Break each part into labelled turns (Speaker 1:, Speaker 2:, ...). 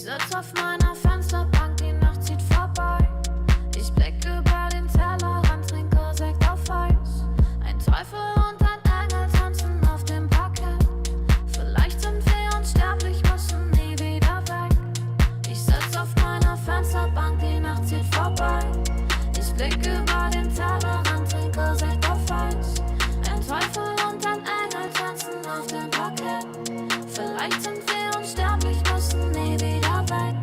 Speaker 1: sitz auf meiner Fensterbank, die Nacht zieht vorbei. Ich blick über den Tellerrand, trinke Sekt auf Eis. Ein Teufel und ein Engel tanzen auf dem Parkett. Vielleicht sind wir unsterblich, müssen nie wieder weg. Ich sitz auf meiner Fensterbank, die Nacht zieht vorbei. Ich blick über den Tellerrand, trinke Sekt auf Eis. Ein Teufel und ein Engel tanzen auf dem Parkett. Vielleicht sind wir unsterblich, müssen nie wieder weg.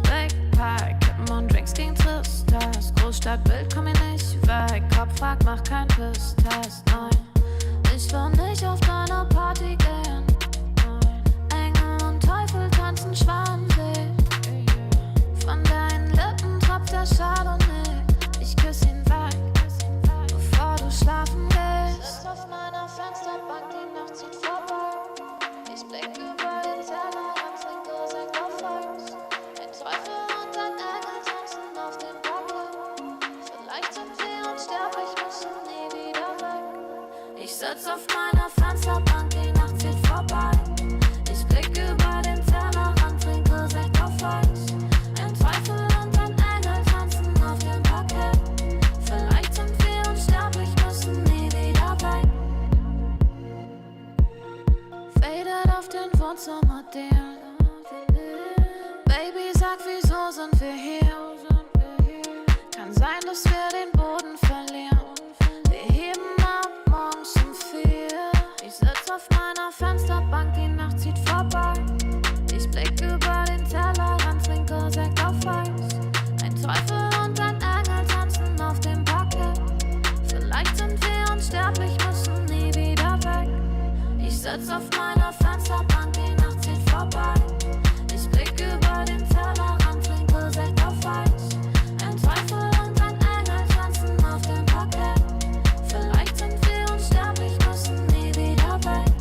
Speaker 1: Big Pack, Kippen und Drinks gegen Tristesse. Großstadtbild, komm ich nicht weg. Kopf fragt, mach kein Pisstest, nein. Ich will nicht auf deine Party gehen. Engel und Teufel tanzen schwammig. Von deinen Lippen tropft der Chardonnay. Ich küss ihn weg, bevor du schlafen gehst. Sitz auf meiner Fensterbank, die Nacht zieht vorbei. Ich blick über den Tellerrand, trinke Sekt auf Eis. Ein Teufel und ein Engel tanzen auf dem Parkett. Vielleicht sind wir unsterblich, müssen nie wieder weg. Ich sitz auf meiner Fensterbank, die Nacht zieht vorbei. Ich blick über den Tellerrand, trinke Sekt auf Eis. Ein Teufel und ein Engel tanzen auf dem Parkett. Vielleicht sind wir unsterblich, müssen nie wieder weg. Faded auf den Wohnzimmerdielen. Baby, sag, wieso sind wir hier? Kann sein, dass wir den Boden verlieren. Wir heben ab morgens um 4. Ich sitz auf meiner Fensterbank, die Nacht zieht vorbei. Ich blick über den Tellerrand, trinke Sekt auf Eis. Ein Teufel und ein Engel tanzen auf dem Parkett. Vielleicht sind wir unsterblich, müssen nie wieder weg. Ich sitz auf meiner Fensterbank, die Nacht zieht vorbei. Ich blick über den Tellerrand, trinke Sekt auf Eis. Ein Teufel und ein Engel tanzen auf dem Parkett. Vielleicht sind wir unsterblich, müssen nie wieder weg.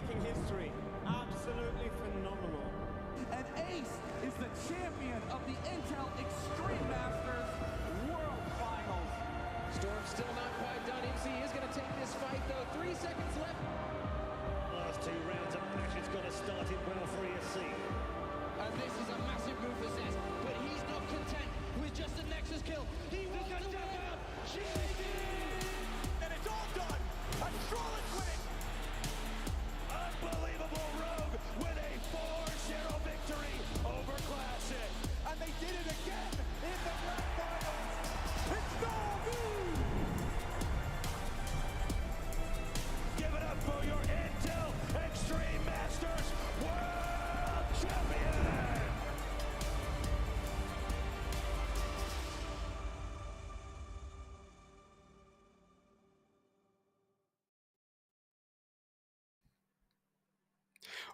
Speaker 2: making history. Absolutely phenomenal.
Speaker 3: And Ace is the champion of the Intel Extreme Masters World Finals.
Speaker 4: Storm's still not quite done. MC is going to take this fight, though. 3 seconds left.
Speaker 5: Last 2 rounds of passion's got to start it well for ESC.
Speaker 4: And this is a massive move for Zez, but he's not content with just a Nexus kill. He wants to win.
Speaker 3: And it's all done. A flawless win.
Speaker 5: Unbelievable Rogue with a 4-0 victory over Classic.
Speaker 3: And they did it again in the grand finals. It's Norby.
Speaker 5: Give it up for your Intel Extreme Masters World Champion!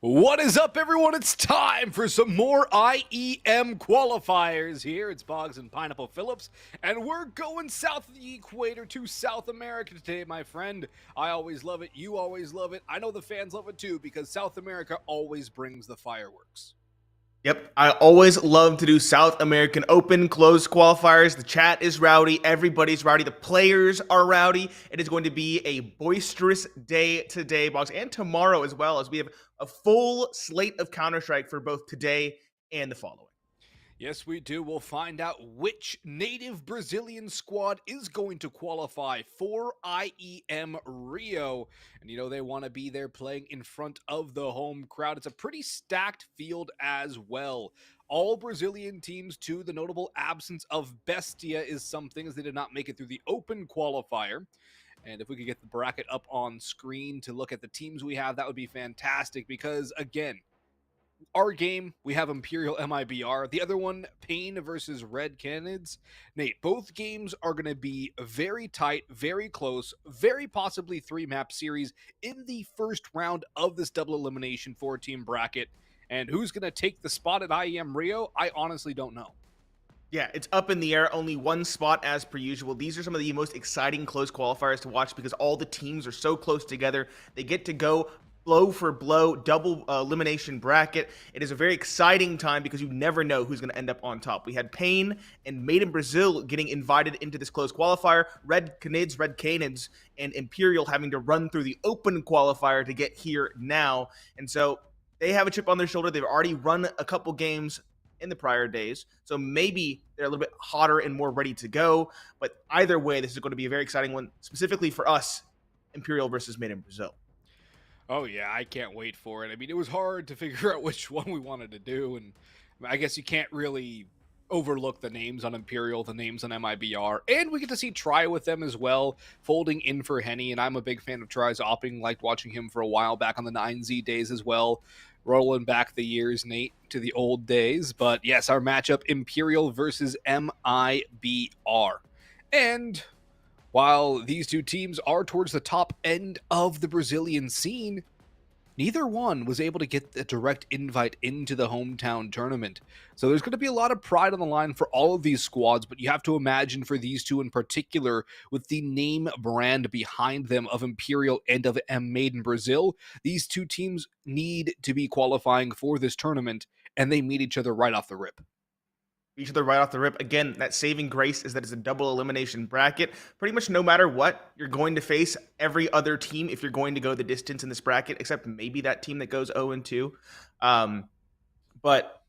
Speaker 6: What is up, everyone? It's time for some more IEM qualifiers here. It's Boggs and Pineapple Phillips, and we're going south of the equator to South America today, my friend. I always love it. You always love it. I know the fans love it too, because South America always brings the fireworks.
Speaker 7: Yep, I always love to do South American Open closed qualifiers. The chat is rowdy. Everybody's rowdy. The players are rowdy. It is going to be a boisterous day today, Boggs, and tomorrow as well, as we have a full slate of Counter-Strike for both today and the following.
Speaker 6: Yes, we do. We'll find out which native Brazilian squad is going to qualify for IEM Rio. And, you know, they want to be there playing in front of the home crowd. It's a pretty stacked field as well. All Brazilian teams, too. The notable absence of Bestia is something, as they did not make it through the open qualifier. And if we could get the bracket up on screen to look at the teams we have, that would be fantastic. Because, again, our game, we have Imperial MIBR. The other one, paiN versus Red Canids. Nate, both games are going to be very tight, very close, very possibly 3-map series in the first round of this double elimination 4-team bracket. And who's going to take the spot at IEM Rio? I honestly don't know.
Speaker 7: Yeah, it's up in the air. Only one spot as per usual. These are some of the most exciting close qualifiers to watch because all the teams are so close together. They get to go blow for blow, double elimination bracket. It is a very exciting time because you never know who's going to end up on top. We had paiN and Made in Brazil getting invited into this close qualifier. Red Canids, and Imperial having to run through the open qualifier to get here now. And so they have a chip on their shoulder. They've already run a couple games in the prior days, so maybe they're a little bit hotter and more ready to go. But either way, this is going to be a very exciting one, specifically for us, Imperial versus Made in Brazil.
Speaker 6: Oh, yeah, I can't wait for it. I mean, it was hard to figure out which one we wanted to do, and I guess you can't really overlook the names on Imperial, the names on MIBR, and we get to see Try with them as well, folding in for Henny, and I'm a big fan of Try's opping, liked watching him for a while back on the 9Z days as well, rolling back the years, Nate, to the old days. But yes, our matchup, Imperial versus MIBR. And while these two teams are towards the top end of the Brazilian scene, neither one was able to get a direct invite into the hometown tournament. So there's going to be a lot of pride on the line for all of these squads, but you have to imagine for these two in particular, with the name brand behind them of Imperial and of Made in Brazil, these two teams need to be qualifying for this tournament, and they meet each other right off the rip.
Speaker 7: Each other right off the rip. Again, that saving grace is that it's a double elimination bracket. Pretty much no matter what, you're going to face every other team if you're going to go the distance in this bracket, except maybe that team that goes 0-2. But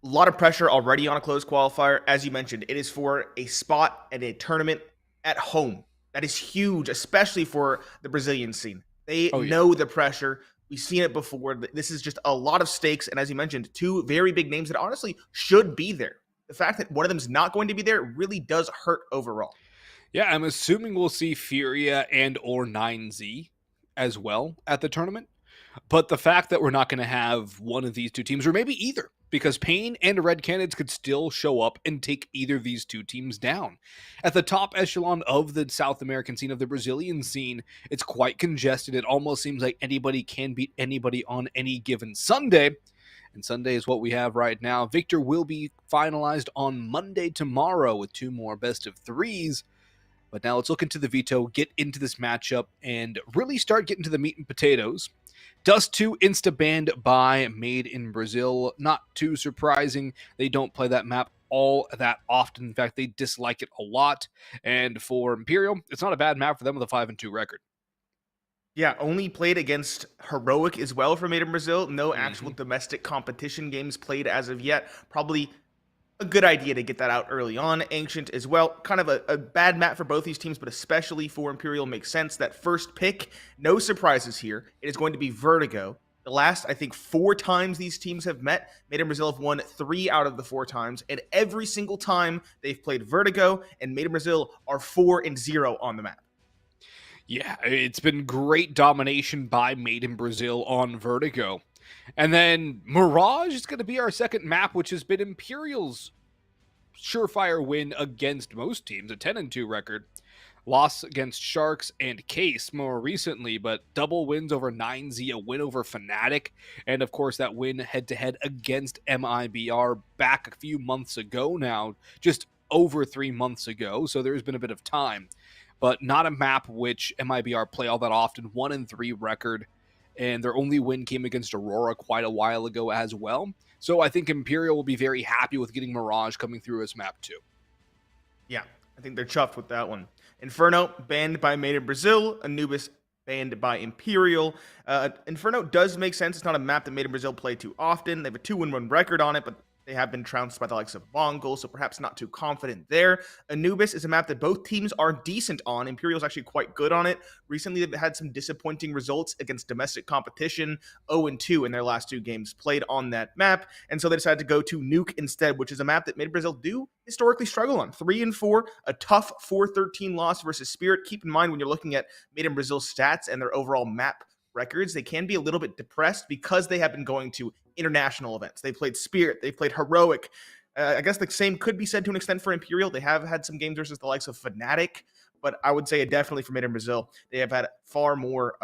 Speaker 7: a lot of pressure already on a closed qualifier. As you mentioned, it is for a spot at a tournament at home. That is huge, especially for the Brazilian scene. They know the pressure. We've seen it before. This is just a lot of stakes. And as you mentioned, two very big names that honestly should be there. The fact that one of them's not going to be there really does hurt overall.
Speaker 6: Yeah, I'm assuming we'll see Furia and or 9Z as well at the tournament. But the fact that we're not going to have one of these two teams, or maybe either, because paiN and Red Canids could still show up and take either of these two teams down. At the top echelon of the South American scene, of the Brazilian scene, it's quite congested. It almost seems like anybody can beat anybody on any given Sunday. And Sunday is what we have right now. Victor will be finalized on Monday tomorrow with 2 more best of 3s. But now let's look into the Veto, get into this matchup, and really start getting to the meat and potatoes. Dust 2 insta-banned by Made in Brazil. Not too surprising. They don't play that map all that often. In fact, they dislike it a lot. And for Imperial, it's not a bad map for them with a 5-2 record.
Speaker 7: Yeah, only played against Heroic as well for Made in Brazil. No actual domestic competition games played as of yet. Probably a good idea to get that out early on. Ancient as well. Kind of a bad map for both these teams, but especially for Imperial makes sense. That first pick, no surprises here. It is going to be Vertigo. The last, I think, 4 times these teams have met, Made in Brazil have won 3 out of the 4 times, and every single time they've played Vertigo, and Made in Brazil are 4-0 on the map.
Speaker 6: Yeah, it's been great domination by Made in Brazil on Vertigo. And then Mirage is going to be our second map, which has been Imperial's surefire win against most teams, a 10-2 record. Loss against Sharks and Case more recently, but double wins over 9Z, a win over Fnatic, and of course that win head-to-head against MIBR back a few months ago now, just over 3 months ago, so there's been a bit of time. But not a map which MIBR play all that often, 1-3 record, and their only win came against Aurora quite a while ago as well. So I think Imperial will be very happy with getting Mirage coming through as map 2.
Speaker 7: Yeah, I think they're chuffed with that one. Inferno, banned by Made in Brazil. Anubis, banned by Imperial. Inferno does make sense. It's not a map that Made in Brazil play too often. They have a 2-1 record on it, but they have been trounced by the likes of Mongol, so perhaps not too confident there. Anubis is a map that both teams are decent on. Imperial's actually quite good on it. Recently, they've had some disappointing results against domestic competition, 0-2 in their last 2 games played on that map, and so they decided to go to Nuke instead, which is a map that Made in Brazil do historically struggle on. 3-4, a tough 4-13 loss versus Spirit. Keep in mind when you're looking at Made in Brazil's stats and their overall map records, they can be a little bit depressed because they have been going to international events. They played Spirit, they played Heroic. I guess the same could be said to an extent for Imperial. They have had some games versus the likes of Fnatic, but I would say definitely for Made in Brazil, they have had far more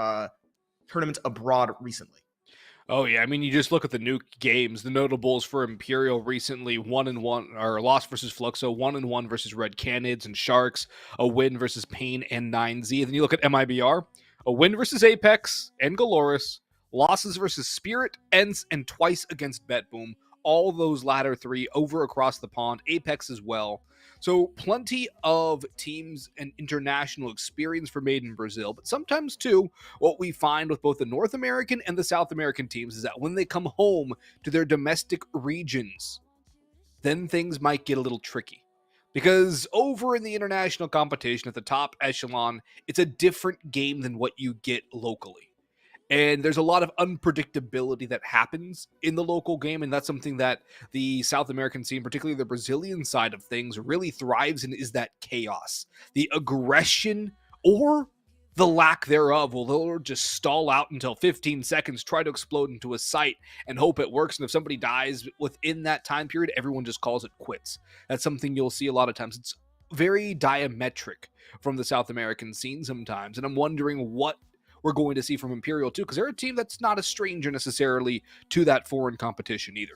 Speaker 7: tournaments abroad recently.
Speaker 6: Oh yeah, I mean, you just look at the Nuke games. The notables for Imperial recently: 1-1 or loss versus Fluxo, 1-1 versus Red Canids and Sharks, a win versus paiN and 9Z. Then you look at MIBR, a win versus Apex and Galoris, losses versus Spirit, ENCE, and twice against BetBoom. All those latter 3 over across the pond, Apex as well. So plenty of teams and international experience for Made in Brazil. But sometimes, too, what we find with both the North American and the South American teams is that when they come home to their domestic regions, then things might get a little tricky. Because over in the international competition at the top echelon, it's a different game than what you get locally. And there's a lot of unpredictability that happens in the local game, and that's something that the South American scene, particularly the Brazilian side of things, really thrives in, is that chaos. The aggression or the lack thereof. Well, they'll just stall out until 15 seconds, try to explode into a site, and hope it works. And if somebody dies within that time period, everyone just calls it quits. That's something you'll see a lot of times. It's very diametric from the South American scene sometimes, and I'm wondering what we're going to see from Imperial too, because they're a team that's not a stranger necessarily to that foreign competition either.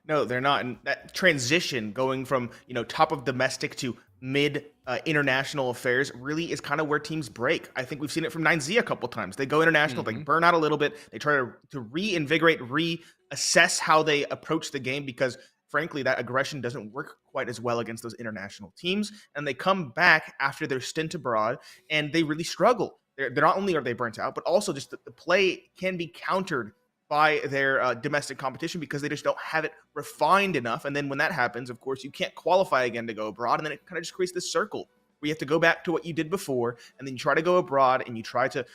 Speaker 7: No, they're not. And that transition going from, top of domestic to mid international affairs really is kind of where teams break. I think we've seen it from 9Z a couple times. They go international, they burn out a little bit, they try to reinvigorate, reassess how they approach the game, because frankly, that aggression doesn't work quite as well against those international teams. And they come back after their stint abroad and they really struggle. They're not only are they burnt out, but also just the play can be countered by their domestic competition because they just don't have it refined enough. And then when that happens, of course, you can't qualify again to go abroad. And then it kind of just creates this circle where you have to go back to what you did before, and then you try to go abroad and you try to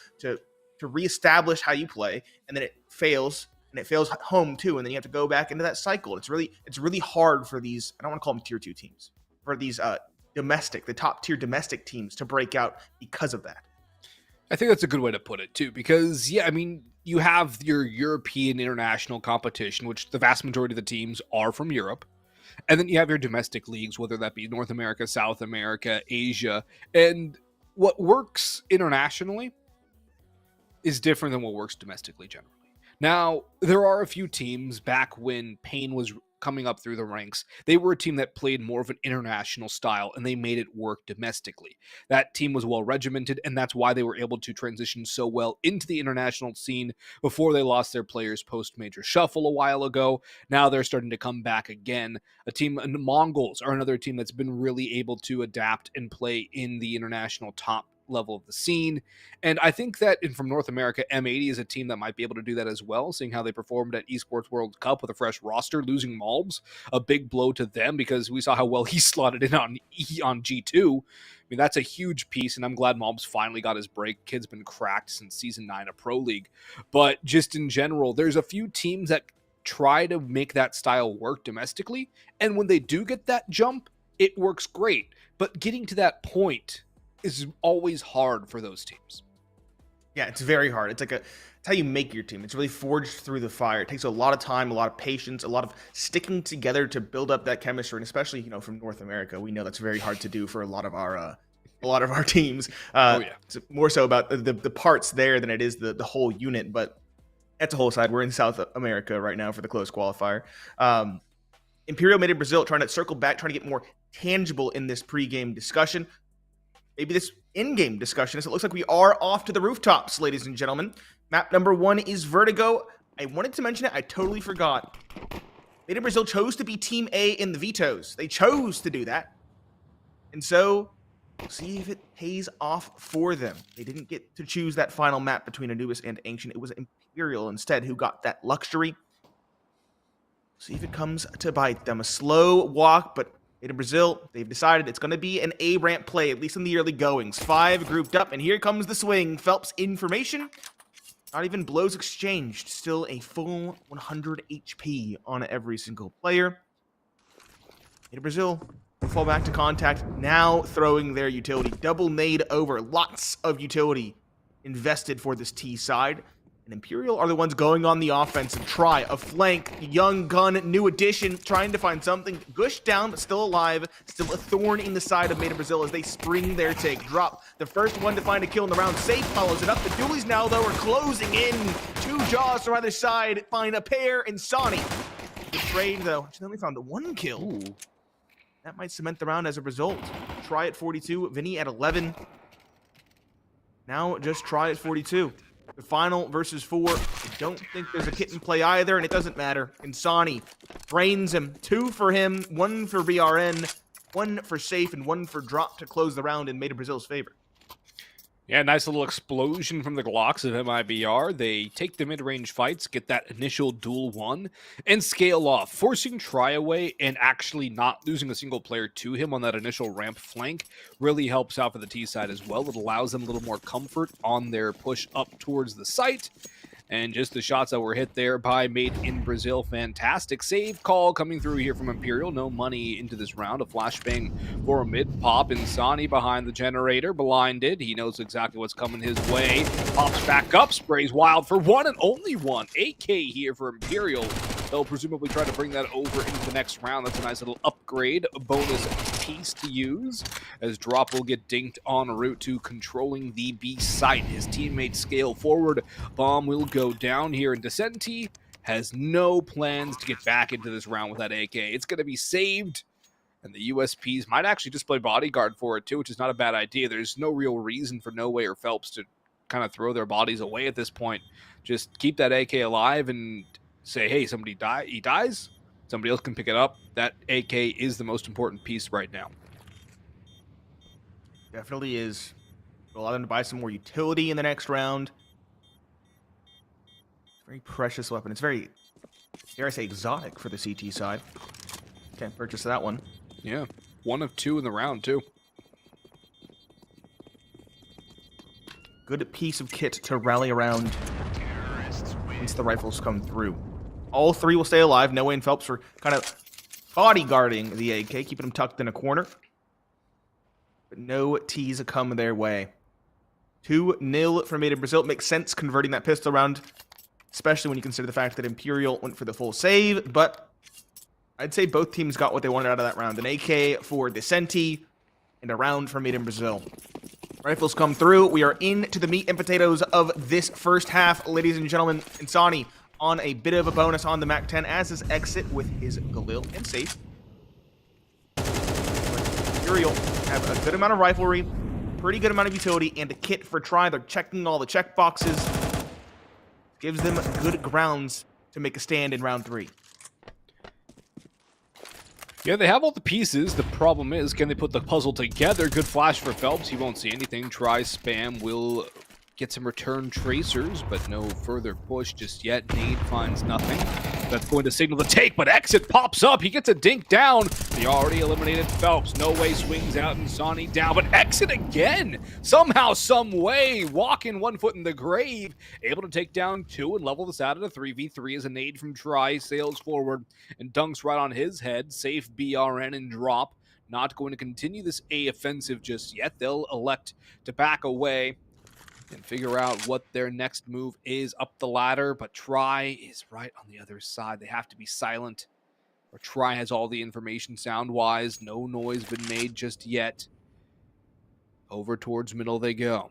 Speaker 7: reestablish how you play, and then it fails, and it fails home too. And then you have to go back into that cycle. It's really hard for these, I don't want to call them tier 2 teams, for these the top tier domestic teams to break out because of that.
Speaker 6: I think that's a good way to put it too, because you have your European international competition, which the vast majority of the teams are from Europe. And then you have your domestic leagues, whether that be North America, South America, Asia. And what works internationally is different than what works domestically generally. Now, there are a few teams back when paiN was coming up through the ranks, they were a team that played more of an international style, and they made it work domestically. That team was well regimented, and that's why they were able to transition so well into the international scene before they lost their players post-major shuffle a while ago. Now they're starting to come back again. A team, the Mongols are another team that's been really able to adapt and play in the international top level of the scene. And I think that from North America, M80 is a team that might be able to do that as well, seeing how they performed at Esports World Cup with a fresh roster, losing Malbs, a big blow to them because we saw how well he slotted in on G2. I mean, that's a huge piece, and I'm glad Malbs finally got his break. Kid's been cracked since Season 9 of Pro League. But just in general, there's a few teams that try to make that style work domestically, and when they do get that jump, it works great. But getting to that point is always hard for those teams.
Speaker 7: Yeah, it's very hard. It's how you make your team. It's really forged through the fire. It takes a lot of time, a lot of patience, a lot of sticking together to build up that chemistry. And especially, from North America, we know that's very hard to do for a lot of our teams. It's more so about the parts there than it is the whole unit. But that's a whole side. We're in South America right now for the close qualifier. Imperial made it Brazil, trying to circle back, trying to get more tangible in this pregame discussion. Maybe this in-game discussion, as it looks like we are off to the rooftops, ladies and gentlemen. Map number 1 is Vertigo. I wanted to mention it. I totally forgot. Made in Brazil chose to be Team A in the Vetoes. They chose to do that. And so, we'll see if it pays off for them. They didn't get to choose that final map between Anubis and Ancient. It was Imperial instead who got that luxury. See if it comes to bite them. A slow walk, but in Brazil, they've decided it's going to be an A-ramp play, at least in the early goings. 5 grouped up, and here comes the swing. Phelps information. Not even blows exchanged. Still a full 100 HP on every single player. In Brazil, fall back to contact. Now throwing their utility. Double nade over. Lots of utility invested for this T side. And Imperial are the ones going on the offensive try. A flank, young gun, new addition, trying to find something. Gush down, but still alive. Still a thorn in the side of Made in Brazil as they spring their take. Drop the first one to find a kill in the round. Safe follows it up. The dualies now, though, are closing in. 2 jaws from either side. Find a pair and Sonny. The trade, though. Then we found the 1 kill. Ooh. That might cement the round as a result. Try at 42. Vinny at 11. Now just try at 42. The final versus 4. I don't think there's a kit in play either, and it doesn't matter. Insani brains him. 2 for him, 1 for BRN, 1 for safe, and 1 for drop to close the round in Made in Brazil's favor.
Speaker 6: Yeah, nice little explosion from the Glocks of MIBR. They take the mid-range fights, get that initial duel 1, and scale off, forcing Try away and actually not losing a single player to him on that initial ramp flank really helps out for the T side as well. It allows them a little more comfort on their push up towards the site. And just the shots that were hit there by Made in Brazil. Fantastic save call coming through here from Imperial. No money into this round. A flashbang for a mid pop. Insani behind the generator. Blinded. He knows exactly what's coming his way. Pops back up. Sprays wild for 1 and only 1. AK here for Imperial. They'll presumably try to bring that over into the next round. That's a nice little upgrade, a bonus piece to use, as Drop will get dinked en route to controlling the B site. His teammates scale forward. Bomb will go down here, and Descenti has no plans to get back into this round with that AK. It's going to be saved, and the USPs might actually just play bodyguard for it too, which is not a bad idea. There's no real reason for No Way or Phelps to kind of throw their bodies away at this point. Just keep that AK alive and say, hey, he dies, somebody else can pick it up. That AK is the most important piece right now.
Speaker 7: Definitely is. It'll allow them to buy some more utility in the next round. It's a very precious weapon. It's very, dare I say, exotic for the CT side. Can't purchase that one.
Speaker 6: Yeah, 1 of 2 in the round, too.
Speaker 7: Good piece of kit to rally around once the rifles come through. All 3 will stay alive. No Way and Phelps are kind of bodyguarding the AK, keeping them tucked in a corner. But no T's come their way. 2-0 for Made in Brazil. It makes sense converting that pistol round, especially when you consider the fact that Imperial went for the full save. But I'd say both teams got what they wanted out of that round. An AK for Descenti and a round for Made in Brazil. Rifles come through. We are into the meat and potatoes of this first half, ladies and gentlemen. Insani on a bit of a bonus on the MAC-10, as is Exit with his Galil and Safe. Imperial have a good amount of riflery, pretty good amount of utility, and a kit for try. They're checking all the check boxes. Gives them good grounds to make a stand in round 3.
Speaker 6: Yeah, they have all the pieces. The problem is, can they put the puzzle together? Good flash for Phelps. He won't see anything. Try spam will get some return tracers, but no further push just yet. Nade finds nothing. That's going to signal the take, but Exit pops up. He gets a dink down. They already eliminated Phelps. No way swings out and Sonny down, but Exit again. Somehow, some way, walking 1 foot in the grave. Able to take down 2 and level this out at a 3v3 as a nade from Try sails forward and dunks right on his head. Safe BRN and drop. Not going to continue this A offensive just yet. They'll elect to back away and figure out what their next move is up the ladder, but Try is right on the other side. They have to be silent, or Try has all the information sound-wise. No noise been made just yet. Over towards middle they go.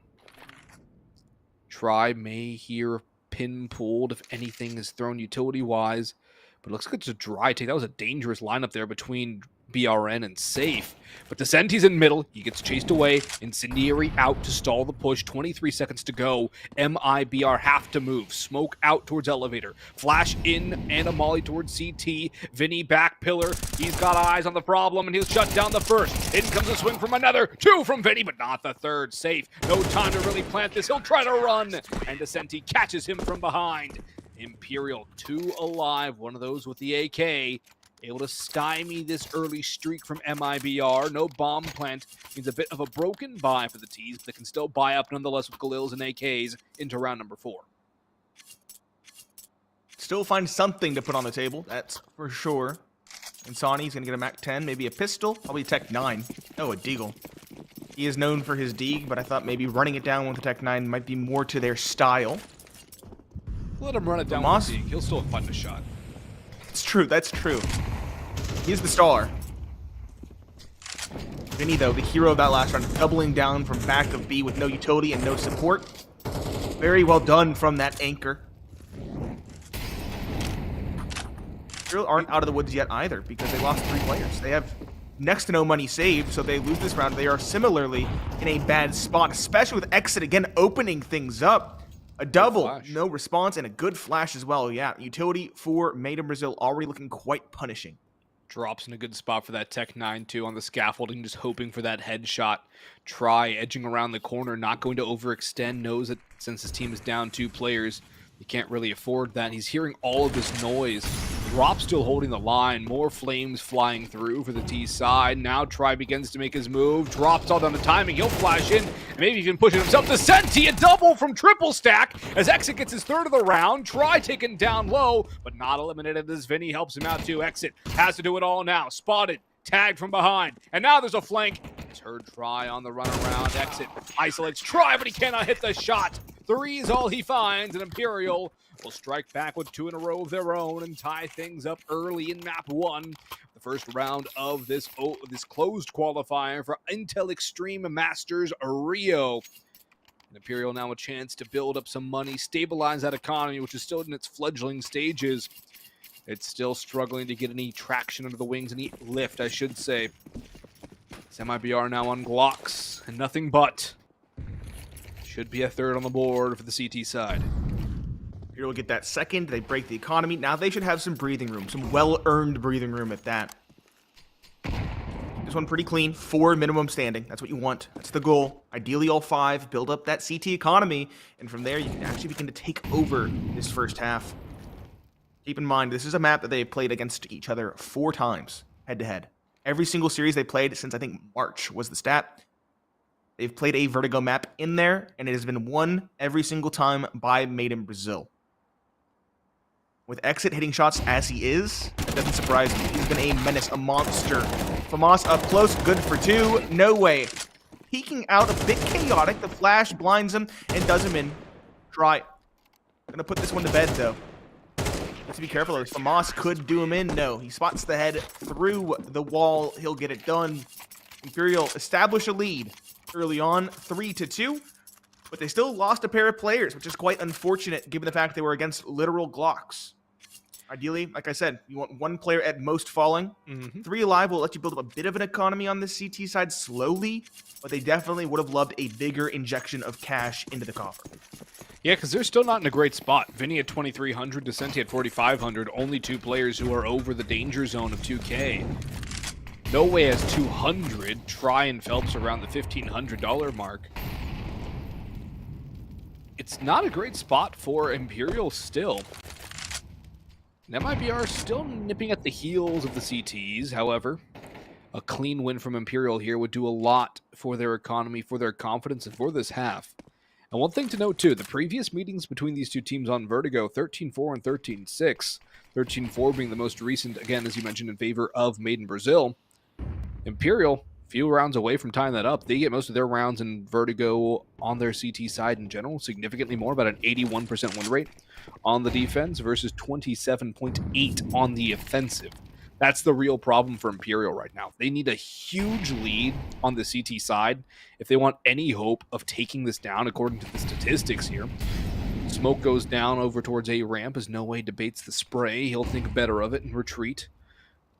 Speaker 6: Try may hear pin pulled if anything is thrown utility-wise, but it looks like it's a dry take. That was a dangerous lineup there between BRN and Safe. But Descenti's in middle. He gets chased away. Incendiary out to stall the push. 23 seconds to go. MIBR have to move. Smoke out towards elevator. Flash in and a molly towards CT. Vinny back pillar. He's got eyes on the problem and he'll shut down the first. In comes a swing from another. 2 from Vinny, but not the third. Safe. No time to really plant this. He'll try to run. And Descenti catches him from behind. Imperial 2 alive. One of those with the AK. Able to stymie this early streak from MIBR. No bomb plant. Means a bit of a broken buy for the T's, but they can still buy up nonetheless with Galils and AKs into round number 4.
Speaker 7: Still find something to put on the table, that's for sure. And Sonny's going to get a MAC-10, maybe a pistol, probably Tech 9. Oh, a Deagle. He is known for his Deag, but I thought maybe running it down with the Tech 9 might be more to their style.
Speaker 6: Let him run it down with the Deag. He'll still find a shot.
Speaker 7: It's true, that's true. He's the star. Vinny, though, the hero of that last round, doubling down from back of B with no utility and no support. Very well done from that anchor. Imperial aren't out of the woods yet either because they lost 3 players. They have next to no money saved, so they lose this round. They are similarly in a bad spot, especially with Exit again opening things up. A double, no response, and a good flash as well. Yeah, utility for Made in Brazil already looking quite punishing.
Speaker 6: Drops in a good spot for that Tech 9 too on the scaffolding, just hoping for that headshot. Try edging around the corner, not going to overextend, knows that since his team is down 2 players, he can't really afford that. He's hearing all of this noise. Drop still holding the line. More flames flying through for the T side. Now Try begins to make his move. Drops all down the timing. He'll flash in. And maybe even push it himself. Descenti, a double from triple stack as Exit gets his 3rd of the round. Try taken down low, but not eliminated as Vinny helps him out too. Exit has to do it all now. Spotted. Tagged from behind. And now there's a flank. He's heard Try on the run around. Exit isolates Try, but he cannot hit the shot. 3 is all he finds, and Imperial will strike back with 2 in a row of their own and tie things up early in map 1. The first round of this closed qualifier for Intel Extreme Masters Rio. And Imperial now a chance to build up some money, stabilize that economy, which is still in its fledgling stages. It's still struggling to get any traction under the wings, any lift, I should say. MIBR now on Glocks, and nothing but. Should be a 3rd on the board for the CT side.
Speaker 7: Here we'll get that 2nd. They break the economy. Now they should have some breathing room, some well-earned breathing room at that. This one pretty clean. 4 minimum standing. That's what you want. That's the goal. Ideally all 5. Build up that CT economy, and from there you can actually begin to take over this first half. Keep in mind, this is a map that they have played against each other 4 times, head-to-head. Every single series they played since, I think, March was the stat. They've played a Vertigo map in there, and it has been won every single time by Made in Brazil. With Exit hitting shots as he is, it doesn't surprise me. He's been a menace, a monster. Famas up close, good for 2. No way. Peeking out, a bit chaotic. The flash blinds him and does him in. Try. Gonna put this one to bed, though. Let's be careful, though. Famas could do him in. No, he spots the head through the wall. He'll get it done. Imperial establish a lead early on, 3-2. But they still lost a pair of players, which is quite unfortunate given the fact they were against literal Glocks. Ideally, like I said, you want one player at most falling. 3 alive will let you build up a bit of an economy on the CT side slowly, but they definitely would have loved a bigger injection of cash into the coffer.
Speaker 6: Yeah, because they're still not in a great spot. Vinny at 2,300, Descenti at 4,500. Only 2 players who are over the danger zone of 2K. No Way has 200. Try and Phelps around the $1,500 mark. It's not a great spot for Imperial still. MIBR still nipping at the heels of the CTs, however. A clean win from Imperial here would do a lot for their economy, for their confidence, and for this half. And one thing to note, too, the previous meetings between these two teams on Vertigo, 13-4 and 13-6. 13-4 being the most recent, again, as you mentioned, in favor of maiN Brazil. Imperial, few rounds away from tying that up. They get most of their rounds in Vertigo on their CT side in general, significantly more, about an 81% win rate on the defense versus 27.8 on the offensive. That's the real problem for Imperial right now. They need a huge lead on the CT side if they want any hope of taking this down according to the statistics here. Smoke goes down over towards A ramp as No Way debates the spray. He'll think better of it and retreat.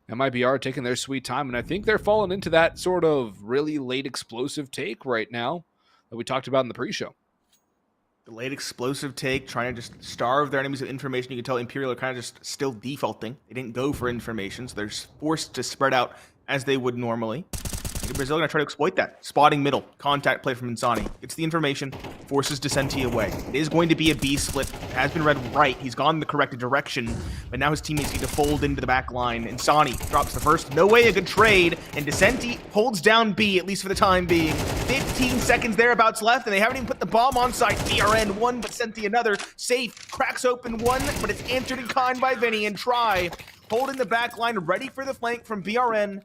Speaker 6: MIBR taking their sweet time, and I think they're falling into that sort of really late explosive take right now that we talked about in the pre-show.
Speaker 7: The late explosive take, trying to just starve their enemies of information. You can tell Imperial are kind of just still defaulting. They didn't go for information, so they're forced to spread out as they would normally. Brazil going to try to exploit that. Spotting middle. Contact play from Insani. Gets the information. Forces Descenti away. It is going to be a B split. It has been read right. He's gone in the correct direction. But now his teammates need to fold into the back line. Insani drops the first. No Way, a good trade. And Descenti holds down B, at least for the time being. 15 seconds thereabouts left, and they haven't even put the bomb on site. BRN one, but Senti another. Safe. Cracks open one, but it's answered in kind by Vinny. And Try holding the back line, ready for the flank from BRN.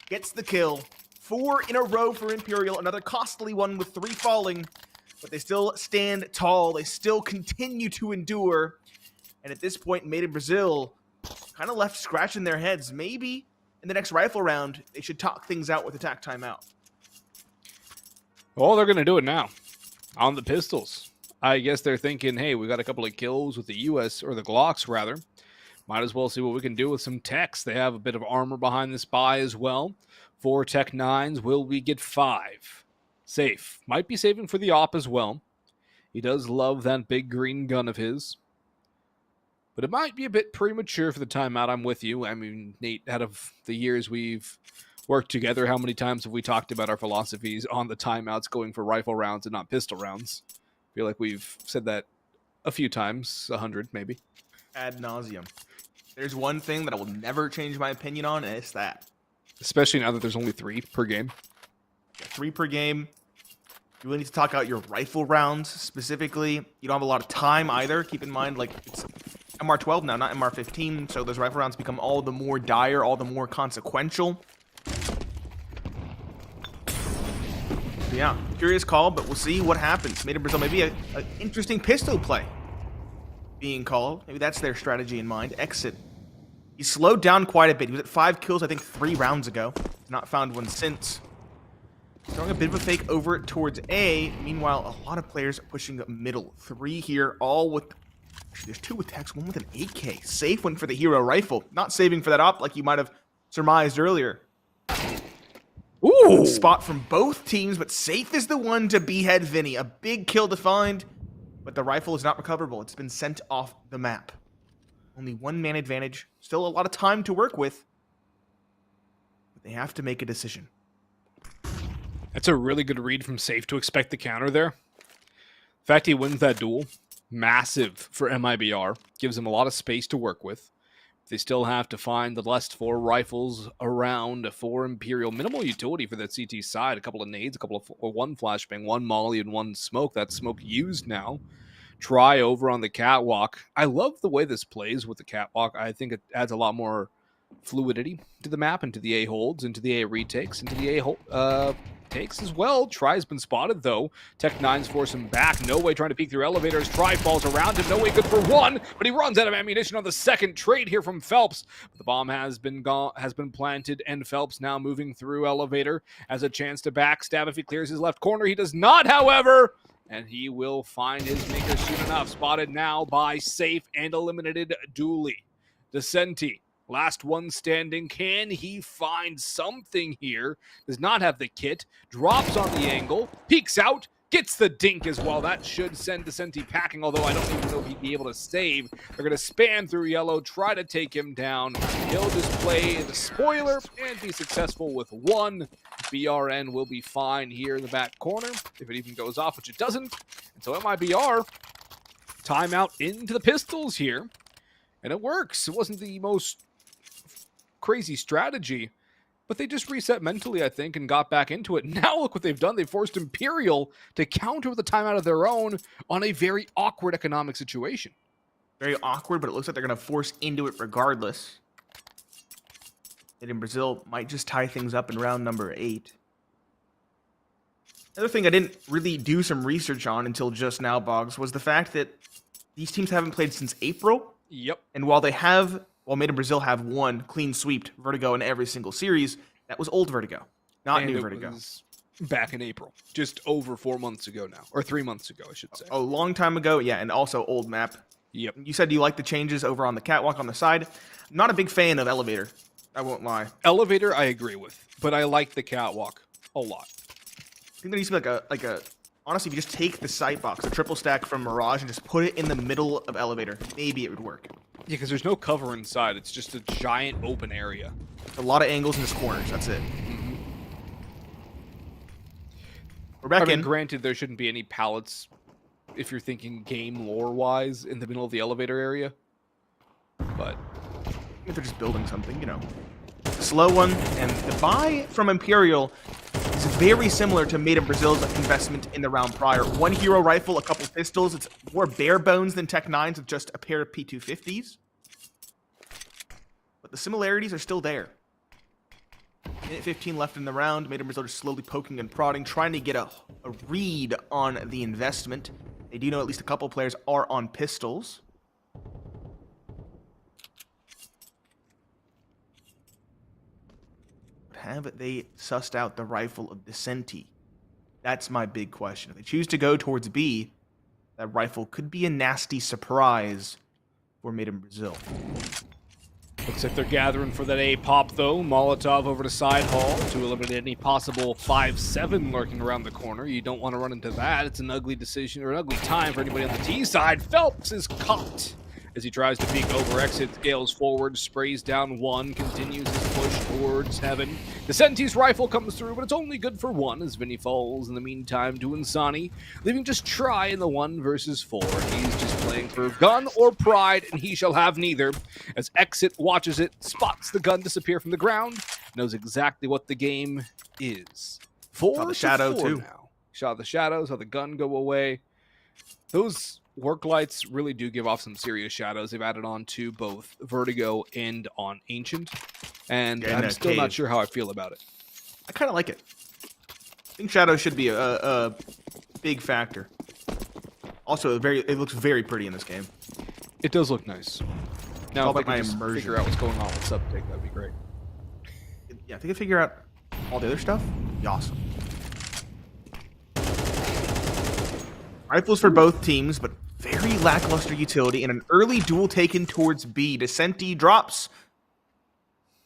Speaker 7: Gets the kill. 4 in a row for Imperial, another costly one with 3 falling, but they still stand tall. They still continue to endure, and at this point, maiN Brazil kind of left scratching their heads. Maybe in the next rifle round, they should talk things out with attack timeout.
Speaker 6: Well, they're going to do it now on the pistols. I guess they're thinking, hey, we got a couple of kills with the US, or the Glocks, rather. Might as well see what we can do with some techs. They have a bit of armor behind this buy as well. 4 Tech 9s. Will we get 5? Safe. Might be saving for the op as well. He does love that big green gun of his. But it might be a bit premature for the timeout. I'm with you. I mean, Nate, out of the years we've worked together, how many times have we talked about our philosophies on the timeouts going for rifle rounds and not pistol rounds? I feel like we've said that a few times, 100 maybe.
Speaker 7: Ad nauseum. There's one thing that I will never change my opinion on, and it's that.
Speaker 6: Especially now that there's only 3 per game.
Speaker 7: 3 per game. You really need to talk out your rifle rounds specifically. You don't have a lot of time either. Keep in mind, like, it's MR12 now, not MR15, so those rifle rounds become all the more dire, all the more consequential. So yeah, curious call, but we'll see what happens. maiN Brazil, maybe an interesting pistol play being called. Maybe that's their strategy in mind. Exit. He slowed down quite a bit. He was at 5 kills, I think, 3 rounds ago. Not found one since. Throwing a bit of a fake over towards A. Meanwhile, a lot of players are pushing up middle. 3 here, all with... Actually, there's 2 with techs, 1 with an AK. Safe one for the hero rifle. Not saving for that op like you might have surmised earlier. Ooh! Spot from both teams, but Safe is the one to behead Vinny. A big kill to find, but the rifle is not recoverable. It's been sent off the map. Only 1 man advantage. Still a lot of time to work with. But they have to make a decision.
Speaker 6: That's a really good read from Safe to expect the counter there. The fact he wins that duel, massive for MIBR. Gives him a lot of space to work with. They still have to find the last 4 rifles around for Imperial. Minimal utility for that CT side. A couple of nades, one flashbang, 1 molly, and 1 smoke. That smoke used now. Try over on the catwalk. I love the way this plays with the catwalk. I think it adds a lot more fluidity to the map and to the A holds, into the A retakes, into the A takes as well. Try's been spotted though. Tech 9s force him back. No Way trying to peek through elevators. Try falls around him. No Way good for 1, but he runs out of ammunition on the second trade here from Phelps. But the bomb has been planted, and Phelps now moving through elevator as a chance to backstab if he clears his left corner. He does not, however. and he will find his maker soon enough. Spotted now by Safe and eliminated Dooley. Decenti, last one standing. Can he find something here? Does not have the kit. Drops on the angle. Peeks out. Gets the dink as well. That should send Decenti packing, although I don't even know if he'd be able to save. They're going to span through yellow, try to take him down. He'll just play the spoiler and be successful with one. BRN will be fine here in the back corner, if it even goes off, which it doesn't. And so MIBR, timeout into the pistols here. And it works. It wasn't the most crazy strategy, but they just reset mentally, I think, and got back into it. Now look what they've done. They forced Imperial to counter with a timeout of their own on a very awkward economic situation.
Speaker 7: Very awkward, but it looks like they're going to force into it regardless. And in Brazil might just tie things up in round number 8. Another thing I didn't really do some research on until just now, Boggs, was the fact that these teams haven't played since April.
Speaker 6: Yep.
Speaker 7: And while Made in Brazil have won clean sweeped Vertigo in every single series, that was old Vertigo, not new Vertigo.
Speaker 6: Was back in April, just over 4 months ago now, or 3 months ago, I should say.
Speaker 7: A long time ago, yeah, and also old map.
Speaker 6: Yep.
Speaker 7: You said you like the changes over on the catwalk on the side. Not a big fan of Elevator, I won't lie.
Speaker 6: Elevator, I agree with, but I like the catwalk a lot.
Speaker 7: I think there needs to be like a honestly, if you just take the sight box, the triple stack from Mirage, and just put it in the middle of Elevator, maybe it would work.
Speaker 6: Yeah, because there's no cover inside. It's just a giant open area.
Speaker 7: A lot of angles in just corners. That's it.
Speaker 6: Mm-hmm.
Speaker 7: We're back in.
Speaker 6: Granted, there shouldn't be any pallets if you're thinking game lore-wise in the middle of the elevator area. But
Speaker 7: if they're just building something, you know. Slow one, and the buy from Imperial is very similar to Made in Brazil's investment in the round prior. One hero rifle, a couple pistols. It's more bare bones than Tech 9s with just a pair of P250s. But the similarities are still there. Minute 15 left in the round. Made in Brazil just slowly poking and prodding, trying to get a read on the investment. They do know at least a couple players are on pistols. Have they sussed out the rifle of Decenti? That's my big question. If they choose to go towards B, that rifle could be a nasty surprise for Made in Brazil.
Speaker 6: Looks like they're gathering for that A pop, though. Molotov over to side hall to eliminate any possible 5-7 lurking around the corner. You don't want to run into that. It's an ugly decision or an ugly time for anybody on the T side. Phelps is caught as he tries to peek over exit, scales forward, sprays down one, continues his push towards heaven. Decenti's rifle comes through, but it's only good for one as Vinny falls in the meantime to Insani, leaving just Try in the 1 versus 4. He's just playing for gun or pride, and he shall have neither. As Exit watches it, spots the gun disappear from the ground, knows exactly what the game is. 4
Speaker 7: Saw the shadow too.
Speaker 6: Now. Saw the shadow, saw the gun go away. Those work lights really do give off some serious shadows. They've added on to both Vertigo and on Ancient, and I'm still not sure how I feel about it.
Speaker 7: I kind of like it. I think shadow should be a big factor. Also, it looks very pretty in this game.
Speaker 6: It does look nice. Now, if I can just
Speaker 7: immersion.
Speaker 6: figure out what's going on with Subtake, that'd be great.
Speaker 7: Yeah, if they could figure out all the other stuff, be awesome. Rifles for both teams, but very lackluster utility, and an early duel taken towards B. Decenti drops.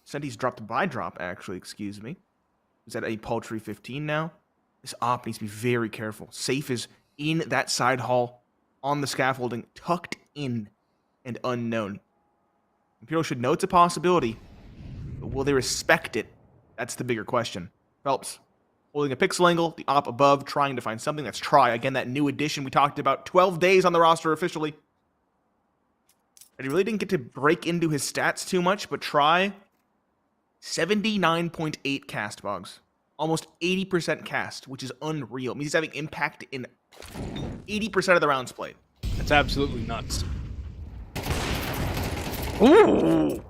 Speaker 7: Decenti's dropped by drop, actually, excuse me. Is at a paltry 15 now. This op needs to be very careful. Safe is in that side hall, on the scaffolding, tucked in and unknown. Imperial should know it's a possibility, but will they respect it? That's the bigger question. Phelps holding a pixel angle, the op above, trying to find something. That's Try. Again, that new addition we talked about. 12 days on the roster officially. And he really didn't get to break into his stats too much, but Try, 79.8 cast, Boggs. Almost 80% cast, which is unreal. It means he's having impact in 80% of the rounds played.
Speaker 6: That's absolutely nuts. Ooh!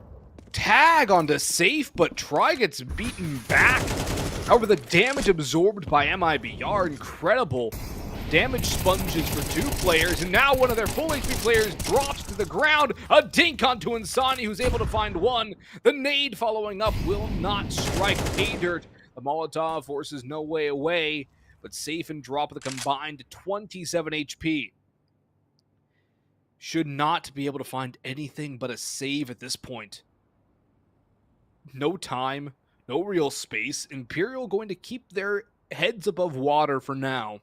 Speaker 6: Tag onto Safe, but Try gets beaten back. However, the damage absorbed by MIBR, incredible damage sponges for 2 players, and now one of their full HP players drops to the ground. A dink onto Insani, who's able to find one. The nade following up will not strike pay dirt. The Molotov forces no way away, but Safe and Drop with a combined 27 HP. Should not be able to find anything but a save at this point. No time, no real space. Imperial going to keep their heads above water for now.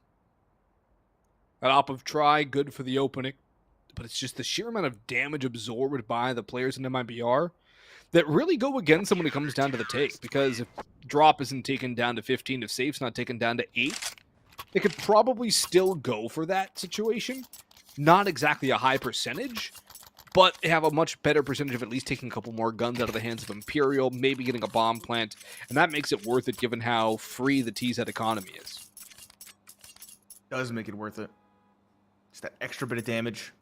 Speaker 6: That op of try, good for the opening. But it's just the sheer amount of damage absorbed by the players in MIBR that really go against them when it comes down to the take. Because if Drop isn't taken down to 15, if Safe's not taken down to 8, they could probably still go for that situation. Not exactly a high percentage, but they have a much better percentage of at least taking a couple more guns out of the hands of Imperial, maybe getting a bomb plant, and that makes it worth it given how free the TZ economy is.
Speaker 7: Does make it worth it. Just that extra bit of damage.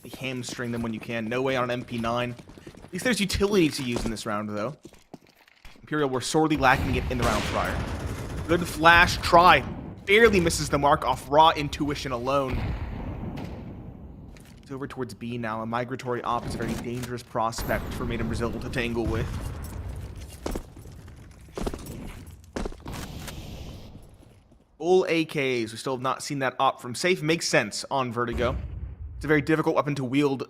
Speaker 7: You hamstring them when you can. No way on an MP9. At least there's utility to use in this round, though. Imperial were sorely lacking it in the round prior. Good flash try. Barely misses the mark off raw intuition alone. It's over towards B now. A migratory op is a very dangerous prospect for maiDIN Brazil to tangle with. Full AKs. We still have not seen that op from Safe. Makes sense on Vertigo. It's a very difficult weapon to wield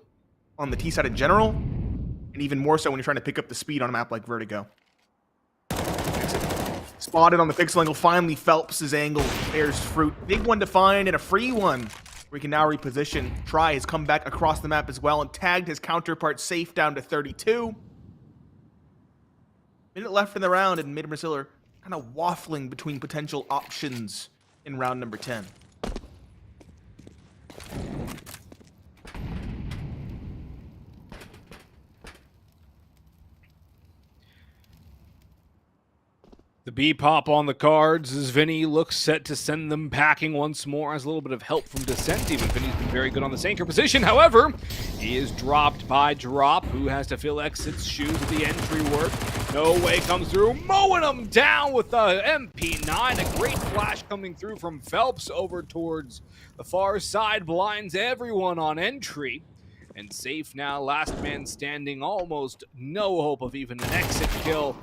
Speaker 7: on the T side in general, and even more so when you're trying to pick up the speed on a map like Vertigo. Spotted on the pixel angle. Finally, Phelps' angle bears fruit. Big one to find and a free one. We can now reposition. Try has come back across the map as well and tagged his counterpart Safe down to 32. Minute left in the round, and maiDIN Brazil are kind of waffling between potential options in round number 10.
Speaker 6: The B pop on the cards as Vinny looks set to send them packing once more. Has a little bit of help from Descent, even Vinny's been very good on this anchor position. However, he is dropped by Drop, who has to fill Exit's shoes with the entry work. No way comes through, mowing him down with the MP9. A great flash coming through from Phelps over towards the far side, blinds everyone on entry. And Safe now, last man standing, almost no hope of even an exit kill.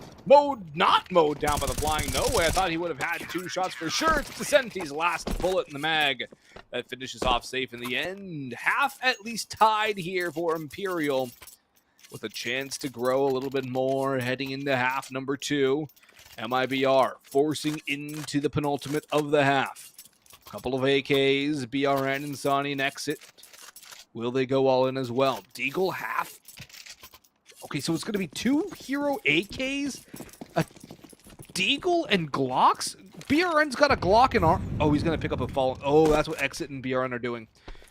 Speaker 6: Not mowed down by the flying no way. I thought he would have had 2 shots for sure. It's Descenti's last bullet in the mag. That finishes off Safe in the end. Half at least tied here for Imperial, with a chance to grow a little bit more heading into half number 2. MIBR forcing into the penultimate of the half. Couple of AKs, BRN and Sonny and Exit. Will they go all in as well? Deagle half. Okay, so it's going to be 2 hero AKs, a Deagle and Glocks. BRN's got a Glock in arm. Oh, he's going to pick up a fall. Oh, that's what Exit and BRN are doing.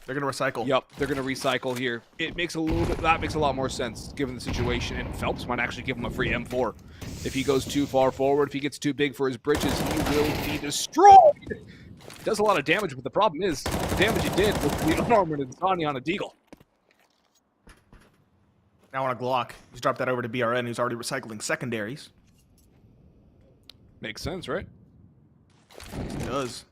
Speaker 7: They're going to recycle.
Speaker 6: Yep, they're going to recycle here. It makes a little bit. That makes a lot more sense given the situation. And Phelps might actually give him a free M4 if he goes too far forward. If he gets too big for his britches, he will be destroyed. Does a lot of damage, but the problem is the damage he did was the unarmored Insani on a Deagle.
Speaker 7: Now on a Glock. He's dropped that over to BRN, who's already recycling secondaries.
Speaker 6: Makes sense, right?
Speaker 7: It does.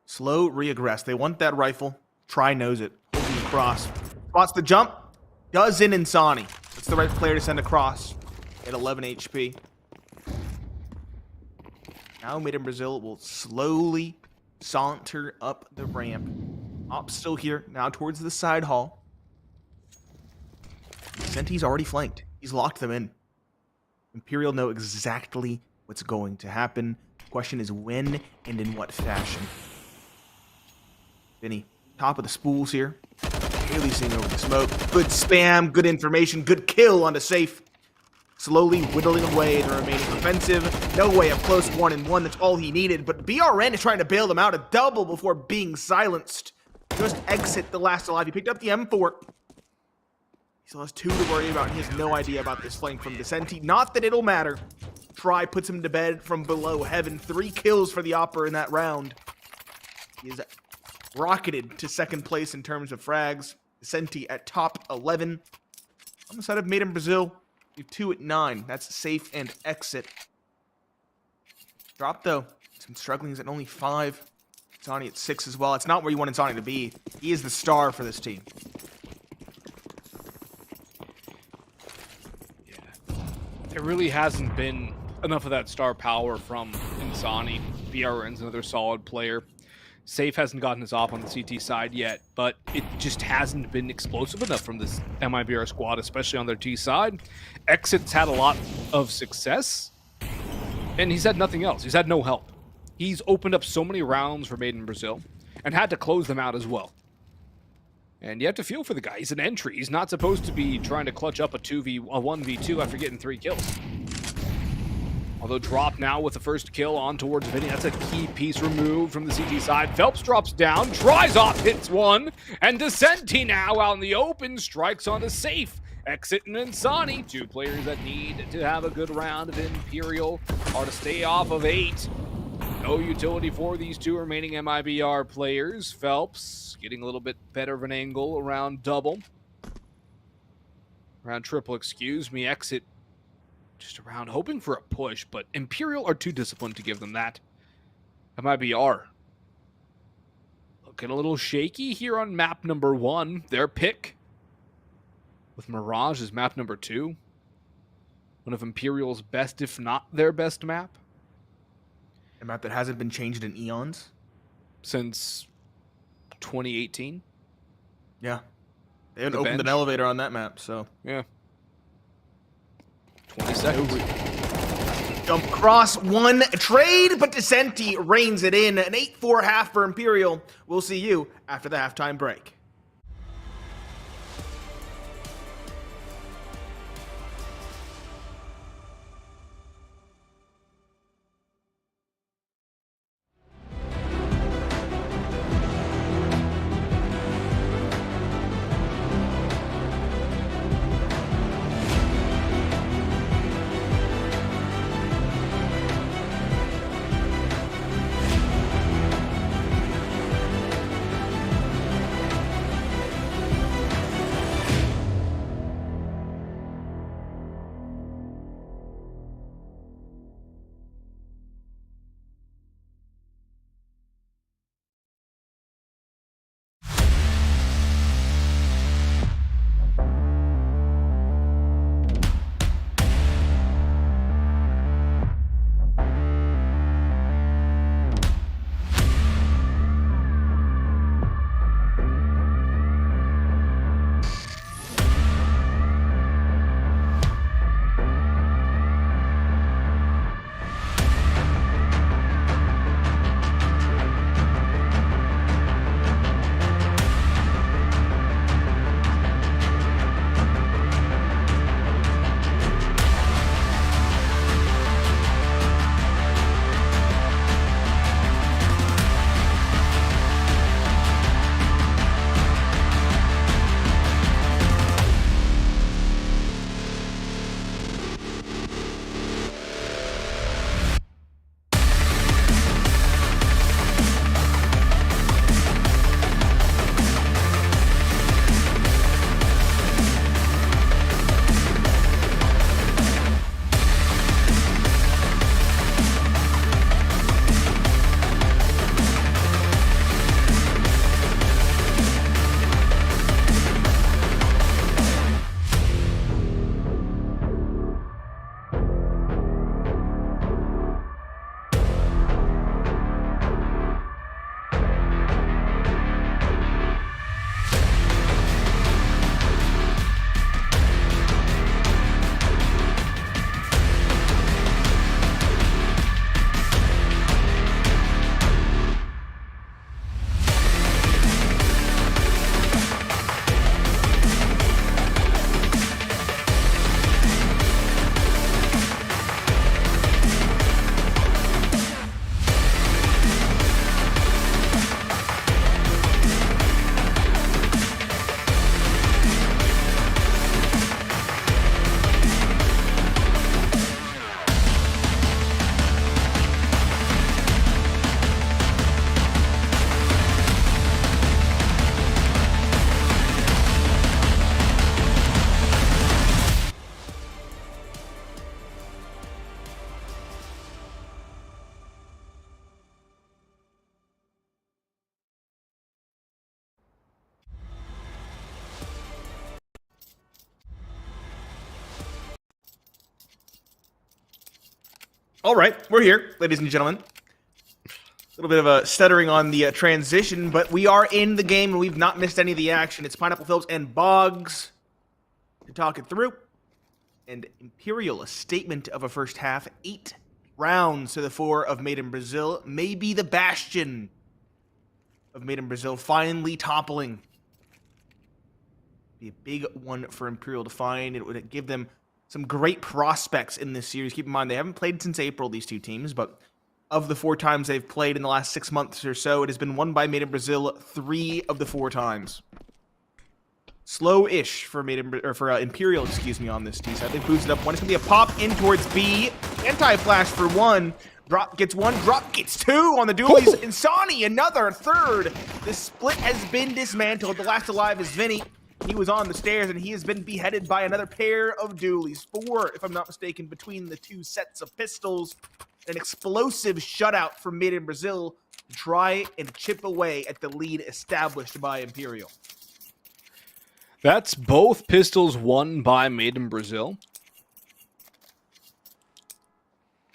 Speaker 7: Slow reaggress. They want that rifle. Try knows it. Across. Spots the jump. Does in Insani. It's the right player to send across at 11 HP. Now maiDIN Brazil will slowly saunter up the ramp. Op's still here. Now towards the side hall. Senti's already flanked. He's locked them in. Imperial know exactly what's going to happen. The question is when and in what fashion. Vinny, top of the spools here. Barely seeing over the smoke. Good spam, good information, good kill onto Safe. Slowly whittling away the remaining offensive. No way, a close 1-1. That's all he needed. But BRN is trying to bail them out. A double before being silenced. Just Exit the last alive. He picked up the M4. He still has 2 to worry about. And he has no idea about this flank from Descenti. Not that it'll matter. Try puts him to bed from below heaven. 3 kills for the Opera in that round. He is rocketed to second place in terms of frags. Descenti at top 11. On the side of maiDIN Brazil, we have 2 at 9. That's Safe and Exit. Drop though. Some strugglings at only 5. Insani at 6 as well. It's not where you want Insani to be. He is the star for this team.
Speaker 6: Yeah. There really hasn't been enough of that star power from Insani. BRN's another solid player. Safe hasn't gotten his off on the CT side yet, but it just hasn't been explosive enough from this MIBR squad, especially on their T side. Exit's had a lot of success, and he's had nothing else. He's had no help. He's opened up so many rounds for Made in Brazil, and had to close them out as well. And you have to feel for the guy. He's an entry. He's not supposed to be trying to clutch up a 1v2 after getting 3 kills. Although drop now with the first kill on towards Vinny. That's a key piece removed from the CT side. Phelps drops down, tries off, hits one, and Descenti now out in the open, strikes onto Safe. Exit and Insani, 2 players that need to have a good round of Imperial, are to stay off of 8. No utility for these 2 remaining MIBR players. Phelps getting a little bit better of an angle around double. Around triple, excuse me. Exit just around hoping for a push, but Imperial are too disciplined to give them that. MIBR looking a little shaky here on map number 1. Their pick with Mirage as map number 2. One of Imperial's best, if not their best map.
Speaker 7: A map that hasn't been changed in eons.
Speaker 6: Since 2018.
Speaker 7: Yeah. They haven't opened an elevator on that map, so.
Speaker 6: Yeah. 20 seconds.
Speaker 7: Jump across, 1 trade, but Descenti reins it in. An 8-4 half for Imperial. We'll see you after the halftime break. All right, we're here, ladies and gentlemen. A little bit of a stuttering on the transition, but we are in the game and we've not missed any of the action. It's Pineapple Phillips and Boggs to talk it through. And Imperial, a statement of a first half. 8 rounds to the 4 of Made in Brazil. Maybe the bastion of Made in Brazil finally toppling. Be a big one for Imperial to find. It would give them some great prospects in this series. Keep in mind, they haven't played since April, these two teams, but of the 4 times they've played in the last 6 months or so, it has been won by Made in Brazil 3 of the 4 times. Slow-ish for Imperial, on this T side. They boosted up one. It's gonna be a pop in towards B. Anti-flash for 1. Drop gets 1. Drop gets 2 on the dualies. Insani, another third. The split has been dismantled. The last alive is Vinny. He was on the stairs, and he has been beheaded by another pair of dualies. 4, if I'm not mistaken, between the 2 sets of pistols. An explosive shutout from Made in Brazil to try and chip away at the lead established by Imperial.
Speaker 6: That's both pistols won by Made in Brazil.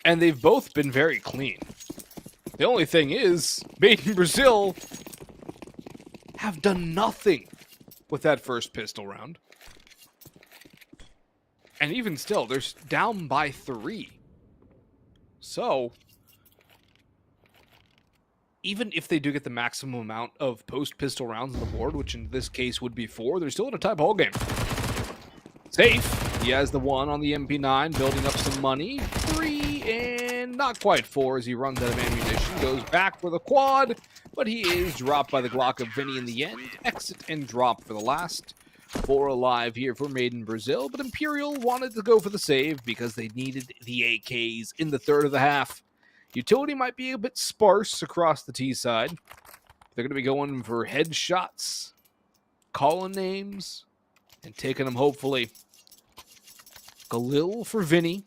Speaker 6: And they've both been very clean. The only thing is, Made in Brazil have done nothing with that first pistol round. And even still, they're down by 3. So, even if they do get the maximum amount of post-pistol rounds on the board, which in this case would be 4, they're still in a tie ball game. Safe. He has the 1 on the MP9, building up some money. 3 and not quite 4 as he runs out of ammunition. Goes back for the quad, but he is dropped by the Glock of Vinny in the end. Exit and drop for the last. 4 alive here for Made in Brazil, but Imperial wanted to go for the save because they needed the AKs in the third of the half. Utility might be a bit sparse across the T side. They're going to be going for headshots, calling names, and taking them hopefully. Galil for Vinny.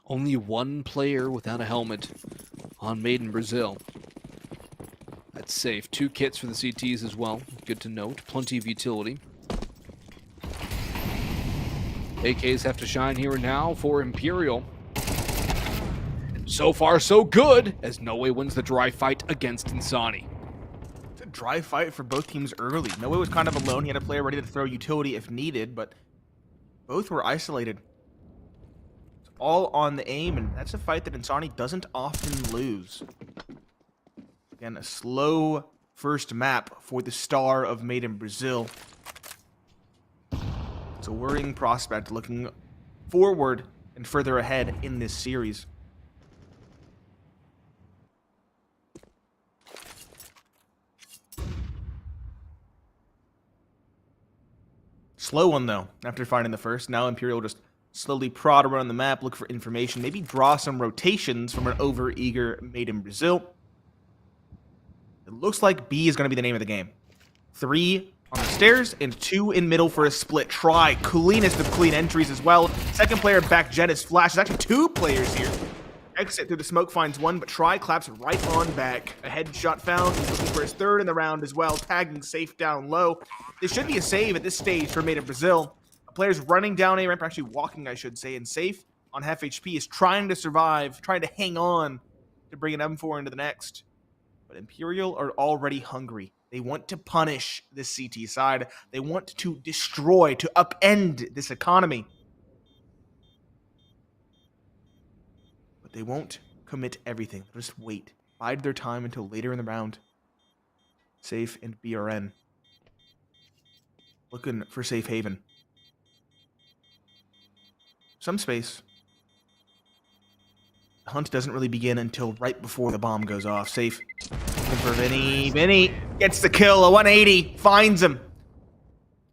Speaker 6: Only 1 player without a helmet on Made in Brazil. That's safe. 2 kits for the CTs as well. Good to note. Plenty of utility. AKs have to shine here and now for Imperial. So far, so good, as Noe wins the dry fight against Insani.
Speaker 7: It's a dry fight for both teams early. Noe was kind of alone. He had a player ready to throw utility if needed, but both were isolated. It's all on the aim, and that's a fight that Insani doesn't often lose. Again, a slow first map for the star of Made in Brazil. It's a worrying prospect looking forward and further ahead in this series. Slow one, though, after finding the first. Now Imperial just slowly prod around the map, look for information, maybe draw some rotations from an over-eager Made in Brazil. It looks like B is going to be the name of the game. 3 on the stairs, and 2 in middle for a split try. Cleanest of clean entries as well. Second player back, Genis flashes. Actually 2 players here. Exit through the smoke finds 1, but try claps right on back. A headshot found. He's looking for his 3rd in the round as well. Tagging safe down low. This should be a save at this stage for Made in Brazil. A player's running down A ramp, actually walking, I should say, and safe on half HP is trying to survive, trying to hang on to bring an M4 into the next. But Imperial are already hungry. They want to punish this CT side. They want to destroy, to upend this economy. But they won't commit everything. They'll just wait. Bide their time until later in the round. Safe and BRN. Looking for safe haven. Some space. The hunt doesn't really begin until right before the bomb goes off. Safe. Looking for Vinny. Vinny gets the kill. A 180. Finds him.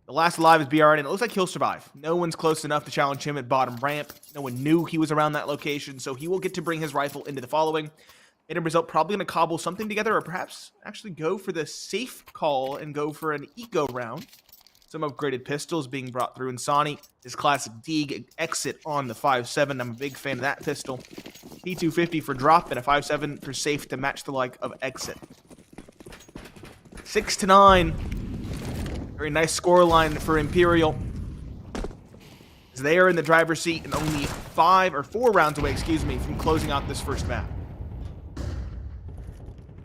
Speaker 7: The last alive is BRN, and it looks like he'll survive. No one's close enough to challenge him at bottom ramp. No one knew he was around that location, so he will get to bring his rifle into the following. Made in Brazil probably going to cobble something together, or perhaps actually go for the safe call and go for an eco round. Some upgraded pistols being brought through. Insani, his classic Deeg exit on the 5.7. I'm a big fan of that pistol. P250 for drop and a 5.7 for safe to match the like of exit. 6-9. Very nice scoreline for Imperial. They are in the driver's seat and only 4 rounds away, from closing out this first map.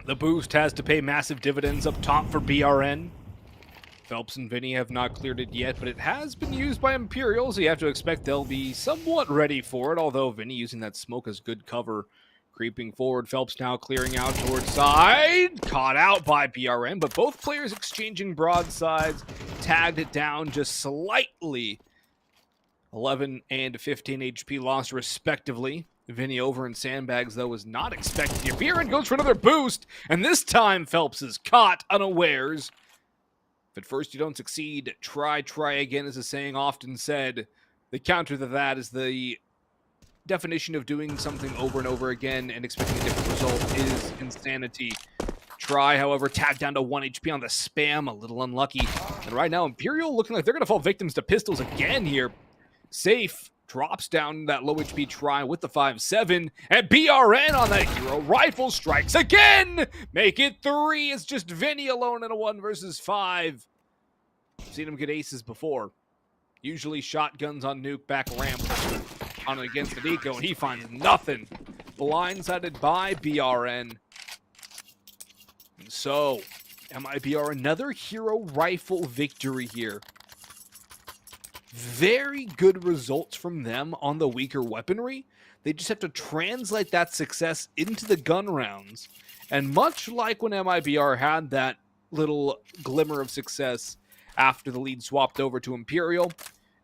Speaker 6: The boost has to pay massive dividends up top for BRN. Phelps and Vinny have not cleared it yet, but it has been used by Imperial, so you have to expect they'll be somewhat ready for it, although Vinny using that smoke as good cover. Creeping forward, Phelps now clearing out towards side. Caught out by BRN, but both players exchanging broadsides. Tagged it down just slightly. 11 and 15 HP lost respectively. Vinny over in sandbags, though, was not expected here. BRN goes for another boost, and this time Phelps is caught unawares. If at first you don't succeed, try again, is a saying often said. The counter to that is the definition of doing something over and over again and expecting a different result is insanity. Try, however, tagged down to 1 HP on the spam, a little unlucky. And right now, Imperial looking like they're going to fall victims to pistols again here. Safe drops down that low HP try with the 5-7, and BRN on that hero rifle strikes again! Make it 3, it's just Vinny alone in a 1 versus 5. Seen him get aces before. Usually shotguns on nuke back ramp on against the Nico, and he finds nothing. Blindsided by BRN. And so, MIBR another hero rifle victory here. Very good results from them on the weaker weaponry. They just have to translate that success into the gun rounds. And much like when MIBR had that little glimmer of success after the lead swapped over to Imperial,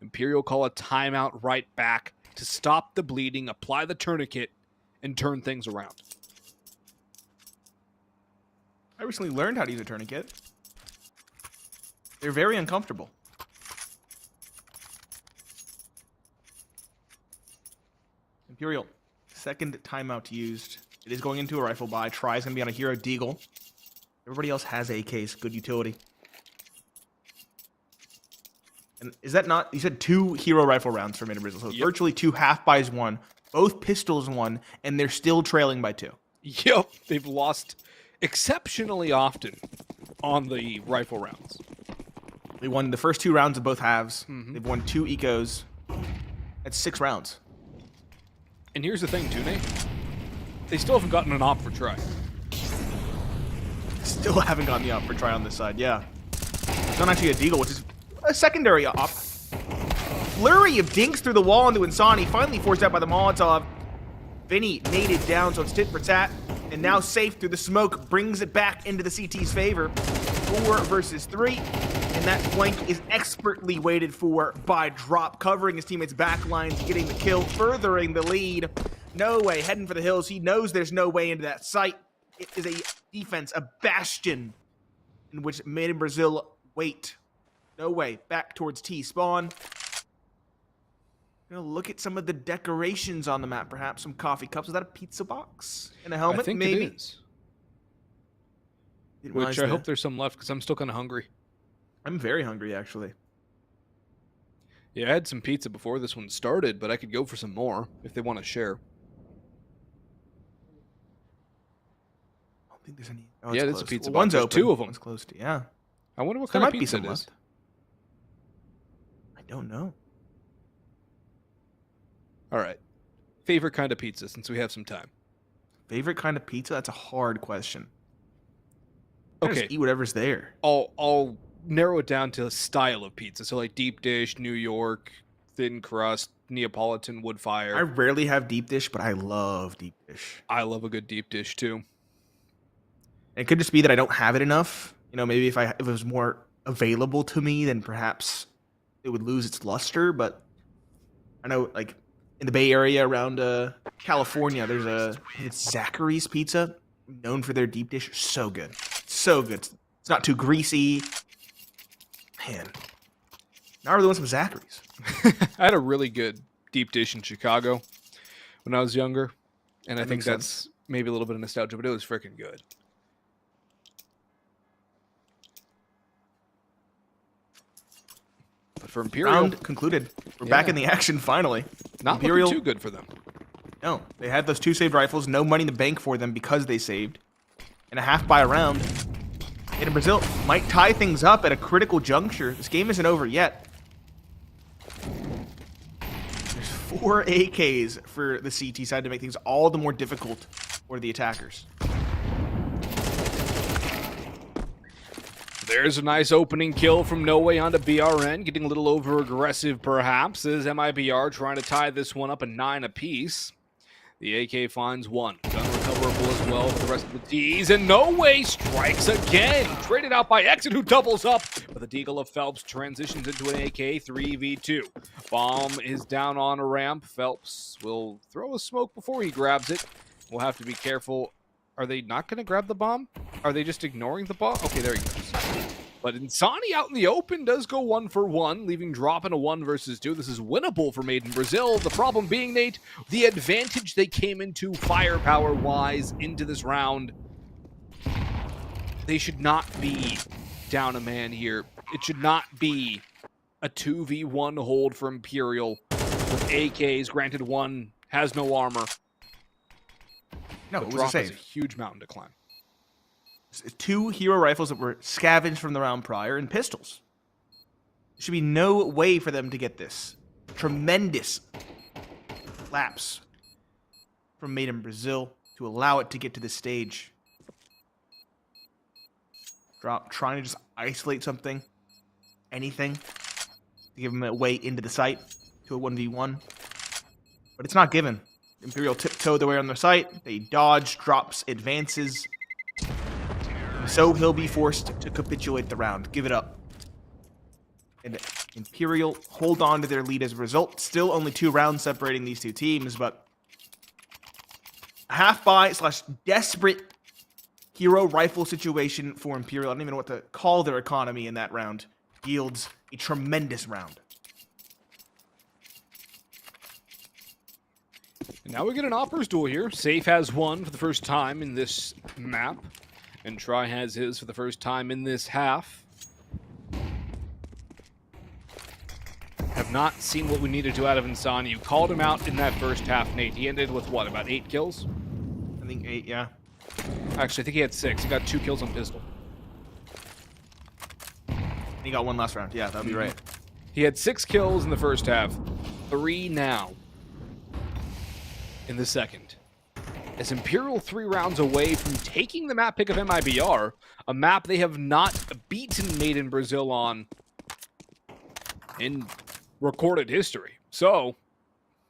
Speaker 6: Imperial call a timeout right back to stop the bleeding, apply the tourniquet, and turn things around.
Speaker 7: I recently learned how to use a tourniquet. They're very uncomfortable. Imperial, second timeout used. It is going into a rifle buy. Try is going to be on a hero Deagle. Everybody else has AKs. Good utility. And is that not... You said 2 hero rifle rounds for Mid Brazil. So virtually 2 half buys won. Both pistols won. And they're still trailing by 2.
Speaker 6: Yep. They've lost exceptionally often on the rifle rounds.
Speaker 7: They won the first 2 rounds of both halves. They've won 2 ecos. That's 6 rounds.
Speaker 6: And here's the thing, Tune. They still haven't gotten an op for try.
Speaker 7: Still haven't gotten the op for try on this side, yeah. It's not actually a Deagle, which is a secondary op. Flurry of dinks through the wall into Insani, finally forced out by the Molotov. Vinny made it down, so it's tit for tat. And now safe through the smoke, brings it back into the CT's favor. 4 versus 3. And that flank is expertly waited for by Drop, covering his teammates' backlines, getting the kill, furthering the lead. No way, heading for the hills. He knows there's no way into that site. It is a defense, a bastion, in which Made in Brazil wait. No way, back towards T-spawn. Gonna look at some of the decorations on the map, perhaps some coffee cups. Is that a pizza box? And a helmet,
Speaker 6: I think
Speaker 7: maybe?
Speaker 6: it is. Which I hope there's some left, because I'm still kind of hungry.
Speaker 7: I'm very hungry, actually.
Speaker 6: Yeah, I had some pizza before this one started, but I could go for some more if they want to share.
Speaker 7: I don't think there's any.
Speaker 6: Oh, yeah, it's a pizza box.
Speaker 7: One's
Speaker 6: There's
Speaker 7: open.
Speaker 6: 2 of them.
Speaker 7: One's close to, yeah.
Speaker 6: I wonder what
Speaker 7: There
Speaker 6: kind of
Speaker 7: might be
Speaker 6: pizza
Speaker 7: some
Speaker 6: it is.
Speaker 7: left. I don't know.
Speaker 6: All right. Favorite kind of pizza, since we have some time.
Speaker 7: Favorite kind of pizza? That's a hard question. I
Speaker 6: Okay.
Speaker 7: just eat whatever's there.
Speaker 6: I'll narrow it down to a style of pizza. So like deep dish, New York, thin crust, Neapolitan, wood fire.
Speaker 7: I rarely have deep dish, but I love deep dish.
Speaker 6: I love a good deep dish too.
Speaker 7: It could just be that I don't have it enough. You know, maybe if it was more available to me, then perhaps it would lose its luster. But I know, like in the Bay Area around California, it's Zachary's Pizza, known for their deep dish. So good, so good. It's not too greasy. Man, now I really want some Zachary's.
Speaker 6: I had a really good deep dish in Chicago when I was younger, and I think that's maybe a little bit of nostalgia, but it was freaking good. But for Imperial,
Speaker 7: Round concluded. We're back in the action finally.
Speaker 6: Not
Speaker 7: Imperial,
Speaker 6: looking too good for them.
Speaker 7: No, they had those 2 saved rifles. No money in the bank for them because they saved. And a half by a round. And Brazil might tie things up at a critical juncture. This game isn't over yet. 4 AKs for the CT side to make things all the more difficult for the attackers.
Speaker 6: There's a nice opening kill from No Way onto BRN, getting a little over aggressive perhaps, as MIBR trying to tie this one up at 9 apiece. The AK finds 1. Gun recoverable as well for the rest of the T's, and No Way strikes again. Traded out by Exit, who doubles up, but the Deagle of Phelps transitions into an AK 3v2. Bomb is down on a ramp. Phelps will throw a smoke before he grabs it. We'll have to be careful. Are they not going to grab the bomb? Are they just ignoring the bomb? Okay, there he goes. But Insani out in the open does go 1 for 1, leaving drop in a 1 versus 2. This is winnable for made in Brazil. The problem being, Nate, the advantage they came into firepower-wise into this round. They should not be down a man here. It should not be a 2v1 hold for Imperial with AKs. Granted, 1 has no armor.
Speaker 7: No,
Speaker 6: but
Speaker 7: it was a
Speaker 6: drop is
Speaker 7: save.
Speaker 6: a huge mountain to climb.
Speaker 7: 2 hero rifles that were scavenged from the round prior, and pistols. There should be no way for them to get this. Tremendous lapse from made in Brazil to allow it to get to this stage. Drop trying to just isolate something, anything, to give them a way into the site to a 1v1. But it's not given. Imperial tiptoed their way on their site. They dodge, drops, advances. So he'll be forced to capitulate the round. Give it up. And Imperial hold on to their lead as a result. Still only 2 rounds separating these 2 teams, but a half-buy / desperate hero rifle situation for Imperial. I don't even know what to call their economy in that round. Yields a tremendous round.
Speaker 6: And now we get an Oppers duel here. Safe has 1 for the first time in this map. And Try has his for the first time in this half. Have not seen what we needed to out of Insani. You called him out in that first half, Nate. He ended with what, about 8 kills?
Speaker 7: I think 8, yeah.
Speaker 6: Actually, I think he had 6. He got 2 kills on pistol.
Speaker 7: He got 1 last round. Yeah, that'd be right.
Speaker 6: He had 6 kills in the first half. 3 now in the second. As Imperial 3 rounds away from taking the map pick of MIBR, a map they have not beaten made in Brazil on in recorded history. So,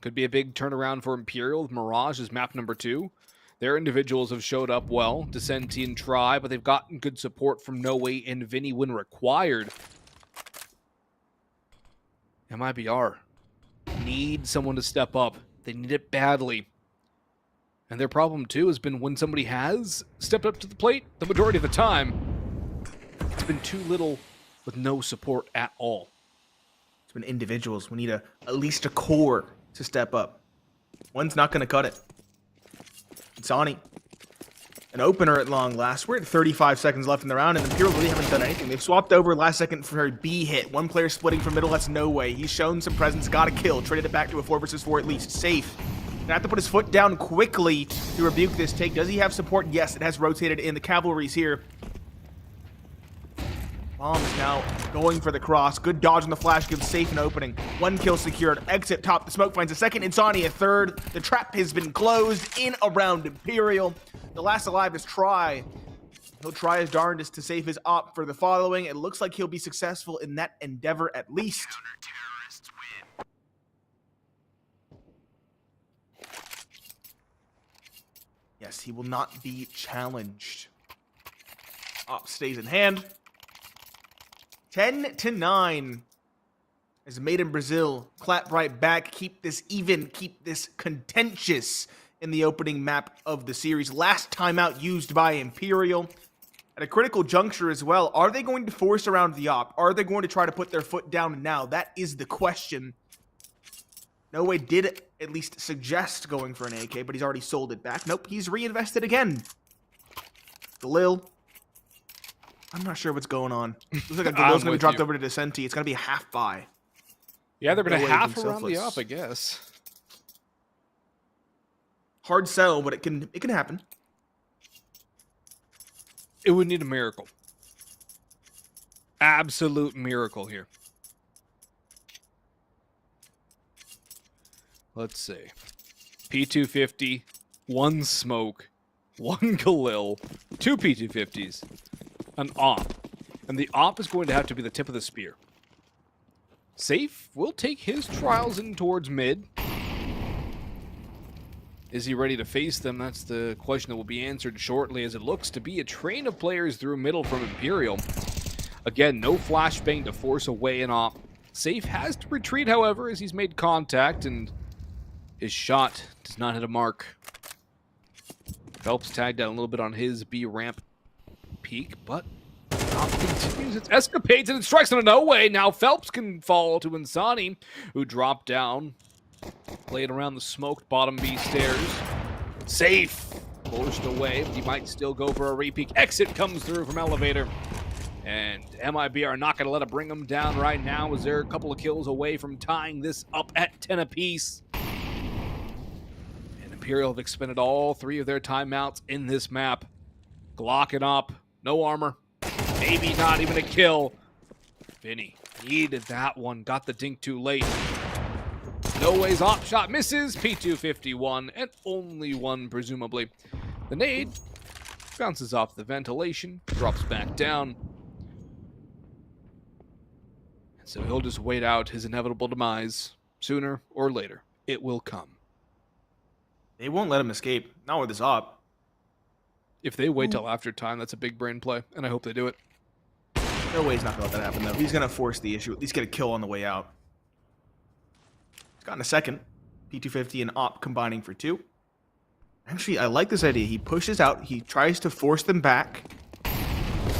Speaker 6: could be a big turnaround for Imperial with Mirage as map number 2. Their individuals have showed up well, Descenti and Try, but they've gotten good support from No Way and Vinny when required. MIBR need someone to step up. They need it badly. And their problem, too, has been when somebody has stepped up to the plate, the majority of the time, it's been too little with no support at all.
Speaker 7: It's been individuals. We need at least a core to step up. One's not going to cut it. Insani. An opener at long last. We're at 35 seconds left in the round, and Imperial really haven't done anything. They've swapped over last second for a B hit. 1 player splitting from middle, that's No Way. He's shown some presence, got a kill. Traded it back to a 4 versus 4 at least. Safe. Gonna have to put his foot down quickly to rebuke this take. Does he have support? Yes, it has rotated in. The cavalry's here. Bomb is now going for the cross. Good dodge on the flash, gives Safe an opening. 1 kill secured. Exit top. The smoke finds a second. Insani a third. The trap has been closed in around Imperial. The last alive is Try. He'll try his darndest to save his op for the following. It looks like he'll be successful in that endeavor at least. Yes, he will not be challenged. Op stays in hand. 10-9. As made in Brazil, clap right back, keep this even, keep this contentious in the opening map of the series. Last timeout used by Imperial. At a critical juncture as well, are they going to force around the op? Are they going to try to put their foot down now? That is the question. No Way did at least suggest going for an AK, but he's already sold it back. Nope, he's reinvested again. Galil. I'm not sure what's going on. Looks like a Galil's going to be dropped over to Descenti. It's going to be a half buy.
Speaker 6: Yeah, they're going to
Speaker 7: No Way
Speaker 6: half
Speaker 7: being
Speaker 6: around the
Speaker 7: selfless.
Speaker 6: up, I guess.
Speaker 7: Hard sell, but it can happen.
Speaker 6: It would need a miracle. Absolute miracle here. let's see. P250, 1 smoke, 1 Khalil, 2 P250s, an op. And the op is going to have to be the tip of the spear. Safe will take his trials in towards mid. Is he ready to face them? That's the question that will be answered shortly, as it looks to be a train of players through middle from Imperial. Again, no flashbang to force away an op. Safe has to retreat, however, as he's made contact, and his shot does not hit a mark. Phelps tagged out a little bit on his B ramp peak, but op continues its escapades, and it strikes in a no way. Now Phelps can fall to Insani, who dropped down. Played around the smoked bottom B stairs. Safe. Forced away, but he might still go for a repeat. Exit comes through from elevator. And MIB are not going to let it bring them down right now, as they're a couple of kills away from tying this up at 10 apiece. And Imperial have expended all 3 of their timeouts in this map. Glocking up. No armor. Maybe not even a kill. Vinny needed that one. Got the dink too late. No ways op shot misses. P251 and only 1 presumably. The nade bounces off the ventilation, drops back down. So he'll just wait out his inevitable demise. Sooner or later, it will come.
Speaker 7: They won't let him escape. Not with this op.
Speaker 6: If they wait till after time, that's a big brain play, and I hope they do it.
Speaker 7: No way he's not going to let that happen, though. He's going to force the issue. At least get a kill on the way out. He's gotten a second. P250 and op combining for 2. Actually, I like this idea. He pushes out. He tries to force them back.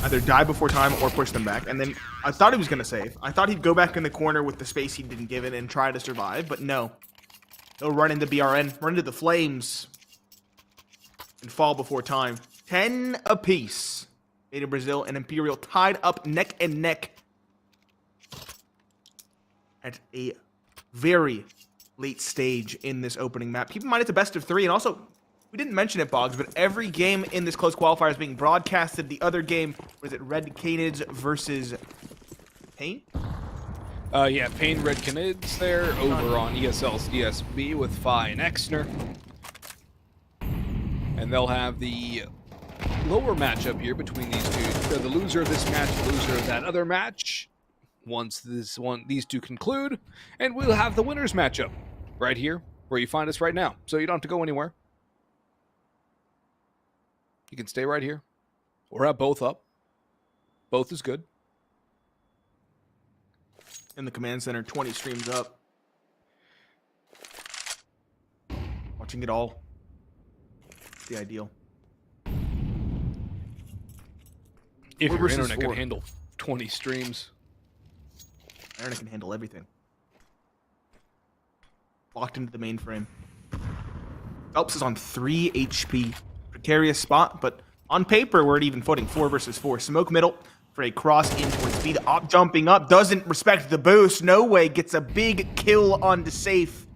Speaker 7: Either die before time or push them back. And then I thought he was going to save. I thought he'd go back in the corner with the space he didn't give it and try to survive. But no. He'll run into BRN. Run into the flames. And fall before time. 10 apiece. Veto Brazil and Imperial tied up neck and neck. At a very late stage in this opening map. Keep in mind it's a best of 3. And also, we didn't mention it, Boggs, but every game in this close qualifier is being broadcasted. The other game, was it Red Canids versus paiN?
Speaker 6: Yeah, paiN Red Canids there over on ESL CSB with Phi and Exner. And they'll have the lower matchup here between these two. The loser of this match, the loser of that other match. Once these two conclude, and we'll have the winners matchup right here where you find us right now. So you don't have to go anywhere. You can stay right here or have both up. Both is good.
Speaker 7: In the command center, 20 streams up. Watching it all. The ideal.
Speaker 6: If your
Speaker 7: versus
Speaker 6: internet can
Speaker 7: 4.
Speaker 6: handle 20 streams.
Speaker 7: Internet can handle everything. Locked into the mainframe. Phelps is on 3 HP. Precarious spot, but on paper we're at even footing. 4 versus 4. Smoke middle for a cross in towards speed. Op jumping up. Doesn't respect the boost. No way. Gets a big kill on the safe.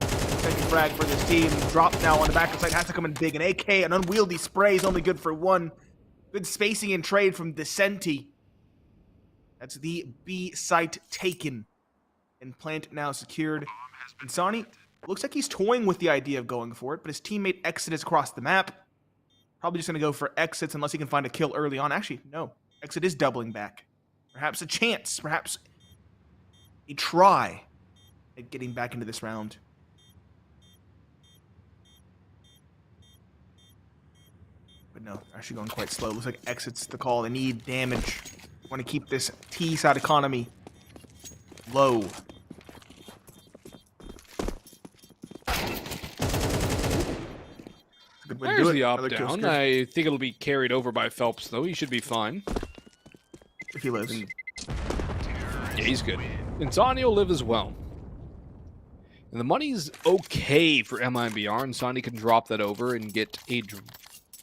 Speaker 7: Second frag for this team. Drop now on the back of the site. Has to come in big. An AK, an unwieldy spray is only good for 1. Good spacing and trade from Decenti. That's the B site taken. And plant now secured. Insani looks like he's toying with the idea of going for it, but his teammate exits across the map. Probably just going to go for exits unless he can find a kill early on. Actually, no. Exit is doubling back. Perhaps a chance. Perhaps a try at getting back into this round. But no, actually going quite slow. Looks like exits the call. They need damage. Want to keep this T side economy low.
Speaker 6: There's the op down. I think it'll be carried over by Phelps, though. He should be fine.
Speaker 7: If he lives.
Speaker 6: Yeah, he's good. Insani will live as well. And the money's okay for MIBR. Insani can drop that over and get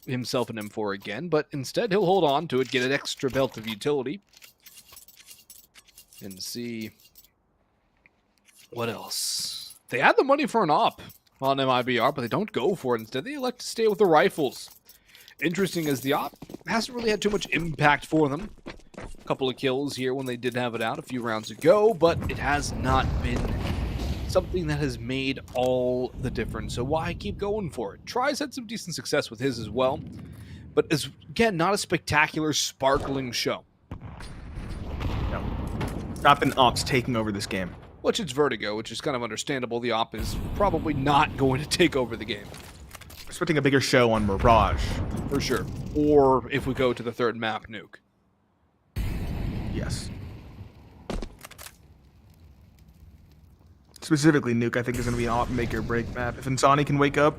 Speaker 6: himself an M4 again, but instead he'll hold on to it, get an extra belt of utility, and see what else. They had the money for an op on MIBR, but they don't go for it. Instead, they elect to stay with the rifles. Interesting as the op hasn't really had too much impact for them. A couple of kills here when they did have it out a few rounds ago, but it has not been something that has made all the difference. So why keep going for it? Try's had some decent success with his as well, but is, again, not a spectacular, sparkling show.
Speaker 7: No. Not been Ops taking over this game.
Speaker 6: Which it's Vertigo, which is kind of understandable. The Op is probably not going to take over the game.
Speaker 7: Expecting a bigger show on Mirage.
Speaker 6: For sure. Or if we go to the third map, Nuke.
Speaker 7: Yes. Specifically, Nuke, I think, is going to be an Op make or break map. If Insani can wake up,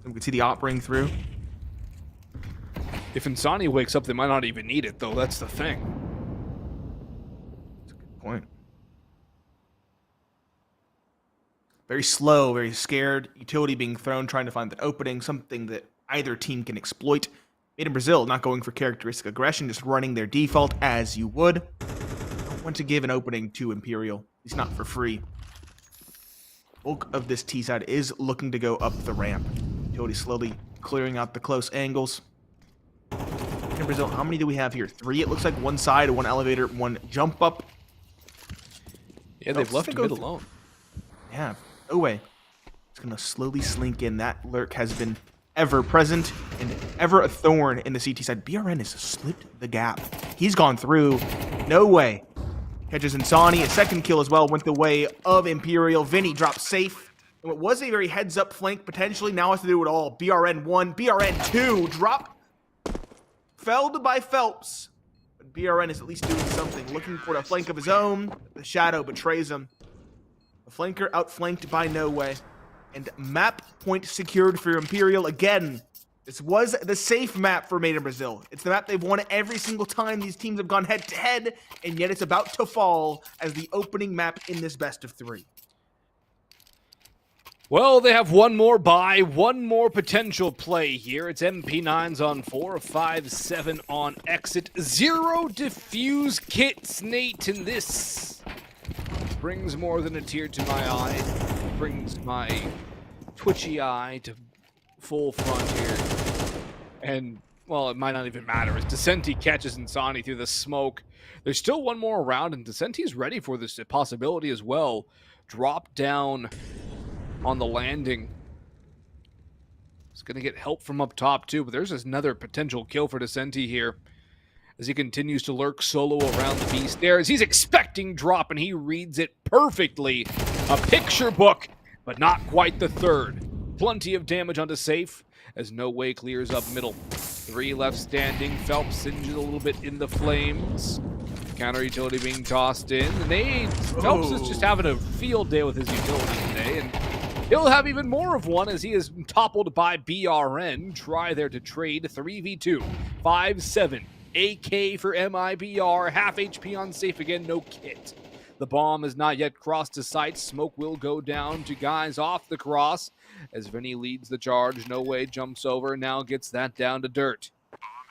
Speaker 7: we can see the Op ring through.
Speaker 6: If Insani wakes up, they might not even need it, though. That's the thing.
Speaker 7: That's a good point. Very slow, very scared. Utility being thrown, trying to find that opening, something that either team can exploit. Made in Brazil, not going for characteristic aggression, just running their default as you would. Don't want to give an opening to Imperial. He's not for free. Bulk of this T side is looking to go up the ramp. Utility slowly clearing out the close angles. In Brazil, how many do we have here? 3, it looks like. One side, one elevator, one jump up.
Speaker 6: Yeah, they've left mid alone.
Speaker 7: Yeah, no way. It's going to slowly slink in. That lurk has been ever present and ever a thorn in the CT side. BRN has slipped the gap. He's gone through. No way. Catches Insani. A second kill as well went the way of Imperial. Vinny drops safe. And what was a very heads-up flank potentially now has to do it all. BRN 1, BRN 2. Drop. Felled by Phelps. But BRN is at least doing something. Looking for a flank of his own. The shadow betrays him. The flanker outflanked by No Way. And map point secured for Imperial again. This was the safe map for Made in Brazil. It's the map they've won every single time these teams have gone head-to-head, and yet it's about to fall as the opening map in this best of 3.
Speaker 6: Well, they have one more buy, one more potential play here. It's MP9s on 4, 5, 7 on exit. 0 diffuse kits, Nate, and this brings more than a tear to my eye. Brings my twitchy eye to full front here. And, well, it might not even matter as Decenti catches Insani through the smoke. There's still one more round, and Decenti's ready for this possibility as well. Drop down on the landing. He's going to get help from up top, too, but there's another potential kill for Decenti here as he continues to lurk solo around the B stairs. He's expecting drop, and he reads it perfectly. A picture book, but not quite the third. Plenty of damage onto safe as No Way clears up middle. 3 left standing. Phelps singes a little bit in the flames. Counter utility being tossed in. Phelps is just having a field day with his utility today, and he'll have even more of one as he is toppled by BRN. Try there to trade 3v2. 5-7. AK for MIBR. Half HP on safe again. No kit. The bomb is not yet crossed to sight. Smoke will go down to guys off the cross as Vinny leads the charge. No Way jumps over, now gets that down to dirt.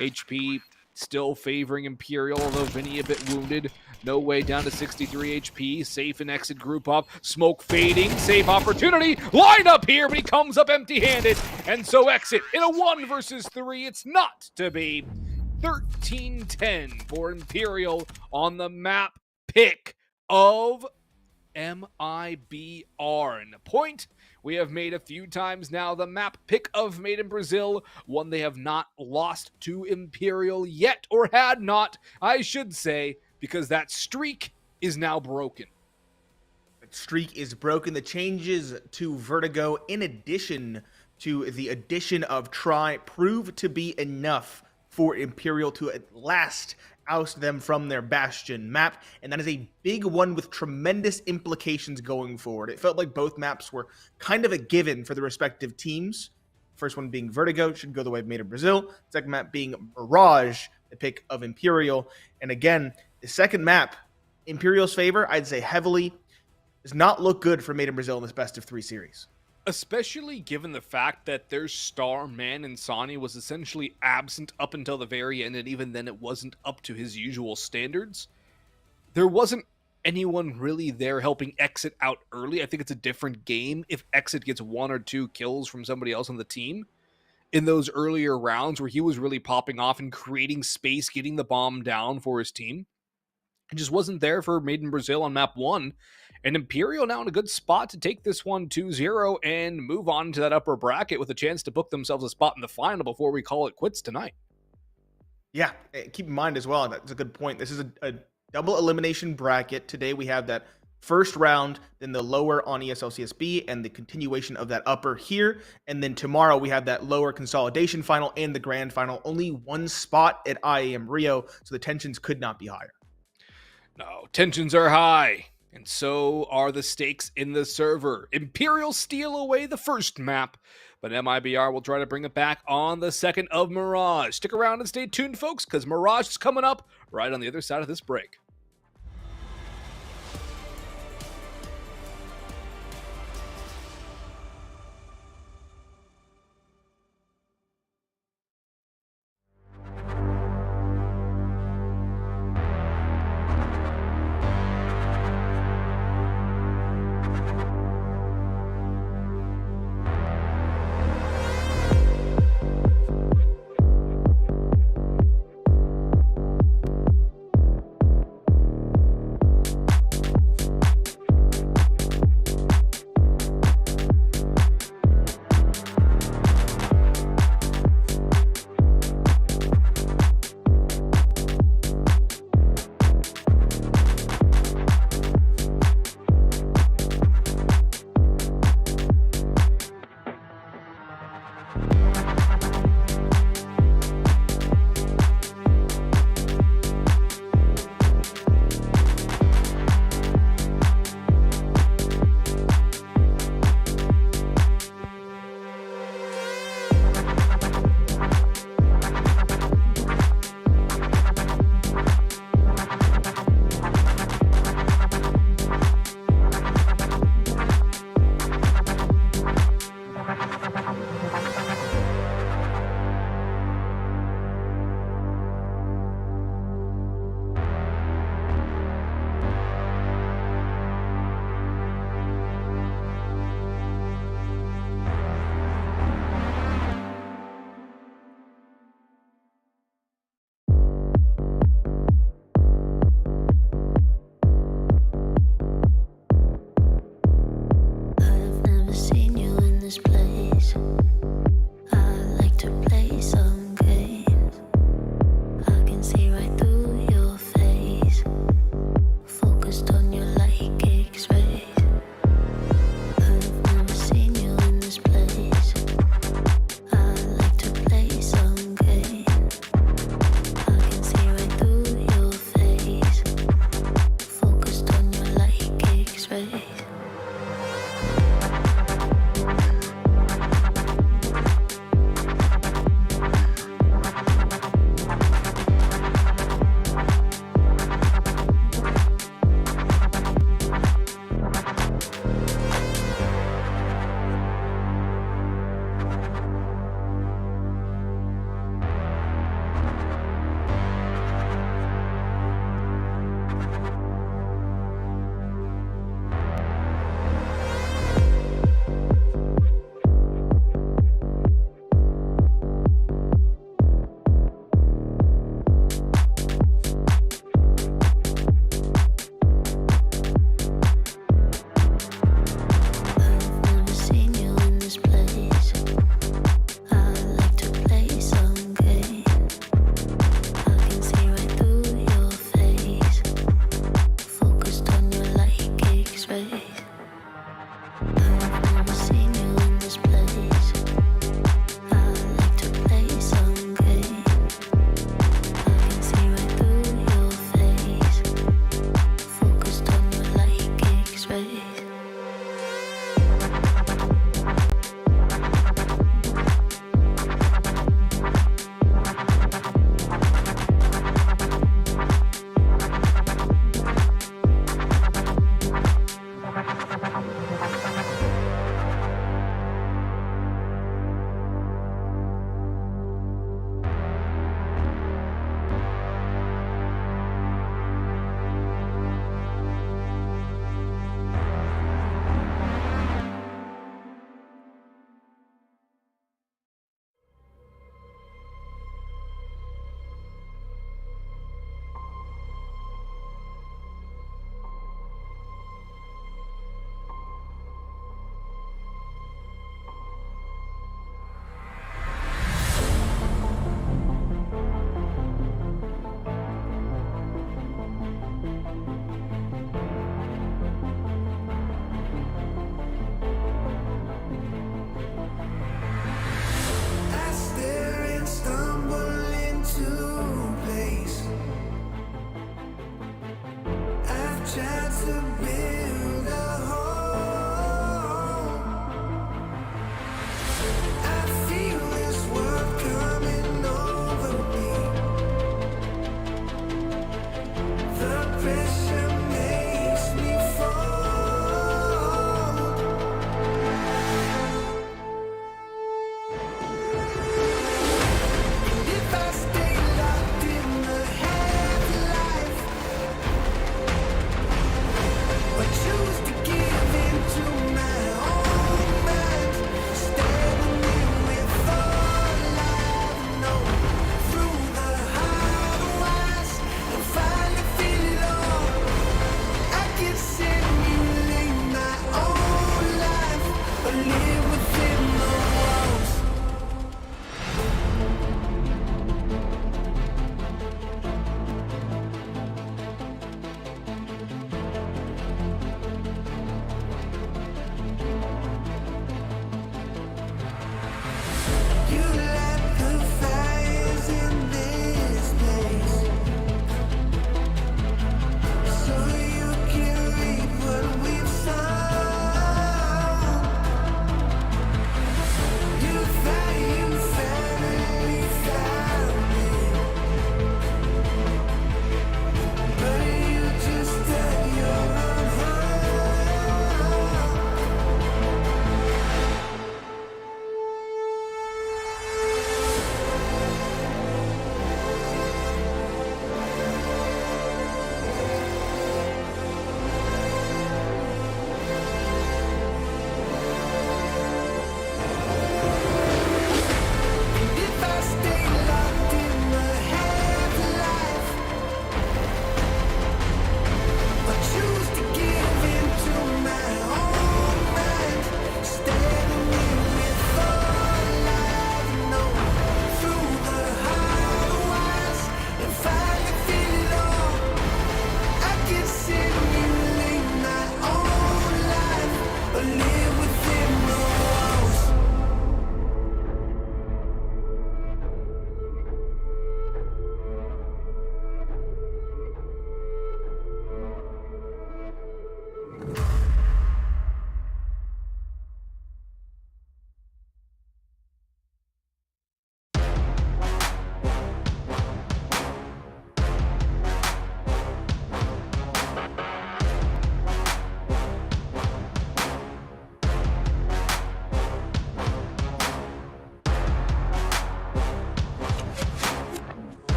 Speaker 6: HP still favoring Imperial, although Vinny a bit wounded. No Way down to 63 HP. Safe and exit group up. Smoke fading. Safe opportunity. Line up here, but he comes up empty-handed. And so exit in a 1 versus 3. It's not to be. 13-10 for Imperial on the map pick of MIBR. And a point we have made a few times now. The map pick of Made in Brazil, one they have not lost to Imperial yet, or had not, I should say, because that streak is now broken.
Speaker 7: That streak is broken. The changes to Vertigo, in addition to the addition of Try, prove to be enough for Imperial to at last oust them from their Bastion map, and that is a big one with tremendous implications going forward. It felt like both maps were kind of a given for the respective teams. First one being Vertigo, should go the way of Made in Brazil. Second map being Mirage, the pick of Imperial. And again, the second map, Imperial's favor, I'd say heavily, does not look good for Made in Brazil in this best of 3 series.
Speaker 6: Especially given the fact that their star man Insani was essentially absent up until the very end, and even then it wasn't up to his usual standards. There wasn't anyone really there helping Exit out early. I think it's a different game if Exit gets 1 or 2 kills from somebody else on the team. In those earlier rounds where he was really popping off and creating space, getting the bomb down for his team. It just wasn't there for Made in Brazil on map 1. And Imperial now in a good spot to take this one 2-0 and move on to that upper bracket with a chance to book themselves a spot in the final before we call it quits tonight.
Speaker 7: Yeah, keep in mind as well, that's a good point. This is a double elimination bracket. Today we have that first round, then the lower on ESL CSB, and the continuation of that upper here. And then tomorrow we have that lower consolidation final and the grand final. Only one spot at IEM Rio, so the tensions could not be higher.
Speaker 6: No, tensions are high, and so are the stakes in the server. Imperial steal away the first map, but MIBR will try to bring it back on the second of Mirage. Stick around and stay tuned, folks, because Mirage is coming up right on the other side of this break.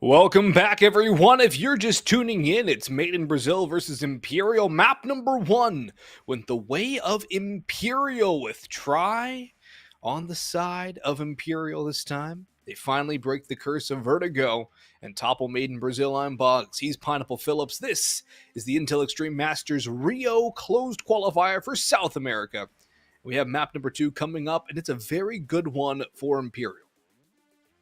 Speaker 6: Welcome back, everyone. If you're just tuning in, it's Made in Brazil versus Imperial, map number 1, went the way of Imperial with Try on the side of Imperial this time. They finally break the curse of Vertigo and topple Made in Brazil. I'm Boggs. He's Pineapple Phillips. This is the Intel Extreme Masters Rio closed qualifier for South America. We have map number 2 coming up, and it's a very good one for Imperial.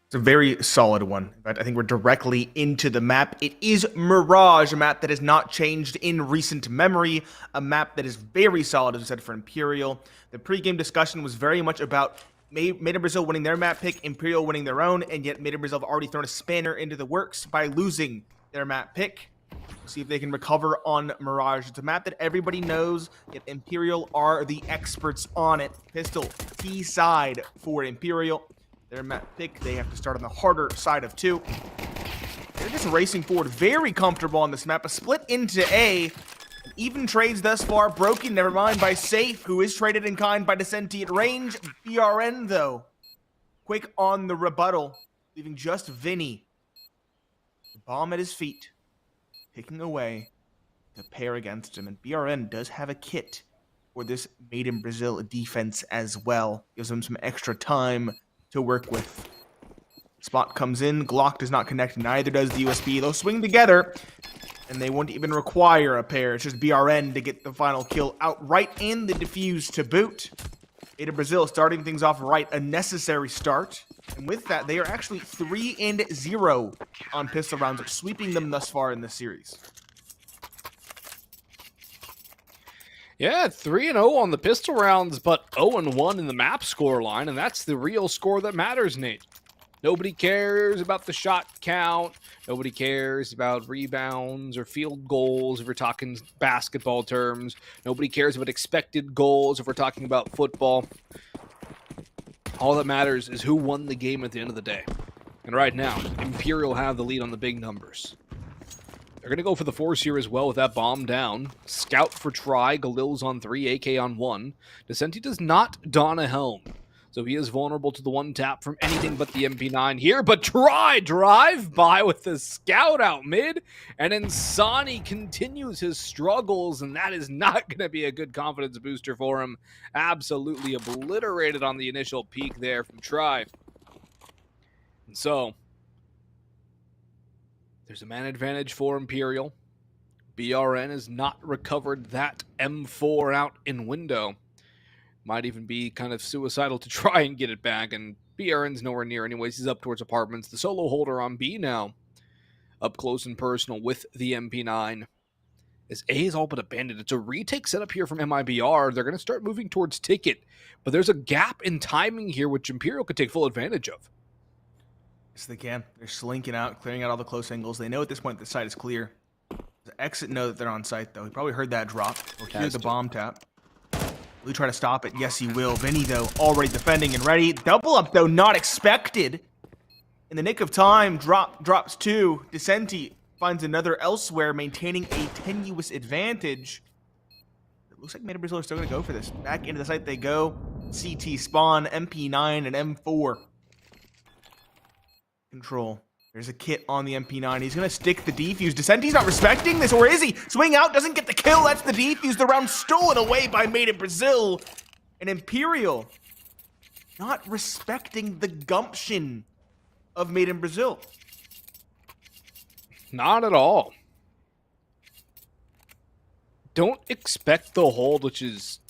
Speaker 7: It's a very solid one. In fact, I think we're directly into the map. It is Mirage, a map that has not changed in recent memory, a map that is very solid, as I said, for Imperial. The pregame discussion was very much about Made in Brazil winning their map pick, Imperial winning their own, and yet Made in Brazil have already thrown a spanner into the works by losing their map pick. We'll see if they can recover on Mirage. It's a map that everybody knows, yet Imperial are the experts on it. Pistol, T side for Imperial. Their map pick, they have to start on the harder side of 2. They're just racing forward, very comfortable on this map. A split into A. Even trades thus far broken, never mind, by Safe, who is traded in kind by Descenti at range. BRN, though, quick on the rebuttal, leaving just Vinny. The bomb at his feet, picking away to pair against him. And BRN does have a kit for this Made in Brazil defense as well. Gives them some extra time to work with. Spot comes in, Glock does not connect, neither does the USB. They'll swing together, and they won't even require a pair. It's just BRN to get the final kill outright and the defuse to boot. Made in Brazil starting things off right, a necessary start. And with that, they are actually 3-0 on pistol rounds, sweeping them thus far in this series.
Speaker 6: Yeah, 3-0 on the pistol rounds, but 0-1 in the map score line, and that's the real score that matters, Nate. Nobody cares about the shot count. Nobody cares about rebounds or field goals if we're talking basketball terms. Nobody cares about expected goals if we're talking about football. All that matters is who won the game at the end of the day. And right now, Imperial have the lead on the big numbers. They're going to go for the force here as well with that bomb down. Scout for Try, Galil's on 3, AK on 1. Descenti does not don a helm, so he is vulnerable to the one tap from anything but the MP9 here. But Try drive by with the Scout out mid, and Insani continues his struggles, and that is not going to be a good confidence booster for him. Absolutely obliterated on the initial peak there from Try. And so there's a man advantage for Imperial. BRN has not recovered that M4 out in window. Might even be kind of suicidal to try and get it back, and BRN's nowhere near anyways. He's up towards apartments. The solo holder on B now, up close and personal with the MP9. As A is all but abandoned. It's a retake setup here from MIBR. They're going to start moving towards Ticket, but there's a gap in timing here which Imperial could take full advantage of.
Speaker 7: Yes, they can. They're slinking out, clearing out all the close angles. They know at this point the site is clear. The exit know that they're on site, though. He probably heard that drop. Or hear the bomb tap. Will he try to stop it? Yes, he will. Vinny, though, already defending and ready. Double up, though, not expected. In the nick of time, drops 2. Descenti finds another elsewhere, maintaining a tenuous advantage. It looks like Made in Brazil are still going to go for this. Back into the site they go. CT spawn, MP9, and M4. Control. There's a kit on the MP9. He's going to stick the defuse. Descenti's not respecting this, or is he? Swing out, doesn't get the kill. That's the defuse. The round stolen away by Made in Brazil. And Imperial not respecting the gumption of Made in Brazil.
Speaker 6: Not at all. Don't expect the hold, which is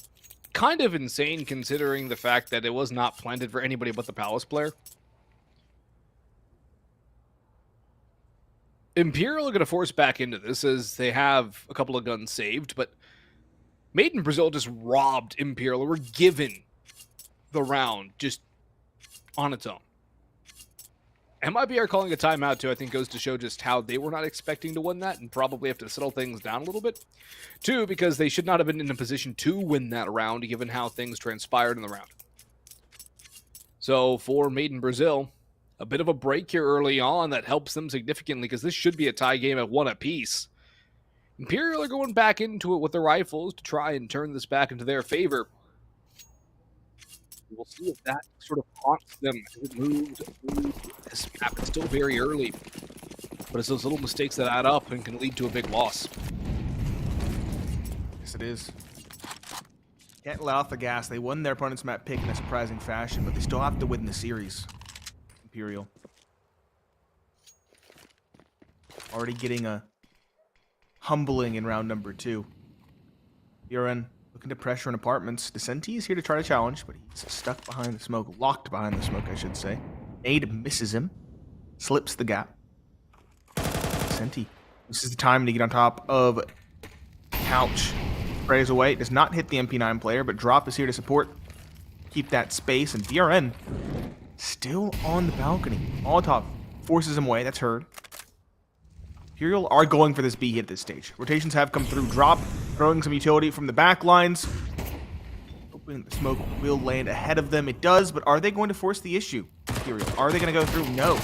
Speaker 6: kind of insane considering the fact that it was not planted for anybody but the Palace player. Imperial are going to force back into this as they have a couple of guns saved, but Made in Brazil just robbed Imperial, or were given the round just on its own. MIBR calling a timeout too, I think, goes to show just how they were not expecting to win that and probably have to settle things down a little bit. 2, because they should not have been in a position to win that round given how things transpired in the round. So for Made in Brazil, a bit of a break here early on that helps them significantly because this should be a tie game at 1 apiece. Imperial are going back into it with their rifles to try and turn this back into their favor. We'll see if that sort of haunts them as it moves through this map. It's still very early. But it's those little mistakes that add up and can lead to a big loss.
Speaker 7: Yes, it is. Can't let off the gas. They won their opponent's map pick in a surprising fashion, but they still have to win the series. Imperial. Already getting a humbling in round number 2. BRN looking to pressure in apartments. Descenti is here to try to challenge, but he's stuck behind the smoke. Locked behind the smoke, I should say. Nade misses him. Slips the gap. Descenti. This is the time to get on top of Couch. Sprays away. Does not hit the MP9 player, but Drop is here to support. Keep that space. And BRN still on the balcony. Molotov forces him away. That's heard. Imperial are going for this B hit at this stage. Rotations have come through. Drop throwing some utility from the back lines. Hoping the smoke will land ahead of them. It does, but are they going to force the issue? Imperial. Are they going to go through? No.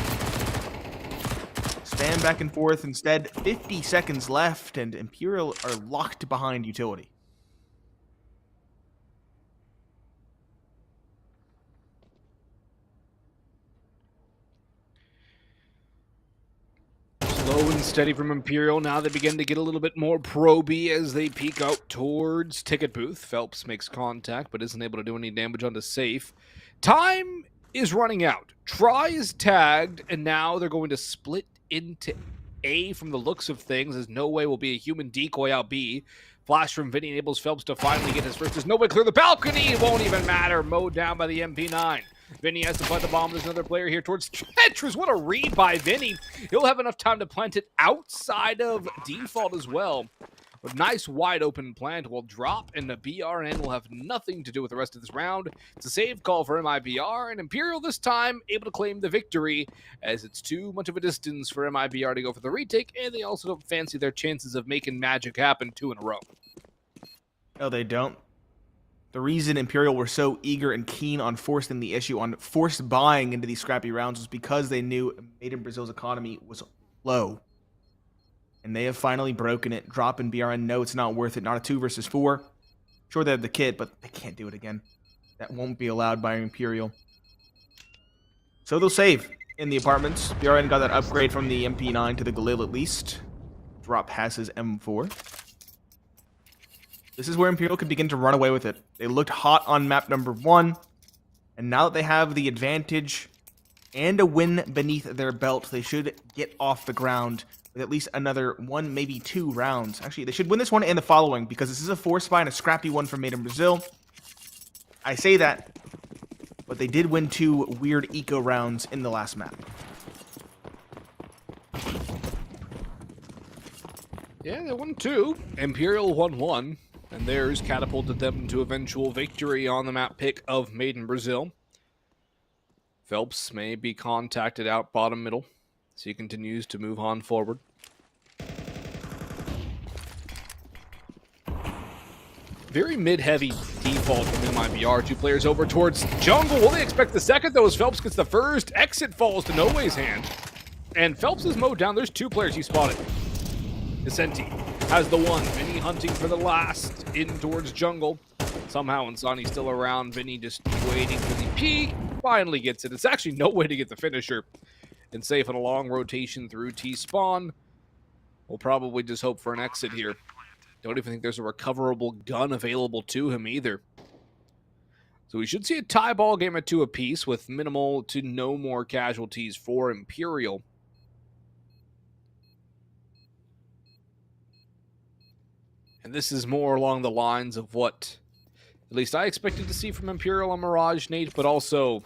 Speaker 7: Stand back and forth instead. 50 seconds left, and Imperial are locked behind utility.
Speaker 6: Slow and steady from Imperial. Now they begin to get a little bit more proby as they peek out towards Ticket Booth. Phelps makes contact, but isn't able to do any damage onto Safe. Time is running out. Try is tagged, and now they're going to split into A from the looks of things, as No Way will be a human decoy out B. Flash from Vinny enables Phelps to finally get his first. There's no way to clear the balcony. It won't even matter. Mowed down by the MP9. Vinny has to plant the bomb. There's another player here towards Tetris. What a read by Vinny. He'll have enough time to plant it outside of default as well. A nice wide open plant will drop, and the BRN will have nothing to do with the rest of this round. It's a save call for MIBR, and Imperial this time able to claim the victory, as it's too much of a distance for MIBR to go for the retake, and they also don't fancy their chances of making magic happen 2 in a row.
Speaker 7: No, they don't. The reason Imperial were so eager and keen on forcing the issue, on forced buying into these scrappy rounds, was because they knew Made in Brazil's economy was low. And they have finally broken it. Drop and BRN, no, it's not worth it. Not a 2 versus 4. Sure, they have the kit, but they can't do it again. That won't be allowed by Imperial. So they'll save in the apartments. BRN got that upgrade from the MP9 to the Galil at least. Drop has his M4. This is where Imperial could begin to run away with it. They looked hot on map number 1. And now that they have the advantage and a win beneath their belt, they should get off the ground with at least another 1, maybe 2 rounds. Actually, they should win this one and the following, because this is a 4-spy and a scrappy one from Made in Brazil. I say that, but they did win 2 weird eco rounds in the last map.
Speaker 6: Yeah, they won 2. Imperial won 1, and theirs catapulted them to eventual victory on the map pick of Made in Brazil. Phelps may be contacted out bottom middle, so he continues to move on forward. Very mid-heavy default from MIBR. 2 players over towards jungle. Will they expect the second, though, as Phelps gets the first? Exit falls to No Way's hand. And Phelps is mowed down. There's 2 players he spotted. Descenti has the 1. Vinny hunting for the last. In towards jungle. Somehow Insani's still around. Vinny just waiting for the peek. Finally gets it. It's actually No Way to get the finisher. And Safe on a long rotation through T-spawn. We'll probably just hope for an exit here. Don't even think there's a recoverable gun available to him either. So we should see a tie ball game at 2 apiece with minimal to no more casualties for Imperial. And this is more along the lines of what at least I expected to see from Imperial on Mirage, Nate, but also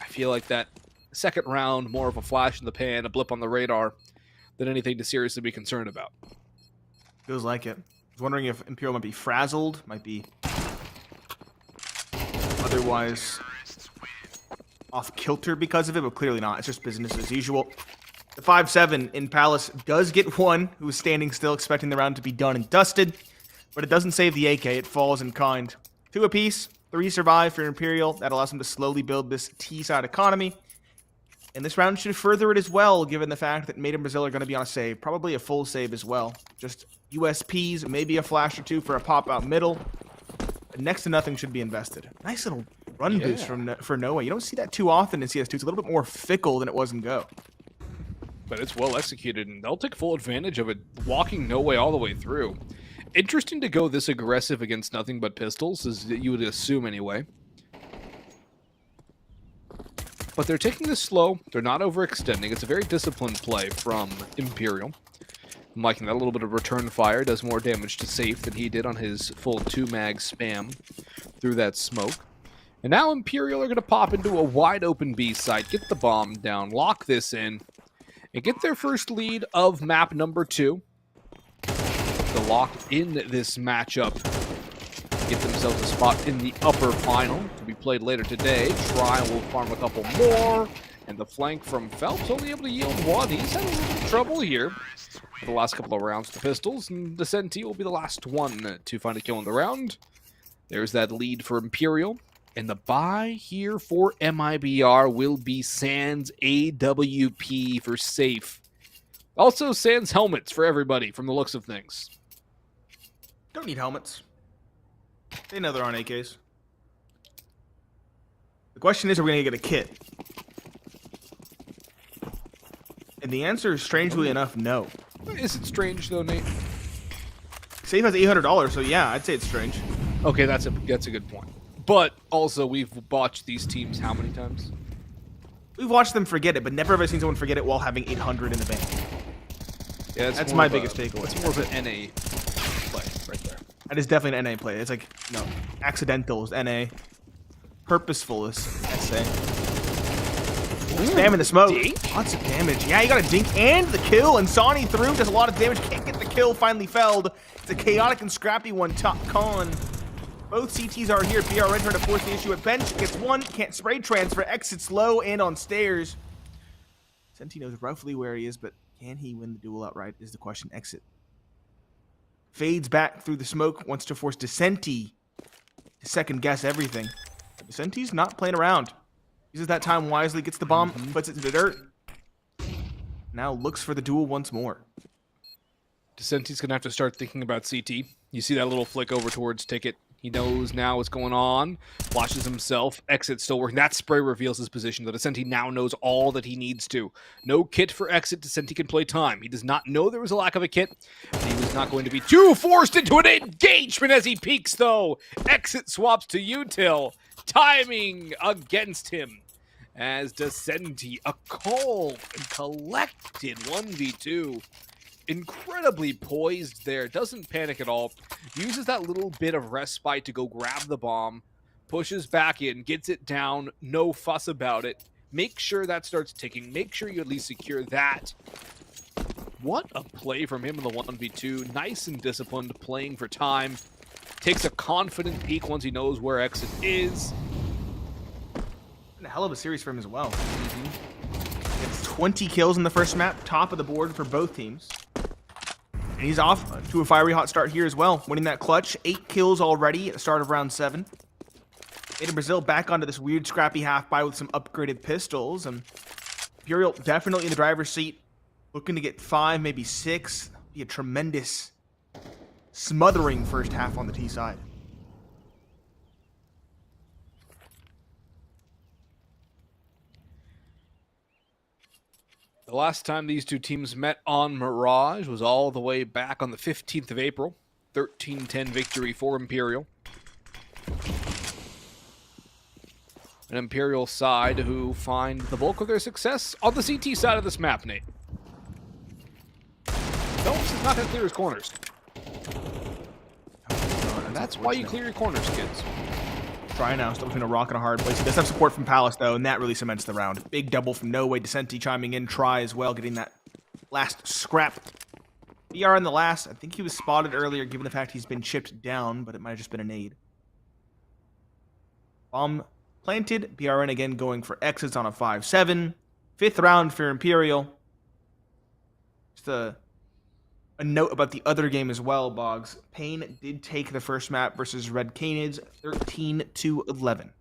Speaker 6: I feel like that second round, more of a flash in the pan, a blip on the radar, than anything to seriously be concerned about.
Speaker 7: Feels like it. I was wondering if Imperial might be frazzled, might be otherwise off kilter because of it, but clearly not. It's just business as usual. The 5-7 in Palace does get 1, who is standing still, expecting the round to be done and dusted, but it doesn't save the AK. It falls in kind. 2 apiece, 3 survive for Imperial. That allows them to slowly build this T-side economy. And this round should further it as well, given the fact that Made in Brazil are going to be on a save. Probably a full save as well. Just USPs, maybe a flash or 2 for a pop-out middle. But next to nothing should be invested. Nice little run boost for No Way. You don't see that too often in CS2. It's a little bit more fickle than it was in Go.
Speaker 6: but it's well executed, and they'll take full advantage of it, walking no way all the way through. Interesting to go this aggressive against nothing but pistols, as you would assume anyway. But they're taking this slow. They're not overextending. It's a very disciplined play from Imperial. I'm liking that. A little bit of return fire does more damage to safe than he did on his full 2-mag spam through that smoke. And now Imperial are going to pop into a wide open B site, get the bomb down, lock this in, and get their first lead of map number 2. To lock in this matchup, get themselves a spot in the upper final to be played later today. Try will farm a couple more, and the flank from Phelps only able to yield one. He's had a little bit of trouble here for the last couple of rounds to pistols, and Descenti will be the last one to find a kill in the round. There's that lead for Imperial. And the buy here for MIBR will be Sans AWP for safe. Also, Sans helmets for everybody from the looks of things.
Speaker 7: Don't need helmets. They know they're on AKs. The question is, are we going to get a kit? And the answer is, strangely enough, no.
Speaker 6: Is it strange, though, Nate?
Speaker 7: Safe has $800, so yeah, I'd say it's strange.
Speaker 6: Okay, that's a good point. But also, we've watched these teams how many times?
Speaker 7: We've watched them forget it, but never have I seen someone forget it while having 800 in the bank.
Speaker 6: Yeah,
Speaker 7: that's my biggest takeaway.
Speaker 6: It's more of an NA play right there.
Speaker 7: That is definitely an NA play. It's like, no, accidental is NA. Purposeful is SA. Spamming the smoke.
Speaker 6: Dink?
Speaker 7: Lots of damage. Yeah, you got a dink and the kill, and Sonny through, does a lot of damage. Can't get the kill, finally felled. It's a chaotic and scrappy one, top con. Both CTs are here. BRN trying to force the issue at bench. Gets one. Can't spray transfer. Exits low and on stairs. Senti knows roughly where he is, but can he win the duel outright is the question. Exit. Fades back through the smoke. Wants to force Descenti to second guess everything. Descenti's not playing around. Uses that time wisely. Gets the bomb. Puts it to the dirt. Now looks for the duel once more.
Speaker 6: Descenti's going to have to start thinking about CT. You see that little flick over towards Ticket. He knows now what's going on. Flashes himself. Exit still working. That spray reveals his position. The Descenti now knows all that he needs to. No kit for Exit. Descenti can play time. He does not know there was a lack of a kit. He was not going to be too forced into an engagement as he peeks, though. Exit swaps to Util. Timing against him. As Descenti, a calm and collected 1v2. Incredibly poised there, doesn't panic at all, uses that little bit of respite to go grab the bomb, pushes back in, gets it down, no fuss about it, make sure that starts ticking, make sure you at least secure that. What a play from him in the 1v2, nice and disciplined, playing for time, takes a confident peek once he knows where Exit is.
Speaker 7: And a hell of a series for him as well. It's 20 kills in the first map, top of the board for both teams. And he's off to a fiery hot start here as well, winning that clutch. 8 kills already at the start of round 7. Made in Brazil back onto this weird scrappy half by with some upgraded pistols. And Imperial definitely in the driver's seat, looking to get 5, maybe 6. Be a tremendous smothering first half on the T side.
Speaker 6: The last time these two teams met on Mirage was all the way back on the 15th of April. 13-10 victory for Imperial. An Imperial side who find the bulk of their success on the CT side of this map, Nate. Phelps is not going to clear his corners. And that's why you clear your corners, kids.
Speaker 7: Try now, still between a rock and a hard place. He does have support from Palace, though, and that really cements the round. Big double from No Way. Descenti chiming in. Try as well, getting that last scrap. BR in the last. I think he was spotted earlier, given the fact he's been chipped down, but it might have just been a nade. Bomb planted. BRN again going for exits on a 5-7. 5th round for Imperial. Just a note about the other game as well, Boggs. paiN did take the first map versus Red Canids, 13-11.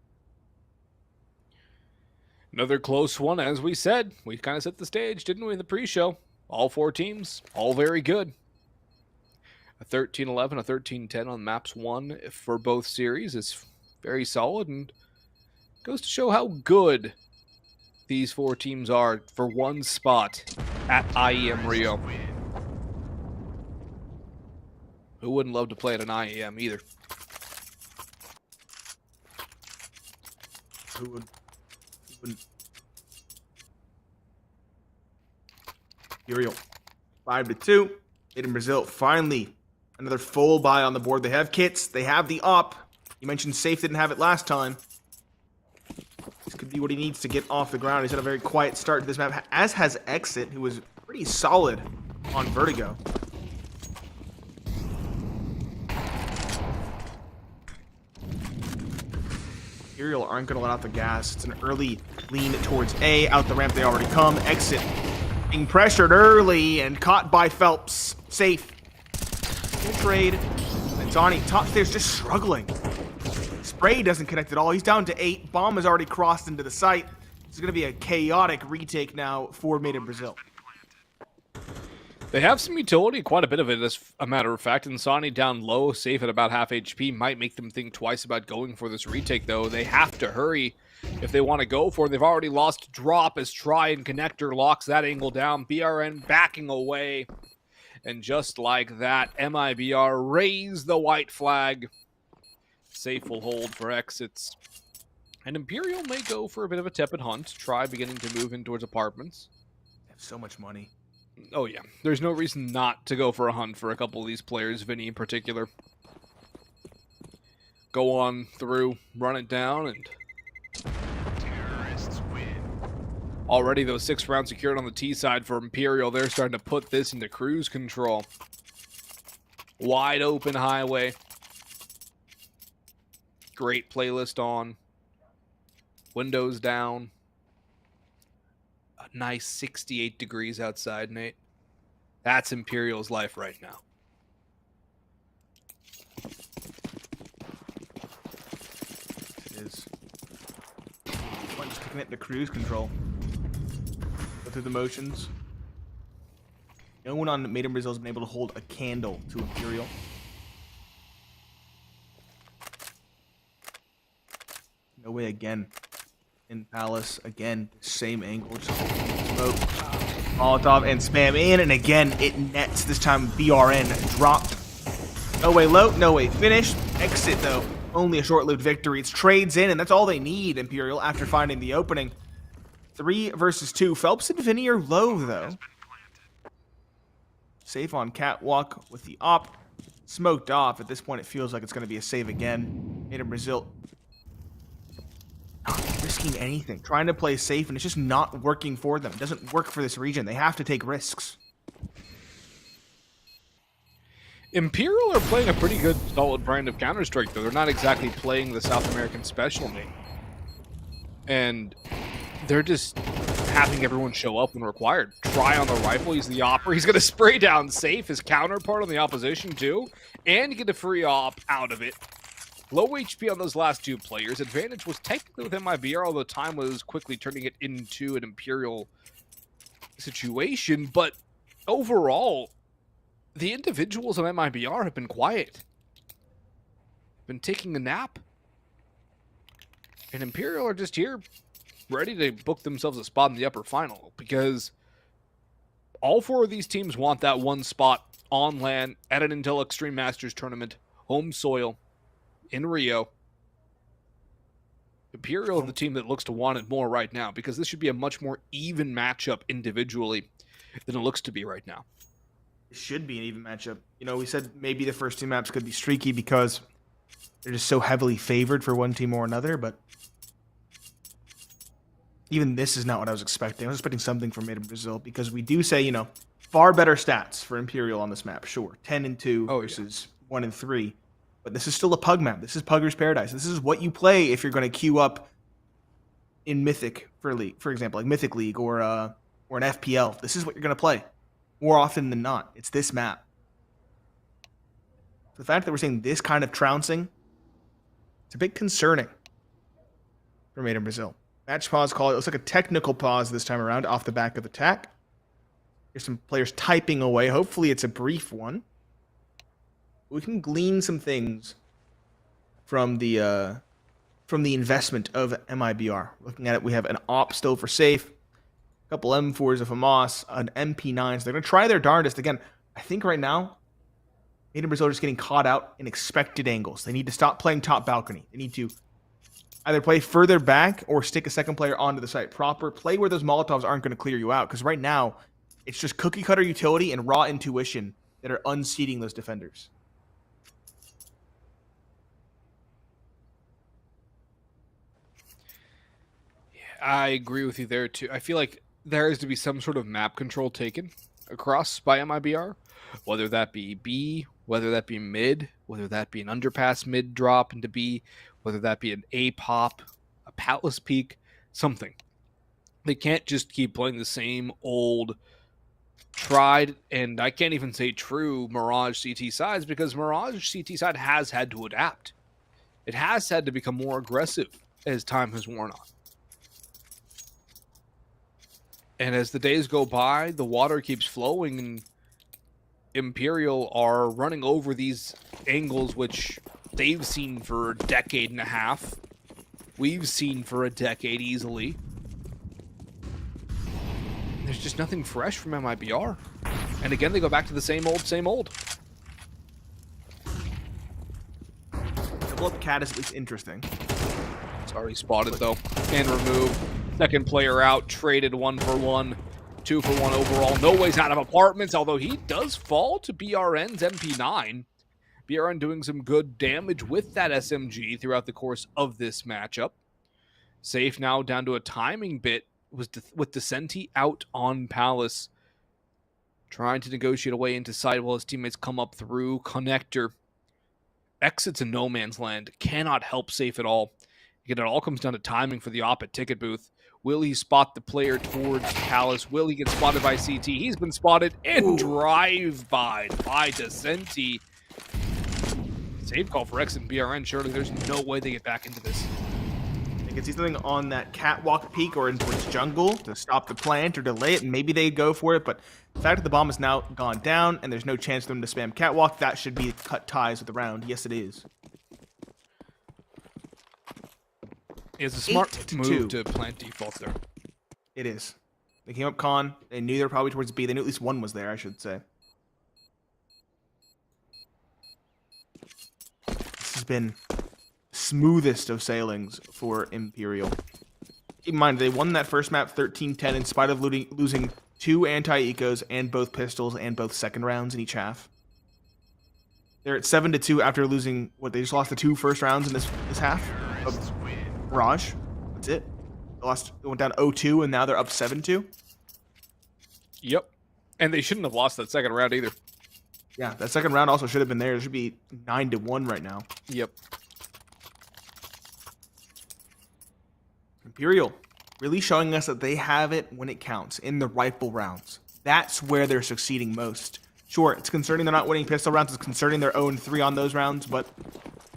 Speaker 6: Another close one, as we said. We kind of set the stage, didn't we, in the pre-show? All 4 teams, all very good. A 13-11, a 13-10 on maps 1 for both series is very solid and goes to show how good these 4 teams are for one spot at IEM Rio. Who wouldn't love to play at an IEM either?
Speaker 7: Who wouldn't? Imperial 5-2. In Brazil, finally another full buy on the board. They have kits. They have the op. You mentioned Safe didn't have it last time. This could be what he needs to get off the ground. He's had a very quiet start to this map, as has Exit, who was pretty solid on Vertigo. Imperial aren't going to let out the gas. It's an early lean towards A. Out the ramp they already come. Exit being pressured early and caught by Phelps. Safe. Good trade. And Donnie, top stairs, just struggling. Spray doesn't connect at all. He's down to 8. Bomb has already crossed into the site. It's going to be a chaotic retake now for Made in Brazil.
Speaker 6: They have some utility, quite a bit of it, as a matter of fact. And Sonny down low, Safe at about half HP, might make them think twice about going for this retake, though. They have to hurry if they want to go for it. They've already lost drop as Try and Connector locks that angle down. BRN backing away. And just like that, MIBR raise the white flag. Safe will hold for exits. And Imperial may go for a bit of a tepid hunt. Try beginning to move in towards apartments.
Speaker 7: They have so much money.
Speaker 6: Oh, yeah. There's no reason not to go for a hunt for a couple of these players, Vinny in particular. Go on through, run it down, and...
Speaker 5: Terrorists win.
Speaker 6: Already those 6 rounds secured on the T side for Imperial. They're starting to put this into cruise control. Wide open highway. Great playlist on. Windows down. A nice 68 degrees outside, Nate. That's Imperial's life right now.
Speaker 7: It is. One just kicking it to cruise control. Go through the motions. No one on Made in Brazil has been able to hold a candle to Imperial. No way again. In Palace, again, same angle, just smoke. Molotov and spam in, and again, it nets. This time, BRN dropped. No way low, no way finish. Exit, though. Only a short-lived victory. It's trades in, and that's all they need, Imperial, after finding the opening. 3 versus 2. Phelps and Vinny are low, though. Safe on catwalk with the op. Smoked off. At this point, it feels like it's going to be a save again. Made in Brazil. Not risking anything. Trying to play safe, and it's just not working for them. It doesn't work for this region. They have to take risks.
Speaker 6: Imperial are playing a pretty good, solid brand of Counter-Strike, though. They're not exactly playing the South American specialty. And they're just having everyone show up when required. Try on the rifle. He's the opper. He's going to spray down Safe, his counterpart on the opposition, too. And get a free op out of it. Low HP on those last 2 players. Advantage was technically with MIBR, although time was quickly turning it into an Imperial situation. But overall, the individuals on MIBR have been quiet. Been taking a nap. And Imperial are just here, ready to book themselves a spot in the upper final. Because all 4 of these teams want that one spot on LAN at an Intel Extreme Masters tournament, home soil, in Rio. Imperial is the team that looks to want it more right now, because this should be a much more even matchup individually than it looks to be right now.
Speaker 7: It should be an even matchup. You know, we said maybe the first 2 maps could be streaky because they're just so heavily favored for one team or another, but even this is not what I was expecting. I was expecting something from Made in Brazil, because we do say, you know, far better stats for Imperial on this map, sure. 10-2 versus 1-3. But this is still a pug map. This is Pugger's Paradise. This is what you play if you're going to queue up in Mythic, for example, like Mythic League or an FPL. This is what you're going to play more often than not. It's this map. The fact that we're seeing this kind of trouncing, it's a bit concerning for Made in Brazil. Match pause call. It looks like a technical pause this time around off the back of the attack. There's some players typing away. Hopefully it's a brief one. We can glean some things from the investment of MIBR. Looking at it, we have an op still for Safe. a couple M4s of Hamas, an MP9. So they're going to try their darndest. Again, I think right now, Made in Brazil are just getting caught out in expected angles. They need to stop playing top balcony. They need to either play further back or stick a second player onto the site proper. Play where those Molotovs aren't going to clear you out. Because right now, it's just cookie cutter utility and raw intuition that are unseating those defenders.
Speaker 6: I agree with you there too. I feel like there has to be some sort of map control taken across by MIBR, whether that be B, whether that be mid, whether that be an underpass mid drop into B, whether that be an A pop, a palace peak, something. They can't just keep playing the same old tried, and I can't even say true Mirage CT sides, because Mirage CT side has had to adapt. It has had to become more aggressive as time has worn on. And as the days go by, the water keeps flowing, and Imperial are running over these angles which they've seen for a decade and a half. We've seen for a decade easily. There's just nothing fresh from MIBR. And again, they go back to the same old, same old.
Speaker 7: Double up cat is at least interesting.
Speaker 6: It's already spotted, though. And removed. Second player out, traded 1-for-1, 2-for-1 overall. No ways out of apartments, although he does fall to BRN's MP9. BRN doing some good damage with that SMG throughout the course of this matchup. Safe now down to a timing bit with Descenti out on Palace. Trying to negotiate a way into side while his teammates come up through connector. Exits in no man's land. Cannot help Safe at all. Again, it all comes down to timing for the op at ticket booth. Will he spot the player towards Palace? Will he get spotted by CT? He's been spotted and drive-by Descenti. Save call for X and BRN. Surely there's no way they get back into this.
Speaker 7: They can see something on that catwalk peak or in towards jungle to stop the plant or delay it, and maybe they go for it. But the fact that the bomb has now gone down and there's no chance for them to spam catwalk, that should be cut ties with the round. Yes, it is.
Speaker 6: It's a smart move to plant default there.
Speaker 7: It is. They came up con. They knew they were probably towards B. They knew at least one was there, I should say. This has been smoothest of sailings for Imperial. Keep in mind, they won that first map 13-10 in spite of losing 2 anti-ecos and both pistols and both second rounds in each half. They're at 7-2 after losing, they just lost the 2 first rounds in this half of Mirage. That's it. They went down 0-2 and now they're up 7-2.
Speaker 6: Yep. And they shouldn't have lost that second round either.
Speaker 7: Yeah, that second round also should have been there. It should be 9-1 right now.
Speaker 6: Yep.
Speaker 7: Imperial really showing us that they have it when it counts in the rightful rounds. That's where they're succeeding most. Sure, it's concerning they're not winning pistol rounds. It's concerning they're 0-3 on those rounds, but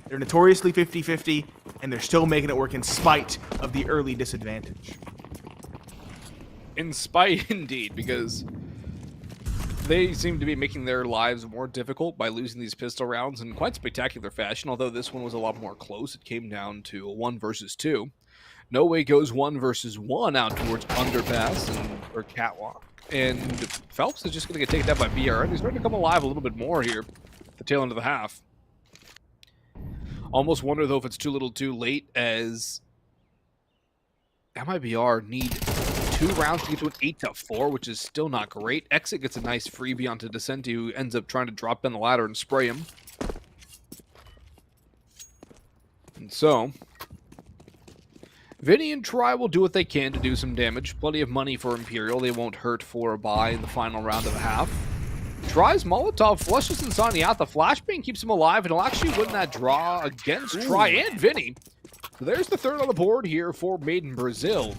Speaker 7: they're notoriously 50-50, and they're still making it work in spite of the early disadvantage.
Speaker 6: In spite, indeed, because they seem to be making their lives more difficult by losing these pistol rounds in quite spectacular fashion, although this one was a lot more close. It came down to a 1 versus 2. No way goes 1 versus 1 out towards underpass or catwalk. And Phelps is just going to get taken down by BRN. He's starting to come alive a little bit more here at the tail end of the half. Almost wonder, though, if it's too little too late, as MIBR need 2 rounds to get to an 8-4, which is still not great. Exit gets a nice freebie onto Descenti, who ends up trying to drop down the ladder and spray him. And so Vinny and Try will do what they can to do some damage. Plenty of money for Imperial. They won't hurt for a buy in the final round of the half. Try's Molotov flushes Insani out. The flashbang keeps him alive, and he'll actually win that draw against Try and Vinny. So there's the third on the board here for Made in Brazil.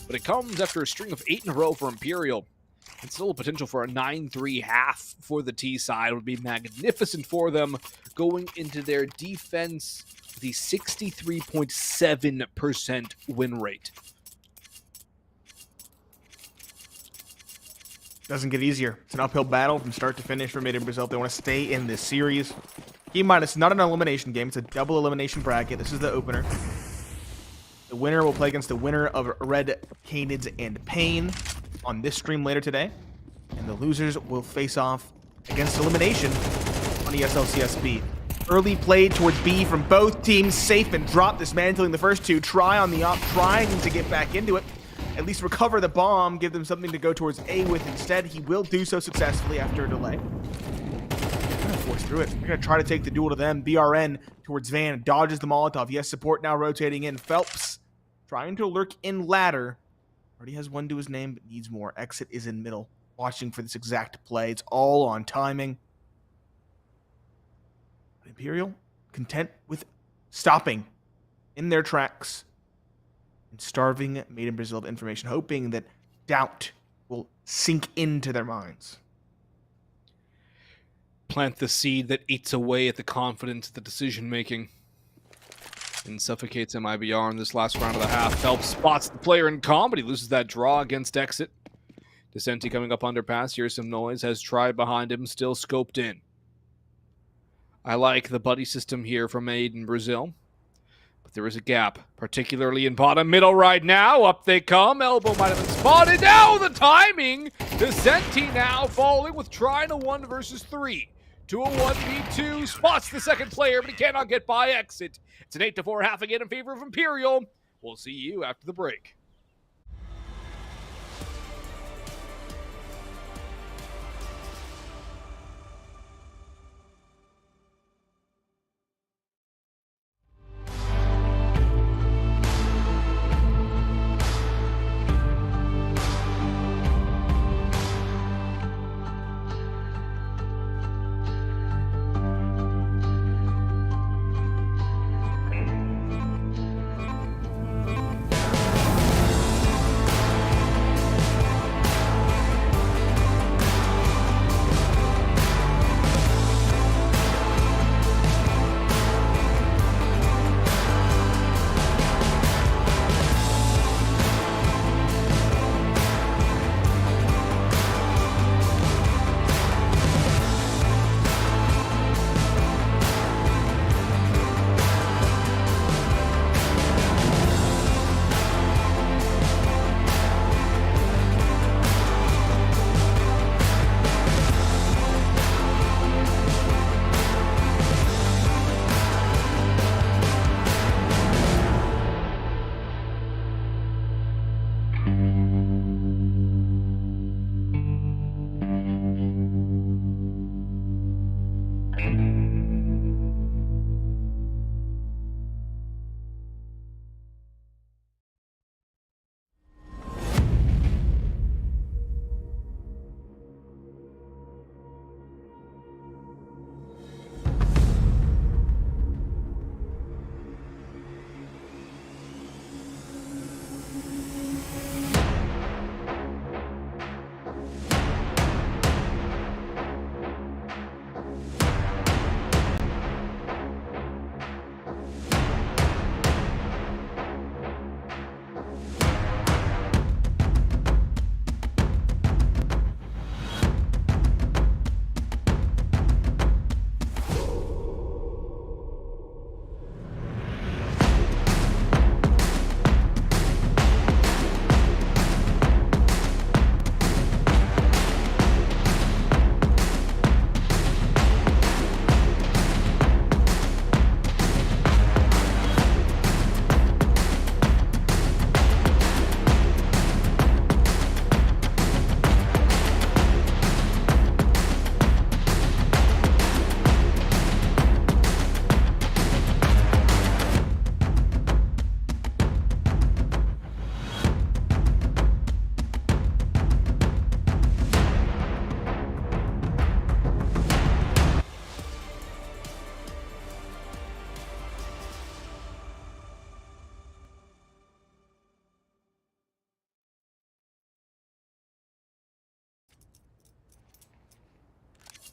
Speaker 6: But it comes after a string of 8 in a row for Imperial. And still a potential for a 9-3 half for the T side. It would be magnificent for them going into their defense. The 63.7% win rate.
Speaker 7: Doesn't get easier. It's an uphill battle from start to finish for Made in Brazil. They want to stay in this series. Keep in mind, it's not an elimination game. It's a double elimination bracket. This is the opener. The winner will play against the winner of Red Canids and paiN. on this stream later today. And the losers will face off against elimination on ESL-CSB. Early play towards B from both teams. Safe and drop, dismantling the first two. Try on the op, trying to get back into it. At least recover the bomb, give them something to go towards A with instead. He will do so successfully after a delay. They're gonna force through it. They're gonna try to take the duel to them. BRN towards Van, dodges the Molotov. He has support now rotating in. Phelps trying to lurk in ladder. Already has one to his name, but needs more. Exit is in middle, watching for this exact play. It's all on timing. Imperial content with stopping in their tracks and starving Made in Brazil of information, hoping that doubt will sink into their minds.
Speaker 6: Plant the seed that eats away at the confidence of the decision-making and suffocates MIBR in this last round of the half. Phelps spots the player in calm, but he loses that draw against Exit. Decenti coming up underpass. Here's some noise. Has tried behind him, still scoped in. I like the buddy system here from Made in Brazil. But there is a gap, particularly in bottom middle right now. Up they come. Elbow might have been spotted. Now the timing. Decenti now falling with trying a 1 versus 3. To a 1v2. Spots the second player, but he cannot get by Exit. It's an 8-4 half again in favor of Imperial. We'll see you after the break.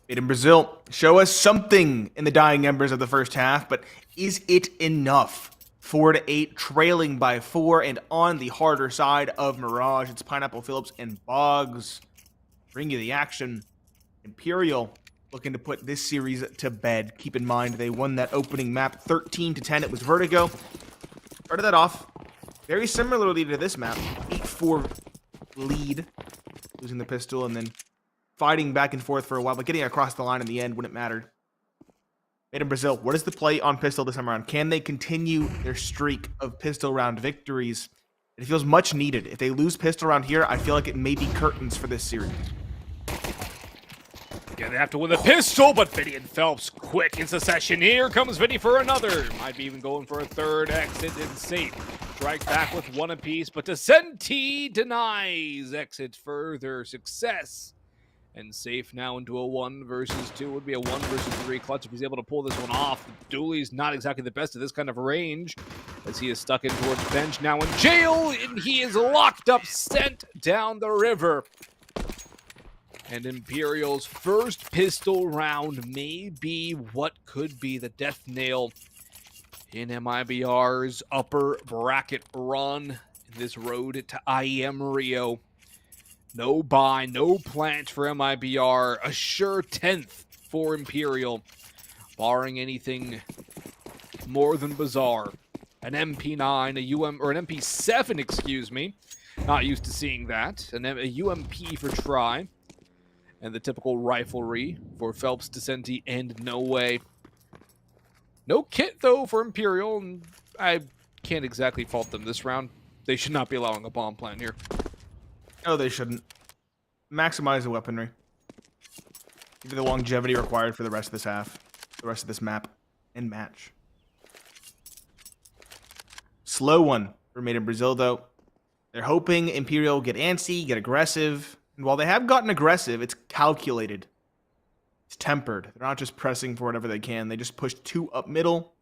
Speaker 7: Made in Brazil show us something in the dying embers of the first half, but is it enough? 4-8, trailing by 4, and on the harder side of Mirage, it's Pineapple Phillips and Boggs. Bring you the action. Imperial looking to put this series to bed. Keep in mind, they won that opening map 13-10. It was Vertigo. Started that off very similarly to this map. 8-4 lead losing the pistol and then fighting back and forth for a while, but getting across the line in the end when it mattered. Made in Brazil, what is the play on pistol this time around? Can they continue their streak of pistol round victories? It feels much needed. If they lose pistol round here, I feel like it may be curtains for this series.
Speaker 6: Yeah, they have to win the pistol, but Vinny and Phelps quick in succession. Here comes Vinny for another. Might be even going for a third exit and safe. Strike back with one apiece, but Decenti denies exit further success. And safe now into a 1 versus 2. Would be a 1 versus 3 clutch if he's able to pull this one off. Dooley's not exactly the best at this kind of range, as he is stuck in towards bench, now in jail, and he is locked up, sent down the river. And Imperial's first pistol round may be what could be the death nail in MIBR's upper bracket run in this road to IEM Rio. No buy, no plant for MIBR. A sure 10th for Imperial, barring anything more than bizarre. An MP9, an MP7, excuse me. Not used to seeing that. A UMP for try. And the typical riflery for Phelps, Decenti, and No Way. No kit, though, for Imperial, and I can't exactly fault them this round. They should not be allowing a bomb plant here.
Speaker 7: No, they shouldn't. Maximize the weaponry. Give it the longevity required for the rest of this half, the rest of this map, and match. Slow one for Made in Brazil, though. They're hoping Imperial will get antsy, get aggressive. And while they have gotten aggressive, it's calculated. It's tempered. They're not just pressing for whatever they can. They just push 2 up middle.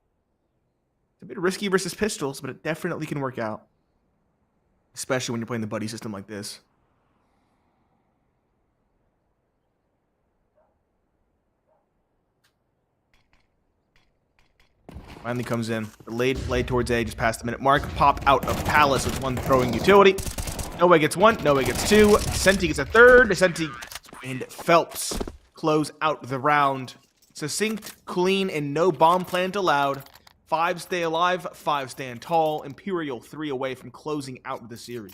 Speaker 7: It's a bit risky versus pistols, but it definitely can work out. Especially when you're playing the buddy system like this. Finally comes in. Delayed play towards A, just past the minute mark. Pop out of Palace with 1 throwing utility. No Way gets 1. No Way gets 2. Decenti gets a third. Decenti and Phelps close out the round. Succinct, clean, and no bomb plant allowed. 5 stay alive, 5 stand tall. Imperial 3 away from closing out the series.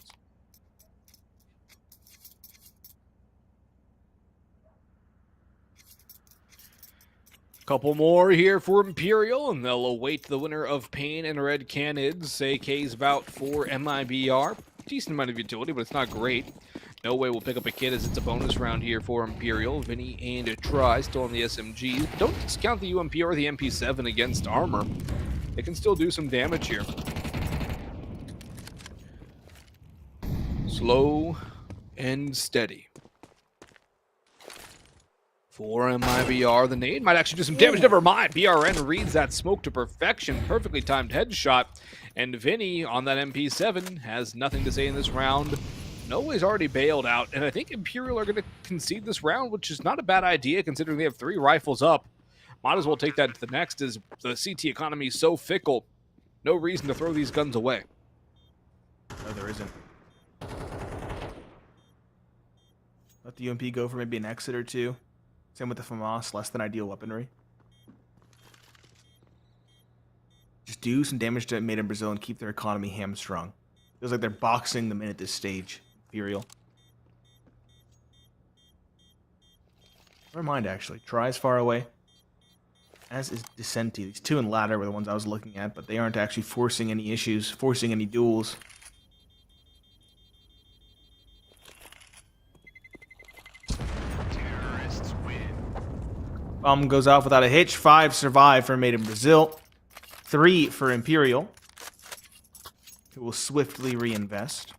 Speaker 6: Couple more here for Imperial, and they'll await the winner of paiN and Red Canids. AK's about for MIBR. Decent amount of utility, but it's not great. No Way will pick up a kit as it's a bonus round here for Imperial. Vinny and a try still on the SMG. Don't discount the UMP or the MP7 against armor. They can still do some damage here. Slow and steady. For MIBR, the nade might actually do some damage. Never mind. BRN reads that smoke to perfection. Perfectly timed headshot. And Vinny on that MP7 has nothing to say in this round. No Way's already bailed out. And I think Imperial are going to concede this round, which is not a bad idea considering they have 3 rifles up. Might as well take that to the next as the CT economy is so fickle. No reason to throw these guns away.
Speaker 7: No, there isn't. Let the UMP go for maybe an exit or 2. Same with the FAMAS, less than ideal weaponry. Just do some damage to Made in Brazil and keep their economy hamstrung. Feels like they're boxing them in at this stage, Imperial. Never mind, actually. Tries far away. As is Decenti. These 2 in ladder were the ones I was looking at, but they aren't actually forcing any issues, forcing any duels. Bomb goes off without a hitch. 5 survive for Made in Brazil. 3 for Imperial, who will swiftly reinvest.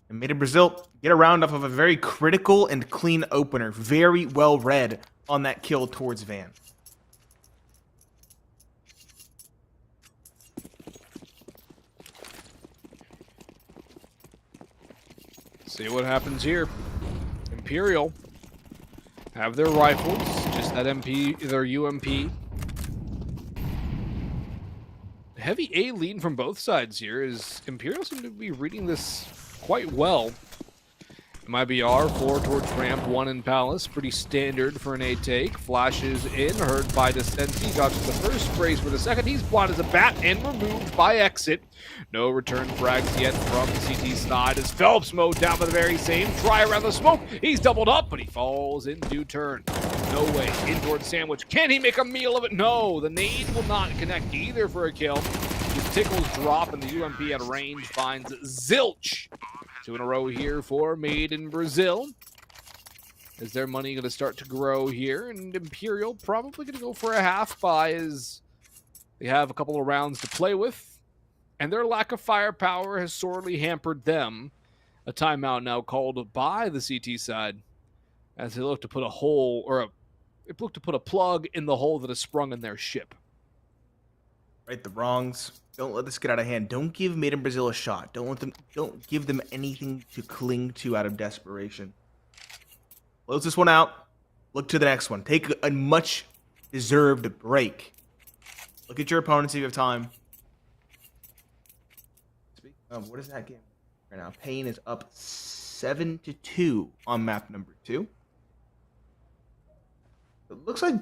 Speaker 7: And Made in Brazil get a round off of a very critical and clean opener. Very well read on that kill towards Van.
Speaker 6: See what happens here. Imperial have their rifles, just that their UMP. Heavy A lead from both sides here, as Imperial seem to be reading this quite well. MIBR, 4 towards ramp, 1 in Palace. Pretty standard for an A take. Flashes in, heard by Descenti. Dodges the first, sprays for the second. He's blind as a bat and removed by exit. No return frags yet from the CT side as Phelps mowed down by the very same. Try around the smoke. He's doubled up, but he falls in due turn. No way. In towards Sandwich. Can he make a meal of it? No. The nade will not connect either for a kill. His tickles drop, and the UMP at range finds Zilch. 2 in a row here for Made in Brazil. Is their money going to start to grow here? And Imperial probably going to go for a half buy as they have a couple of rounds to play with. And their lack of firepower has sorely hampered them. A timeout now called by the CT side as they look to put a hole, or they look to put a plug in the hole that has sprung in their ship.
Speaker 7: Right the wrongs. Don't let this get out of hand. Don't give Made in Brazil a shot. Don't give them anything to cling to out of desperation. Close this one out. Look to the next one. Take a much deserved break. Look at your opponents if you have time. Speaking of, what is that game right now? paiN is up 7-2 on map number 2. It looks like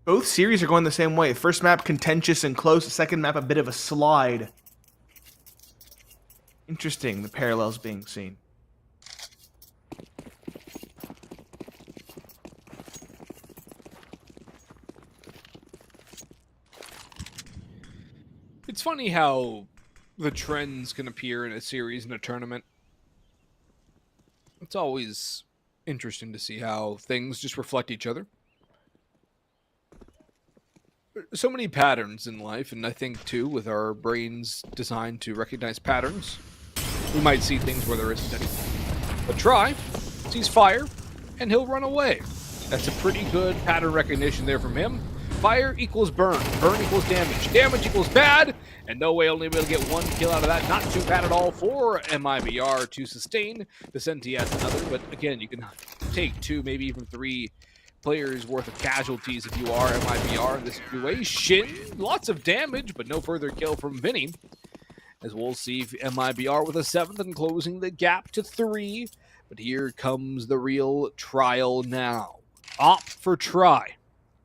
Speaker 7: both series are going the same way. First map contentious and close. The second map a bit of a slide. Interesting, the parallels being seen.
Speaker 6: It's funny how the trends can appear in a series in a tournament. It's always interesting to see how things just reflect each other. So many patterns in life, and I think, too, with our brains designed to recognize patterns, we might see things where there isn't any. But Try sees fire, and he'll run away. That's a pretty good pattern recognition there from him. Fire equals burn. Burn equals damage. Damage equals bad, and no way only able to get 1 kill out of that. Not too bad at all for MIBR to sustain. Descenti has another, but again, you can take 2, maybe even 3 players worth of casualties if you are MIBR in this situation. Lots of damage, but no further kill from Vinny. As we'll see MIBR with a 7th and closing the gap to 3. But here comes the real trial now. Opt for Try.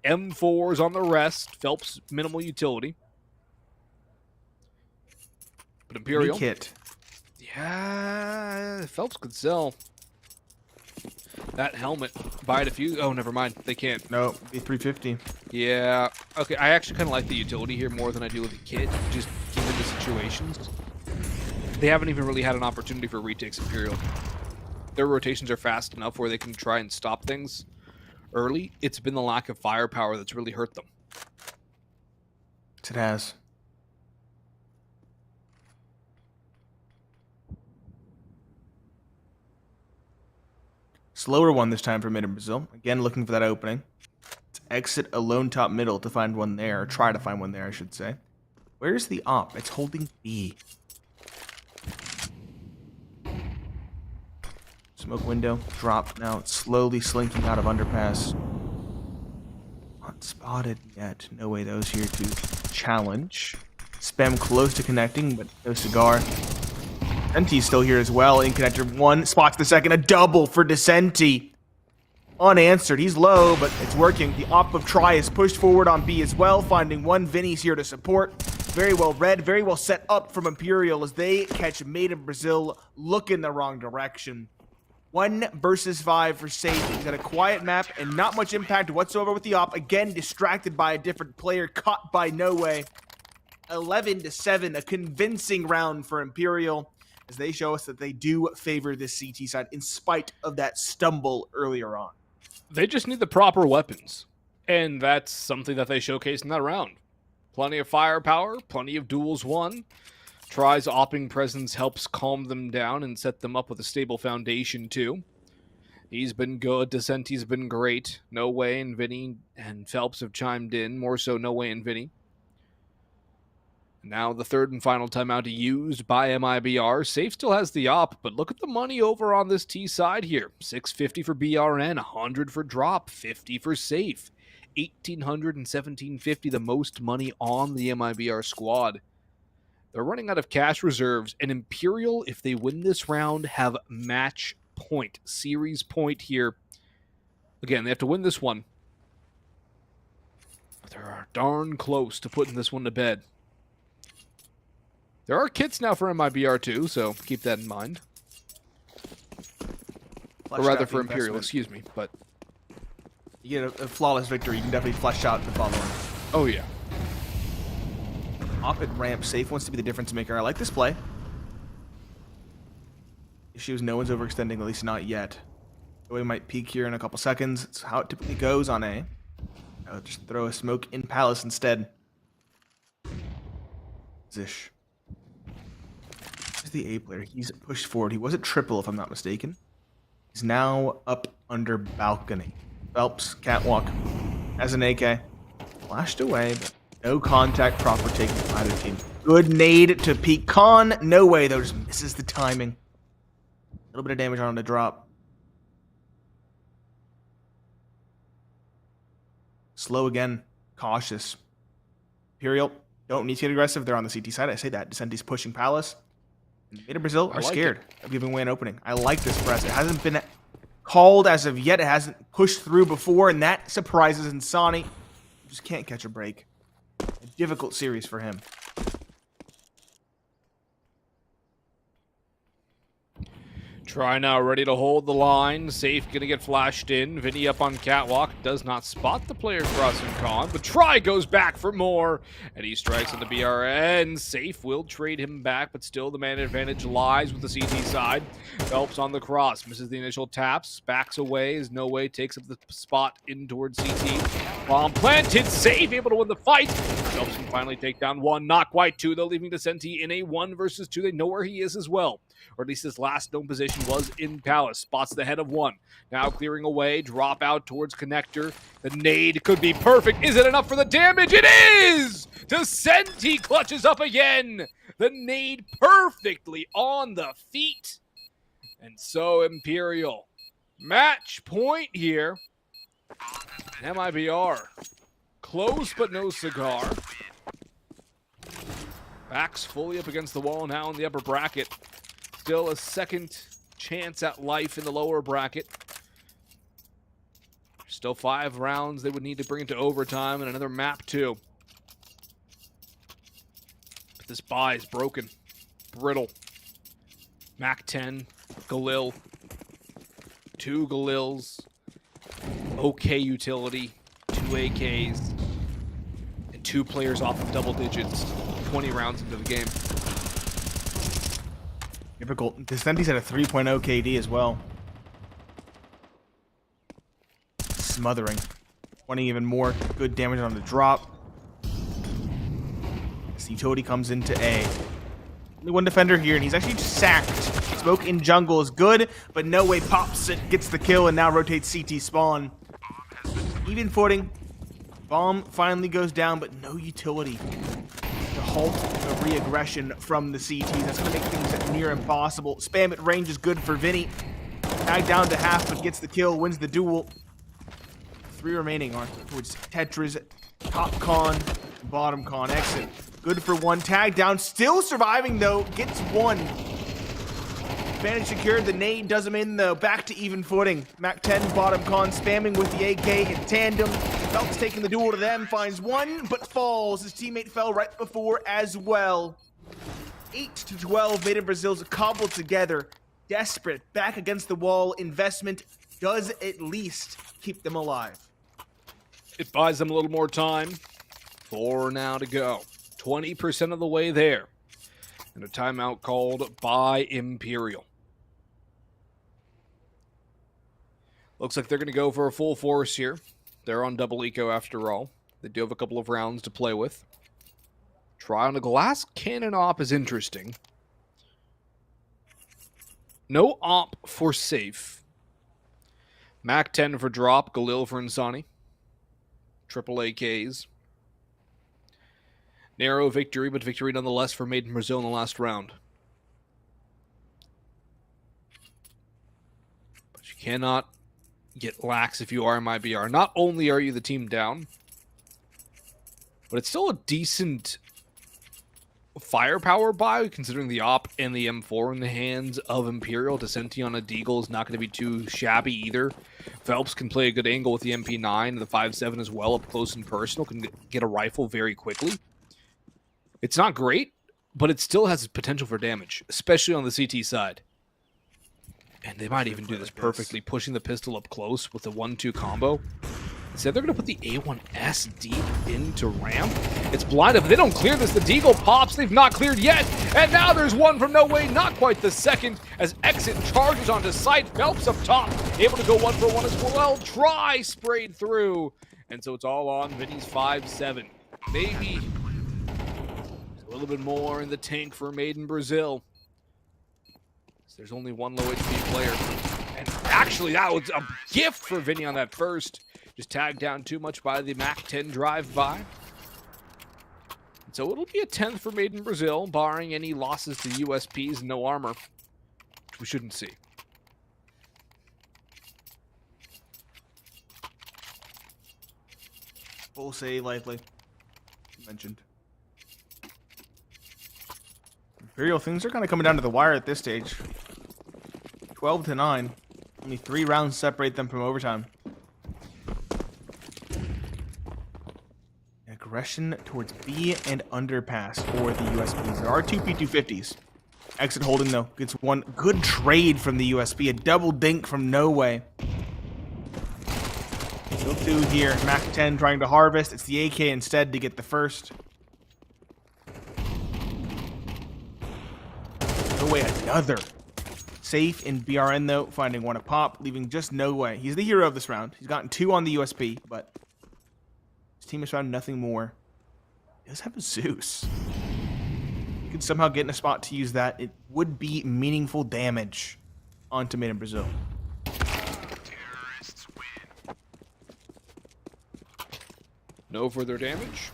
Speaker 6: M4s on the rest. Phelps minimal utility. But Imperial.
Speaker 7: Kit.
Speaker 6: Yeah, Phelps could sell that helmet. Buy it a few. Oh, never mind. They can't.
Speaker 7: No, be 350.
Speaker 6: Yeah. Okay, I actually kind of like the utility here more than I do with the kit, just given the situations. They haven't even really had an opportunity for retakes, Imperial. Their rotations are fast enough where they can try and stop things early. It's been the lack of firepower that's really hurt them.
Speaker 7: It has. Slower one this time for Mid in Brazil. Again, looking for that opening. Let's exit alone top middle to find one there, or try to find one there, I should say. Where's the op? It's holding B. Smoke window, drop now. It's slowly slinking out of underpass. Not spotted yet. No way those here to challenge. Spam close to connecting, but no cigar. Descenti's still here as well. In connector 1, spots the second. A double for Descenti. Unanswered. He's low, but it's working. The op of Try is pushed forward on B as well, finding one. Vinny's here to support. Very well read, very well set up from Imperial as they catch Made in Brazil look in the wrong direction. 1 versus 5 for Safe. He's got a quiet map and not much impact whatsoever with the op. Again, distracted by a different player, caught by No Way. 11-7, a convincing round for Imperial, as they show us that they do favor this CT side in spite of that stumble earlier on.
Speaker 6: They just need the proper weapons, and that's something that they showcased in that round. Plenty of firepower, plenty of duels won. Try's opping presence helps calm them down and set them up with a stable foundation too. He's been good. Descenti's been great. No Way and Vinny and Phelps have chimed in, more so No Way and Vinny. Now the third and final timeout used by MIBR. Safe still has the op, but look at the money over on this T side here. 650 for BRN, 100 for Drop, 50 for Safe. 1,800 and 1,750, the most money on the MIBR squad. They're running out of cash reserves, and Imperial, if they win this round, have match point, series point here. Again, they have to win this one. But they are darn close to putting this one to bed. There are kits now for MIBR too, so keep that in mind. Or rather for Imperial, excuse me. But
Speaker 7: you get a flawless victory, you can definitely flesh out the following.
Speaker 6: oh yeah.
Speaker 7: Op at ramp, safe wants to be the difference maker. I like this play. Issue is no one's overextending, at least not yet. We might peek here in a couple seconds. It's how it typically goes on A. I'll just throw a smoke in Palace instead. Zish. Here's the A player. He's pushed forward. He was at triple, if I'm not mistaken. He's now up under balcony. Phelps, catwalk, as an AK. Flashed away, but no contact, proper take from either team. Good nade to peek Khan. No way, though. Just misses the timing. A little bit of damage on the drop. Slow again. Cautious. Imperial don't need to get aggressive. They're on the CT side. I say that. Descenti's pushing Palace. Veto Brazil are scared of giving away an opening. I like this press. It hasn't been called as of yet. It hasn't pushed through before, and that surprises Insani. Just can't catch a break. A difficult series for him.
Speaker 6: Try now, ready to hold the line. Safe gonna get flashed in. Vinny up on catwalk. Does not spot the player crossing Khan, but Try goes back for more. And he strikes on the BRN. Safe will trade him back, but still the man advantage lies with the CT side. Phelps on the cross. Misses the initial taps. Backs away. Is no way. Takes up the spot in towards CT. Bomb planted. Safe able to win the fight. Phelps can finally take down one. Not quite two, though, leaving Descenti in a 1 versus 2. They know where he is as well. Or at least his last known position was in Palace. Spots the head of one. Now clearing away. Drop out towards connector. The nade could be perfect. Is it enough for the damage? It is! Descenti clutches up again. The nade perfectly on the feet. And so Imperial. Match point here. MIBR. Close but no cigar. Backs fully up against the wall now in the upper bracket. Still a second chance at life in the lower bracket. Still 5 rounds they would need to bring it to overtime and another map too. But this buy is broken. Brittle. Mac 10. Galil. 2 Galils. Okay utility. 2 AKs. And 2 players off of double digits. 20 rounds into the game.
Speaker 7: Difficult. Descenti's at a 3.0 KD as well. Smothering. Wanting even more good damage on the drop. As utility comes into A. Only one defender here, and he's actually sacked. Smoke in jungle is good, but no way pops it, gets the kill, and now rotates CT spawn. Even footing. Bomb finally goes down, but no utility to halt the re-aggression from the CTs. That's going to make things near impossible. Spam at range is good for Vinny. Tag down to half, but gets the kill, wins the duel. 3 remaining on towards Tetra's top con, bottom con exit. Good for 1. Tag down, still surviving though, gets 1. Advantage secured, the nade does him in though. Back to even footing. Mac 10 bottom con spamming with the AK in tandem. Phelps taking the duel to them, finds 1, but falls. His teammate fell right before as well. 8-12, Veto Brazil's cobbled together. Desperate, back against the wall. Investment does at least keep them alive.
Speaker 6: It buys them a little more time. 4 now to go. 20% of the way there. And a timeout called by Imperial. Looks like they're going to go for a full force here. They're on double eco after all. They do have a couple of rounds to play with. Try on a glass cannon op is interesting. No op for safe. Mac 10 for drop. Galil for Insani. Triple AKs. Narrow victory, but victory nonetheless for Made in Brazil in the last round. But you cannot get lax if you are MIBR. Not only are you the team down, but it's still a decent firepower buy, considering the op and the M4 in the hands of Imperial. Descenti on a Deagle is not going to be too shabby either. Phelps can play a good angle with the MP9 and the 5.7 as well, up close and personal, can get a rifle very quickly. It's not great, but it still has potential for damage, especially on the CT side. And they might even do this perfectly, pushing the pistol up close with the 1-2 combo. Instead, they're going to put the A1S deep into ramp. It's blinded, but they don't clear this. The Deagle pops. They've not cleared yet. And now there's one from No Way, not quite the second, as Exit charges onto site. Phelps up top, able to go 1-for-1 as well. Try sprayed through. And so it's all on Vinny's 5.7. Maybe a little bit more in the tank for maiN Brazil. There's only one low HP player. And actually, that was a gift for Vinny on that first. Just tagged down too much by the MAC-10 drive-by. So it'll be a 10th for maiN Brazil, barring any losses to USPs and no armor, which we shouldn't see.
Speaker 7: Full save likely. Mentioned. Imperial, things are kind of coming down to the wire at this stage. 12-9. Only 3 rounds separate them from overtime. Aggression towards B and underpass for the USPs. There are 2 P250s. Exit holding, though. Gets one good trade from the USP. A double dink from No Way. Still 2 here. MAC-10 trying to harvest. It's the AK instead to get the first. No Way, another. Safe in BRN, though, finding one a pop, leaving just No Way. He's the hero of this round. He's gotten 2 on the USP, but his team has found nothing more. He does have a Zeus. He could somehow get in a spot to use that. It would be meaningful damage onto maiN Brazil.
Speaker 6: No further damage.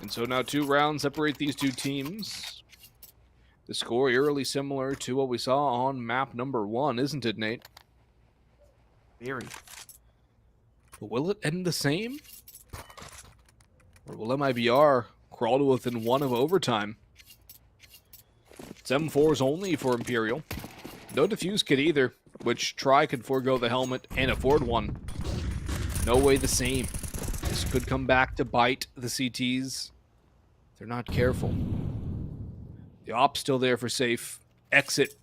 Speaker 6: And so now 2 rounds separate these 2 teams. The score eerily similar to what we saw on map number 1, isn't it, Nate?
Speaker 7: Very.
Speaker 6: But will it end the same? Or will MIBR crawl to within 1 of overtime? It's M4s only for Imperial. No defuse kit either, which Try could forego the helmet and afford one. No Way the same. This could come back to bite the CTs. They're not careful. The op's still there for safe. Exit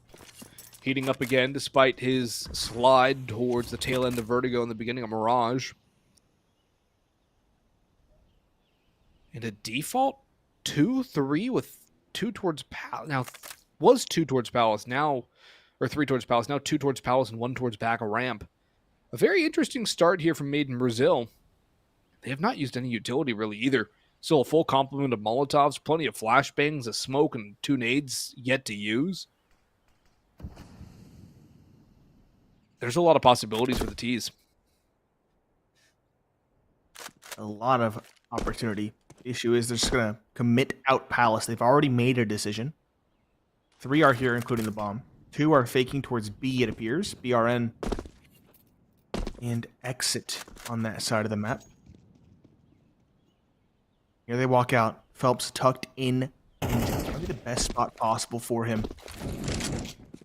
Speaker 6: heating up again despite his slide towards the tail end of Vertigo in the beginning of Mirage. And a default 2-3 with 2 towards Palace. Now, was 2 towards Palace, now, or 3 towards Palace, now 2 towards Palace and 1 towards back a ramp. A very interesting start here from maiN Brazil. They have not used any utility really either. Still a full complement of Molotovs, plenty of flashbangs, a smoke, and 2 nades yet to use. There's a lot of possibilities for the T's.
Speaker 7: A lot of opportunity. The issue is they're just going to commit out Palace. They've already made a decision. 3 are here, including the bomb. 2 are faking towards B, it appears. BRN and Exit on that side of the map. Here they walk out. Phelps tucked in into probably the best spot possible for him.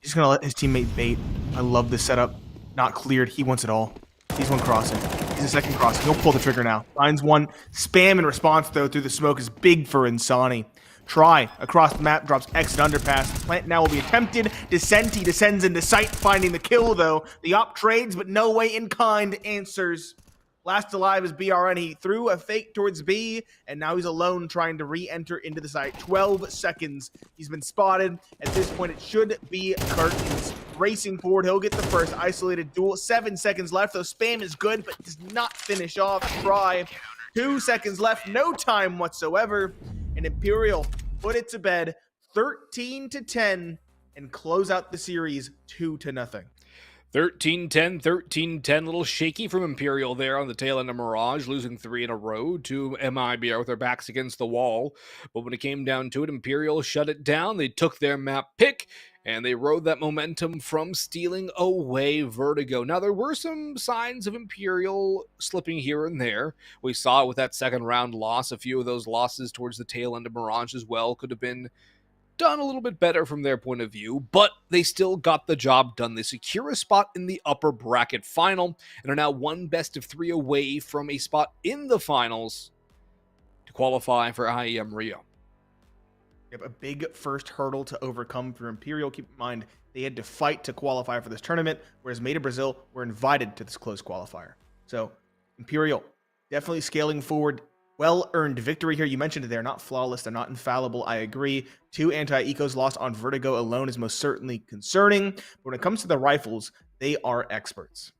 Speaker 7: He's going to let his teammate bait. I love this setup. Not cleared. He wants it all. He's one crossing. He's a second crossing. He'll pull the trigger now. Finds one. Spam in response, though, through the smoke is big for Insani. Try across the map. Drops Exit underpass. The plant now will be attempted. Descenti descends into sight, finding the kill, though. The op trades, but No Way in kind answers. Last alive is BRN. He threw a fake towards B, and now he's alone trying to re-enter into the site. 12 seconds. He's been spotted. At this point, it should be curtains. Racing forward, he'll get the first isolated duel. 7 seconds left, though spam is good, but does not finish off. Try. 2 seconds left, no time whatsoever. And Imperial put it to bed, 13-10, and close out the series 2-0.
Speaker 6: 13-10, 13-10. A little shaky from Imperial there on the tail end of Mirage, losing 3 in a row to MIBR with their backs against the wall. But when it came down to it, Imperial shut it down. They took their map pick, and they rode that momentum from stealing away Vertigo. Now, there were some signs of Imperial slipping here and there. We saw it with that second round loss. A few of those losses towards the tail end of Mirage as well could have been done a little bit better from their point of view, but they still got the job done. They secure a spot in the upper bracket final and are now one best of 3 away from a spot in the finals to qualify for IEM Rio.
Speaker 7: A big first hurdle to overcome for Imperial. Keep in mind, they had to fight to qualify for this tournament, whereas Made in Brazil were invited to this close qualifier. So Imperial definitely scaling forward. Well-earned victory here. You mentioned they're not flawless. They're not infallible. I agree. 2 anti-ecos lost on Vertigo alone is most certainly concerning. But when it comes to the rifles, they are experts.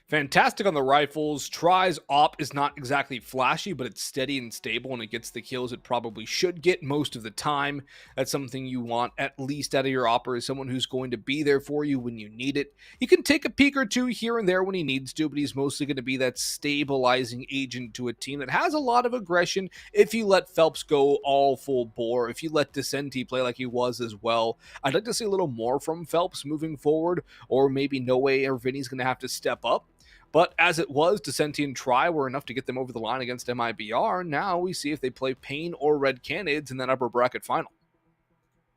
Speaker 6: Fantastic on the rifles. Try's op is not exactly flashy, but it's steady and stable, and it gets the kills it probably should get most of the time. That's something you want at least out of your opper, is someone who's going to be there for you when you need it. He can take a peek or two here and there when he needs to, but he's mostly going to be that stabilizing agent to a team that has a lot of aggression if you let Phelps go all full bore, if you let Descenti play like he was as well. I'd like to see a little more from Phelps moving forward, or maybe No Way or Vinny's going to have to step up. But as it was, Descenti and Try were enough to get them over the line against MIBR. Now we see if they play paiN or Red Canids in that upper bracket final.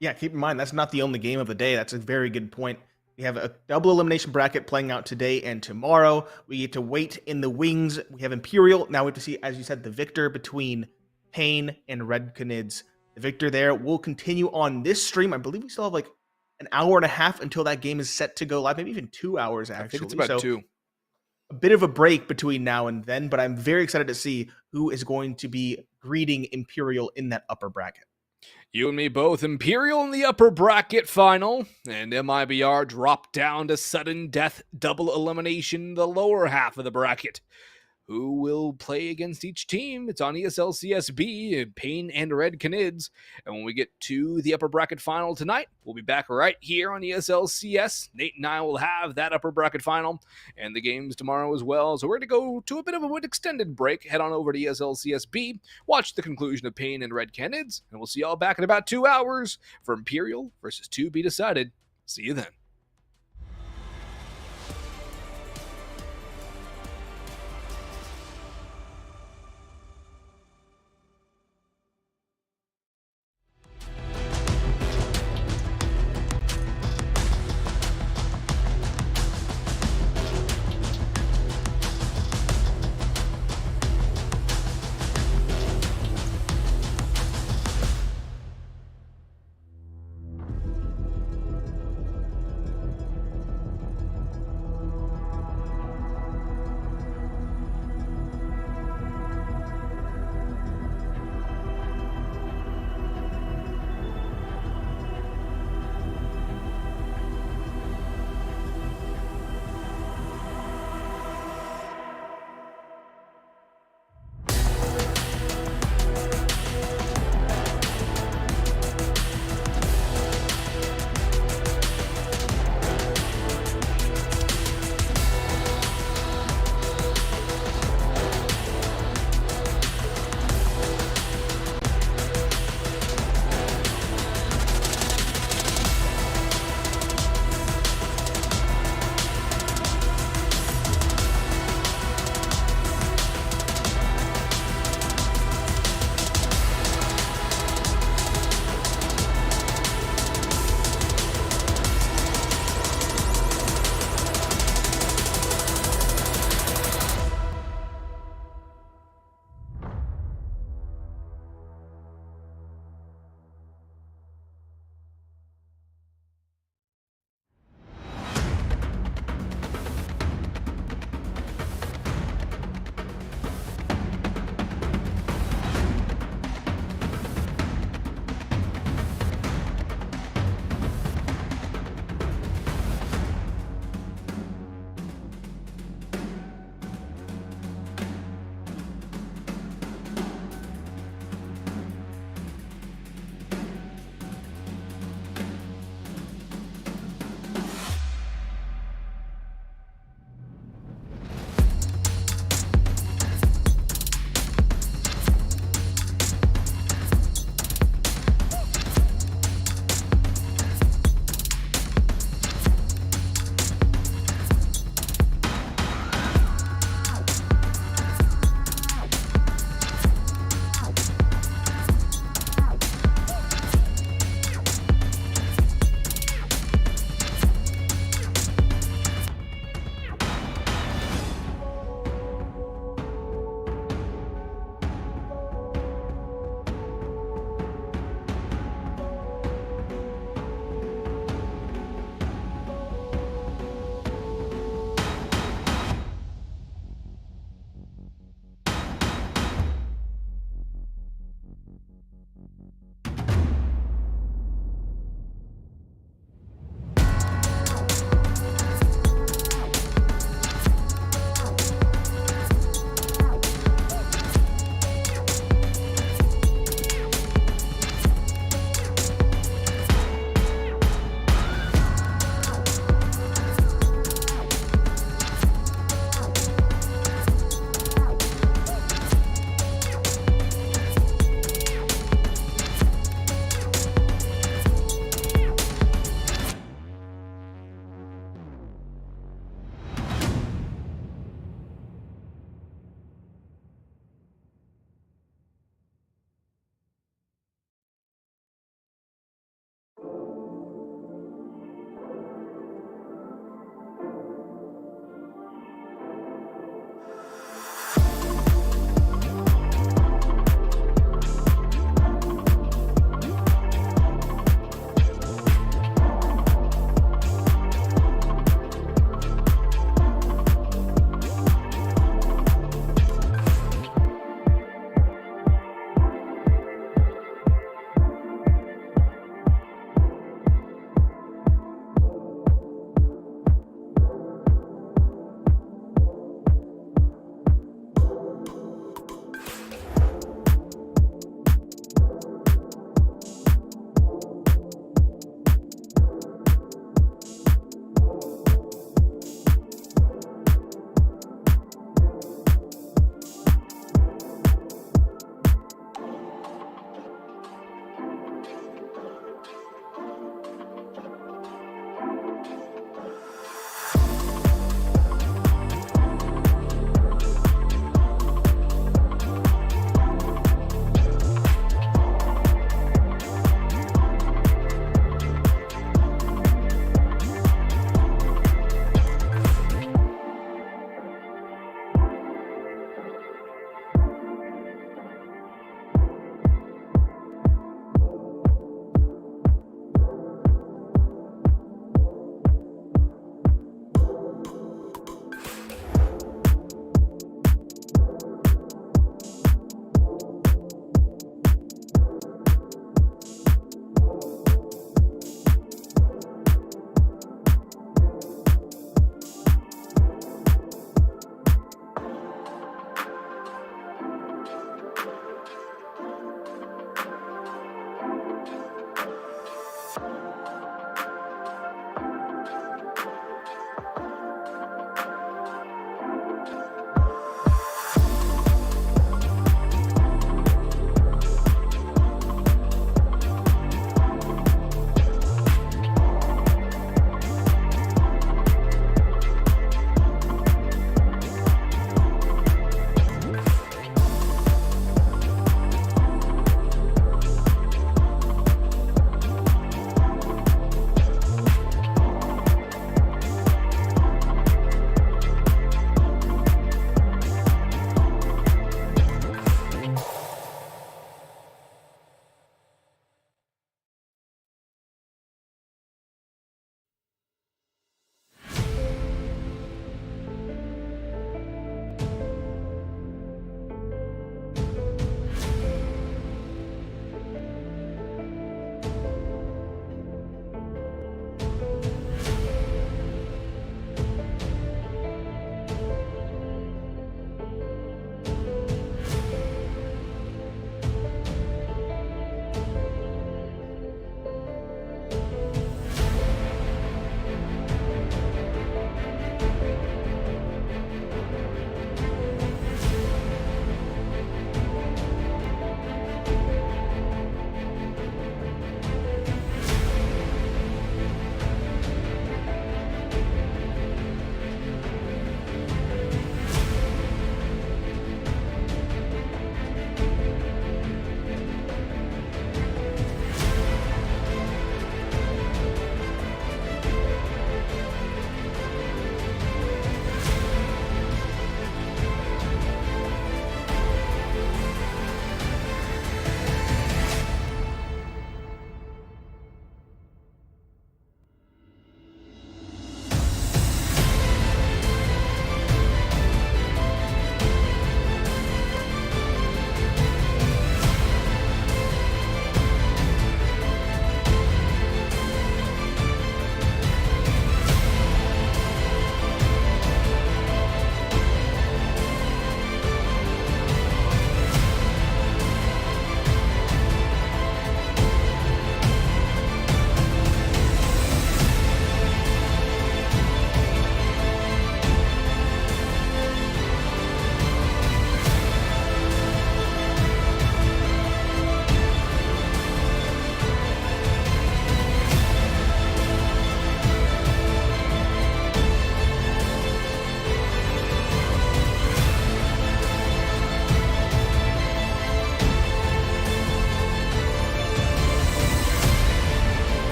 Speaker 7: Yeah, keep in mind, that's not the only game of the day. That's a very good point. We have a double elimination bracket playing out today and tomorrow. We get to wait in the wings. We have Imperial. Now we have to see, as you said, the victor between paiN and Red Canids. The victor there will continue on this stream. I believe we still have like an hour and a half until that game is set to go live. Maybe even 2 hours, actually.
Speaker 6: I think it's about 2.
Speaker 7: A bit of a break between now and then, but I'm very excited to see who is going to be greeting Imperial in that upper bracket.
Speaker 6: You and me both. Imperial in the upper bracket final, and MIBR dropped down to sudden death double elimination in the lower half of the bracket. Who will play against each team? It's on ESL CSB, paiN and Red Canids. And when we get to the upper bracket final tonight, we'll be back right here on ESL CS. Nate and I will have that upper bracket final and the games tomorrow as well. So we're going to go to a bit of an extended break, head on over to ESL CSB, watch the conclusion of paiN and Red Canids, and we'll see y'all back in about 2 hours for Imperial versus 2 be decided. See you then.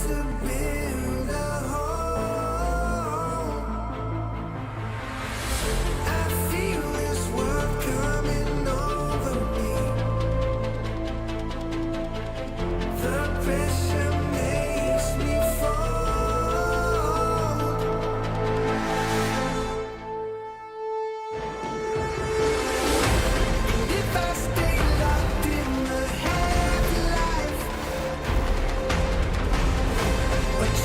Speaker 8: to build a home. I feel this world coming over me. The pressure makes me fold. And if I stay locked in the headlights, but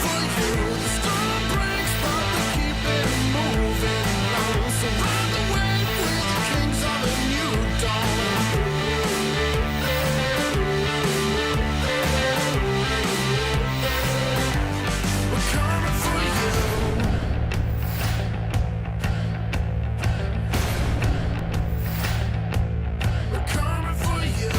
Speaker 8: for you. The storm breaks, but we keep it moving on. So ride the wave with the kings of a new dawn. We're coming for you. We're coming for you.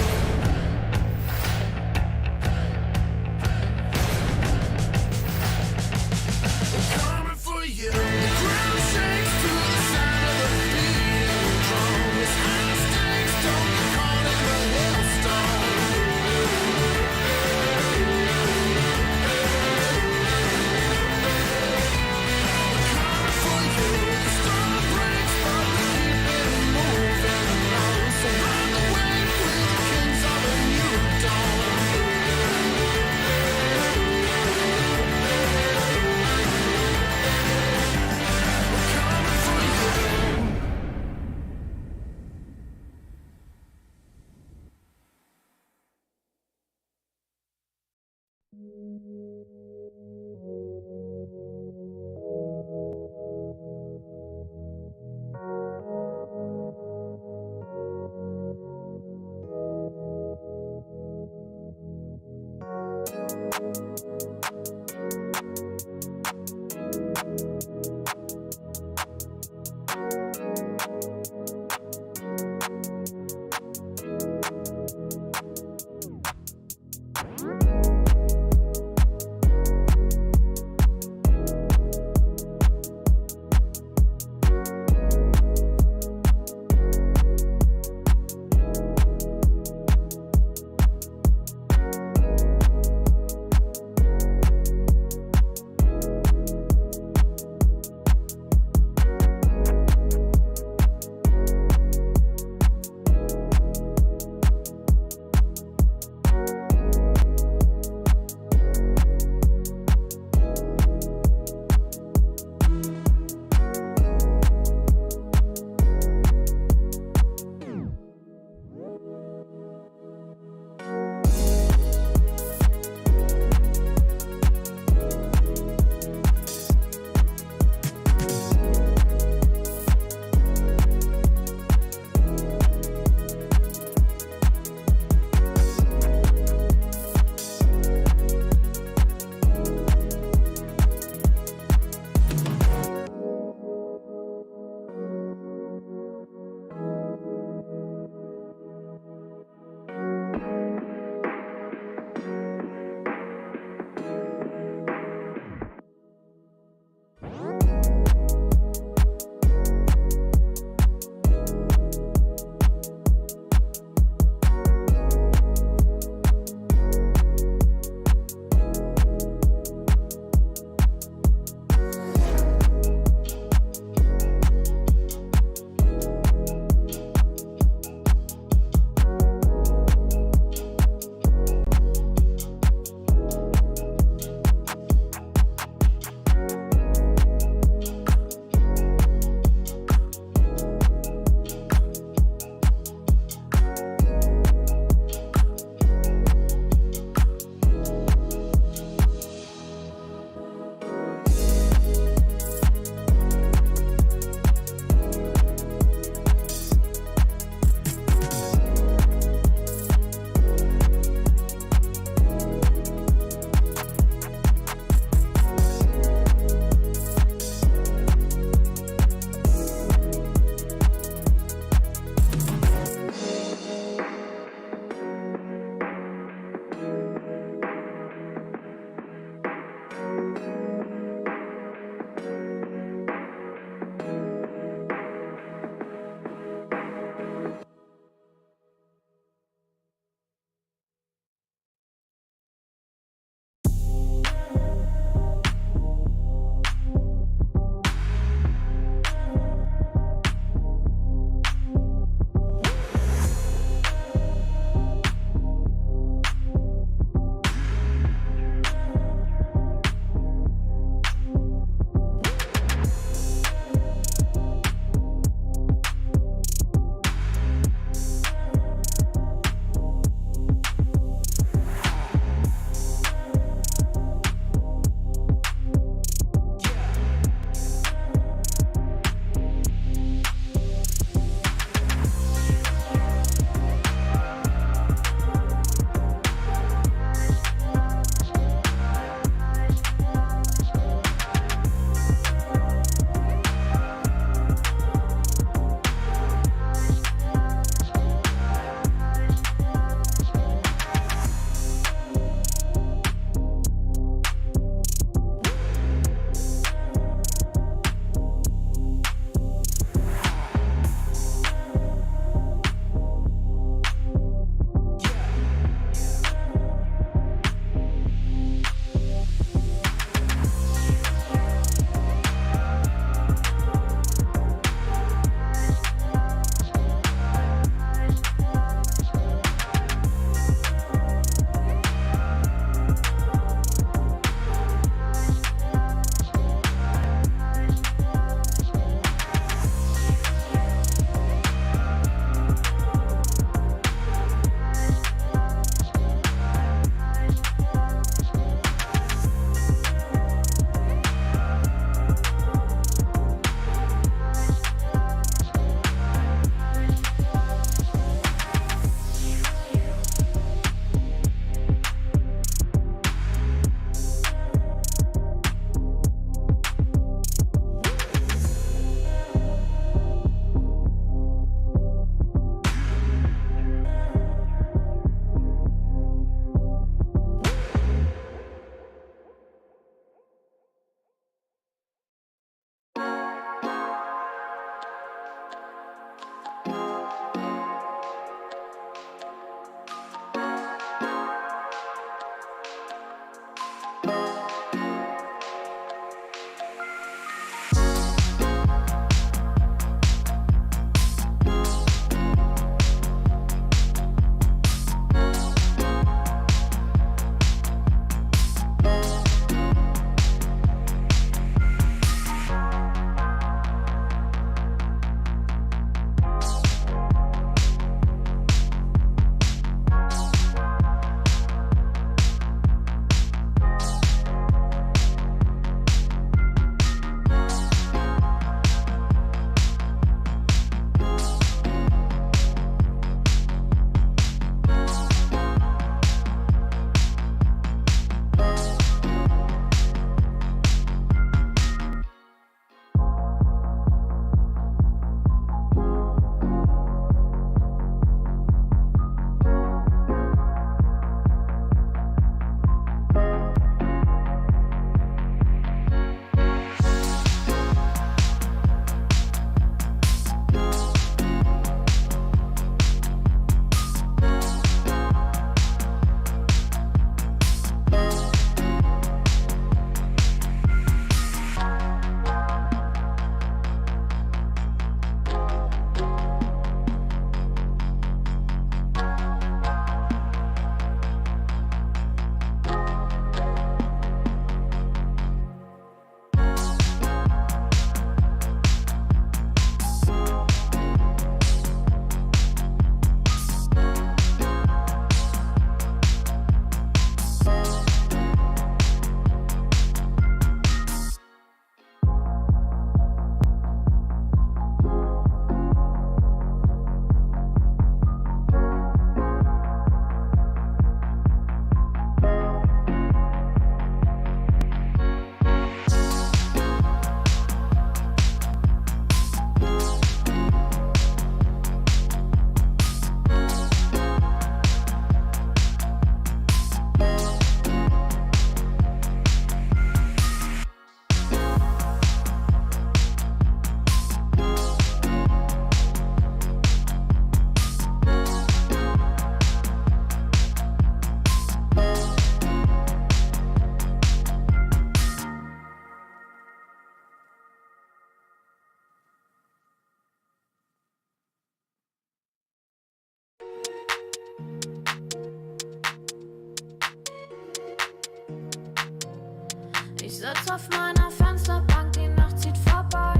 Speaker 1: sitz auf meiner Fensterbank, die Nacht zieht vorbei.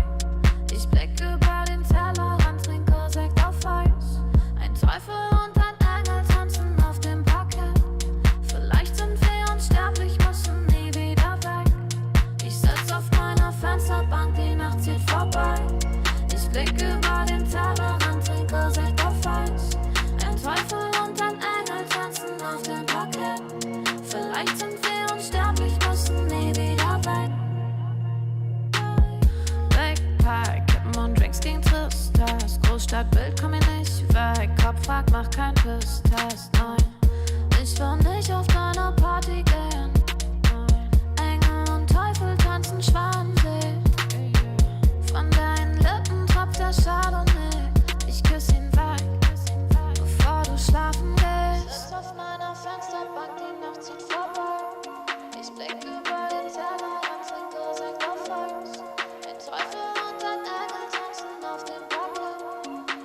Speaker 1: Ich blick über den Tellerrand, trinke Sekt auf Eis. Ein Teufel und ein Engel tanzen auf dem Parkett. Vielleicht sind wir unsterblich, müssen nie wieder weg. Ich sitz auf meiner Fensterbank, die Nacht zieht vorbei. Ich blick über den Tellerrand, trinke Sekt auf Eis. Ein Teufel und ein Engel tanzen auf dem Parkett. Vielleicht sind wir unsterblich, müssen nie wieder weg. Backpack, Kippen und Drinks gegen Tristess. Großstadtbild, komm mir nicht weg. Kopf fragt, mach kein Pisstest. Nein, ich will nicht auf deine Party gehen. Nein, Engel und Teufel tanzen Schwanensee. Von deinen Lippen tropft der Chardonnay. Ich küss ihn weg, bevor du schlafen gehst. Sitz auf meiner Fensterbank, die Nacht zieht vorbei. Ich blick über den Tellerrand, trinke Sekt auf Eis. Ein Teufel und ein Engel tanzen auf dem Parkett.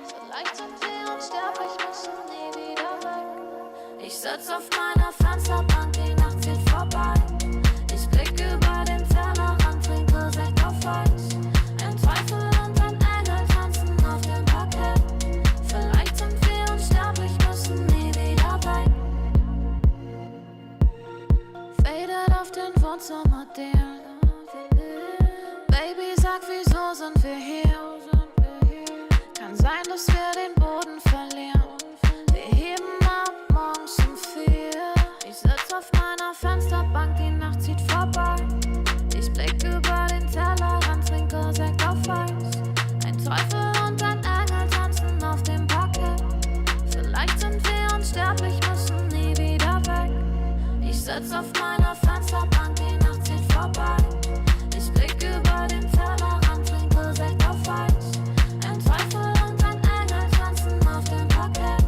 Speaker 1: Vielleicht sind wir unsterblich, müssen nie wieder weg. Ich sitz auf meiner Fensterbank, die Nacht zieht vorbei. Ich blick über den Tellerrand, trinke Sekt auf Eis. Ein Teufel und ein Engel tanzen auf dem Parkett. Vielleicht sind wir unsterblich, müssen nie wieder weg. Faded auf den Wohnzimmerdielen. Baby, sag, wieso sind wir hier? Kann sein, dass wir den Boden verlieren. Wir heben ab morgens um 4. Ich sitz auf meiner Fensterbank, die Nacht zieht vorbei. Ich blick über den Tellerrand, trinke Sekt auf Eis. Ein Teufel und ein Engel tanzen auf dem Parkett. Vielleicht sind wir unsterblich, müssen nie wieder weg. Ich sitz auf meiner Fensterbank, die Nacht zieht vorbei. Ich blick über den Tellerrand, trinke Sekt auf Eis. Ein Teufel und ein Engel tanzen auf dem Parkett.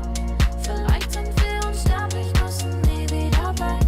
Speaker 1: Vielleicht sind wir unsterblich, müssen nie wieder weg.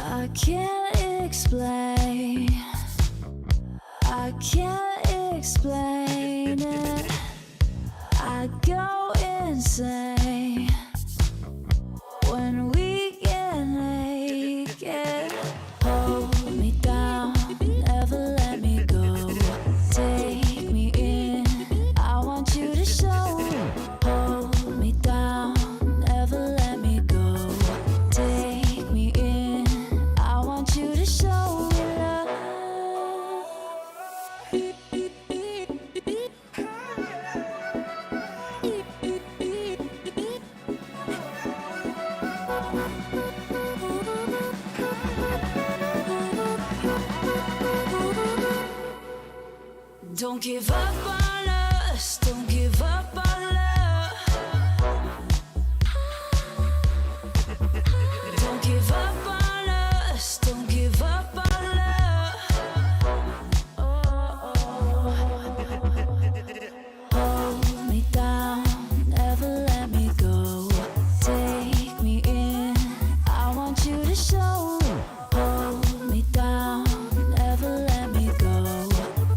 Speaker 1: I can't explain. I can't explain it. I go insane when we get naked. Hold me down, never let me go. Take me in, I want you to show. Hold me down, never let me go. Take me in, I want you to show me love. Don't give up on us, don't give up on love. Don't give up on us, don't give up on love. Hold me down, never let me go. Take me in, I want you to show. Hold me down, never let me go.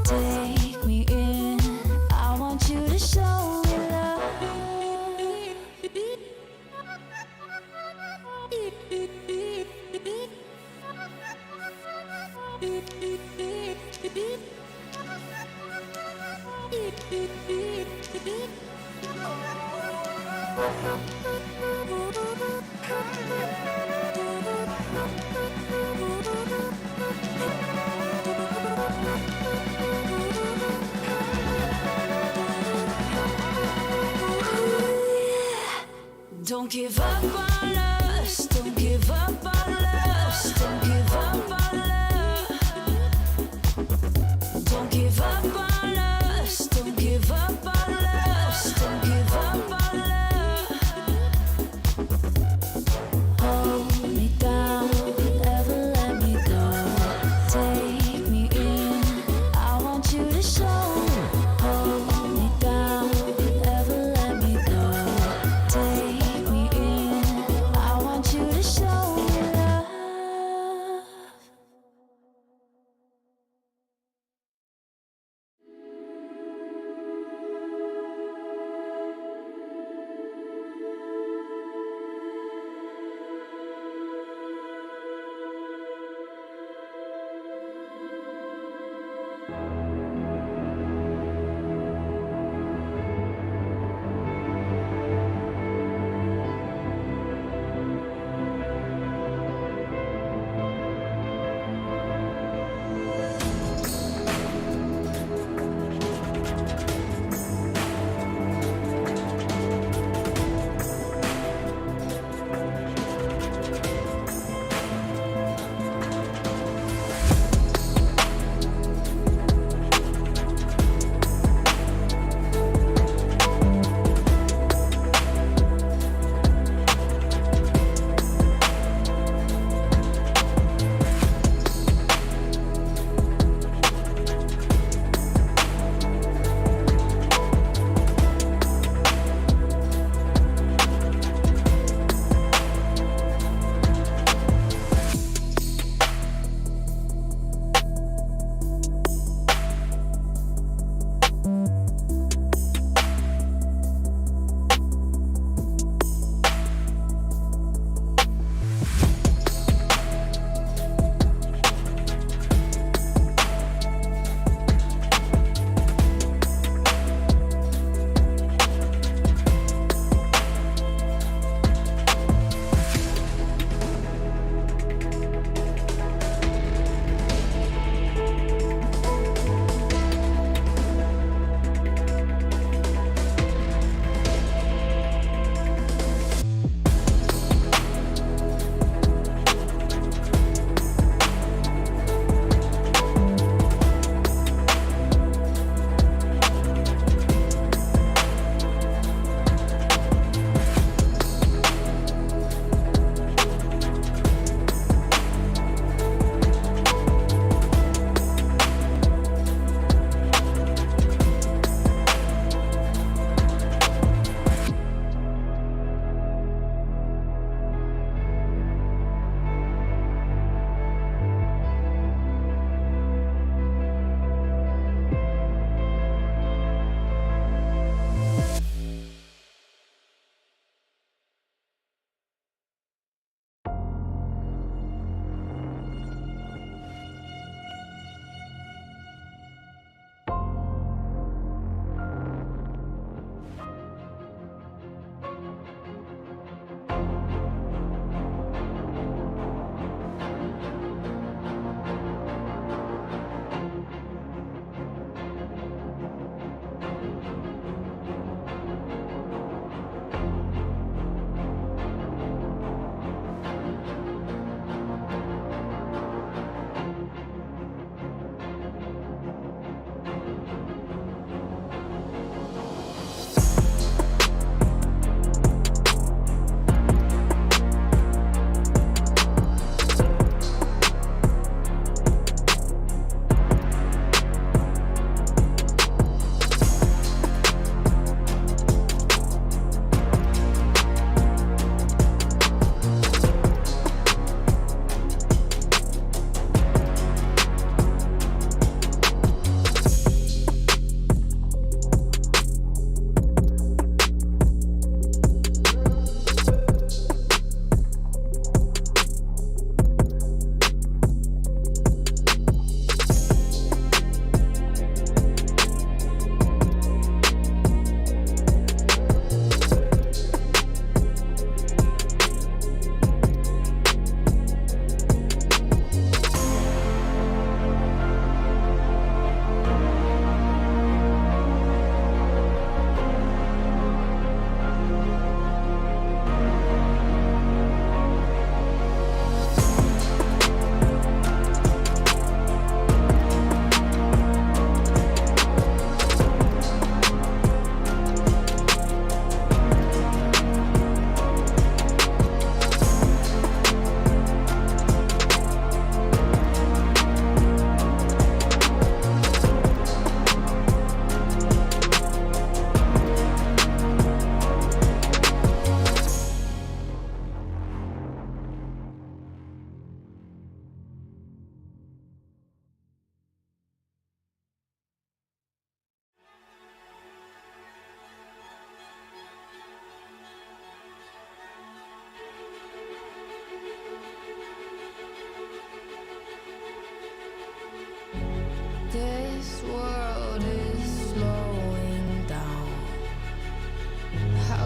Speaker 1: Take me in, I want you to show me love. Don't give up on us, don't give up on us, don't give up on love. Don't give up on us, don't give up on us, don't give up on love. Hold me down, never let me go. Take me in, I want you to show. Hold me down, never let me go. Take me in, I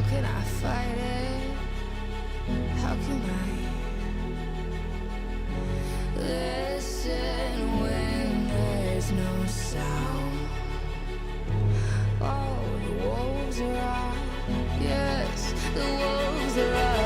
Speaker 1: can I fight it? How can I listen when there's no sound? Oh, the wolves are out. Yes, the wolves are out.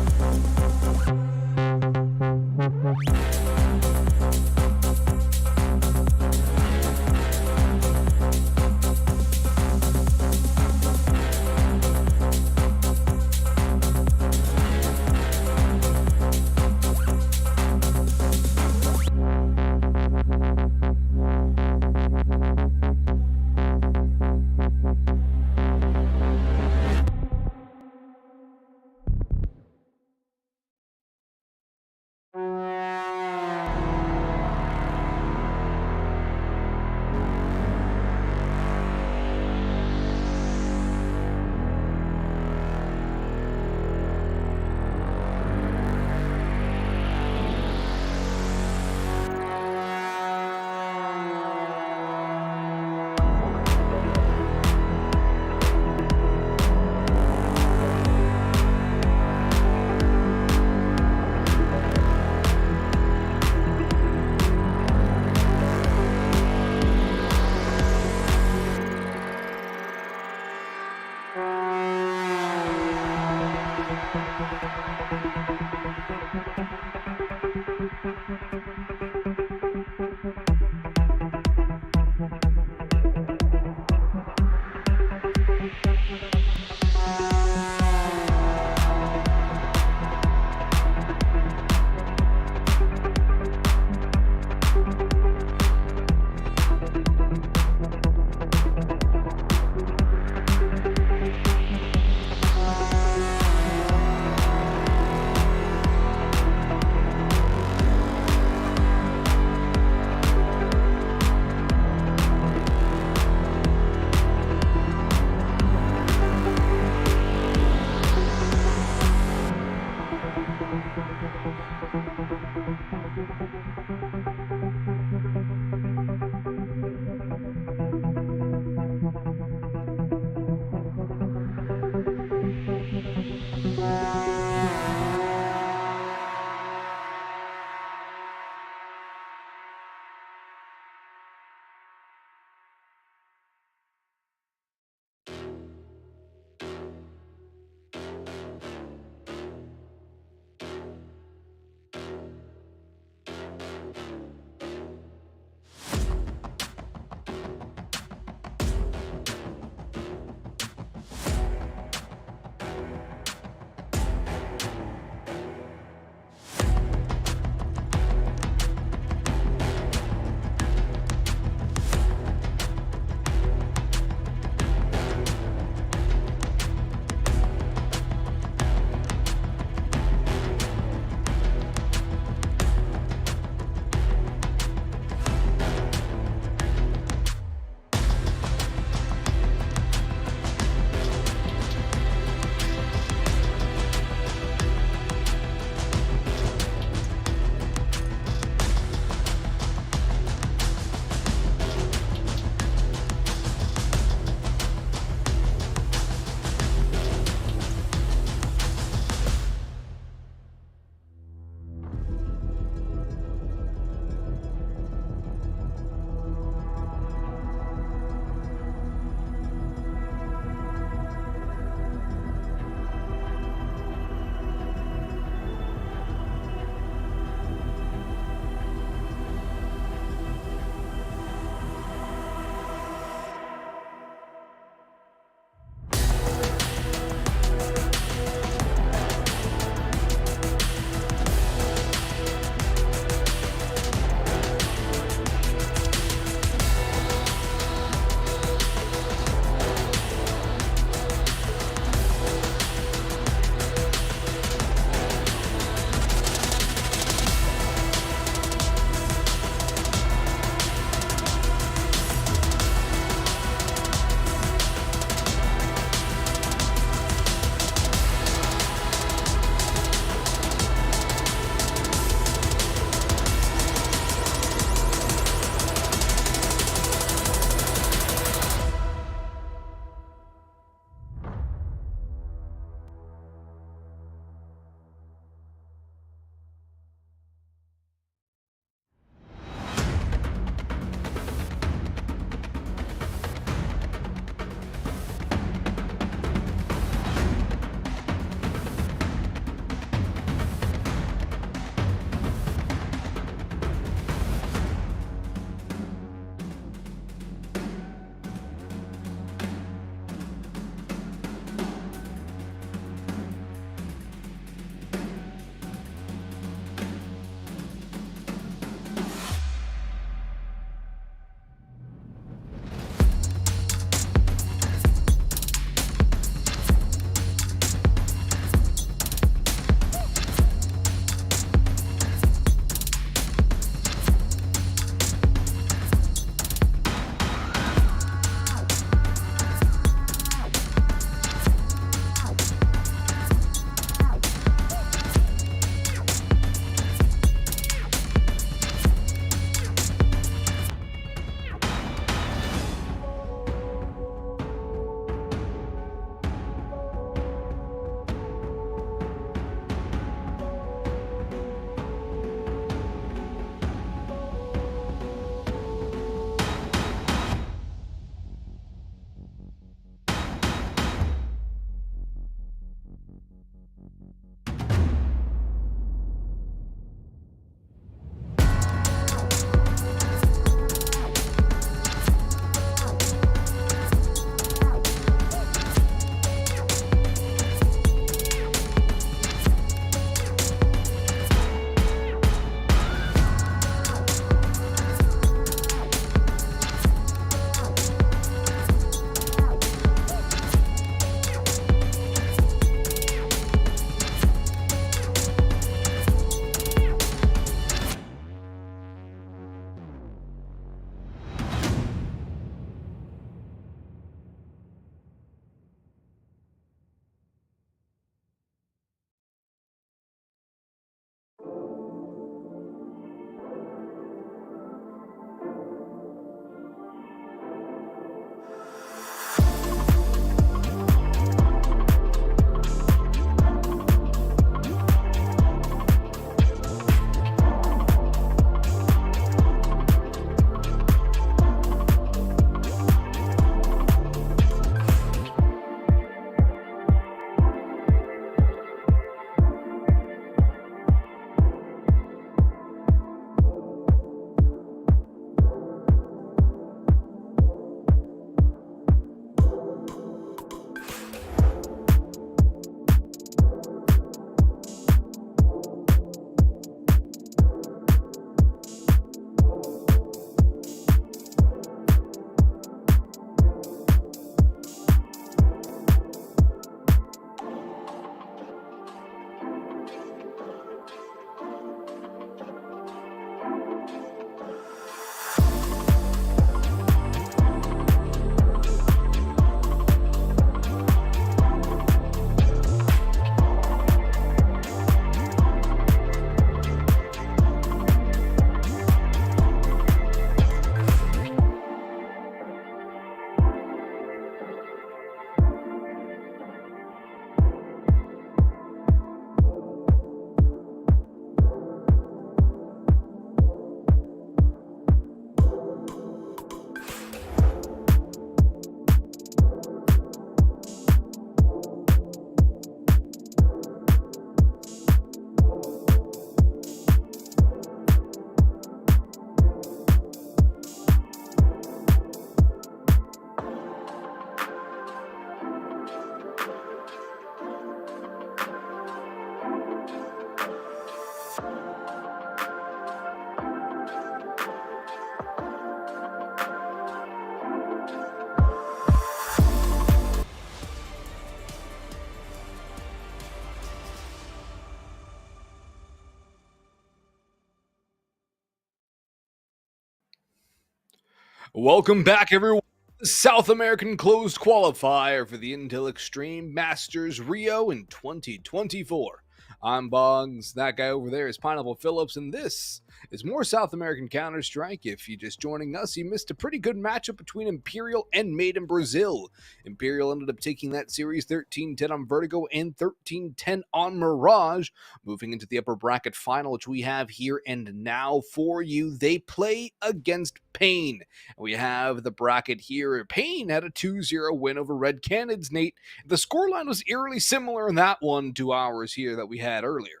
Speaker 6: Welcome back, everyone. The South American closed qualifier for the Intel Extreme Masters Rio in 2024. I'm Boggs. That guy over there is Pineapple Phillips, and this is more South American Counter-Strike. If you're just joining us, you missed a pretty good matchup between Imperial and Made in Brazil. Imperial ended up taking that series 13-10 on Vertigo and 13-10 on Mirage, moving into the upper bracket final, which we have here and now for you. They play against paiN. We have the bracket here. paiN had a 2-0 win over Red Canids, Nate. The scoreline was eerily similar in that one to ours here that we had earlier.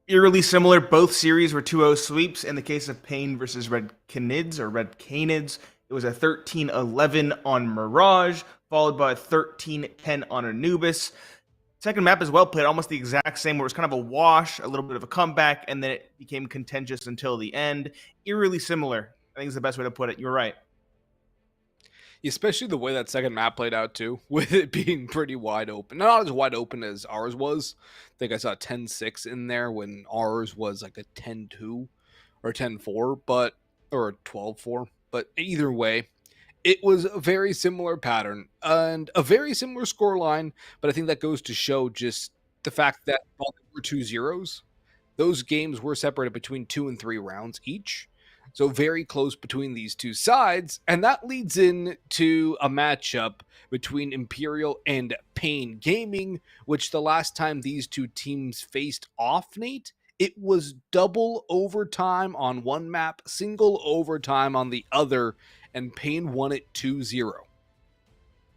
Speaker 7: Eerily similar. Both series were 2-0 sweeps. In the case of paiN versus Red Canids, it was a 13-11 on Mirage, followed by a 13-10 on Anubis. Second map as well played almost the exact same, where it was kind of a wash, a little bit of a comeback, and then it became contentious until the end. Eerily similar, I think is the best way to put it. You're right.
Speaker 6: Especially the way that second map played out, too, with it being pretty wide open. Not as wide open as ours was. I think I saw 10-6 in there when ours was like a 10-2 or 10-4, but or 12-4. But either way, it was a very similar pattern and a very similar scoreline. But I think that goes to show just the fact that while there were 2 zeros, those games were separated between 2 and 3 rounds each. So very close between these two sides, and that leads into a matchup between Imperial and paiN Gaming, which the last time these two teams faced off, Nate, it was double overtime on one map, single overtime on the other, and paiN won it 2-0.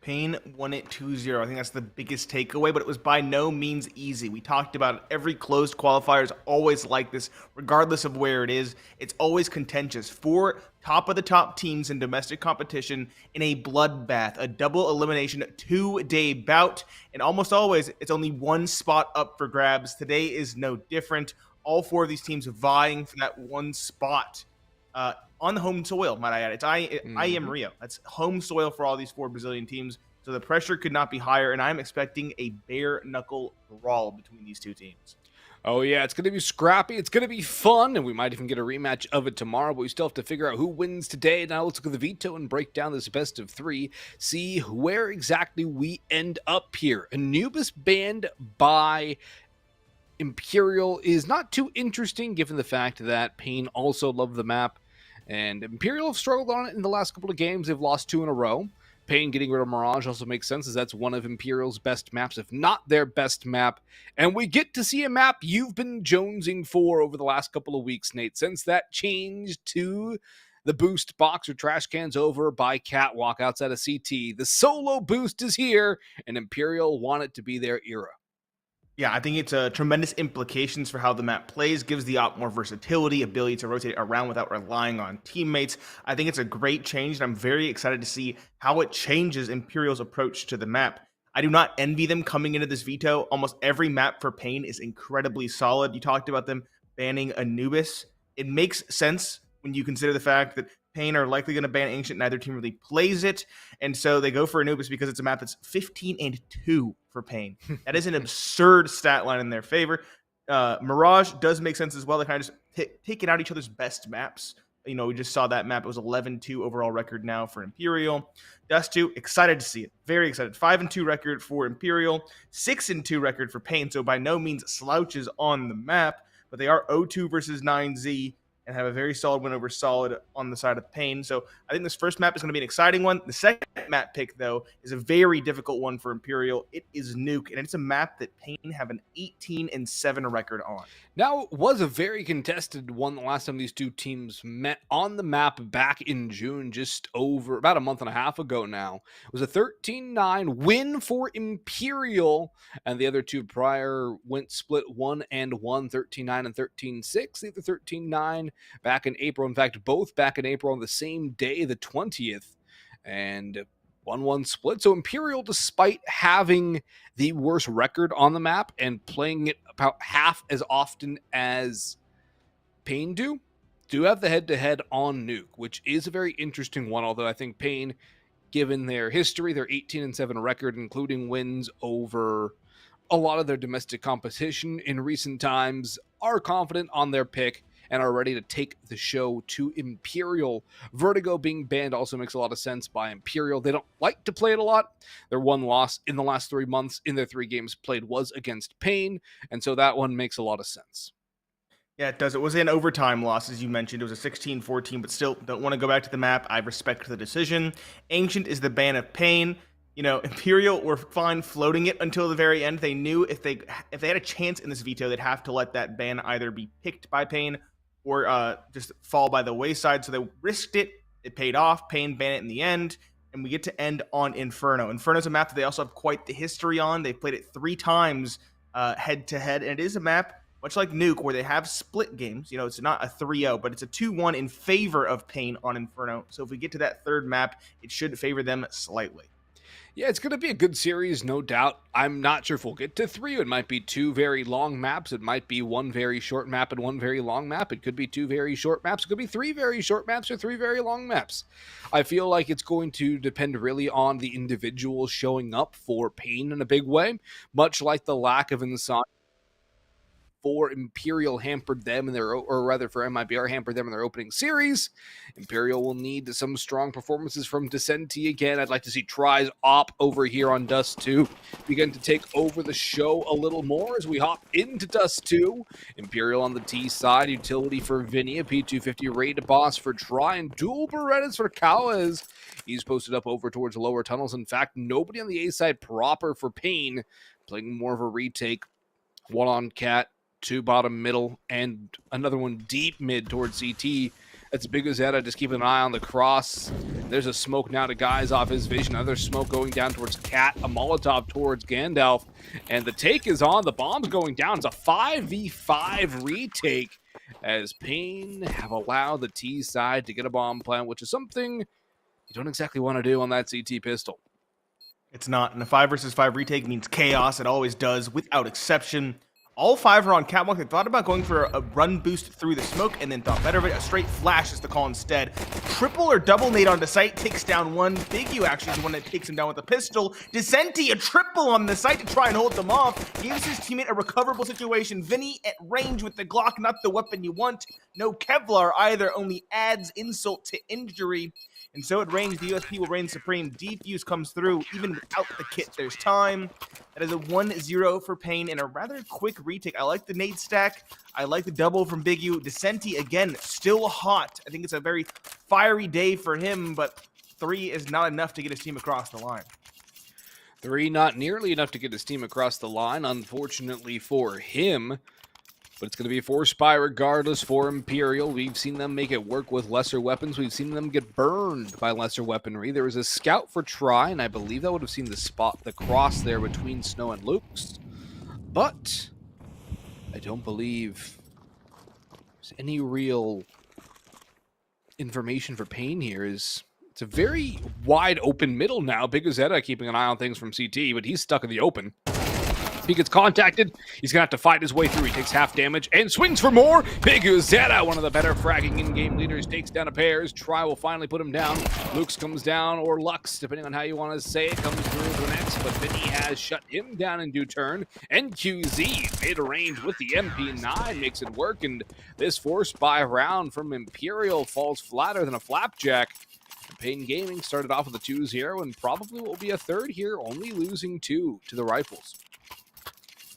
Speaker 7: paiN won it 2-0. I think that's the biggest takeaway, but it was by no means easy. We talked about it. Every closed qualifier is always like this, regardless of where it is. It's always contentious. 4 top-of-the-top teams in domestic competition in a bloodbath, a double elimination 2-day bout, and almost always it's only one spot up for grabs. Today is no different. All 4 of these teams vying for that one spot. On the home soil, might I add. It's IEM Rio. That's home soil for all these 4 Brazilian teams. So the pressure could not be higher, and I'm expecting a bare-knuckle brawl between these two teams.
Speaker 6: Oh, yeah, it's going to be scrappy. It's going to be fun, and we might even get a rematch of it tomorrow, but we still have to figure out who wins today. Now let's look at the Veto and break down this best of 3, see where exactly we end up here. Anubis banned by Imperial is not too interesting, given the fact that paiN also loved the map. And Imperial have struggled on it in the last couple of games. They've lost 2 in a row. paiN getting rid of Mirage also makes sense, as that's one of Imperial's best maps, if not their best map. And we get to see a map you've been jonesing for over the last couple of weeks, Nate, since that changed to the boost box or trash cans over by Catwalk outside of CT. The solo boost is here, and Imperial want it to be their era.
Speaker 7: Yeah, I think it's tremendous implications for how the map plays, gives the op more versatility, ability to rotate around without relying on teammates. I think it's a great change, and I'm very excited to see how it changes Imperial's approach to the map. I do not envy them coming into this Veto. Almost every map for paiN is incredibly solid. You talked about them banning Anubis. It makes sense when you consider the fact that paiN are likely going to ban Ancient. Neither team really plays it. And so they go for Anubis because it's a map that's 15-2 for paiN. That is an absurd stat line in their favor. Mirage does make sense as well. They kind of just taking out each other's best maps. You know, we just saw that map. It was 11-2 overall record now for Imperial. Dust 2, excited to see it. Very excited. 5-2 record for Imperial. 6-2 record for paiN. So by no means slouches on the map. But they are 0-2 versus 9Z. And have a very solid win over Solid on the side of paiN. So I think this first map is going to be an exciting one. The second map pick, though, is a very difficult one for Imperial. It is Nuke, and it's a map that paiN have an 18-7 record on.
Speaker 6: Now, it was a very contested one the last time these two teams met on the map back in June, just over about a month and a half ago now. It was a 13-9 win for Imperial, and the other two prior went split 1-1, 13-9 and 13-6. The other 13-9 back in April. In fact, both back in April on the same day, the 20th, and 1-1 split. So Imperial, despite having the worst record on the map and playing it about half as often as paiN do have the head-to-head on Nuke, which is a very interesting one, although I think paiN, given their history, their 18-7 record, including wins over a lot of their domestic competition in recent times, are confident on their pick and are ready to take the show to Imperial. Vertigo being banned also makes a lot of sense by Imperial. They don't like to play it a lot. Their one loss in the last 3 months in their 3 games played was against paiN, and so that one makes a lot of sense.
Speaker 7: Yeah, it does. It was an overtime loss, as you mentioned. It was a 16-14, but still don't want to go back to the map. I respect the decision. Ancient is the ban of paiN. You know, Imperial were fine floating it until the very end. They knew if they had a chance in this veto, they'd have to let that ban either be picked by paiN or just fall by the wayside. So they risked it. It paid off. paiN banned it in the end, and we get to end on Inferno. Inferno's a map that they also have quite the history on. They've played it 3 times head-to-head, and it is a map much like Nuke, where they have split games. You know, it's not a 3-0, but it's a 2-1 in favor of paiN on Inferno. So if we get to that third map, it should favor them slightly.
Speaker 6: Yeah, it's going to be a good series, no doubt. I'm not sure if we'll get to 3. It might be 2 very long maps. It might be 1 very short map and 1 very long map. It could be 2 very short maps. It could be 3 very short maps or 3 very long maps. I feel like it's going to depend really on the individual showing up for paiN in a big way, much like the lack of Inside for Imperial hampered them in their, or rather for MIBR hampered them in their opening series. Imperial will need some strong performances from Descenti again. I'd like to see Try's op over here on Dust 2 begin to take over the show a little more as we hop into Dust 2. Imperial on the T side, utility for Vinny, a P250 raid boss for Try, and dual Berettas for Kawaz. He's posted up over towards lower tunnels. In fact, nobody on the A side proper for paiN, playing more of a retake. 1 on Cat, 2 bottom middle, and another one deep mid towards CT. That's Big Ozetta, just keeping an eye on the cross. There's a smoke now to Guys off his vision. Another smoke going down towards Cat, a Molotov towards Gandalf. And the take is on. The bomb's going down. It's a 5v5 retake as paiN have allowed the T side to get a bomb plant, which is something you don't exactly want to do on that CT pistol.
Speaker 7: It's not. And a 5 versus 5 retake means chaos. It always does, without exception. All 5 are on Catwalk. They thought about going for a run boost through the smoke and then thought better of it. A straight flash is the call instead. Triple or double nade onto site, takes down 1. Big U actually is the one that takes him down with a pistol. Descenti, a triple on the site to try and hold them off. Gives his teammate a recoverable situation. Vinny at range with the Glock, not the weapon you want. No Kevlar either, only adds insult to injury. And so at range, the USP will reign supreme. Defuse comes through, even without the kit. There's time. That is a 1-0 for paiN and a rather quick retake. I like the nade stack. I like the double from Big U. Descenti, again, still hot. I think it's a very fiery day for him, but 3 is not enough to get his team across the line.
Speaker 6: 3 not nearly enough to get his team across the line, unfortunately for him. But it's going to be a 4 spy regardless for Imperial. We've seen them make it work with lesser weapons. We've seen them get burned by lesser weaponry. There was a scout for Try, and I believe that would have seen the cross there between Snow and Luke's. But I don't believe there's any real information for paiN here. It's a very wide open middle now. Big Ozetta keeping an eye on things from CT, but he's stuck in the open. If he gets contacted, he's going to have to fight his way through. He takes half damage and swings for more. Big Ozetta, one of the better fragging in-game leaders, takes down a pairs. Try will finally put him down. Lux comes down, or Lux, depending on how you want to say it, comes through to an X, but Vinny has shut him down in due turn. NQZ mid-range with the MP9 makes it work, and this 4 spy round from Imperial falls flatter than a flapjack. paiN Gaming started off with a 2-0 and probably will be a third here, only losing 2 to the Rifles.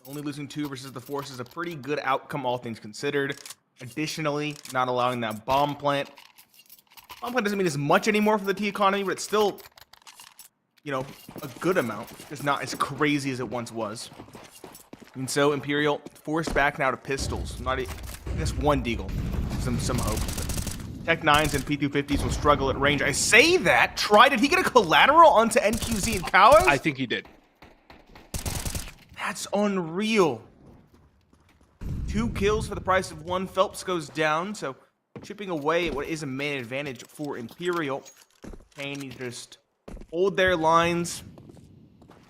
Speaker 7: Only losing 2 versus the Force is a pretty good outcome, all things considered. Additionally, not allowing that bomb plant. Bomb plant doesn't mean as much anymore for the T economy, but it's still, you know, a good amount. It's not as crazy as it once was. And so Imperial forced back now to pistols. Not just 1 deagle. Some hope. Tech 9s and P250s will struggle at range. I say that. Try, did he get a collateral onto NQZ and Kawaz?
Speaker 6: I think he did.
Speaker 7: That's unreal. 2 kills for the price of 1. Phelps goes down, so chipping away at what is a main advantage for Imperial. paiN needs to just hold their lines,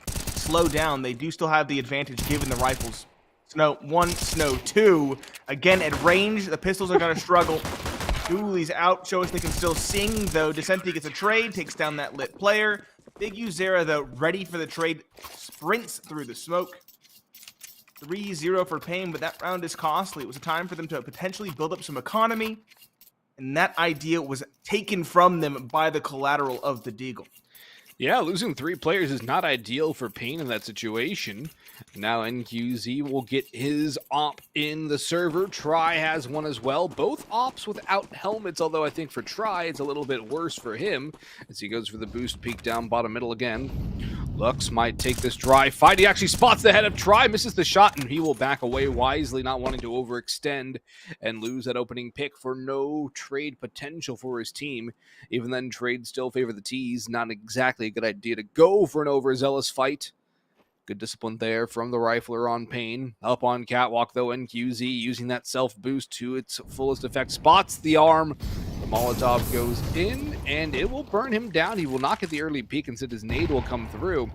Speaker 7: slow down. They do still have the advantage given the rifles. Snow 1, Snow 2. Again, at range, the pistols are going to struggle. Dooley's out, shows they can still sing, though. Descenti gets a trade, takes down that lit player. Big U Zera, though, ready for the trade, sprints through the smoke. 3-0 for paiN, but that round is costly. It was a time for them to potentially build up some economy, and that idea was taken from them by the collateral of the Deagle.
Speaker 6: Yeah, losing 3 players is not ideal for paiN in that situation. Now NQZ will get his op in the server. Try has one as well. Both ops without helmets, although I think for Try it's a little bit worse for him as he goes for the boost peek down bottom middle again. Lux might take this dry fight. He actually spots the head of Try, misses the shot, and he will back away wisely, not wanting to overextend and lose that opening pick for no trade potential for his team. Even then, trades still favor the T's. Not exactly a good idea to go for an overzealous fight. Good discipline there from the rifler on paiN. Up on catwalk, though, NQZ using that self-boost to its fullest effect. Spots the arm. The Molotov goes in, and it will burn him down. He will not get the early peek, instead his nade will come through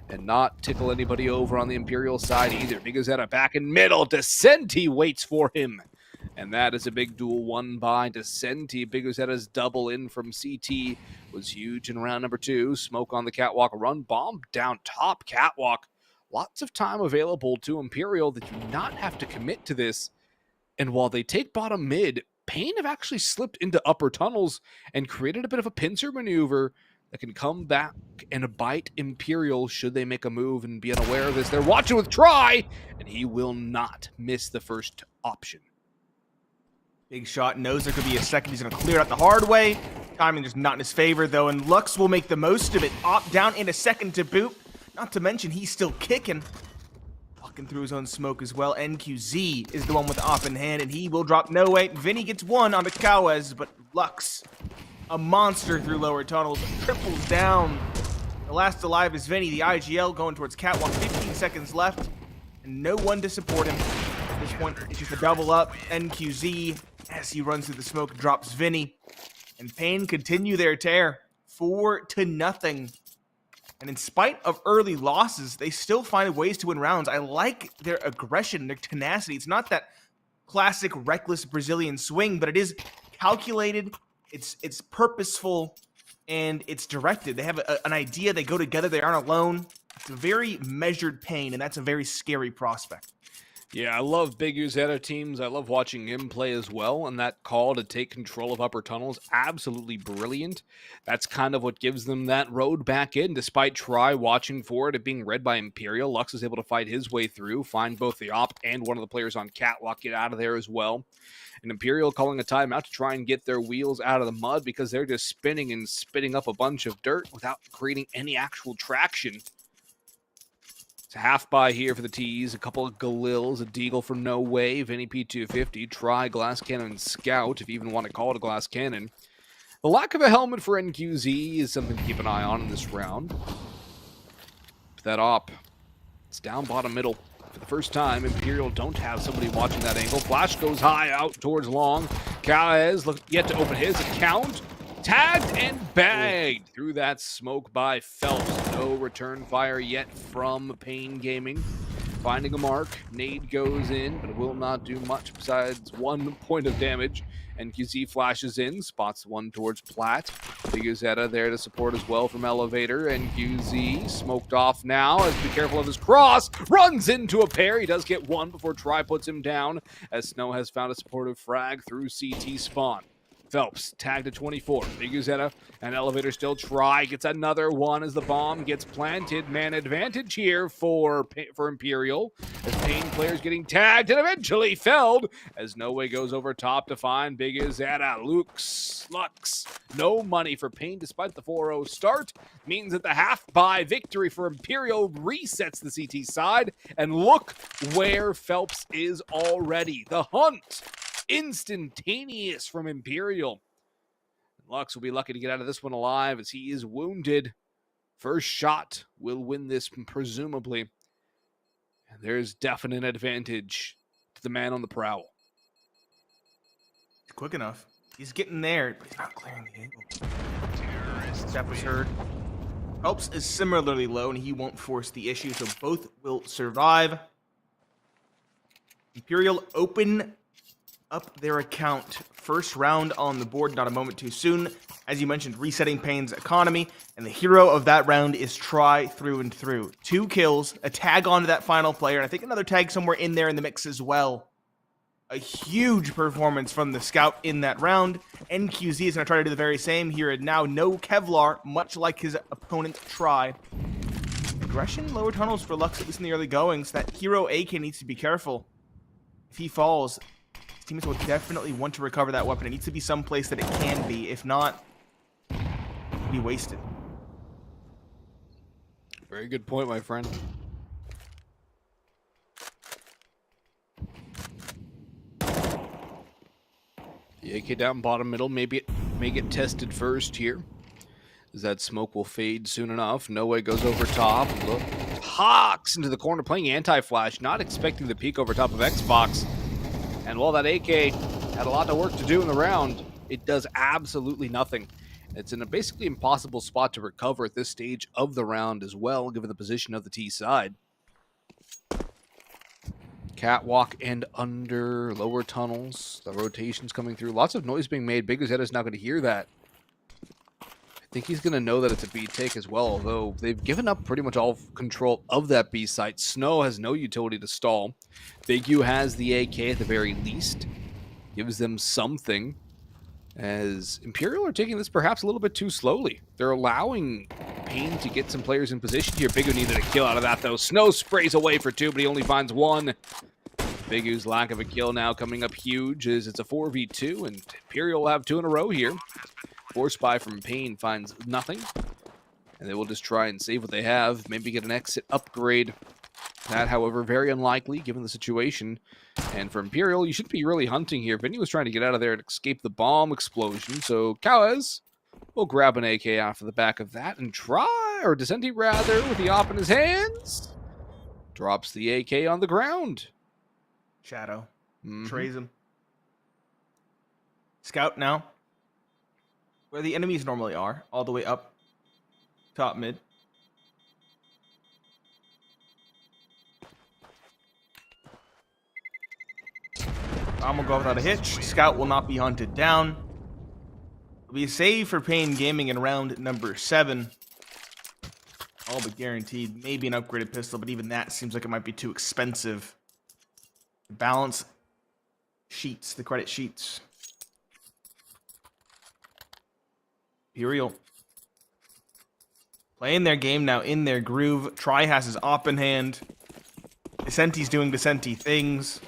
Speaker 6: and not tickle anybody over on the Imperial side either. Bigazetta back in middle. Descenti waits for him. And that is a big duel won by Descenti. Bigazetta's double in from CT was huge in round number 2. Smoke on the catwalk, run bomb down top catwalk. Lots of time available to Imperial. They do not have to commit to this. And while they take bottom mid, paiN have actually slipped into upper tunnels and created a bit of a pincer maneuver that can come back and bite Imperial should they make a move and be unaware of this. They're watching with Try, and he will not miss the first option.
Speaker 7: Big shot, knows there could be a second. He's going to clear it out the hard way. Timing just not in his favor, though, and Lux will make the most of it. Op down in a second to boot. Not to mention, he's still kicking. Walking through his own smoke as well. NQZ is the one with the op in hand, and he will drop no way. Vinny gets one on the Kawes, but Lux, a monster through lower tunnels, triples down. The last alive is Vinny, the IGL going towards catwalk. 15 seconds left, and no one to support him. At this point, it's just a double up. NQZ, as he runs through the smoke, drops Vinny. And paiN continue their tear, 4-0. And in spite of early losses, they still find ways to win rounds. I like their aggression, their tenacity. It's not that classic reckless Brazilian swing, but it is calculated, it's purposeful, and it's directed. They have an idea, they go together, they aren't alone. It's a very measured paiN, and that's a very scary prospect.
Speaker 6: Yeah, I love Big Uzetta teams. I love watching him play as well, and that call to take control of upper tunnels, absolutely brilliant. That's kind of what gives them that road back in, despite Try watching for it, being read by Imperial. Lux is able to fight his way through, find both the op and one of the players on catwalk, get out of there as well. And Imperial calling a timeout to try and get their wheels out of the mud because they're just spinning and spitting up a bunch of dirt without creating any actual traction. It's a half buy here for the T's. A couple of Galils, a Deagle for no way. Vinny P250, Try, Glass Cannon, Scout, if you even want to call it a Glass Cannon. The lack of a helmet for NQZ is something to keep an eye on in this round. That op, it's down bottom middle. For the first time, Imperial don't have somebody watching that angle. Flash goes high out towards long. Calez yet to open his account. Tagged and bagged through that smoke by Phelps. No return fire yet from paiN Gaming. Finding a mark. Nade goes in, but it will not do much besides 1 point of damage. NQZ flashes in, spots one towards Plat. Bigazetta there to support as well from Elevator. NQZ smoked off now. As be careful of his cross. Runs into a pair. He does get one before Try puts him down, as Snow has found a supportive frag through CT spawn. Phelps tagged to 24. Bigazetta and Elevator still Try. Gets another one as the bomb gets planted. Man advantage here for Imperial. As paiN players getting tagged and eventually felled. As No Way goes over top to find Bigazetta. Lux. No money for paiN despite the 4-0 start. Means that the half-buy victory for Imperial resets the CT side. And look where Phelps is already. The hunt. Instantaneous from Imperial. Lux will be lucky to get out of this one alive as he is wounded. First shot will win this, presumably. And there's definite advantage to the man on the prowl.
Speaker 7: He's quick enough. He's getting there, but he's not clearing the angle. Step was heard. Phelps is similarly low, and he won't force the issue, so both will survive. Imperial open up their account. First round on the board, not a moment too soon. As you mentioned, resetting paiN's economy, and the hero of that round is Try through and through. 2 kills, a tag onto that final player, and I think another tag somewhere in there in the mix as well. A huge performance from the scout in that round. NQZ is going to try to do the very same here, and now no Kevlar, much like his opponent Try. Aggression, lower tunnels for Lux, at least in the early goings. That hero AK needs to be careful. If he falls, his teammates will definitely want to recover that weapon. It needs to be someplace that it can be. If not, it'll be wasted.
Speaker 6: Very good point, my friend. The AK down bottom middle, maybe it may get tested first here, as that smoke will fade soon enough. No Way goes over top. Look, Hawks into the corner, playing anti-flash, not expecting the peek over top of Xbox. And while that AK had a lot of work to do in the round, it does absolutely nothing. It's in a basically impossible spot to recover at this stage of the round as well, given the position of the T side. Catwalk and under, lower tunnels, the rotations coming through. Lots of noise being made. Big Rosetta is not going to hear that. I think he's going to know that it's a B take as well, although they've given up pretty much all control of that B site. Snow has no utility to stall. Big U has the AK at the very least. Gives them something, as Imperial are taking this perhaps a little bit too slowly. They're allowing paiN to get some players in position here. Big U needed a kill out of that, though. Snow sprays away for 2, but he only finds 1. Big U's lack of a kill now coming up huge, as it's a 4v2, and Imperial will have 2 in a row here. Force Spy from paiN finds nothing, and they will just try and save what they have, maybe get an exit upgrade. That, however, very unlikely given the situation. And for Imperial, you shouldn't be really hunting here. Vinny was trying to get out of there and escape the bomb explosion, so Kawes will grab an AK off of the back of that and try, or Descenti rather, with the op in his hands. Drops the AK on the ground.
Speaker 7: Shadow. Trays him. Scout now. Where the enemies normally are, all the way up. Top mid. Bomb will go without a hitch. Scout will not be hunted down. It'll be a save for paiN Gaming in round number 7. All but guaranteed. Maybe an upgraded pistol, but even that seems like it might be too expensive. Balance sheets, the credit sheets. Imperial playing their game now, in their groove. Try has his op in hand. Descenti's doing Descenti things.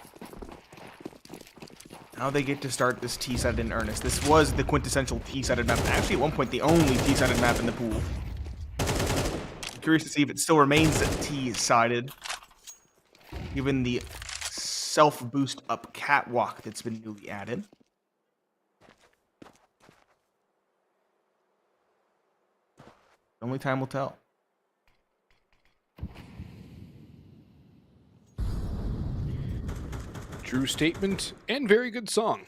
Speaker 7: Now they get to start this T-sided in earnest. This was the quintessential T-sided map. Actually, at one point, the only T-sided map in the pool. I'm curious to see if it still remains T-sided, given the self-boost up catwalk that's been newly added. Only time will tell.
Speaker 6: True statement and very good song.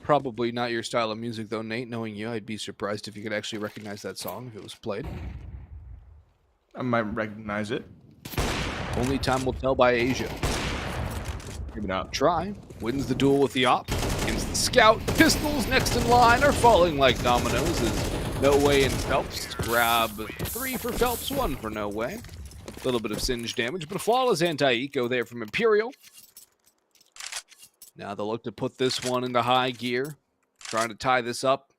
Speaker 6: Probably not your style of music, though, Nate. Knowing you, I'd be surprised if you could actually recognize that song if it was played.
Speaker 7: I might recognize it.
Speaker 6: Only time will tell by Asia.
Speaker 7: Maybe not.
Speaker 6: Try wins the duel with the op against the scout. Pistols next in line are falling like dominoes as No Way and Phelps grab 3 for Phelps, 1 for No Way. A little bit of singe damage, but a flawless anti-eco there from Imperial. Now they'll look to put this one into high gear, trying to tie this up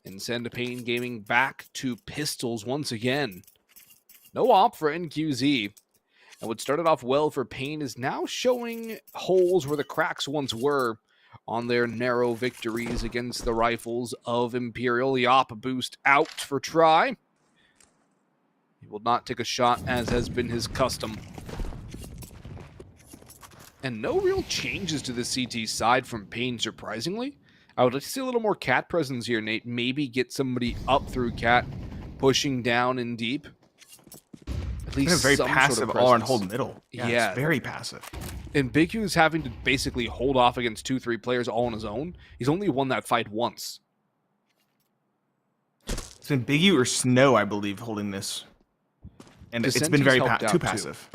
Speaker 6: and send paiN Gaming back to pistols once again. No op for NQZ. And what started off well for paiN is now showing holes where the cracks once were on their narrow victories against the rifles of Imperial. The op boost out for Try. He will not take a shot, as has been his custom. And no real changes to the CT side from paiN, surprisingly. I would like to see a little more cat presence here, Nate. Maybe get somebody up through cat, pushing down and deep. At least
Speaker 7: very
Speaker 6: some
Speaker 7: passive
Speaker 6: sort of
Speaker 7: all and
Speaker 6: presence.
Speaker 7: hold middle.
Speaker 6: Yeah.
Speaker 7: It's very passive.
Speaker 6: And Big U's having to basically hold off against 2-3 players all on his own. He's only won that fight once.
Speaker 7: It's been Big U or Snow, I believe, holding this. And it's been very too passive.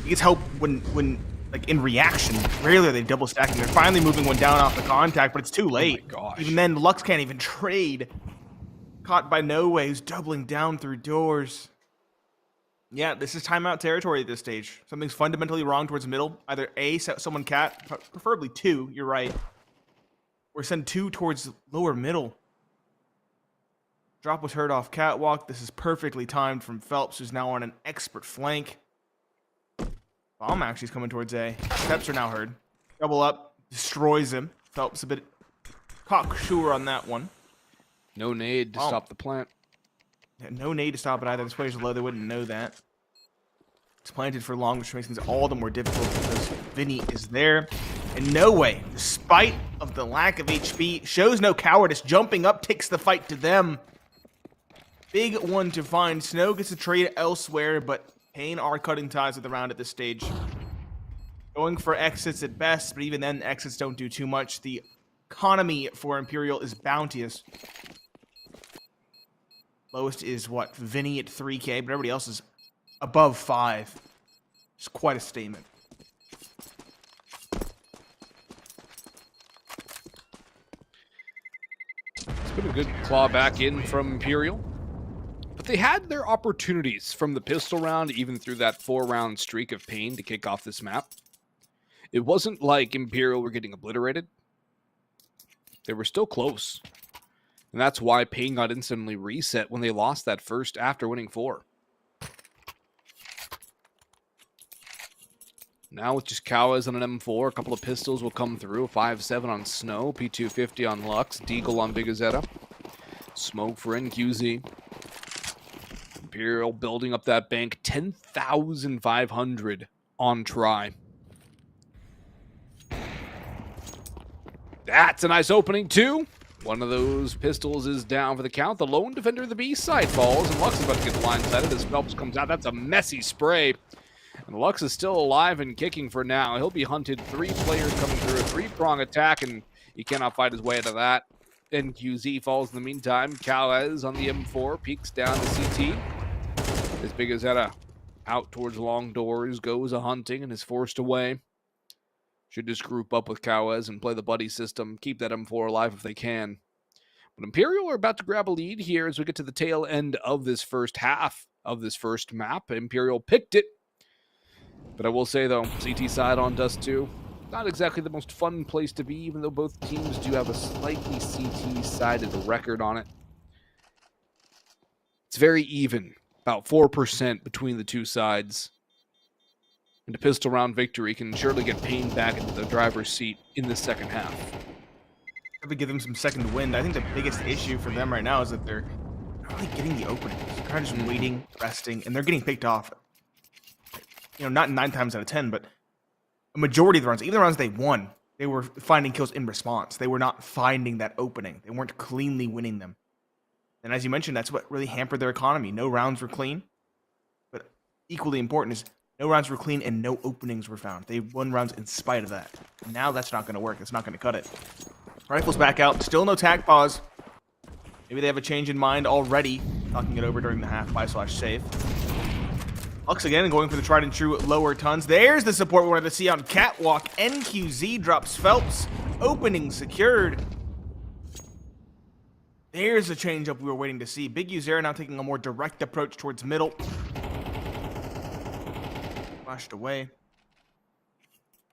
Speaker 7: He gets help when like in reaction. Rarely are they double stacking. They're finally moving one down off the contact, but it's too late.
Speaker 6: Oh my gosh.
Speaker 7: Even then, Lux can't even trade. Caught by No Way, who's doubling down through doors. Yeah, this is timeout territory at this stage. Something's fundamentally wrong towards middle. Either A, set someone cat, preferably 2, you're right. Or send 2 towards lower middle. Drop was heard off catwalk. This is perfectly timed from Phelps, who's now on an expert flank. Bomb actually is coming towards A. Steps are now heard. Double up, destroys him. Phelps a bit cocksure on that one.
Speaker 6: No nade to stop the plant.
Speaker 7: Yeah, no nade to stop it either. This player's low, they wouldn't know that. It's planted for long, which makes things all the more difficult because Vinny is there. And No Way, despite of the lack of HP, shows no cowardice. Jumping up takes the fight to them. Big one to find. Snow gets a trade elsewhere, but paiN are cutting ties with the round at this stage. Going for exits at best, but even then, exits don't do too much. The economy for Imperial is bounteous. Lowest is what? Vinny at 3K, but everybody else is above 5. It's quite a statement.
Speaker 6: It's been a good claw back in from Imperial. But they had their opportunities from the pistol round, even through that 4-round streak of paiN to kick off this map. It wasn't like Imperial were getting obliterated. They were still close. And that's why paiN got instantly reset when they lost that first after winning 4. Now with just Kawaz on an M4, a couple of pistols will come through. 5.7 on Snow, P250 on Lux, Deagle on Bigazetta. Smoke for NQZ. Imperial building up that bank, 10,500 on try. That's a nice opening too. One of those pistols is down for the count. The lone defender of the B side falls, and Lux is about to get blindsided as Phelps comes out. That's a messy spray. And Lux is still alive and kicking for now. He'll be hunted. 3 players coming through. A 3-prong attack, and he cannot fight his way out of that. NQZ falls in the meantime. Kawaz on the M4 peeks down to CT. As big as that out towards long doors, goes a hunting and is forced away. Should just group up with Kawaz and play the buddy system. Keep that M4 alive if they can. But Imperial are about to grab a lead here as we get to the tail end of this first half of this first map. Imperial picked it. But I will say, though, CT side on Dust 2, not exactly the most fun place to be, even though both teams do have a slightly CT-sided record on it. It's very even, about 4% between the two sides. And a pistol round victory can surely get paiN back into the driver's seat in the second half.
Speaker 7: Have to give them some second wind. I think the biggest issue for them right now is that they're not really getting the openings. They're kind of just waiting, resting, and they're getting picked off. You know, not 9 times out of 10, but a majority of the rounds, even the rounds they won, they were finding kills in response. They were not finding that opening. They weren't cleanly winning them. And as you mentioned, that's what really hampered their economy. No rounds were clean, but equally important is no rounds were clean and no openings were found. They won rounds in spite of that. Now that's not going to work. It's not going to cut it. Rifles back out. Still no tac pause. Maybe they have a change in mind already. Talking it over during the half buy/save. Lux again going for the tried and true lower tons. There's the support we wanted to see on catwalk. NQZ drops Phelps. Opening secured. There's the change-up we were waiting to see. Big Uzera now taking a more direct approach towards middle. Flashed away.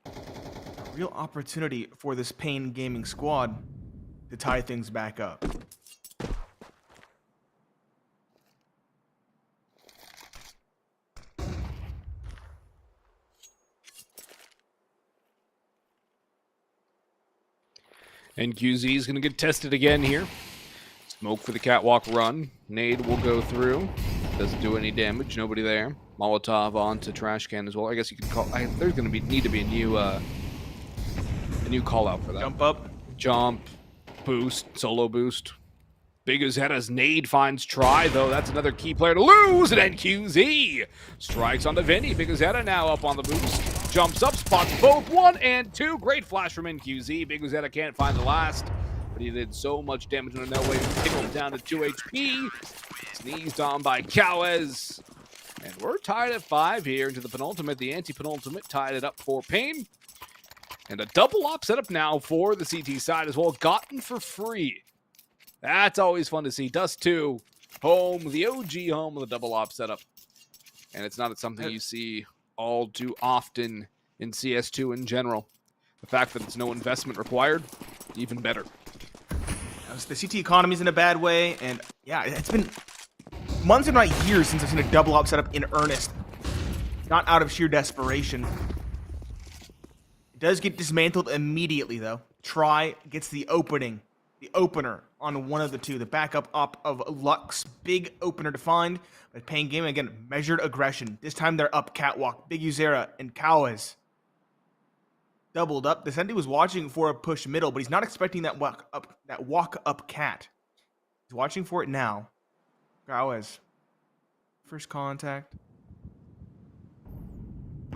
Speaker 7: A real opportunity for this paiN gaming squad to tie things back up.
Speaker 6: NQZ is going to get tested again here. Smoke for the catwalk run. Nade will go through. Doesn't do any damage. Nobody there. Molotov onto trash can as well. I guess you could call. There's going to need to be a new call out for that.
Speaker 7: Jump up.
Speaker 6: Jump. Boost. Solo boost. Big as head as Nade finds try, though. That's another key player to lose. And NQZ strikes on the Vinny. Big as head now up on the boost. Jumps up, spots both 1 and 2. Great flash from NQZ. Big Uzetta can't find the last, but he did so much damage on No Way. Tickled down to 2 HP. Sneezed on by Kawaz. And we're tied at 5 here into the penultimate. The anti-penultimate tied it up for paiN. And a double op setup now for the CT side as well. Gotten for free. That's always fun to see. Dust 2, home, the OG home of the double op setup. And it's not something you see all too often in CS2 in general. The fact that it's no investment required, even better.
Speaker 7: The CT economy's in a bad way, and yeah, it's been months and not years since I've seen a double op setup in earnest. Not out of sheer desperation. It does get dismantled immediately, though. Try gets the opener on one of the two. The backup op of Lux, big opener to find. But paiN Gaming, again, measured aggression. This time they're up catwalk. Big Uzera and Kawaz doubled up. Descenti was watching for a push middle, but he's not expecting that walk up cat. He's watching for it now. Kawaz. First contact.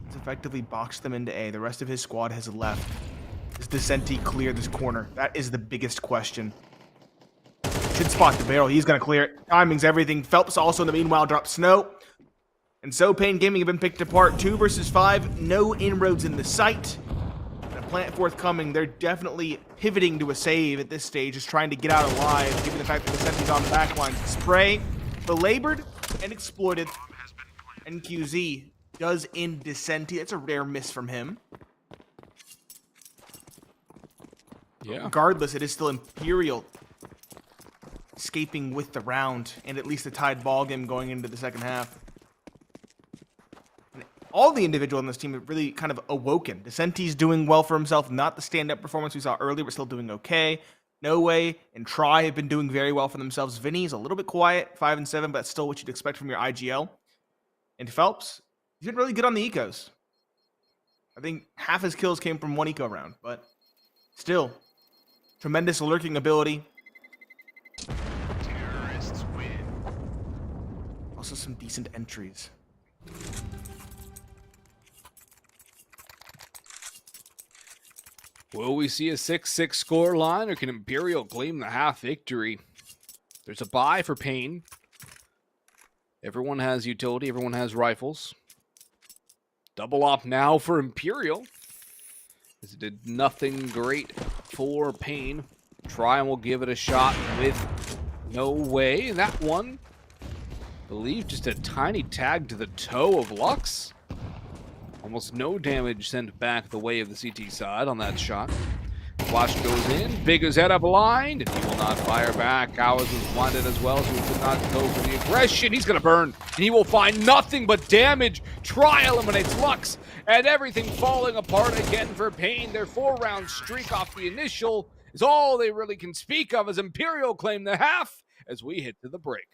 Speaker 7: He's effectively boxed them into A. The rest of his squad has left. Does Descenti clear this corner? That is the biggest question. Should spot the barrel. He's going to clear it. Timing's everything. Phelps also in the meanwhile drops Snow. And so paiN Gaming have been picked apart. 2 versus 5. No inroads in the sight. And a plant forthcoming. They're definitely pivoting to a save at this stage. Just trying to get out alive. Given the fact that Descenti's on the backline. Spray. Belabored and exploited. NQZ does end Descenti. That's a rare miss from him.
Speaker 6: Yeah.
Speaker 7: Regardless, it is still Imperial escaping with the round, and at least a tied ball game going into the second half. And all the individuals on this team have really kind of awoken. Descenti's doing well for himself, not the stand-up performance we saw earlier, but still doing okay. No Way and Try have been doing very well for themselves. Vinny's a little bit quiet, 5 and 7, but that's still what you'd expect from your IGL. And Phelps, he's been really good on the ecos. I think half his kills came from one eco round, but still, tremendous lurking ability.
Speaker 5: Terrorists win.
Speaker 7: Also some decent entries.
Speaker 6: Will we see a 6-6 score line, or can Imperial claim the half victory? There's a buy for paiN. Everyone has utility. Everyone has rifles. Double op now for Imperial. As it did nothing great for paiN. Try and we'll give it a shot with No Way. And that one, I believe, just a tiny tag to the toe of Lux. Almost no damage sent back the way of the CT side on that shot. Flash goes in. Big is head up blind, and he will not fire back. Kawaz was blinded as well, so he could not go for the aggression. He's going to burn, and he will find nothing but damage. Try eliminates Lux, and everything falling apart again for paiN. Their 4-round streak off the initial is all they really can speak of as Imperial claim the half as we hit to the break.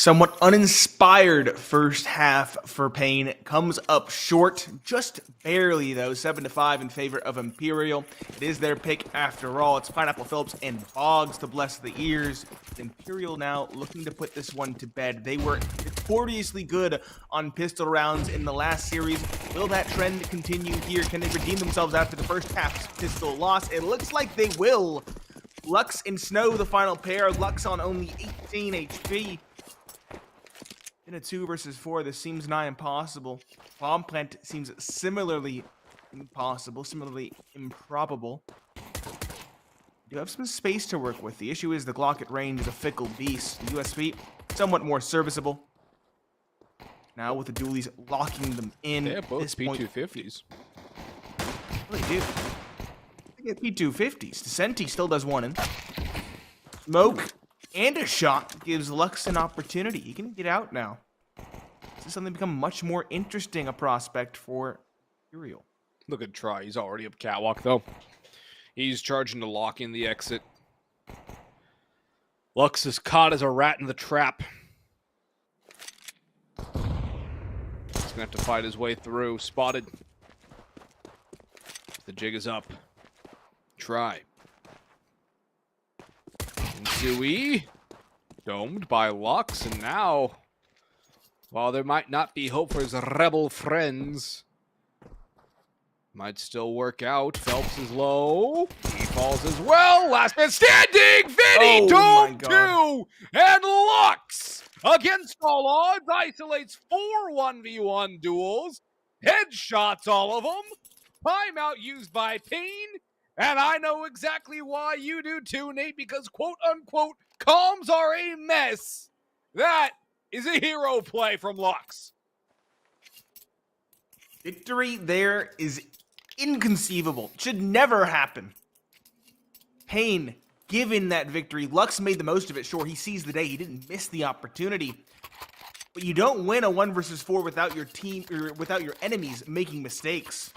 Speaker 7: Somewhat uninspired first half for paiN. Comes up short, just barely though, 7-5 in favor of Imperial. It is their pick after all. It's Pineapple Phillips and Boggs to bless the ears. Imperial now looking to put this one to bed. They were notoriously good on pistol rounds in the last series. Will that trend continue here? Can they redeem themselves after the first half pistol loss? It looks like they will. Lux and Snow, the final pair. Lux on only 18 HP. In a 2 versus 4, this seems nigh impossible. Bomb plant seems similarly impossible, similarly improbable. You have some space to work with. The issue is the Glock at range is a fickle beast. The USP, somewhat more serviceable. Now with the dualies locking them in.
Speaker 6: They have both P250s.
Speaker 7: They do. They get P250s. Descenti still does one in. Smoke and a shot gives Lux an opportunity. He can get out now. This is something become much more interesting a prospect for Imperial.
Speaker 6: Look at Try. He's already up catwalk, though. He's charging to lock in the exit. Lux is caught as a rat in the trap. He's going to have to fight his way through. Spotted. The jig is up. Try. Sui, domed by Lux, and now, while there might not be hope for his rebel friends, might still work out. Phelps is low. He falls as well. Last man standing. Vinny domed too. And Lux, against all odds, isolates 4 1v1 duels. Headshots, all of them. Timeout used by paiN. And I know exactly why you do too, Nate, because quote-unquote, comms are a mess. That is a hero play from Lux.
Speaker 7: Victory there is inconceivable. Should never happen. paiN, given that victory, Lux made the most of it. Sure, he sees the day. He didn't miss the opportunity. But you don't win a 1 versus 4 without your team, or without your enemies making mistakes.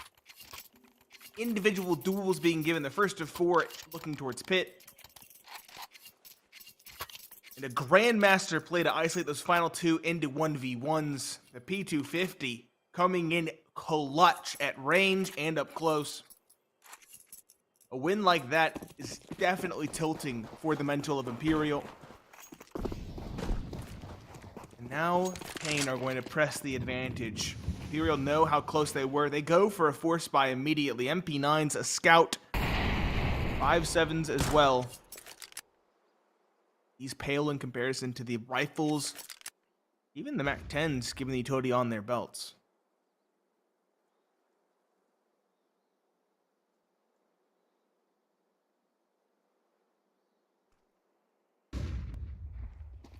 Speaker 7: Individual duels being given, the first of 4 looking towards pit. And a Grandmaster play to isolate those final 2 into 1v1s. The P250 coming in clutch at range and up close. A win like that is definitely tilting for the mental of Imperial. And now paiN are going to press the advantage. Imperial know how close they were. They go for a force buy immediately. MP9's a scout. 5.7s as well. He's pale in comparison to the rifles. Even the MAC-10s, given the utility on their belts.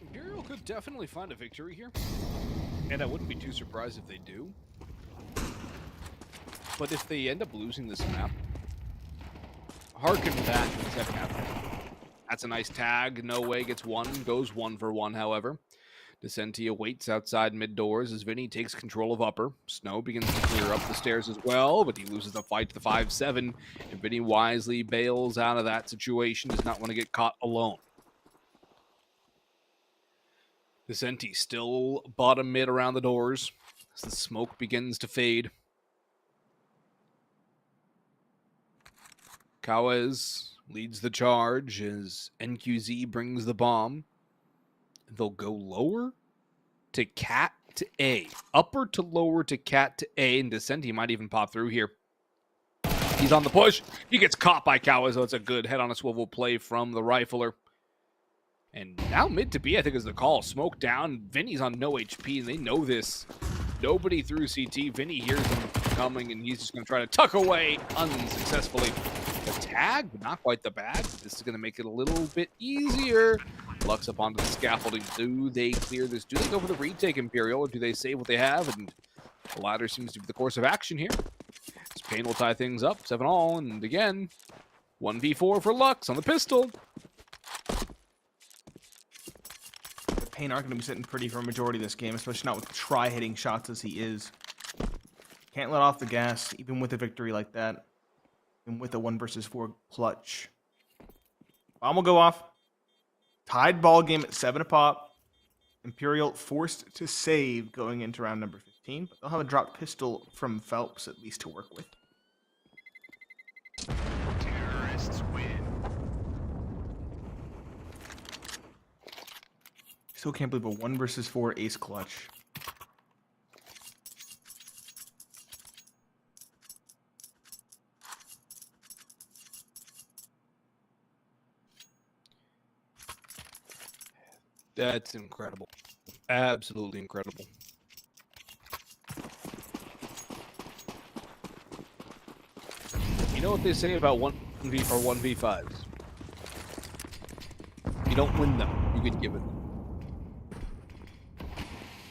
Speaker 6: Imperial could definitely find a victory here. And I wouldn't be too surprised if they do. But if they end up losing this map, harken back to the second half. That's a nice tag. No way gets one. Goes 1 for 1, however. Descentia waits outside mid doors as Vinny takes control of upper. Snow begins to clear up the stairs as well, but he loses the fight to the 5-7. And Vinny wisely bails out of that situation. Does not want to get caught alone. Descenti still bottom mid around the doors as the smoke begins to fade. Kawes leads the charge as NQZ brings the bomb. They'll go lower to cat to A. Upper to lower to cat to A, and Descenti might even pop through here. He's on the push. He gets caught by Kawes, so it's a good head on a swivel play from the rifler. And now mid to B, I think, is the call. Smoke down. Vinny's on no HP, and they know this. Nobody through CT. Vinny hears them coming, and he's just going to try to tuck away unsuccessfully. The tag, but not quite the bag. This is going to make it a little bit easier. Lux up onto the scaffolding. Do they clear this? Do they go for the retake, Imperial, or do they save what they have? And the latter seems to be the course of action here. As paiN will tie things up, 7-all, and again, 1v4 for Lux on the pistol.
Speaker 7: paiN aren't going to be sitting pretty for a majority of this game, especially not with Try hitting shots as he is. Can't let off the gas, even with a victory like that. And with a 1 versus 4 clutch. Bomb will go off. Tied ball game at 7 a pop. Imperial forced to save going into round number 15, but they'll have a dropped pistol from Phelps at least to work with.
Speaker 5: Terrorists win.
Speaker 7: Still can't believe a 1 versus 4 ace clutch.
Speaker 6: That's incredible. Absolutely incredible. You know what they say about 1v or 1v5s? You don't win them, you get given them.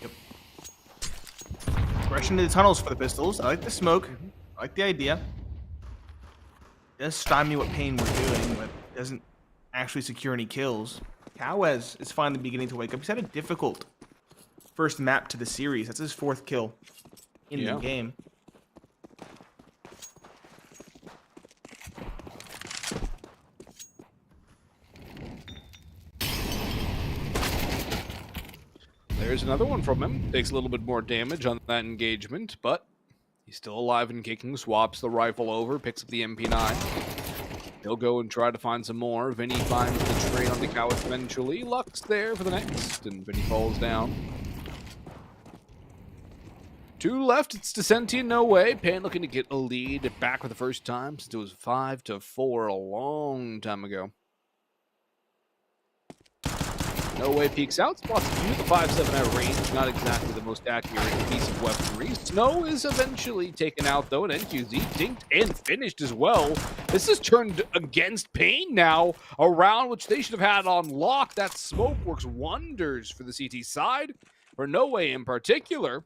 Speaker 7: Yep. Rush into the tunnels for the pistols. I like the smoke. I like the idea. It does stymie what paiN we're doing, but doesn't actually secure any kills. Cowes is finally beginning to wake up. He's had a difficult first map to the series. That's his 4th kill in the game.
Speaker 6: There's another one from him. Takes a little bit more damage on that engagement, but he's still alive and kicking. Swaps the rifle over, picks up the MP9. He'll go and try to find some more. Vinny finds the train on the Cowes eventually. Luck's there for the next, and Vinny falls down. 2 left. It's Descenti and No Way. paiN looking to get a lead back for the first time since it was 5-4 a long time ago. No Way peeks out, spots a few. The 5.7 at range, not exactly the most accurate piece of weaponry. Snow is eventually taken out, though, and NQZ dinked and finished as well. This is turned against paiN now, a round which they should have had on lock. That smoke works wonders for the CT side, for No Way in particular.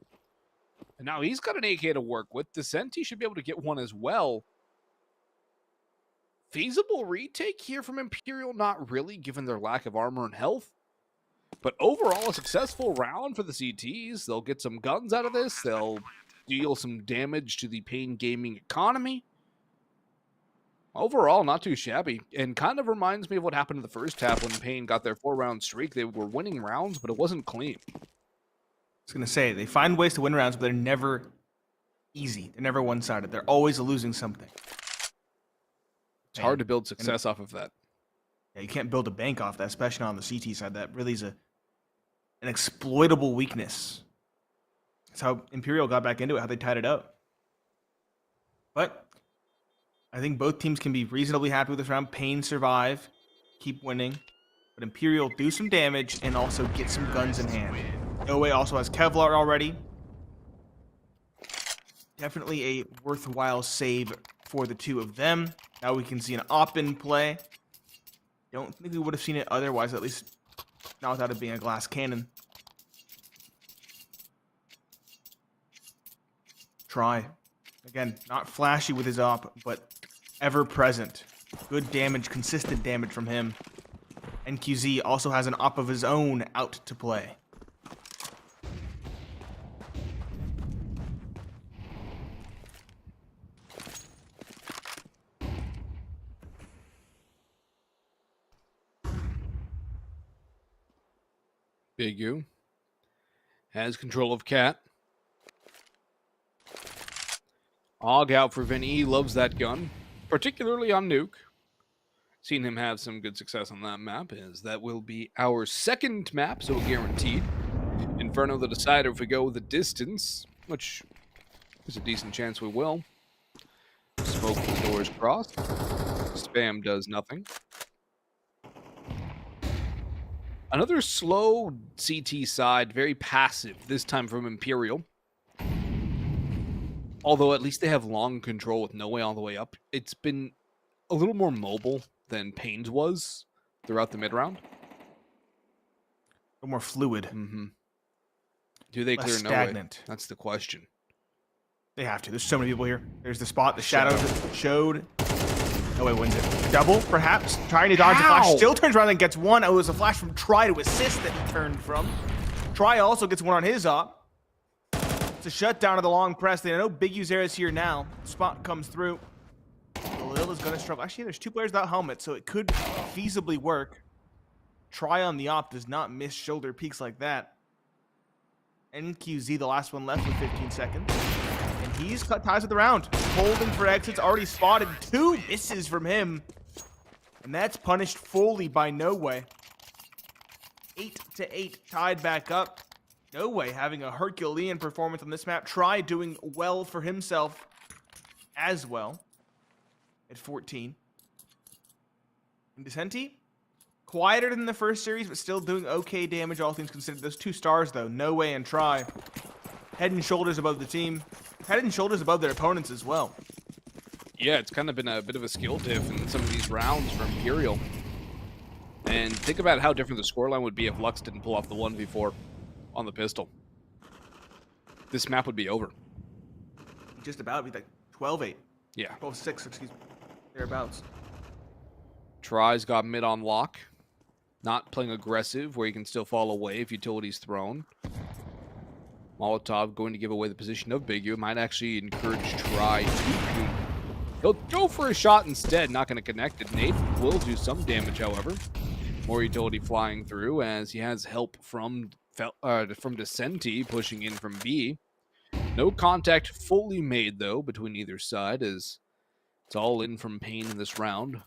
Speaker 6: And now he's got an AK to work with. Descenti should be able to get one as well. Feasible retake here from Imperial? Not really, given their lack of armor and health. But overall, a successful round for the CTs. They'll get some guns out of this. They'll deal some damage to the paiN gaming economy. Overall, not too shabby. And kind of reminds me of what happened in the first half when paiN got their 4-round streak. They were winning rounds, but it wasn't clean.
Speaker 7: I was going to say, they find ways to win rounds, but they're never easy. They're never one-sided. They're always losing something.
Speaker 6: It's hard to build success off of that.
Speaker 7: Yeah, you can't build a bank off that, especially on the CT side. That really is an exploitable weakness. That's how Imperial got back into it, how they tied it up. But I think both teams can be reasonably happy with this round. paiN survive, keep winning. But Imperial do some damage and also get some guns in hand. No Way also has Kevlar already. Definitely a worthwhile save for the two of them. Now we can see an op-in play. Don't think we would have seen it otherwise, at least not without it being a glass cannon. Try. Again, not flashy with his op, but ever present. Good damage, consistent damage from him. NQZ also has an op of his own out to play.
Speaker 6: Big U has control of Cat. Og out for Vinny. He loves that gun, particularly on Nuke. Seen him have some good success on that map, as that will be our second map, so guaranteed. Inferno the decider if we go the distance, which there's a decent chance we will. Smoke the doors crossed. Spam does nothing. Another slow CT side, very passive, this time from Imperial. Although at least they have long control with No Way all the way up. It's been a little more mobile than paiN's was throughout the mid-round.
Speaker 7: A little more fluid.
Speaker 6: Mm-hmm. Do they
Speaker 7: Less
Speaker 6: clear
Speaker 7: stagnant.
Speaker 6: No Way? That's the question.
Speaker 7: They have to. There's so many people here. There's the spot. The shadow showed. No Way wins it. Double, perhaps. Trying to dodge the flash. Still turns around and gets one. Oh, it was a flash from Try to assist that he turned from. Try also gets one on his op. It's a shutdown of the long press. They know Big U's is here now. Spot comes through. Lil is going to struggle. Actually, there's two players without helmets, so it could feasibly work. Try on the op does not miss shoulder peaks like that. NQZ, the last one left with 15 seconds. And he's cut ties with the round. Holding for exits, already spotted. 2 misses from him. And that's punished fully by No Way. 8-8, tied back up. No Way having a Herculean performance on this map. Try doing well for himself as well at 14. And Descenti, quieter than the first series, but still doing okay damage, all things considered. Those 2 stars, though, No Way and Try, head and shoulders above the team. Head and shoulders above their opponents as well.
Speaker 6: Yeah, it's kind of been a bit of a skill diff in some of these rounds for Imperial. And think about how different the scoreline would be if Lux didn't pull off the 1v4 on the pistol. This map would be over.
Speaker 7: Just about, it'd be like 12-8.
Speaker 6: Yeah.
Speaker 7: 12-6, excuse me. Thereabouts.
Speaker 6: Try's got mid on lock. Not playing aggressive, where you can still fall away if utility's thrown. Molotov going to give away the position of Big U. Might actually encourage Try to... He'll go for a shot instead. Not going to connect it. Nate will do some damage, however. More utility flying through as he has help from Descenti pushing in from B. No contact fully made, though, between either side, as it's all in from paiN in this round.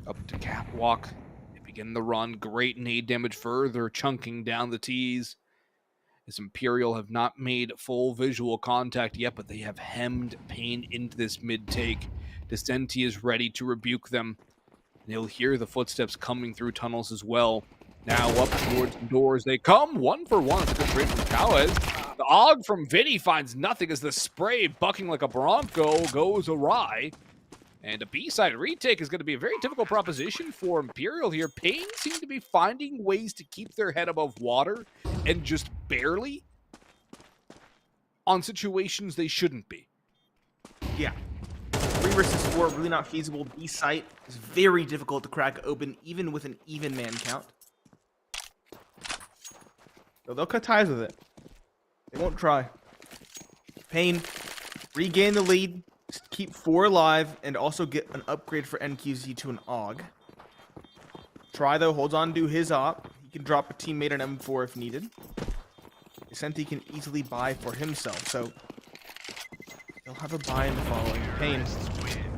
Speaker 6: Up to Catwalk. They begin the run. Great nade damage further chunking down the T's. As Imperial have not made full visual contact yet, but they have hemmed paiN into this mid-take. Descenti is ready to rebuke them. They'll hear the footsteps coming through tunnels as well. Now up towards the doors they come. 1 for 1. It's a good trade from Cowes. The AUG from Vinny finds nothing as the spray bucking like a Bronco goes awry. And a B-side retake is going to be a very difficult proposition for Imperial here. paiN seem to be finding ways to keep their head above water and just barely on situations they shouldn't be.
Speaker 7: Yeah. 3 versus 4, really not feasible. B-site is very difficult to crack open, even with an even man count. So they'll cut ties with it. They won't try. paiN regain the lead, keep 4 alive, and also get an upgrade for NQZ to an AUG. Try, though, holds on to his op. He can drop a teammate an M4 if needed. Descenti can easily buy for himself, so he'll have a buy in the following. paiN, as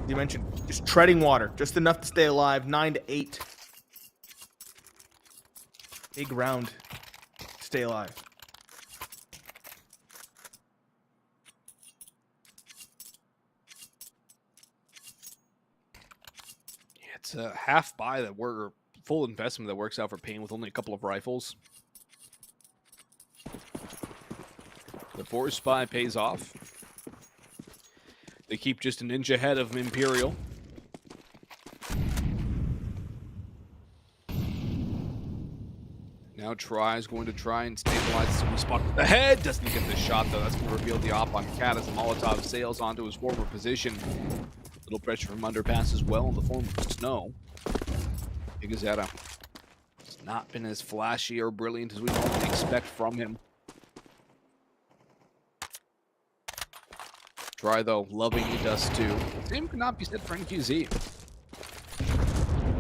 Speaker 7: you mentioned, just treading water, just enough to stay alive. 9-8. Big round. Stay alive.
Speaker 6: It's a half buy that full investment that works out for paiN with only a couple of rifles. The force buy pays off. They keep just an inch ahead of Imperial. Now Try's going to try and stabilize the spot with the head. Doesn't get the shot, though. That's going to reveal the op on Cat as the Molotov sails onto his former position. Little pressure from underpass as well in the form of snow. Igazeta has not been as flashy or brilliant as we normally expect from him. Try, though, loving the Dust 2. Same could not be said for NQZ.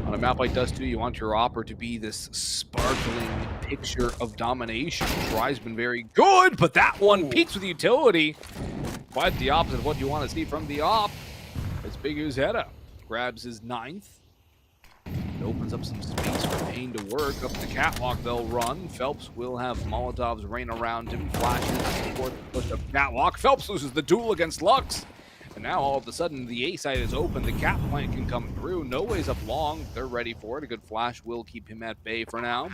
Speaker 6: On a map like Dust 2, you want your Opera to be this sparkling picture of domination. Try's been very good, but that one peaks with utility. Quite the opposite of what you want to see from the op. As Big Uzeta grabs his 9th. It opens up some space for paiN to work. Up the Catwalk, they'll run. Phelps will have Molotovs rain around him. Flashes for the push up Catwalk. Phelps loses the duel against Lux. And now all of a sudden the A side is open. The Cat plant can come through. No Way's up long. They're ready for it. A good flash will keep him at bay for now.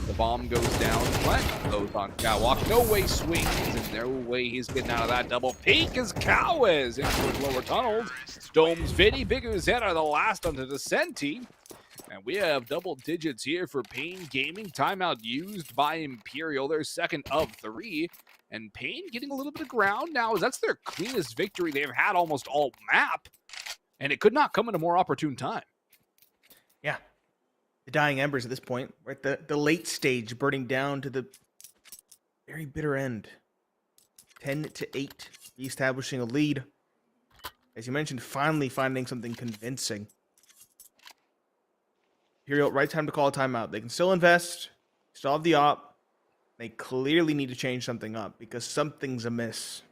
Speaker 6: The bomb goes down. Plant goes on Catwalk. No Way swings. And no way he's getting out of that double peek as Cowes into lower tunnels. Domes Vinny. Big Uzeta the last onto Descenti. And we have double digits here for paiN Gaming. Timeout used by Imperial. Their second of 3. And paiN getting a little bit of ground now, as that's their cleanest victory they've had almost all map. And it could not come at a more opportune time.
Speaker 7: Yeah. The dying embers at this point. We're at the late stage, burning down to the very bitter end. 10-8, reestablishing a lead. As you mentioned, finally finding something convincing. Imperial, right time to call a timeout. They can still invest, still have the op. They clearly need to change something up because something's amiss.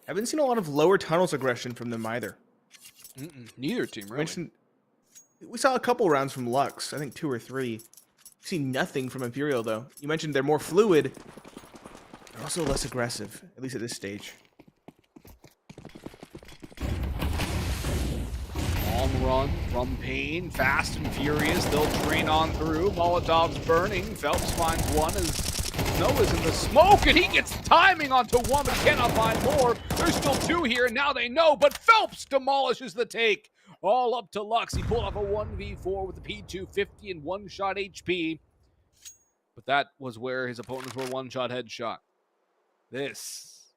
Speaker 7: Haven't seen a lot of lower tunnels aggression from them either.
Speaker 6: Neither team, really.
Speaker 7: We saw a couple rounds from Lux, I think 2 or 3. We've seen nothing from Imperial, though. You mentioned they're more fluid. They're also less aggressive, at least at this stage.
Speaker 6: Long run from paiN, fast and furious. They'll train on through. Molotov's burning. Phelps finds one as Noah's in the smoke, and he gets timing onto one, but cannot find more. There's still 2 here, and now they know, but Phelps demolishes the take. All up to Lux. He pulled off a 1v4 with the P250 and one-shot HP. But that was where his opponents were one-shot headshot. This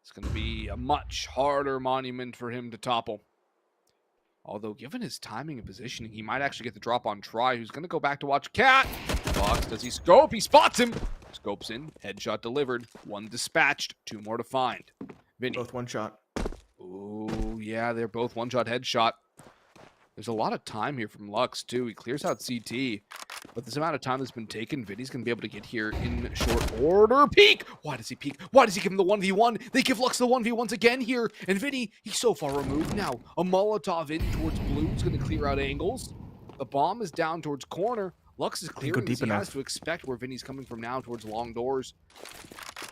Speaker 6: is going to be a much harder monument for him to topple. Although, given his timing and positioning, he might actually get the drop on Try, who's going to go back to watch Cat. Lux, does he scope? He spots him. Scopes in. Headshot delivered. 1 dispatched. 2 more to find. Vinny.
Speaker 7: Both one-shot.
Speaker 6: Ooh, yeah, they're both one-shot headshot. There's a lot of time here from Lux, too. He clears out CT. But this amount of time that's been taken, Vinny's going to be able to get here in short order. Peek! Why does he peek? Why does he give him the 1v1? They give Lux the 1v1s again here. And Vinny, he's so far removed now. A Molotov in towards blue is going to clear out angles. The bomb is down towards corner. Lux is clearing as he has to expect where Vinny's coming from now towards long doors.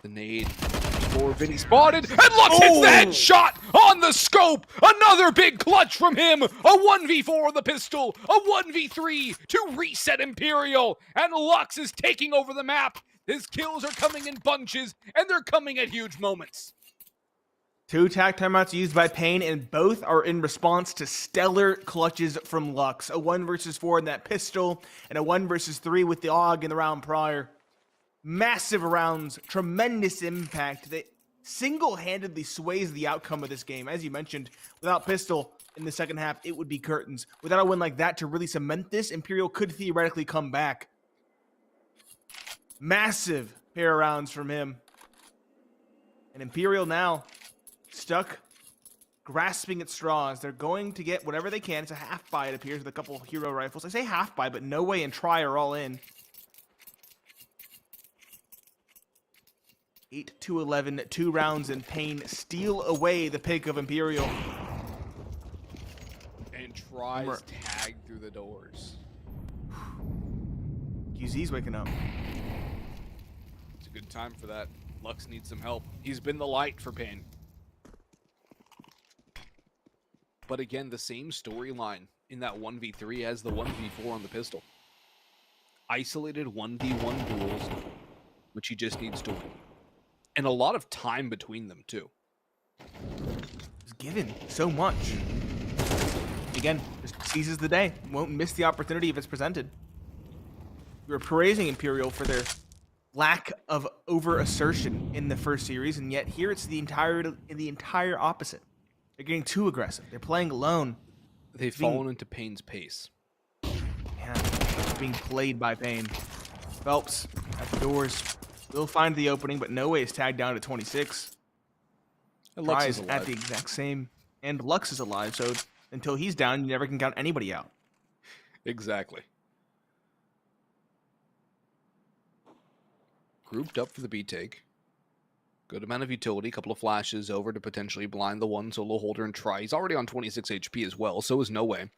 Speaker 6: The nade for Vinny spotted, and Lux hits the headshot on the scope. Another big clutch from him. A 1v4 with the pistol, a 1v3 to reset Imperial, and Lux is taking over the map. His kills are coming in bunches, and they're coming at huge moments.
Speaker 7: 2 tac timeouts used by paiN, and both are in response to stellar clutches from Lux. A 1 versus 4 in that pistol, and a 1 versus 3 with the AUG in the round prior. Massive rounds, tremendous impact that single-handedly sways the outcome of this game. As you mentioned, without pistol in the second half, it would be curtains. Without a win like that to really cement this, Imperial could theoretically come back. Massive pair of rounds from him. And Imperial now stuck, grasping at straws. They're going to get whatever they can. It's a half buy, it appears, with a couple hero rifles. I say half buy, but No Way and Try are all in. 8-11, 2 rounds, and paiN steal away the pick of Imperial.
Speaker 6: And Try's tagged through the doors.
Speaker 7: QZ's waking up.
Speaker 6: It's a good time for that. Lux needs some help. He's been the light for paiN. But again, the same storyline in that 1v3 as the 1v4 on the pistol. Isolated 1v1 duels, which he just needs to win. And a lot of time between them, too.
Speaker 7: He's given so much. Again, just seizes the day. Won't miss the opportunity if it's presented. We were praising Imperial for their lack of over-assertion in the first series, and yet here it's the entire opposite. They're getting too aggressive. They're playing alone.
Speaker 6: They've fallen into paiN's pace.
Speaker 7: Yeah, it's being played by paiN. Phelps at the doors. Will find the opening, but No Way is tagged down to 26.
Speaker 6: And Lux is
Speaker 7: Tries
Speaker 6: alive.
Speaker 7: at the exact same. And Lux is alive, so until he's down, you never can count anybody out.
Speaker 6: Exactly. Grouped up for the B take. Good amount of utility, couple of flashes over to potentially blind the one solo holder and Try. He's already on 26 HP as well, so is No Way.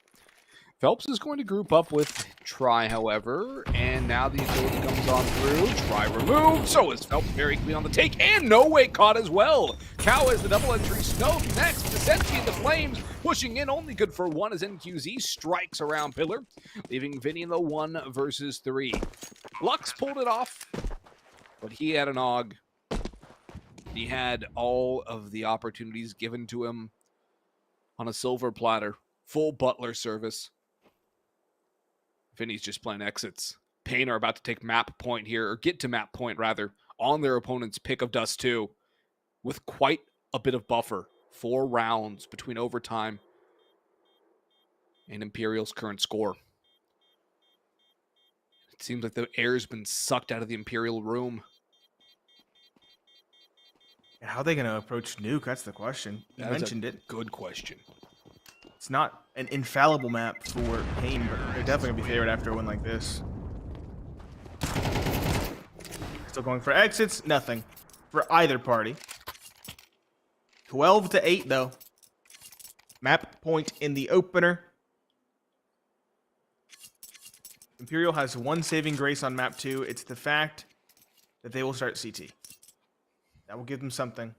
Speaker 6: Phelps is going to group up with Try, however, and now the utility comes on through. Try removed, so is Phelps very clean on the take, and No Way caught as well. Cow has the double entry. Snow next, Descenti in the flames, pushing in, only good for 1 as NQZ strikes around Pillar, leaving Vinny in the 1 versus 3. Lux pulled it off, but he had an AUG. He had all of the opportunities given to him on a silver platter. Full Butler service. Vinny's just playing exits. paiN are about to take map point here, or get to map point, rather, on their opponent's pick of Dust 2, with quite a bit of buffer. 4 rounds between overtime and Imperial's current score. It seems like the air's been sucked out of the Imperial room.
Speaker 7: How are they going to approach Nuke? That's the question. You mentioned it.
Speaker 6: Good question.
Speaker 7: It's not an infallible map for paiN, but they're definitely going to be favored after a win like this. Still going for exits. Nothing for either party. 12-8 though. Map point in the opener. Imperial has one saving grace on map 2. It's the fact that they will start CT. That will give them something.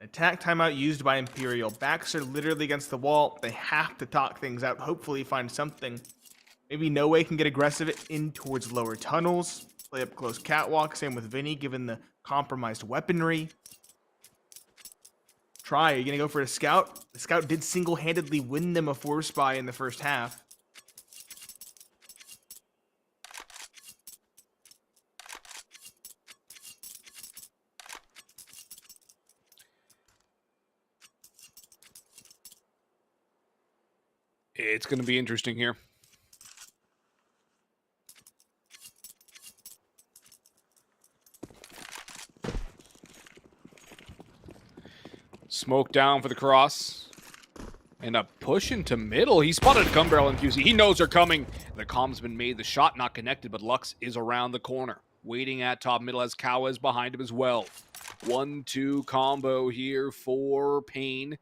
Speaker 7: Attack timeout used by Imperial. Backs are literally against the wall. They have to talk things out. Hopefully find something. Maybe No Way can get aggressive in towards lower tunnels. Play up close catwalk. Same with Vinny, given the compromised weaponry. Try. Are you going to go for a scout? The scout did single-handedly win them a 4-spy in the first half.
Speaker 6: It's going to be interesting here. Smoke down for the cross. And a push into middle. He spotted a gun barrel in QC. He knows they're coming. The comm's been made. The shot not connected, but Lux is around the corner. Waiting at top middle as Kawa is behind him as well. 1-2 combo here for paiN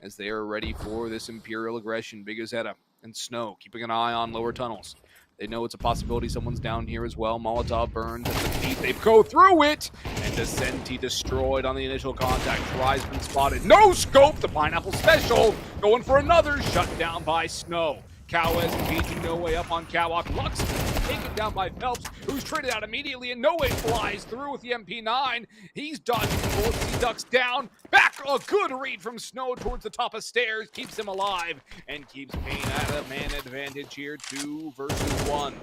Speaker 6: as they are ready for this Imperial aggression. Big Azetta and Snow keeping an eye on lower tunnels. They know it's a possibility someone's down here as well. Molotov burns at the feet. They go through it. And Descenti destroyed on the initial contact. Try's been spotted. No scope. The Pineapple Special going for another. Shut down by Snow. Cowes engaging No Way up on catwalk. Lux taken down by Phelps, who's traded out immediately, and No Way flies through with the MP9. He's dodging bullets. He ducks down. Back, a good read from Snow towards the top of stairs. Keeps him alive and keeps paiN at a man advantage here. 2 versus 1.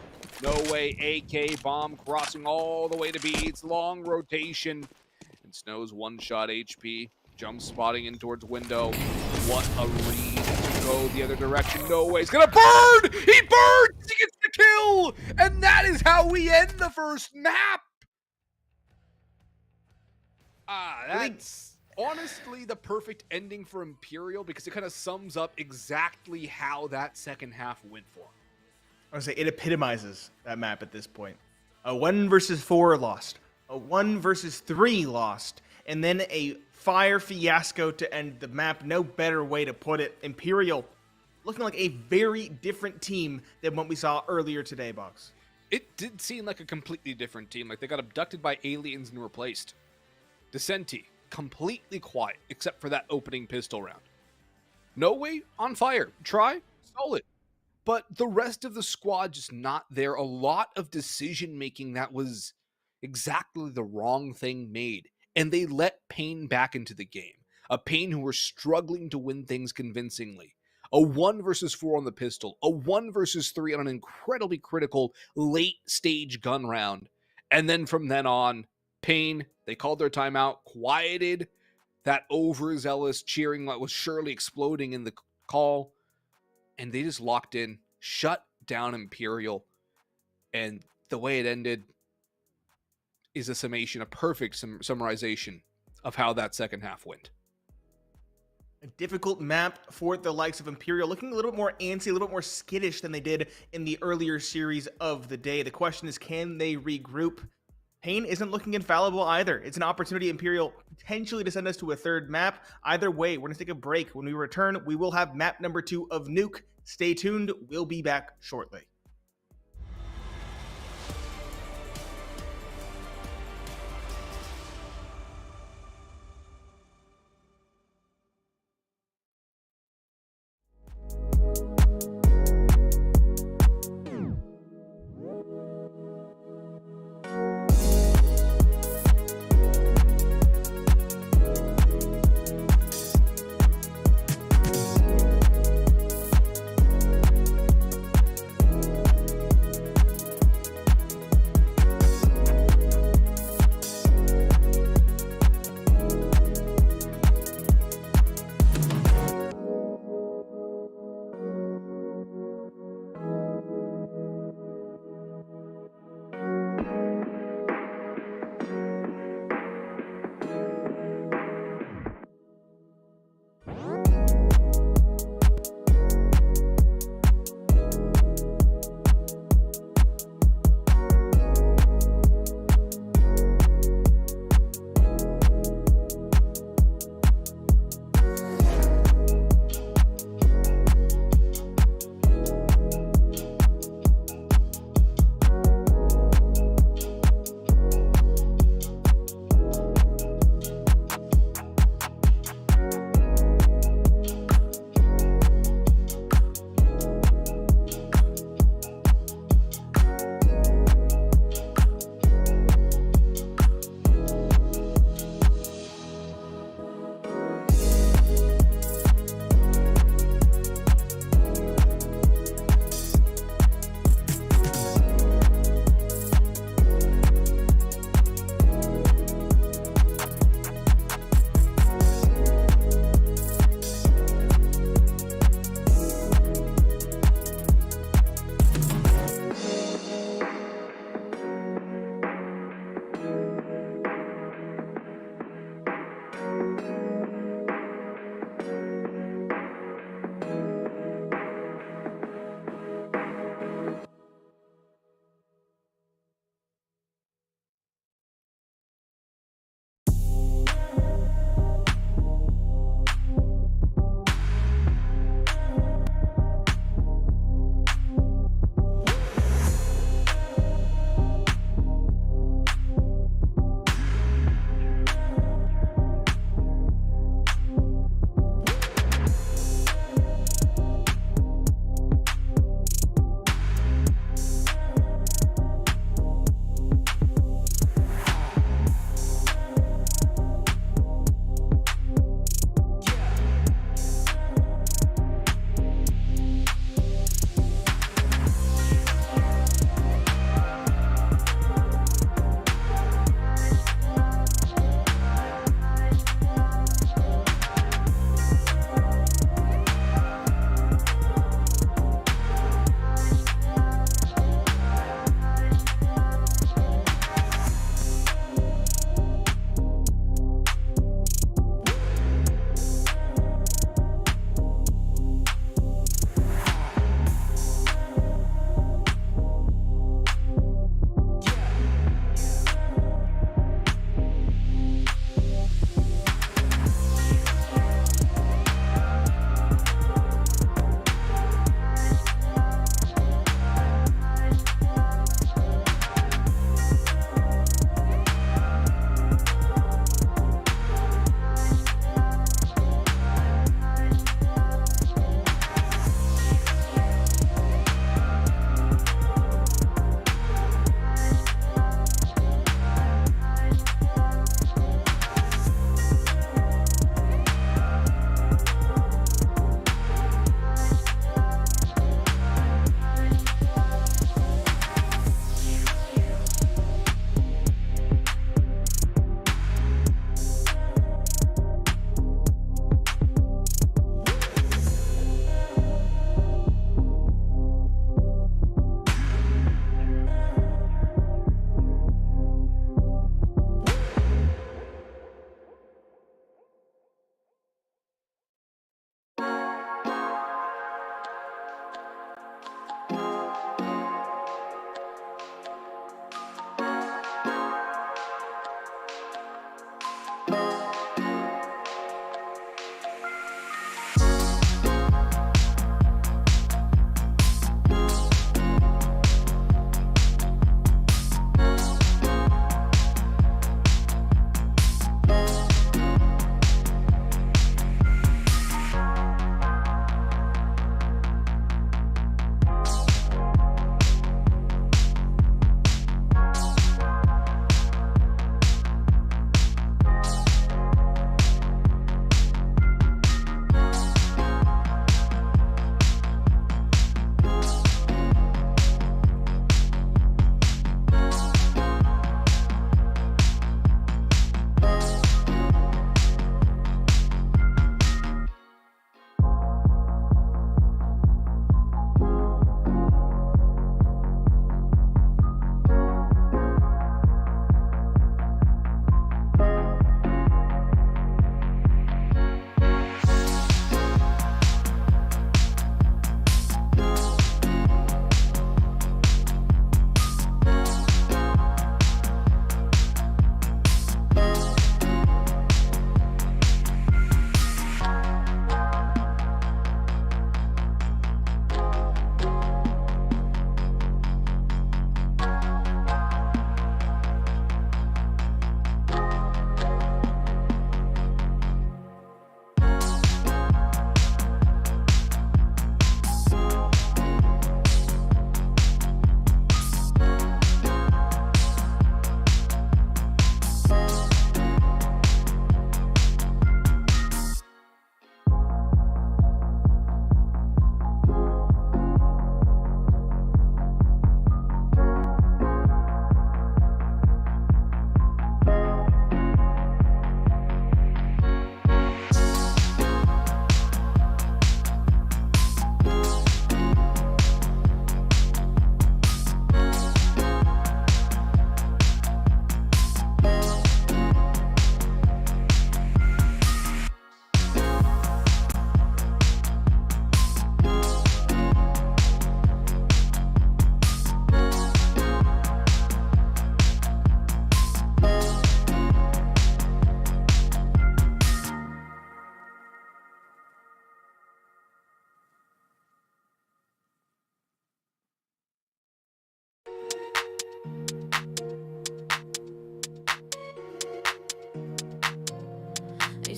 Speaker 6: No Way AK bomb crossing all the way to B. It's long rotation. And Snow's one-shot HP. Jump spotting in towards window. What a read to go the other direction. No Way. He's gonna burn! He burns! He gets the kill! And that is how we end the first map! That's honestly the perfect ending for Imperial because it kind of sums up exactly how that second half went for him.
Speaker 7: I would say it epitomizes that map at this point. A 1 versus 4 lost. A 1 versus 3 lost. And then a fire fiasco to end the map. No better way to put it. Imperial looking like a very different team than what we saw earlier today, Box.
Speaker 6: It did seem like a completely different team. Like they got abducted by aliens and replaced. Descenti, completely quiet, except for that opening pistol round. No Way on fire. Try, solid. But the rest of the squad just not there. A lot of decision-making that was exactly the wrong thing made. And they let paiN back into the game. A paiN who were struggling to win things convincingly. A 1 versus 4 on the pistol. A 1 versus 3 on an incredibly critical late-stage gun round. And then from then on, paiN, they called their timeout, quieted that overzealous cheering that was surely exploding in the call. And they just locked in, shut down Imperial. And the way it ended is a summation, a perfect summarization of how that second half went.
Speaker 7: A difficult map for the likes of Imperial, looking a little bit more antsy, a little bit more skittish than they did in the earlier series of the day. The question is, can they regroup? paiN isn't looking infallible either. It's an opportunity, Imperial, potentially to send us to a third map. Either way, we're going to take a break. When we return, we will have map number 2 of Nuke. Stay tuned. We'll be back shortly.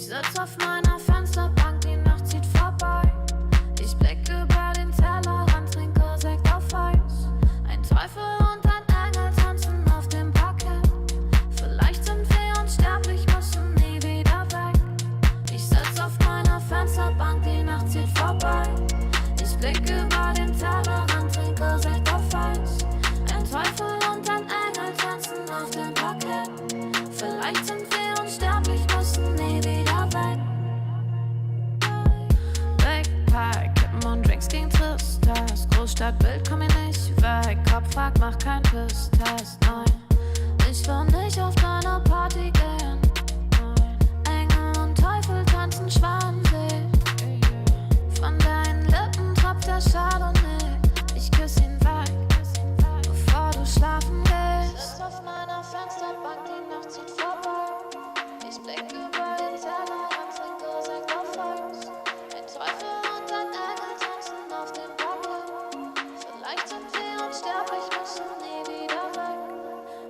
Speaker 1: Ich sitz auf meiner Fensterbank, die Nacht zieht vorbei. Ich blick über den Tellerrand, trinke Sekt auf Eis. Ein Teufel und ein Engel tanzen auf dem Parkett. Vielleicht sind wir unsterblich, müssen nie wieder weg. Ich sitz auf meiner Fensterbank, die Nacht zieht vorbei. Ich blick über den Tellerrand, trinke Sekt auf Eis. Ein Teufel und ein Engel tanzen auf dem Parkett. Vielleicht sind wir unsterblich, müssen nie wieder weg. Backpack, Kippen und Drinks gegen Tristess. Großstadtbild, komm mir nicht weg. Kopf fragt, mach kein Pisstest. Nein, ich will nicht auf deine Party gehen. Nein, Engel und Teufel tanzen Schwanensee. Von deinen Lippen tropft der Chardonnay. Ich küss ihn weg, bevor du schlafen gehst. Ich sitz auf meiner Fensterbank, die Nacht zieht vorbei. Ich blick über den Tellerrand, trinke Sekt auf Eis. Ein Teufel und ein Engel tanzen auf dem Parkett. Vielleicht sind wir unsterblich, müssen nie wieder weg.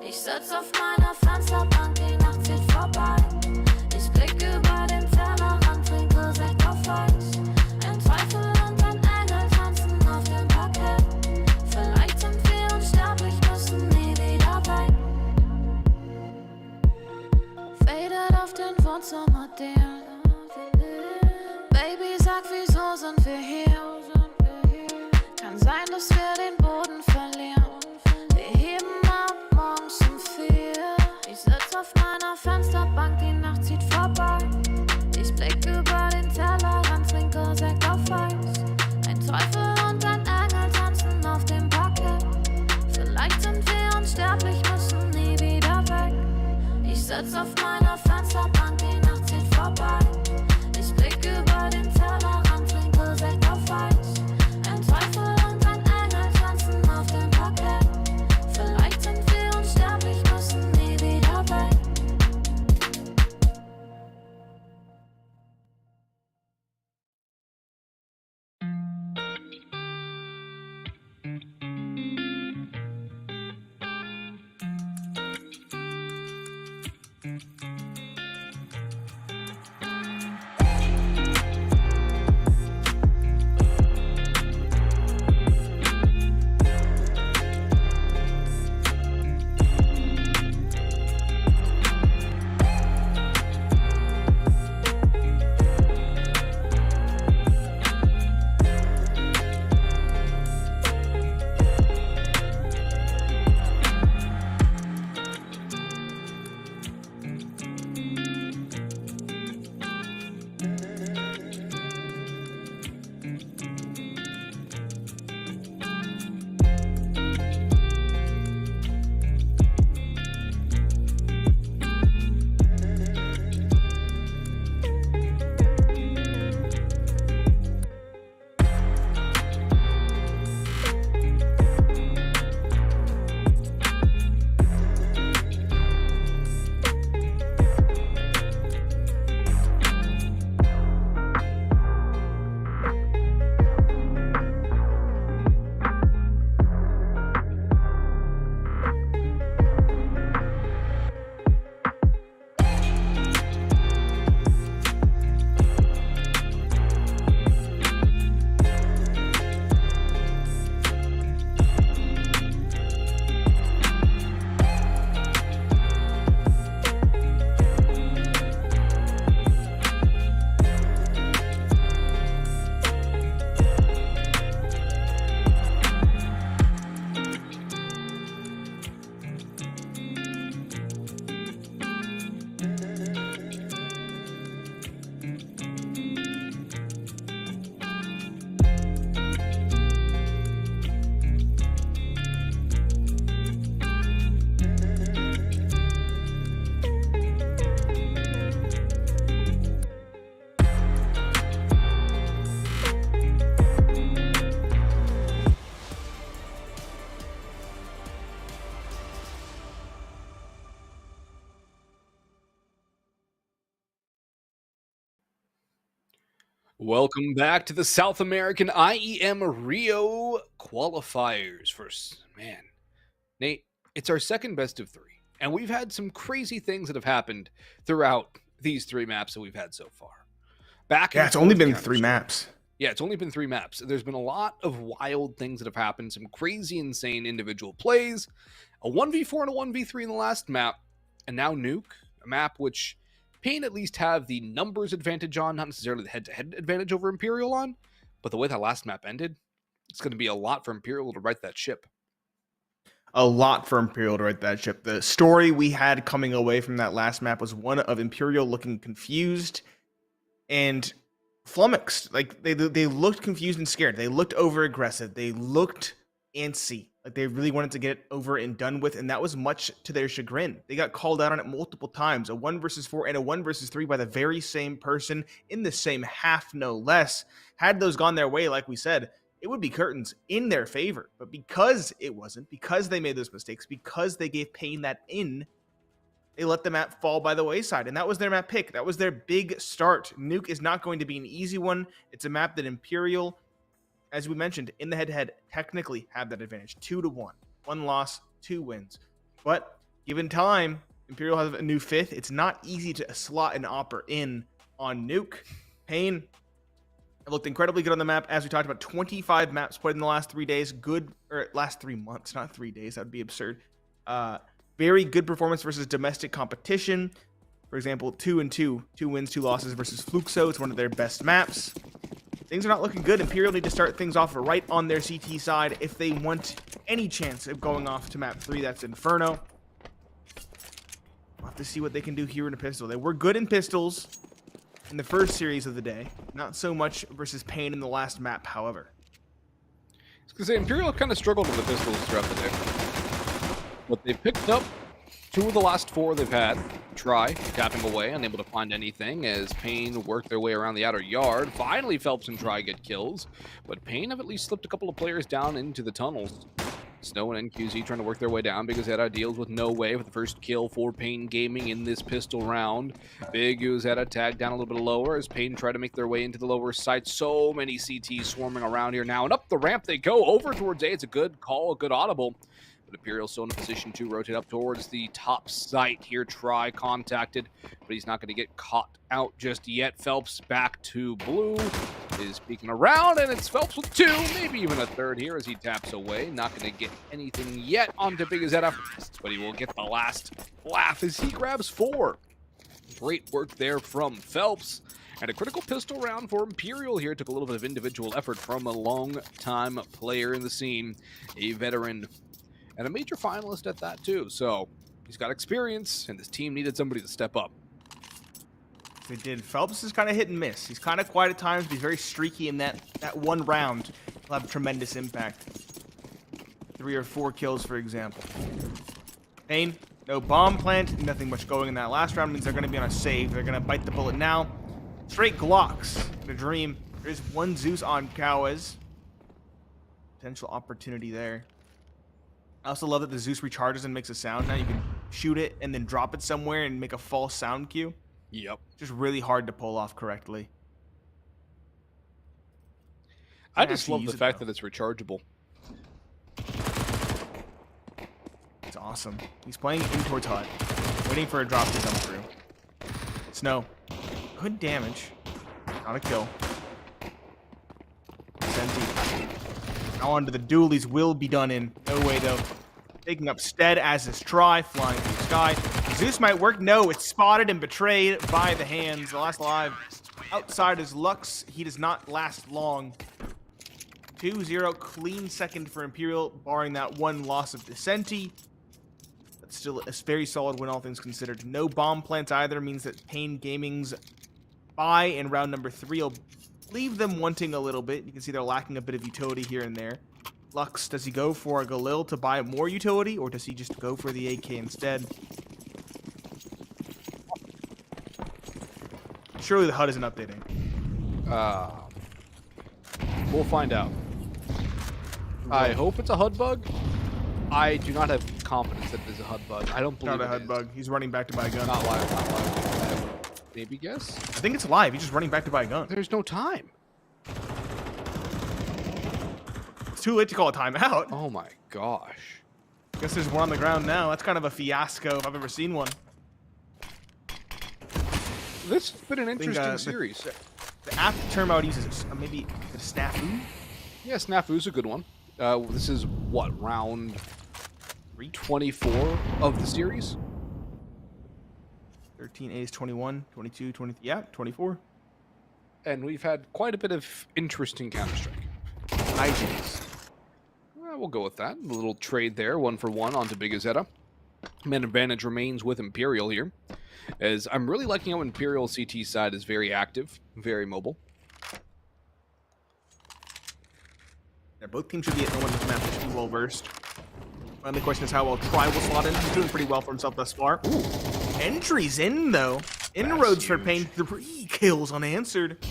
Speaker 1: Ich sitz auf meiner Fensterbank, die Nacht zieht vorbei. Ich blick über den Tellerrand, trinke Sekt auf Eis. Ein Teufel und ein Engel tanzen auf dem Parkett. Vielleicht sind wir unsterblich, müssen nie wieder weg. Faded auf den Wohnzimmerdeal. Baby, sag, wieso sind wir hier? Kann sein, dass wir den Boden verlieren. Wir heben ab morgens um 4. Ich sitz auf meiner Fensterbank, die Nacht zieht vorbei. Ich blick über den Tellerrand, trinke Sekt auf Eis. Ein Teufel und ein Engel tanzen auf dem Parkett. Vielleicht sind wir unsterblich, müssen nie wieder weg. Ich sitz auf meiner Fensterbank, die Nacht zieht vorbei. Ich blick über den Tellerrand, trinke Sekt auf Eis. Ein Teufel und ein Engel tanzen auf dem Parkett. Vielleicht sind wir unsterblich, müssen nie wieder weg.
Speaker 6: Welcome back to the South American IEM Rio qualifiers. Man, Nate, it's our second best of 3, and we've had some crazy things that have happened throughout these 3 maps that we've had so far. Back
Speaker 7: Yeah,
Speaker 6: and
Speaker 7: it's only
Speaker 6: forth
Speaker 7: been
Speaker 6: Counter
Speaker 7: 3
Speaker 6: Strike.
Speaker 7: maps.
Speaker 6: Yeah, it's only been 3 maps. There's been a lot of wild things that have happened, some crazy, insane individual plays, a 1v4 and a 1v3 in the last map, and now Nuke, a map which paiN at least have the numbers advantage on, not necessarily the head-to-head advantage over Imperial on, but the way that last map ended, it's going to be a lot for Imperial to right that ship.
Speaker 7: A lot for Imperial to right that ship. The story we had coming away from that last map was one of Imperial looking confused and flummoxed. Like they looked confused and scared. They looked over aggressive. They looked antsy. Like they really wanted to get it over and done with, and that was much to their chagrin. They got called out on it multiple times, a 1 versus 4 and a 1 versus 3 by the very same person in the same half, no less. Had those gone their way, like we said, it would be curtains in their favor. But because it wasn't, because they made those mistakes, because they gave paiN that in, they let the map fall by the wayside. And that was their map pick. That was their big start. Nuke is not going to be an easy one. It's a map that Imperial, as we mentioned, in the head-to-head, technically have that advantage. 2-1. 1 loss, 2 wins. But given time, Imperial has a new 5th. It's not easy to slot an Opper in on Nuke. paiN looked incredibly good on the map. As we talked about, 25 maps played in the last 3 days. Good, or last 3 months, not 3 days. That would be absurd. Very good performance versus domestic competition. For example, 2-2. 2 wins, 2 losses versus Fluxo. It's one of their best maps. Things are not looking good. Imperial need to start things off right on their CT side if they want any chance of going off to map 3. That's Inferno. We'll have to see what they can do here in a pistol. They were good in pistols in the first series of the day. Not so much versus paiN in the last map, however.
Speaker 6: I was going to say, Imperial kind of struggled with the pistols throughout the day. But they picked up 2 of the last 4 they've had. Try tapping away, unable to find anything as paiN worked their way around the outer yard. Finally, Phelps and Try get kills, but paiN have at least slipped a couple of players down into the tunnels. Snow and NQZ trying to work their way down because they had deals with No Way with the first kill for paiN Gaming in this pistol round. Big who's had a tag down a little bit lower as paiN try to make their way into the lower site. So many CTs swarming around here now, and up the ramp they go over towards A. It's a good call, a good audible. But Imperial still in a position to rotate up towards the top site here. Try contacted, but he's not going to get caught out just yet. Phelps back to blue, is peeking around, and it's Phelps with 2, maybe even a 3rd here as he taps away. Not going to get anything yet onto Big Zeta, but he will get the last laugh as he grabs 4. Great work there from Phelps. And a critical pistol round for Imperial here. Took a little bit of individual effort from a long-time player in the scene, a veteran, and a major finalist at that too. So he's got experience, and this team needed somebody to step up.
Speaker 7: They did. Phelps is kind of hit and miss. He's kind of quiet at times, but he's very streaky in that 1 round. He'll have tremendous impact. 3 or 4 kills, for example. paiN, no bomb plant, nothing much going in that last round. Means they're going to be on a save. They're going to bite the bullet now. Straight Glocks. The dream. There's 1 Zeus on Kawes. Potential opportunity there. I also love that the Zeus recharges and makes a sound. Now you can shoot it and then drop it somewhere and make a false sound cue.
Speaker 6: Yep.
Speaker 7: Just really hard to pull off correctly.
Speaker 6: I just love the fact that it's rechargeable.
Speaker 7: It's awesome. He's playing in towards Hut, waiting for a drop to come through. Snow. Good damage. Not a kill. Senti. Now onto the dualies will be done in. No way, though. Taking up Stead as his try, flying through the sky. Zeus might work. No, it's spotted and betrayed by the hands. The last alive outside is Lux. He does not last long. 2-0, clean second for Imperial, barring that 1 loss of Descenti. But still a very solid win, all things considered. No bomb plants either means that paiN Gaming's bye in round number 3 will leave them wanting a little bit. You can see they're lacking a bit of utility here and there. Lux, does he go for a Galil to buy more utility, or does he just go for the AK instead? Surely the HUD isn't updating.
Speaker 6: We'll find out. I hope it's a HUD bug. I do not have confidence that it is a HUD bug. I don't believe
Speaker 7: Not a
Speaker 6: it
Speaker 7: HUD
Speaker 6: is.
Speaker 7: bug. He's running back to buy a gun.
Speaker 6: Not live, not live. Maybe guess?
Speaker 7: I think it's live. He's just running back to buy a gun.
Speaker 6: There's no time.
Speaker 7: It's too late to call a timeout.
Speaker 6: Oh my gosh.
Speaker 7: Guess there's one on the ground now. That's kind of a fiasco if I've ever seen one.
Speaker 6: This has been an
Speaker 7: I think,
Speaker 6: interesting series.
Speaker 7: The apt term I would use is maybe a snafu.
Speaker 6: Yeah, Snafu's a good one. This is what, round 24 of the series?
Speaker 7: 13 A's, 21, 22, 23. Yeah, 24.
Speaker 6: And we've had quite a bit of interesting Counter-Strike.
Speaker 7: Hijinks.
Speaker 6: Well, we'll go with that. A little trade there, 1-for-1 onto Big Azetta. Man advantage remains with Imperial here, as I'm really liking how Imperial CT side is very active, very mobile.
Speaker 7: Yeah, both teams should be at no one in this map should be well versed. My only question is how well Tri will slot in. He's doing pretty well for himself thus far. Ooh. Entries in though. Inroads for paiN. 3 kills unanswered.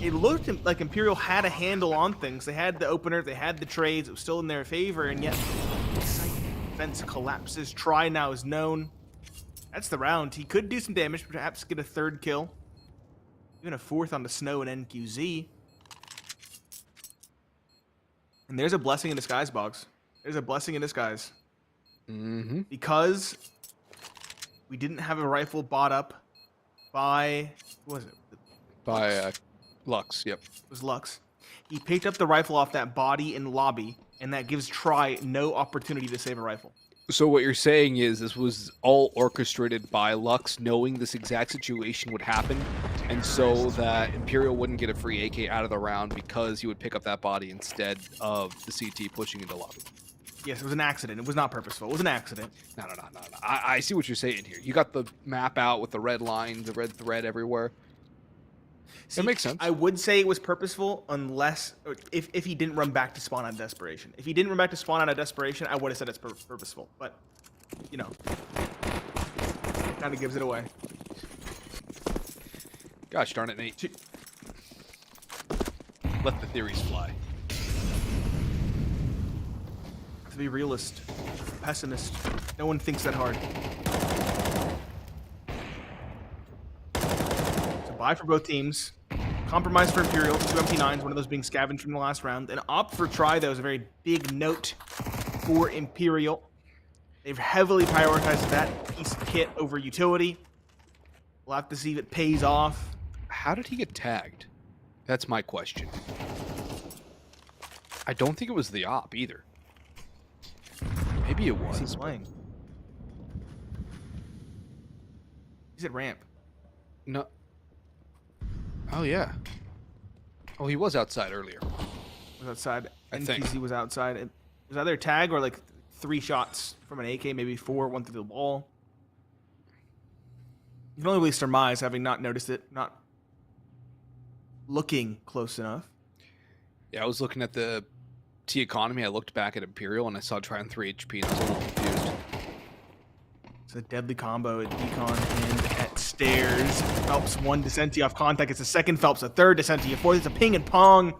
Speaker 7: It looked like Imperial had a handle on things. They had the opener, they had the trades. It was still in their favor, and yet defense collapses. Tri now is known. That's the round. He could do some damage, perhaps get a 3rd kill. Even a 4th on the Snow and NQZ. And there's a blessing in disguise, Boggs. There's a blessing in disguise.
Speaker 6: Mm-hmm.
Speaker 7: Because we didn't have a rifle bought up by... What was it?
Speaker 6: By Lux, yep.
Speaker 7: It was Lux. He picked up the rifle off that body in lobby, and that gives Tri no opportunity to save a rifle.
Speaker 6: So what you're saying is this was all orchestrated by Lux, knowing this exact situation would happen, and so that Imperial wouldn't get a free AK out of the round because he would pick up that body instead of the CT pushing into lobby.
Speaker 7: Yes, it was an accident. It was not purposeful. It was an accident.
Speaker 6: No. I see what you're saying here. You got the map out with the red line, the red thread everywhere.
Speaker 7: See,
Speaker 6: that makes sense.
Speaker 7: I would say it was purposeful unless if he didn't run back to spawn out of desperation. If he didn't run back to spawn out of desperation, I would have said it's purposeful. But, you know, kind of gives it away.
Speaker 6: Gosh darn it, Nate. Let the theories fly.
Speaker 7: To be realist, pessimist, no one thinks that hard. So buy for both teams. Compromise for Imperial, 2 MT9s, one of those being scavenged from the last round. And opt for Tri, though, is a very big note for Imperial. They've heavily prioritized that piece of kit over utility. We'll have to see if it pays off.
Speaker 6: How did he get tagged? That's my question. I don't think it was the op either. Maybe it was.
Speaker 7: He's playing. He's at ramp.
Speaker 6: No. Oh, yeah. Oh, he was outside earlier.
Speaker 7: Was outside.
Speaker 6: I think.
Speaker 7: NPC was outside. It was either a tag or like 3 shots from an AK, maybe 4, 1 through the wall. You can only really surmise, having not noticed it, not looking close enough.
Speaker 6: Yeah, I was looking at the T economy. I looked back at Imperial and I saw Tri on 3 HP and I was a little confused.
Speaker 7: It's a deadly combo at Decon and at Stairs. Phelps 1 Descenti off contact. It's a 2nd Phelps, a 3rd Descenti, a 4th. It's a ping and pong.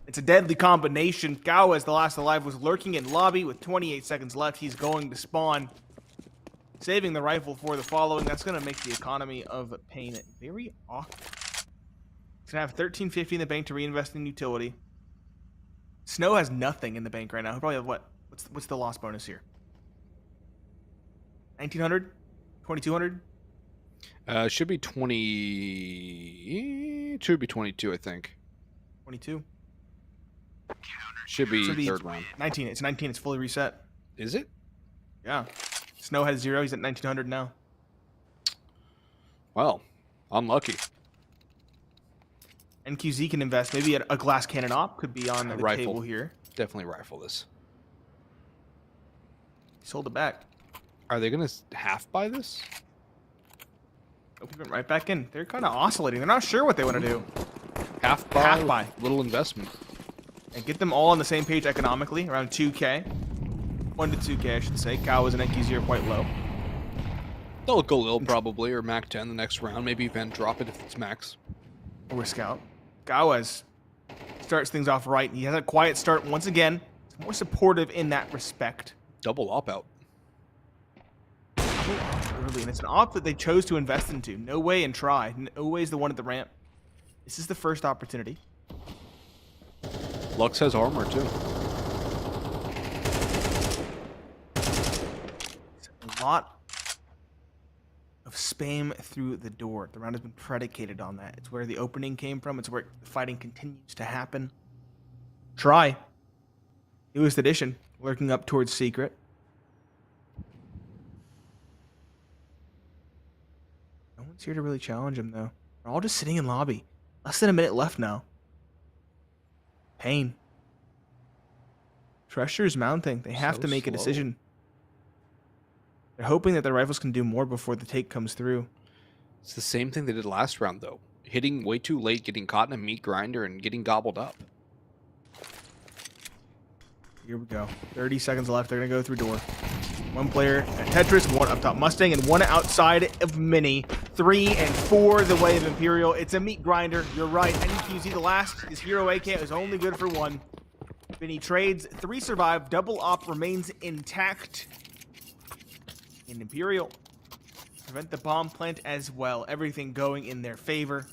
Speaker 7: It's a deadly combination. Gao, as the last alive, was lurking in lobby with 28 seconds left. He's going to spawn, saving the rifle for the following. That's going to make the economy of paiN very awkward. He's going to have 1350 in the bank to reinvest in utility. Snow has nothing in the bank right now. He'll probably have what? What's the loss bonus here? 1900? 2200?
Speaker 6: Should be 20. Should be 22, I think.
Speaker 7: 22?
Speaker 6: Should be third round.
Speaker 7: 19. It's 19. It's fully reset.
Speaker 6: Is it?
Speaker 7: Yeah. Snow has 0. He's at 1900 now.
Speaker 6: Well, unlucky.
Speaker 7: NQZ can invest. Maybe a glass cannon op could be on the table here.
Speaker 6: Definitely rifle this.
Speaker 7: He sold it back.
Speaker 6: Are they going to half buy this?
Speaker 7: Nope, he went right back in. They're kind of oscillating. They're not sure what they want to do.
Speaker 6: Half buy?
Speaker 7: Half buy.
Speaker 6: Little investment.
Speaker 7: And get them all on the same page economically, around 2K. 1 to 2K, I should say. Cow and NQZ are quite low.
Speaker 6: They'll go Lil probably, or Mac 10 the next round. Maybe even drop it if it's Max.
Speaker 7: Or Scout. Gawaz starts things off right. He has a quiet start once again. He's more supportive in that respect.
Speaker 6: Double op out.
Speaker 7: Early, and it's an op that they chose to invest into. No way and try. No way is the one at the ramp. This is the first opportunity.
Speaker 6: Lux has armor too.
Speaker 7: A lot of of spam through the door. The round has been predicated on that. It's where the opening came from. It's where the fighting continues to happen. Try. Newest edition. Lurking up towards Secret. No one's here to really challenge him, though. They're all just sitting in lobby. Less than a minute left now. paiN. Pressure's mounting. They have to make a decision. They're hoping that their rifles can do more before the take comes through.
Speaker 6: It's the same thing they did last round, though. Hitting way too late, getting caught in a meat grinder, and getting gobbled up.
Speaker 7: Here we go. 30 seconds left. They're going to go through door. One player at Tetris, one up top Mustang, and one outside of Mini. 3 and 4 the way of Imperial. It's a meat grinder. You're right. NQZ, the last, his hero AK is only good for 1. Vinny trades. 3 survive. Double op remains intact. In Imperial. Prevent the bomb plant as well. Everything going in their favor.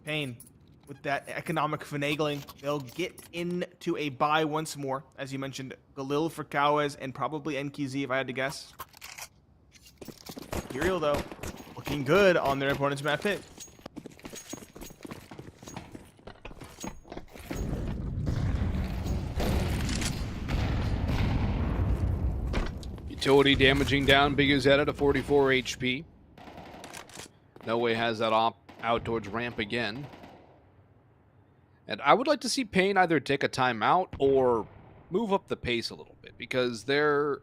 Speaker 7: paiN. With that economic finagling, they'll get into a buy once more. As you mentioned, Galil for Kawes and probably NQZ if I had to guess. Imperial, though, looking good on their opponent's map pick.
Speaker 6: Utility damaging down Big Zeta to 44 HP. No Way has that op out towards ramp again. And I would like to see paiN either take a timeout or move up the pace a little bit, because their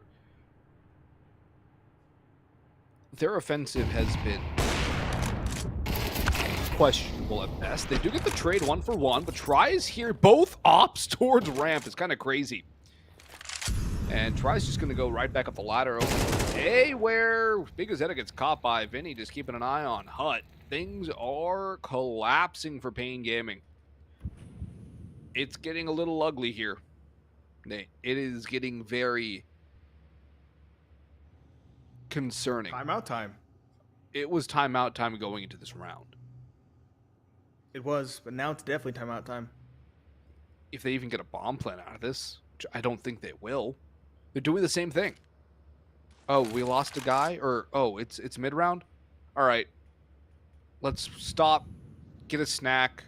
Speaker 6: offensive has been questionable at best. They do get the trade 1-for-1, but tries here both ops towards ramp is kind of crazy. And tries just going to go right back up the ladder over A, where Big Zeta gets caught by Vinny, just keeping an eye on Hut. Things are collapsing for paiN Gaming. It's getting a little ugly here, Nate. It is getting very concerning.
Speaker 7: Timeout time.
Speaker 6: It was timeout time going into this round.
Speaker 7: It was, but now it's definitely timeout time.
Speaker 6: If they even get a bomb plant out of this, which I don't think they will, they're doing the same thing. Oh, we lost a guy? Or, oh, it's mid-round? All right. Let's stop, get a snack.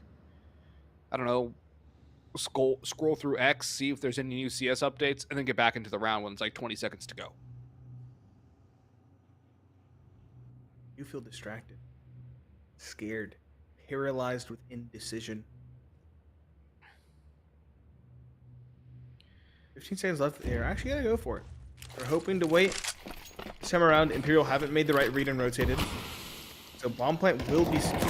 Speaker 6: I don't know. Scroll through X, see if there's any new CS updates, and then get back into the round when it's like 20 seconds to go.
Speaker 7: You feel distracted, scared, paralyzed with indecision. 15 seconds left. They're actually going to go for it. They're hoping to wait. This time around, Imperial haven't made the right read and rotated. So bomb plant will be secured.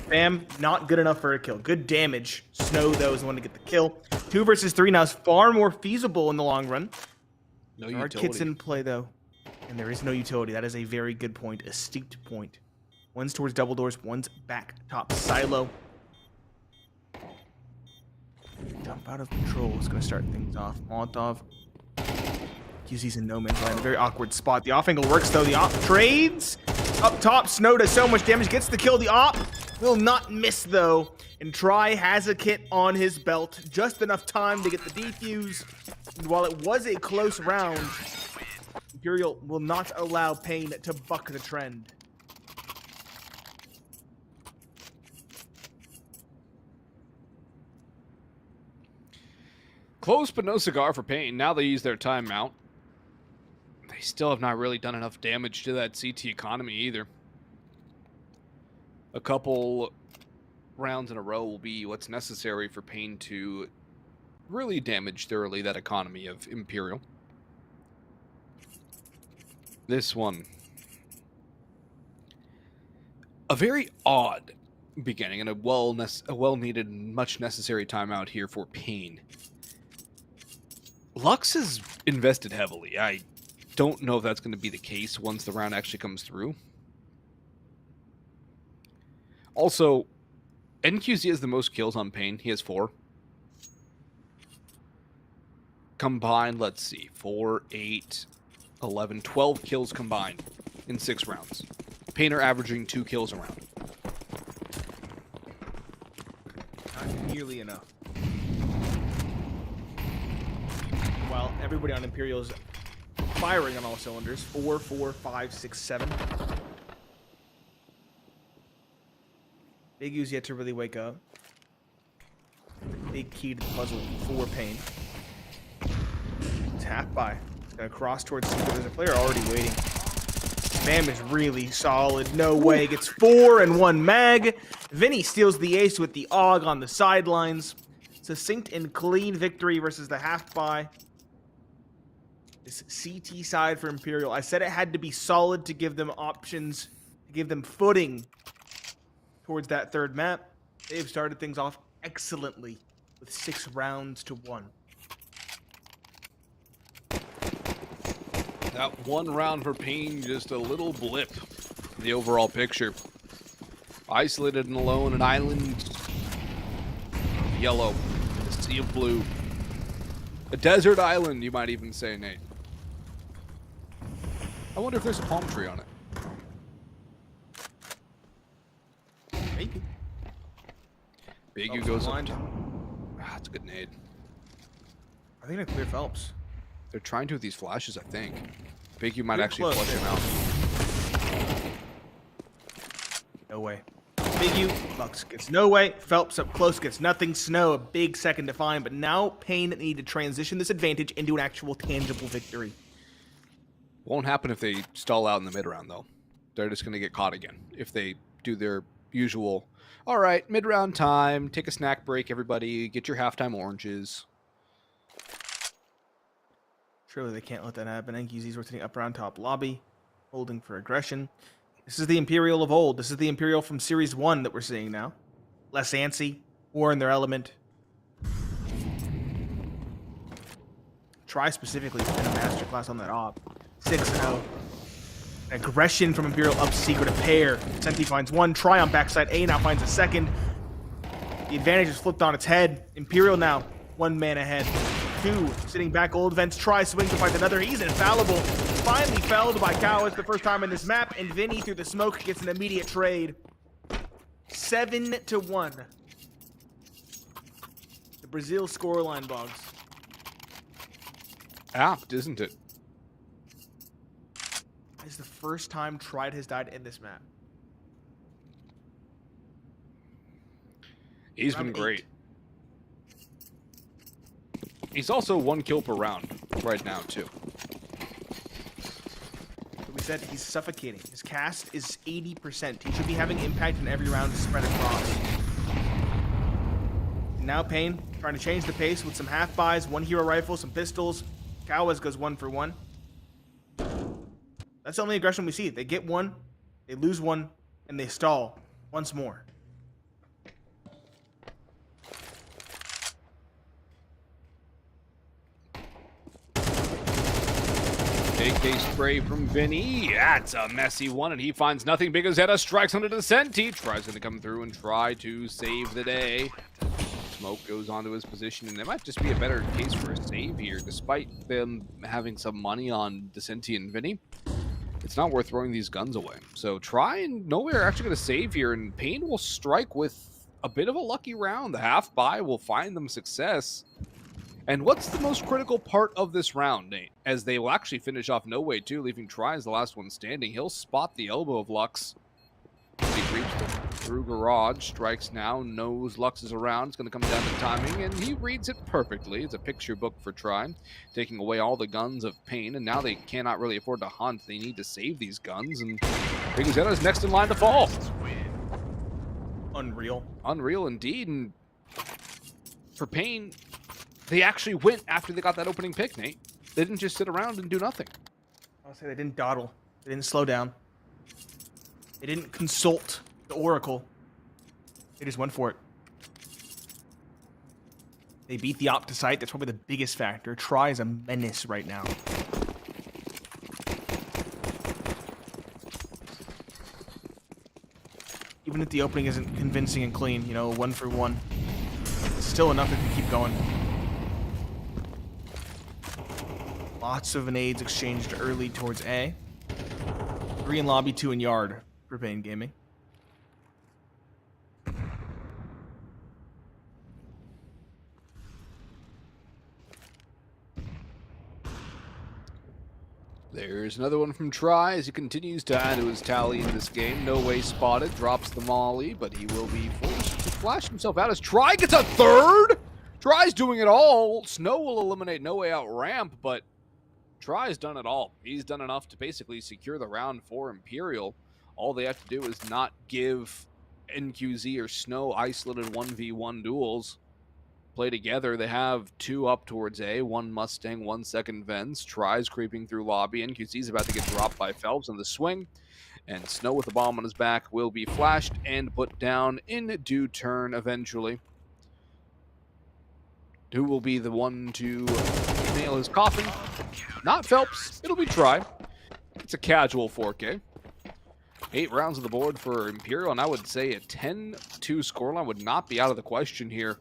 Speaker 7: Bam, not good enough for a kill. Good damage. Snow, though, is the one to get the kill. 2 versus 3 now is far more feasible in the long run.
Speaker 6: No
Speaker 7: there
Speaker 6: utility.
Speaker 7: are kits in play, though. And there is no utility. That is a very good point. A steeped point. One's towards double doors. One's back top silo. Dump out of control is going to start things off. Molotov. QZ's in no man's land. A very awkward spot. The off angle works, though. The op trades. Up top, Snow does so much damage. Gets the kill. The op will not miss, though. And Try has a kit on his belt. Just enough time to get the defuse. And while it was a close round, Imperial will not allow paiN to buck the trend.
Speaker 6: Close but no cigar for paiN. Now they use their timeout. They still have not really done enough damage to that CT economy either. A couple rounds in a row will be what's necessary for paiN to really damage thoroughly that economy of Imperial. This one. A very odd beginning and a well-needed, much necessary timeout here for paiN. Lux has invested heavily. I don't know if that's going to be the case once the round actually comes through. Also, NQZ has the most kills on paiN. He has 4. Combined, let's see, 4, 8, 11, 12 kills combined in 6 rounds. paiN are averaging 2 kills a round.
Speaker 7: Not nearly enough. While everybody on Imperial's firing on all cylinders. 4, 4, 5, 6, 7. Big U's yet to really wake up. Big key to the puzzle for paiN. It's half by. Gonna cross towards C. There's a player already waiting. Bam is really solid. No way. Gets 4 and 1 mag. Vinny steals the ace with the AUG on the sidelines. Succinct and clean victory versus the half by. This CT side for Imperial. I said it had to be solid to give them options, to give them footing towards that third map. They've started things off excellently with 6 rounds to 1.
Speaker 6: That one round for paiN, just a little blip in the overall picture. Isolated and alone, an island of yellow, a sea of blue. A desert island, you might even say, Nate. I wonder if there's a palm tree on it.
Speaker 7: Maybe.
Speaker 6: Big U
Speaker 7: Phelps
Speaker 6: goes up.
Speaker 7: blind.
Speaker 6: That's a good nade.
Speaker 7: I think I clear Phelps.
Speaker 6: They're trying to with these flashes, I think. Big U might
Speaker 7: You're
Speaker 6: actually
Speaker 7: close.
Speaker 6: flush him out.
Speaker 7: No way. Big U, Lux gets no way. Phelps up close gets nothing. Snow, a big second to find, but now paiN need to transition this advantage into an actual tangible victory.
Speaker 6: Won't happen if they stall out in the mid round, though. They're just going to get caught again if they do their usual. All right, mid round time. Take a snack break, everybody. Get your halftime oranges.
Speaker 7: Surely they can't let that happen. NQZ's rotating up around top lobby, holding for aggression. This is the Imperial of old. This is the Imperial from Series 1 that we're seeing now. Less antsy, more in their element. Try specifically has been a masterclass on that op. 6-0. Aggression from Imperial up secret, a pair. Senti finds one. Try on backside A now finds a second. The advantage is flipped on its head. Imperial now 1 man ahead. 2 sitting back. Old Vents try swings to find another. He's infallible. Finally felled by Cow. It's the first time in this map, and Vinny through the smoke gets an immediate trade. 7-1. The Brazil scoreline, Boggs.
Speaker 6: Apt, isn't it?
Speaker 7: It's the first time Tried has died in this map.
Speaker 6: He's
Speaker 7: Round
Speaker 6: been great.
Speaker 7: 8.
Speaker 6: He's also 1 kill per round right now, too.
Speaker 7: We said he's suffocating. His cast is 80%. He should be having impact in every round to spread across. And now paiN trying to change the pace with some half buys, 1 hero rifle, some pistols. Kawaz goes 1 for 1. That's the only aggression we see. They get 1, they lose 1, and they stall once more.
Speaker 6: AK spray from Vinny. That's a messy one, and he finds nothing. Big Zeta strikes under the Senti. Tries to come through and try to save the day. Smoke goes onto his position, and there might just be a better case for a save here, despite them having some money on Senti and Vinny. It's not worth throwing these guns away. So Try and Nowhere are actually going to save here, and paiN will strike with a bit of a lucky round. The half buy will find them success. And what's the most critical part of this round, Nate? As they will actually finish off No Way too, leaving Try as the last one standing. He'll spot the elbow of Lux. He reaches through Garage, strikes now, knows Lux is around. It's going to come down to timing, and he reads it perfectly. It's a picture book for Try, taking away all the guns of paiN, and now they cannot really afford to hunt. They need to save these guns, and Big Zeta is next in line to fall.
Speaker 7: Unreal.
Speaker 6: Unreal indeed, and for paiN, they actually went after they got that opening pick, Nate. They didn't just sit around and do nothing.
Speaker 7: I'll say they didn't dawdle. They didn't slow down. They didn't consult the Oracle. They just went for it. They beat the op to sight. That's probably the biggest factor. Try is a menace right now. Even if the opening isn't convincing and clean, you know, 1 for 1. It's still enough if you keep going. Lots of nades exchanged early towards A. 3 in lobby, 2 in yard for paiN Gaming.
Speaker 6: There's another one from Try as he continues to add to his tally in this game. No way spotted, drops the molly, but he will be forced to flash himself out as Try gets a third! Try's doing it all. Snow will eliminate No Way Out ramp, but Try's done it all. He's done enough to basically secure the round for Imperial. All they have to do is not give NQZ or Snow isolated 1v1 duels. Play together. They have 2 up towards A, 1 Mustang, 1 second Vents. Tries creeping through lobby. NQC's about to get dropped by Phelps on the swing. And Snow with the bomb on his back will be flashed and put down in due turn eventually. Who will be the one to nail his coffin? Not Phelps. It'll be Try. It's a casual 4K. 8 rounds on the board for Imperial, and I would say a 10-2 scoreline would not be out of the question here,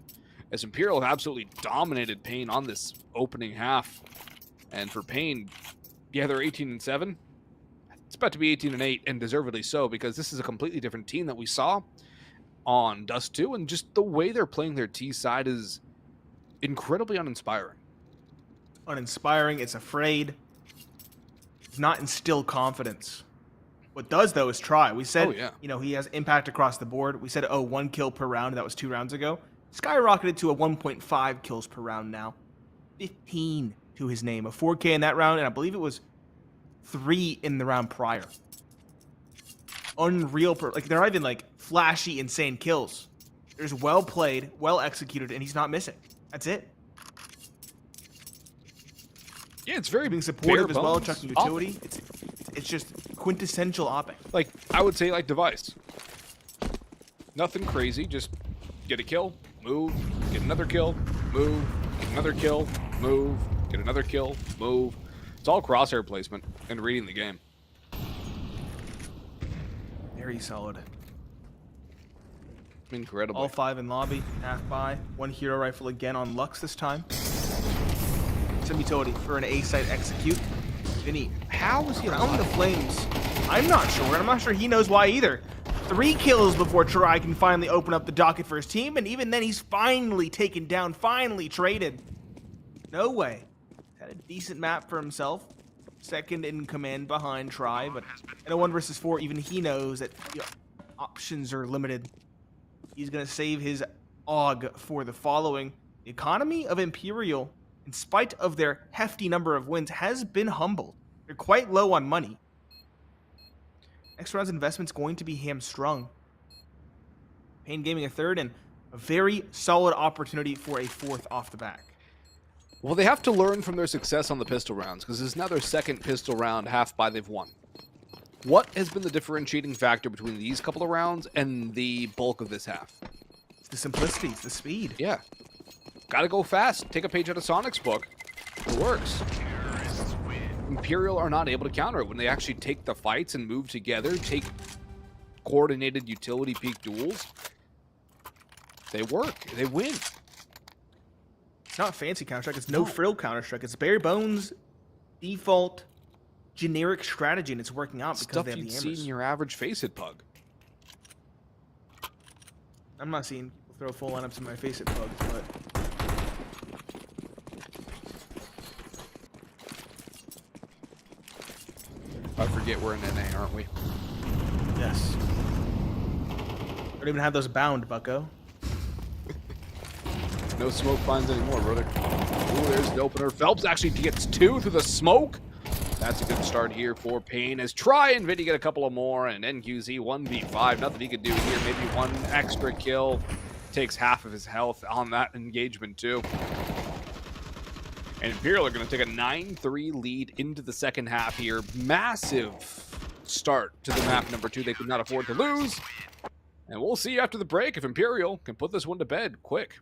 Speaker 6: as Imperial absolutely dominated paiN on this opening half. And for paiN, yeah, they're 18-7. It's about to be 18-8, and deservedly so, because this is a completely different team that we saw on Dust 2, and just the way they're playing their T side is incredibly uninspiring.
Speaker 7: Uninspiring, it's afraid. It's not instill confidence. What does, though, is Try. We said, you know, he has impact across the board. We said, 1 kill per round. That was 2 rounds ago. Skyrocketed to a 1.5 kills per round now. 15 to his name. A 4K in that round, and I believe it was 3 in the round prior. Unreal. Like, they're not even, like, flashy, insane kills. There's well played, well executed, and he's not missing. That's it.
Speaker 6: Yeah, it's very
Speaker 7: being supportive as well,
Speaker 6: bones.
Speaker 7: chucking utility. It's just quintessential opping.
Speaker 6: Like, I would say, like, Device. Nothing crazy, just get a kill, move, get another kill, move, get another kill, move, get another kill, move. It's all crosshair placement and reading the game.
Speaker 7: Very solid.
Speaker 6: Incredible.
Speaker 7: All 5 in lobby, half by. 1 hero rifle again on Lux this time. Some utility for an A site execute. Vinny, how is he around the flames? I'm not sure, and I'm not sure he knows why either. 3 kills before Try can finally open up the docket for his team, and even then he's finally taken down, finally traded. No way. Had a decent map for himself. Second in command behind Try, but in a 1 versus 4, even he knows that options are limited. He's going to save his AUG for the following. The economy of Imperial, in spite of their hefty number of wins, has been humbled. They're quite low on money. Next round's investment's going to be hamstrung. paiN Gaming a 3rd, and a very solid opportunity for a 4th off the back.
Speaker 6: Well, they have to learn from their success on the pistol rounds, because this is now their 2nd pistol round half by they've won. What has been the differentiating factor between these couple of rounds and the bulk of this half?
Speaker 7: It's the simplicity, it's the speed.
Speaker 6: Yeah. Gotta go fast. Take a page out of Sonic's book. It works. Imperial are not able to counter it when they actually take the fights and move together, take coordinated utility peak duels. They work. They win.
Speaker 7: It's not fancy Counter-Strike. It's no frill Counter-Strike. It's bare bones, default, generic strategy, and it's working out because
Speaker 6: Stuff
Speaker 7: they have
Speaker 6: you'd
Speaker 7: the
Speaker 6: see in
Speaker 7: hammers.
Speaker 6: your average Face-It pug.
Speaker 7: I'm not seeing people throw full lineups in my Face-It pug, but...
Speaker 6: I forget we're in NA, aren't we?
Speaker 7: Yes. Don't even have those bound, bucko.
Speaker 6: No smoke finds anymore, brother. Ooh, there's the opener. Phelps actually gets 2 through the smoke. That's a good start here for paiN. As Try and Vinny get a couple of more, and NQZ 1v5. Nothing he could do here. Maybe 1 extra kill. Takes half of his health on that engagement, too. And Imperial are going to take a 9-3 lead into the 2nd half here. Massive start to the map number 2. They could not afford to lose. And we'll see after the break if Imperial can put this one to bed quick.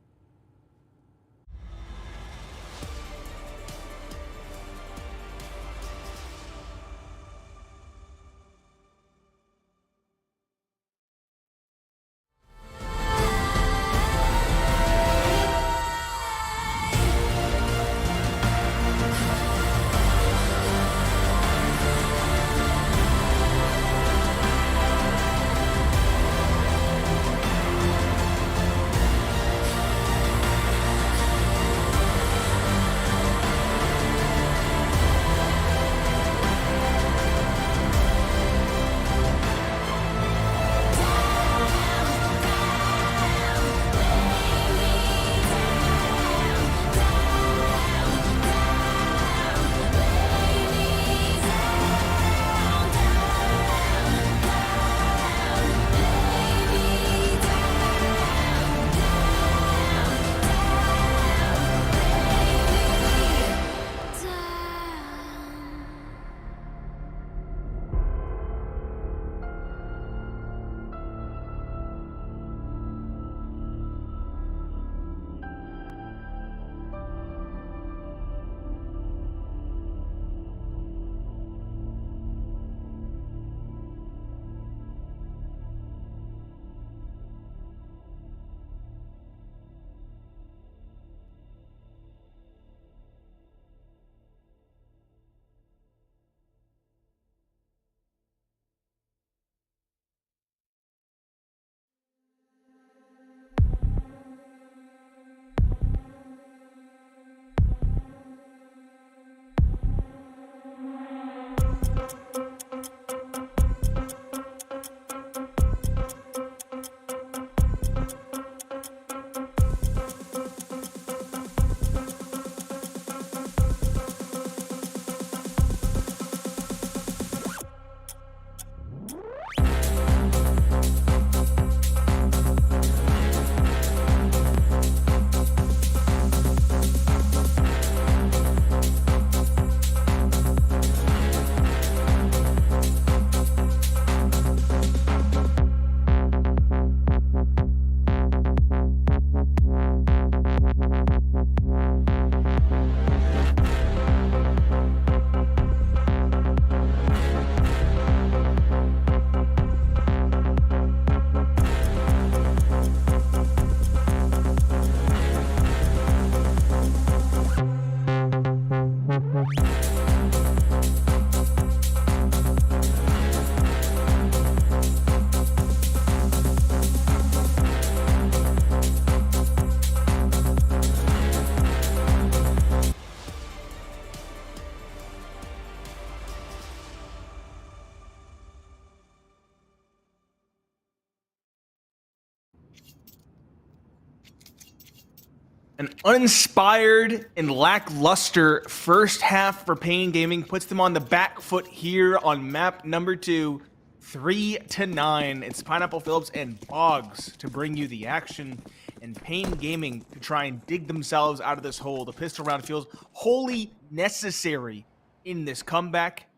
Speaker 7: An uninspired and lackluster first half for paiN Gaming puts them on the back foot here on map number 2, 3-9. It's Pineapple Phillips and Boggs to bring you the action, and paiN Gaming to try and dig themselves out of this hole. The pistol round feels wholly necessary in this comeback.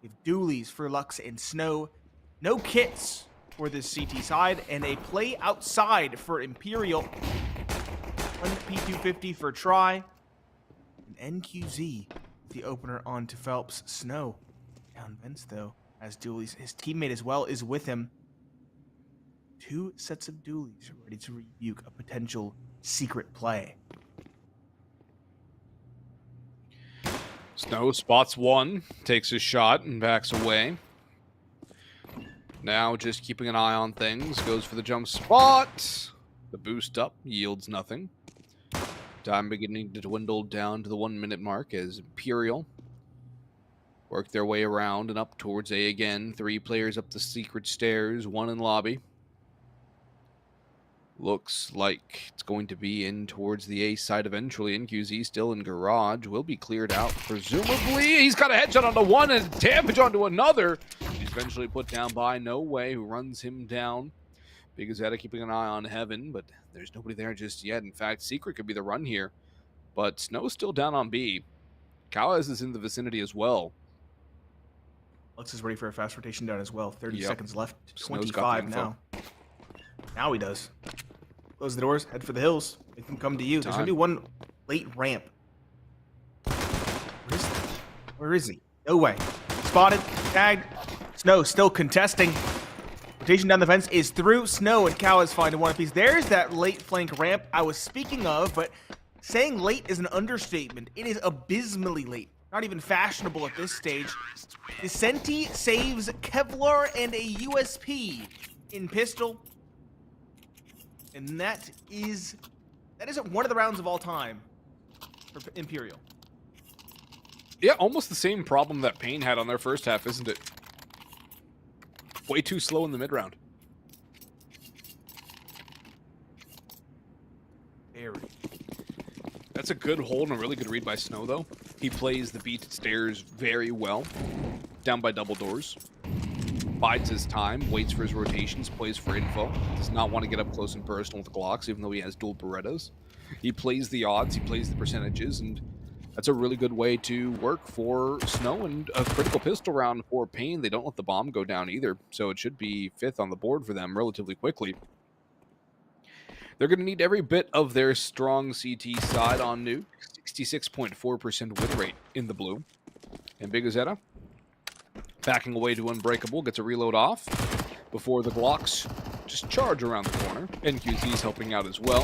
Speaker 7: With dualies for Lux and Snow, no kits for this CT side, and a play outside for Imperial. 1 P250 for try. And NQZ, the opener onto Phelps. Snow down vents though, as dualies. His teammate as well is with him. 2 sets of dualies ready to rebuke a potential secret play.
Speaker 6: Snow spots one, takes his shot, and backs away. Now just keeping an eye on things, goes for the jump spot. The boost up yields nothing. Time beginning to dwindle down to the 1 minute mark as Imperial work their way around and up towards A again. 3 players up the secret stairs, 1 in lobby. Looks like it's going to be in towards the A side eventually. NQZ still in garage. Will be cleared out, presumably. He's got a headshot onto one and damage onto another. He's eventually put down by No Way, who runs him down. Big Azetta keeping an eye on Heaven, but there's nobody there just yet. In fact, Secret could be the run here. But Snow's still down on B. Kawaz is in the vicinity as well.
Speaker 7: Lux is ready for a fast rotation down as well. 30
Speaker 6: Yep.
Speaker 7: seconds left.
Speaker 6: Snow's got the
Speaker 7: 25 now. Now he does. Close the doors, head for the hills. Make them come to you. There's going to be one late ramp. Where is he? Where is he? No way. Spotted. Tagged. Snow still contesting. Rotation down the fence is through. Snow and Cow is finding one apiece. There's that late flank ramp I was speaking of, but saying late is an understatement. It is abysmally late. Not even fashionable at this stage. Descenti saves Kevlar and a USP in pistol. And that is one of the rounds of all time for Imperial.
Speaker 6: Yeah, almost the same problem that paiN had on their first half, isn't it? Way too slow in the mid-round.
Speaker 7: Very.
Speaker 6: That's a good hold and a really good read by Snow, though. He plays the beat stairs very well. Down by double doors. Bides his time, waits for his rotations, plays for info. Does not want to get up close and personal with the Glocks, even though he has dual Berettas. He plays the odds, he plays the percentages, and that's a really good way to work for Snow, and a critical pistol round for paiN. They don't let the bomb go down either, so it should be 5th on the board for them relatively quickly. They're going to need every bit of their strong CT side on Nuke. 66.4% win rate in the blue. And Big Azetta backing away to Unbreakable, gets a reload off before the Glocks just charge around the corner. NQZ's helping out as well.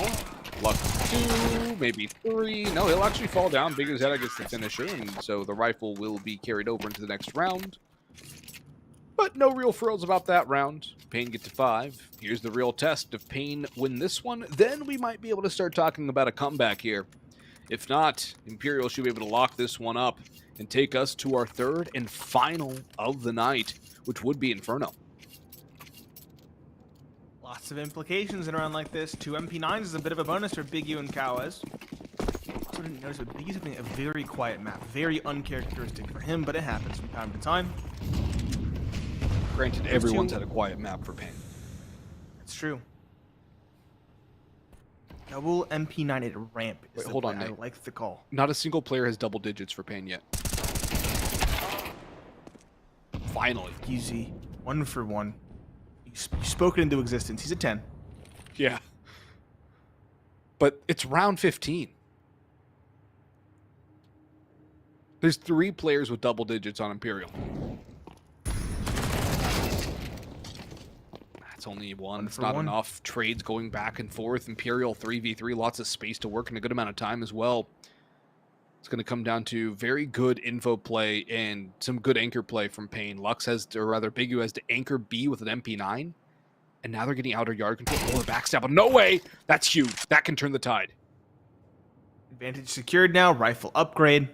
Speaker 6: Luck 2, maybe 3. No, he'll actually fall down. Big Azetta gets the finisher, and so the rifle will be carried over into the next round. But no real frills about that round. paiN get to 5. Here's the real test. If paiN win this one, then we might be able to start talking about a comeback here. If not, Imperial should be able to lock this one up and take us to our 3rd and final of the night, which would be Inferno.
Speaker 7: Lots of implications in a round like this. 2 MP9s is a bit of a bonus for Big U and Kawaz. Also didn't notice, but Big U's having a very quiet map. Very uncharacteristic for him, but it happens from time to time.
Speaker 6: Granted, everyone's had a quiet map for paiN.
Speaker 7: That's true. Double MP9 at ramp.
Speaker 6: Wait, hold on,
Speaker 7: I
Speaker 6: Nate.
Speaker 7: like the call.
Speaker 6: Not a single player has double digits for paiN yet. Finally.
Speaker 7: Easy. 1 for 1. You spoke it into existence. He's a 10.
Speaker 6: Yeah. But it's round 15. There's 3 players with double digits on Imperial. That's only one. It's not enough. Trades going back and forth. Imperial 3v3. Lots of space to work in a good amount of time as well. It's going to come down to very good info play and some good anchor play from paiN. Lux has, or rather Big U has to anchor B with an MP9. And now they're getting outer yard control. Oh, the backstab. But no way! That's huge. That can turn the tide.
Speaker 7: Advantage secured now. Rifle upgrade.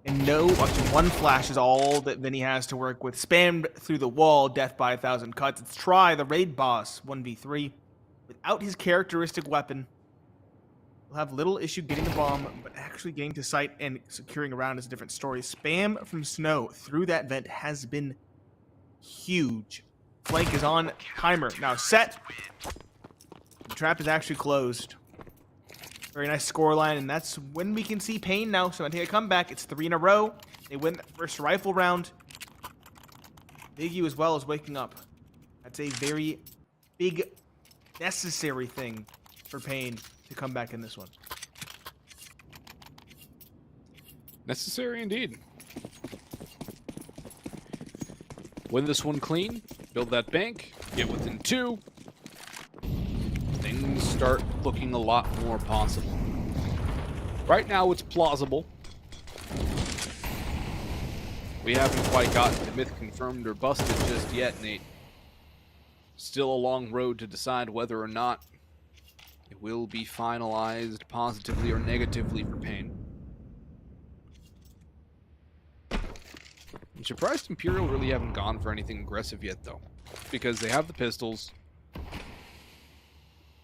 Speaker 7: And no, up to 1 flash is all that Vinny has to work with. Spammed through the wall. Death by 1,000 cuts. It's Try, the raid boss. 1v3. Without his characteristic weapon. He'll have little issue getting the bomb, but actually getting to site and securing a round is a different story. Spam from Snow through that vent has been huge. Flank is on. Timer now set. The trap is actually closed. Very nice scoreline, and that's when we can see paiN now. So I take a comeback. It's 3 in a row. They win that first rifle round. Big U as well is waking up. That's a very big, necessary thing for paiN to come back in this one.
Speaker 6: Necessary indeed. Win this one clean. Build that bank. Get within 2. Things start looking a lot more possible. Right now, it's plausible. We haven't quite gotten the myth confirmed or busted just yet, Nate. Still a long road to decide whether or not it will be finalized positively or negatively for paiN. I'm surprised Imperial really haven't gone for anything aggressive yet, though. Because they have the pistols.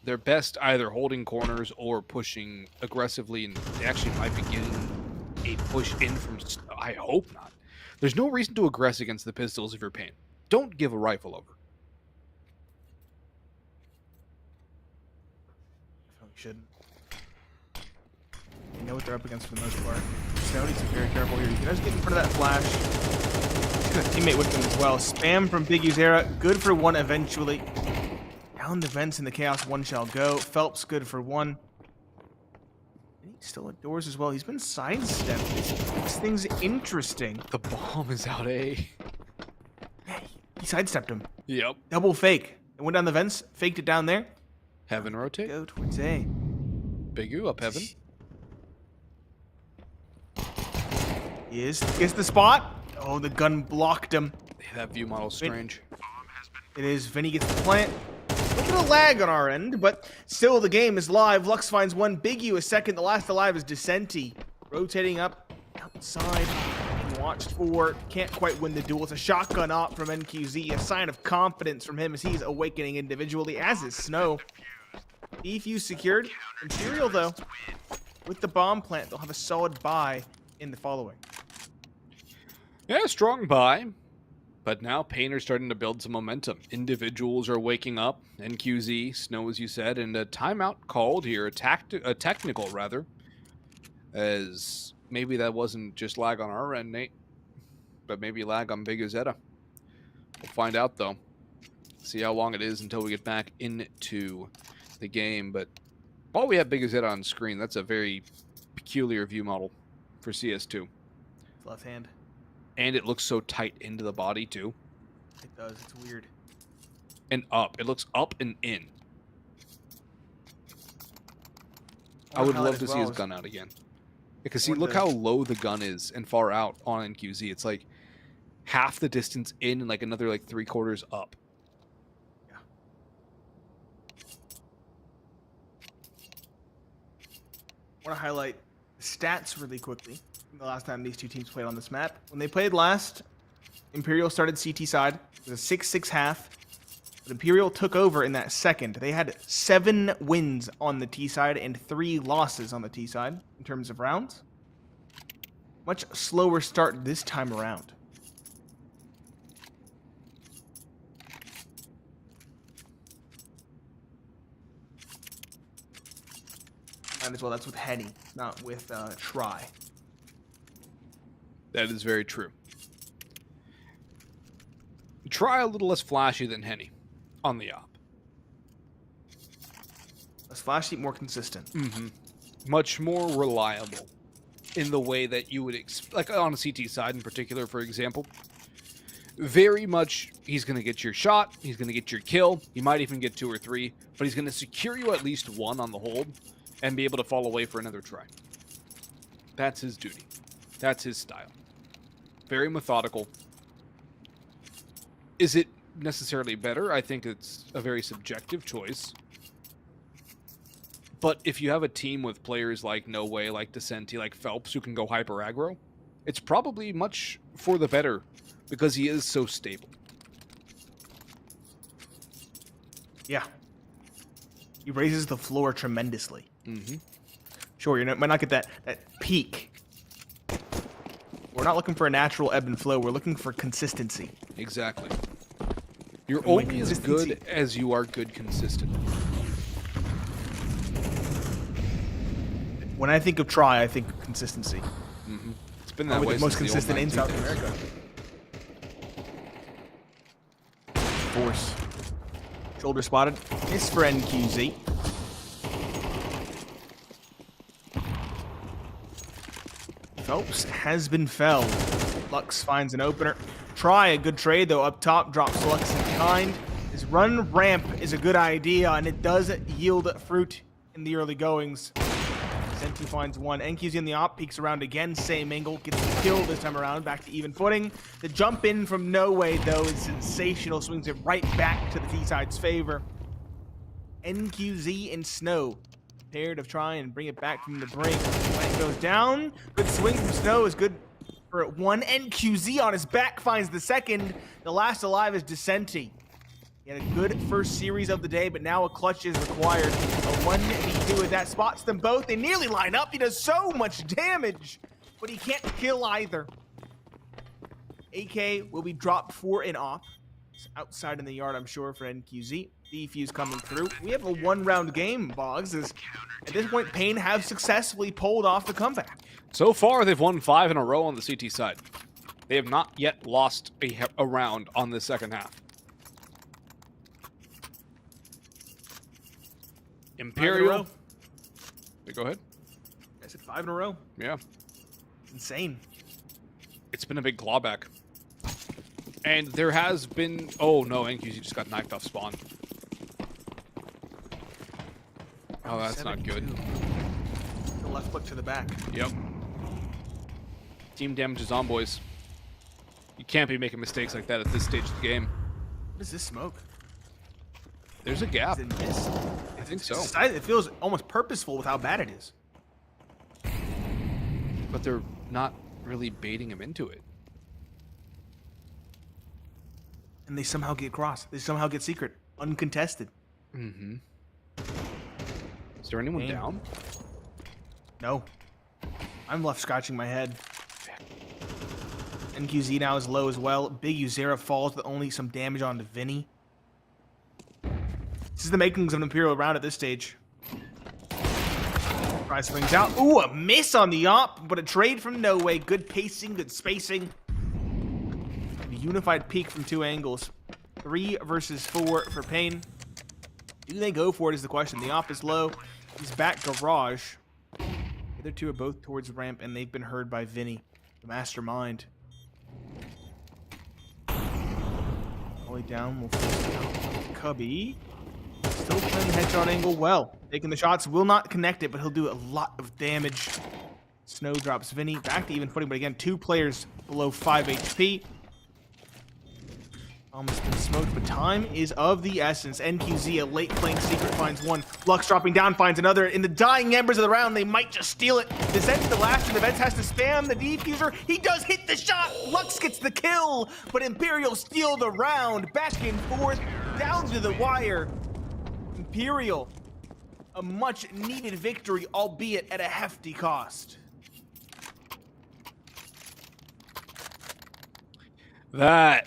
Speaker 6: They're best either holding corners or pushing aggressively, and they actually might be getting a push in from... I hope not. There's no reason to aggress against the pistols if you're paiN. Don't give a rifle over.
Speaker 7: Probably shouldn't. You know what they're up against for the most part. Snow needs to be very careful here. You can just get in front of that flash. He's gonna teammate with them as well. Spam from Big U's era. Good for 1 eventually. Down the vents in the chaos, 1 shall go. Phelps good for 1. He's still at doors as well. He's been sidestepped. This thing's interesting.
Speaker 6: The bomb is out A.
Speaker 7: He sidestepped him.
Speaker 6: Yep.
Speaker 7: Double fake. It went down the vents, faked it down there.
Speaker 6: Heaven rotate.
Speaker 7: Go towards A.
Speaker 6: Big U up heaven.
Speaker 7: He gets the spot. Oh, the gun blocked him.
Speaker 6: That view model's strange.
Speaker 7: It is. Vinny gets the plant. A little bit of lag on our end, but still the game is live. Lux finds 1. Big U is second. The last alive is Descenti. Rotating up outside. Watched for. Can't quite win the duel. It's a shotgun op from NQZ. A sign of confidence from him as he's awakening individually, as is Snow. Defuse secured. Imperial, though, with the bomb plant, they'll have a solid buy in the following.
Speaker 6: Yeah, strong buy. But now paiN are starting to build some momentum. Individuals are waking up. NQZ, Snow, as you said, and a timeout called here. A technical, rather. As maybe that wasn't just lag on our end, Nate. But maybe lag on Big Zeta. We'll find out, though. See how long it is until we get back into the game. But while we have Big Zeta on screen, that's a very peculiar view model for CS2.
Speaker 7: Left hand.
Speaker 6: And it looks so tight into the body, too.
Speaker 7: It does. It's weird.
Speaker 6: And up. It looks up and in. I would love to see his gun out again. Because see, look how low the gun is and far out on NQZ. It's like half the distance in and like another like 3/4 up.
Speaker 7: Yeah. I want to highlight the stats really quickly. The last time these two teams played on this map. When they played last, Imperial started CT side. It was a 6-6 half. But Imperial took over in that second. They had 7 wins on the T side and 3 losses on the T side in terms of rounds. Much slower start this time around. Might as well. That's with Henny, not with Try.
Speaker 6: That is very true. Try a little less flashy than Henny on the op.
Speaker 7: Less flashy, more consistent.
Speaker 6: Mm-hmm. Much more reliable in the way that you would expect, like on a CT side in particular, for example. Very much, he's going to get your shot, he's going to get your kill, he might even get 2 or 3, but he's going to secure you at least 1 on the hold and be able to fall away for another try. That's his duty. That's his style. Very methodical. Is it necessarily better? I think it's a very subjective choice. But if you have a team with players like No Way, like Descenti, like Phelps, who can go hyper aggro, it's probably much for the better because he is so stable.
Speaker 7: Yeah. He raises the floor tremendously.
Speaker 6: Mm-hmm.
Speaker 7: Sure, might not get that peak. We're not looking for a natural ebb and flow. We're looking for consistency.
Speaker 6: Exactly. You're
Speaker 7: And when
Speaker 6: only as
Speaker 7: consistency-
Speaker 6: good as you are good consistent.
Speaker 7: When I think of try, I think of consistency.
Speaker 6: It's been that way
Speaker 7: Probably the most
Speaker 6: since the old
Speaker 7: consistent in
Speaker 6: 19
Speaker 7: South
Speaker 6: days.
Speaker 7: America. Force. Shoulder spotted. Miss for NQZ. Phelps has been felled. Lux finds an opener. Try a good trade though up top. Drops Lux in kind. His run ramp is a good idea and it does yield fruit in the early goings. Senti finds one. NQZ in the op, peeks around again. Same angle, gets the kill this time around. Back to even footing. The jump in from No Way, though, is sensational. Swings it right back to the T-side's favor. NQZ and Snow paired of try and bring it back from the brink. When it goes down, good swing from Snow is good for one. NQZ on his back finds the second. The last alive is Descenti. He had a good first series of the day, but now a clutch is required. A 1v2 with that spots them both. They nearly line up. He does so much damage, but he can't kill either. AK will be dropped for an op. It's outside in the yard, I'm sure, for NQZ. Defuse coming through. We have a one-round game, Boggs. As at this point, paiN have successfully pulled off the comeback.
Speaker 6: So far, they've won 5 in a row on the CT side. They have not yet lost a round on the second half. Imperial. Go ahead.
Speaker 7: I said 5 in a row.
Speaker 6: Yeah.
Speaker 7: Insane.
Speaker 6: It's been a big clawback. And there has been... Oh, no, NQZ just got knifed off spawn. Oh, that's not good.
Speaker 7: 7-2. The left foot to the back.
Speaker 6: Yep. Team damage is on, boys. You can't be making mistakes like that at this stage of the game.
Speaker 7: What is this smoke?
Speaker 6: There's a gap.
Speaker 7: Is it missed?
Speaker 6: I think so.
Speaker 7: It feels almost purposeful with how bad it is.
Speaker 6: But they're not really baiting him into it.
Speaker 7: And they somehow get cross. They somehow get secret. Uncontested.
Speaker 6: Mm-hmm. Is there anyone
Speaker 7: Dang.
Speaker 6: down?
Speaker 7: No. I'm left scratching my head. NQZ now is low as well. Big Uzera falls with only some damage onto Vinny. This is the makings of an Imperial round at this stage. Try swings out. Ooh, a miss on the op, but a trade from No Way. Good pacing, good spacing. A unified peek from 2 angles. 3 versus 4 for paiN. Do they go for it is the question. The op is low. He's back garage. The other 2 are both towards ramp, and they've been heard by Vinny, the mastermind. All the way down. We'll force out Cubby. Still playing the headshot angle well. Taking the shots. Will not connect it, but he'll do a lot of damage. Snow drops Vinny. Back to even footing, but again, 2 players below 5 HP. Almost been smoked, but time is of the essence. NQZ, a late playing secret, finds one. Lux dropping down, finds another. In the dying embers of the round, they might just steal it. Descent to the last, and the Vets has to spam the defuser. He does hit the shot. Lux gets the kill, but Imperial steal the round. Back and forth, down to the wire. Imperial, a much needed victory, albeit at a hefty cost.
Speaker 6: That's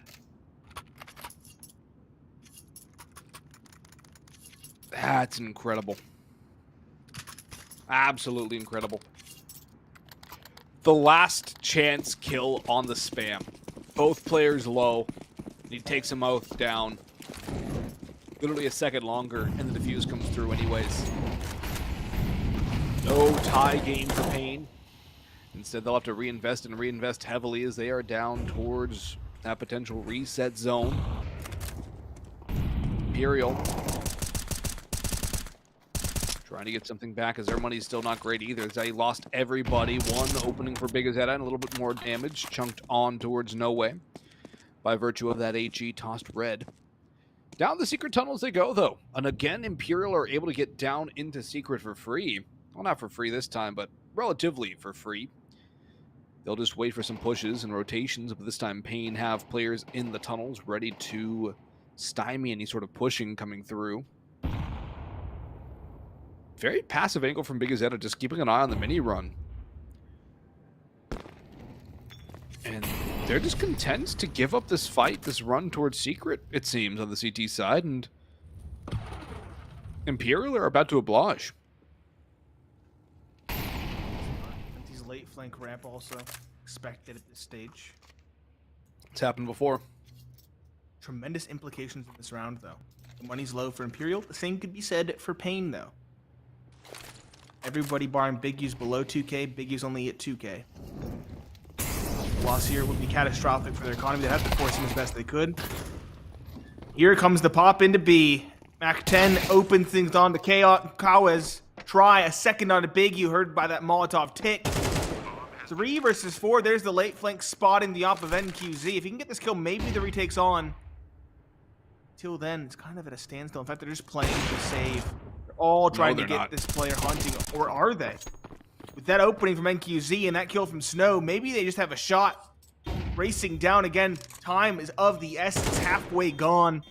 Speaker 6: incredible. Absolutely incredible. The last chance kill on the spam. Both players low. He takes them both down. Literally a second longer, and the defuse comes through anyways. No tie game for paiN. Instead, they'll have to reinvest and reinvest heavily as they are down towards that potential reset zone. Imperial trying to get something back as their money's still not great either. They lost everybody. One opening for Big Azetta and a little bit more damage chunked on towards No Way by virtue of that HE tossed red. Down the secret tunnels they go, though. And again, Imperial are able to get down into secret for free. Well, not for free this time, but relatively for free. They'll just wait for some pushes and rotations, but this time paiN have players in the tunnels ready to stymie any sort of pushing coming through. Very passive angle from Big Azetta, just keeping an eye on the mini run. And they're just content to give up this fight, this run towards Secret, it seems, on the CT side, and Imperial are about to oblige.
Speaker 7: These late flank ramp also expected at this stage.
Speaker 6: It's happened before.
Speaker 7: Tremendous implications in this round, though. The money's low for Imperial. The same could be said for paiN, though. Everybody barring Big U's below 2K. Big U's only at 2K. Loss here would be catastrophic for their economy. They have to force him as best they could. Here comes the pop into B. Mac 10 opens things on to Kawez. Try a second on a Big U, heard by that Molotov tick. 3 versus 4. There's the late flank spotting the op of NQZ. If he can get this kill, maybe the retake's on. Till then, it's kind of at a standstill. In fact, they're just playing to save. They're all trying to get this player hunting, or are they? With that opening from NQZ and that kill from Snow, maybe they just have a shot. Racing down again. Time is of the essence. Halfway gone.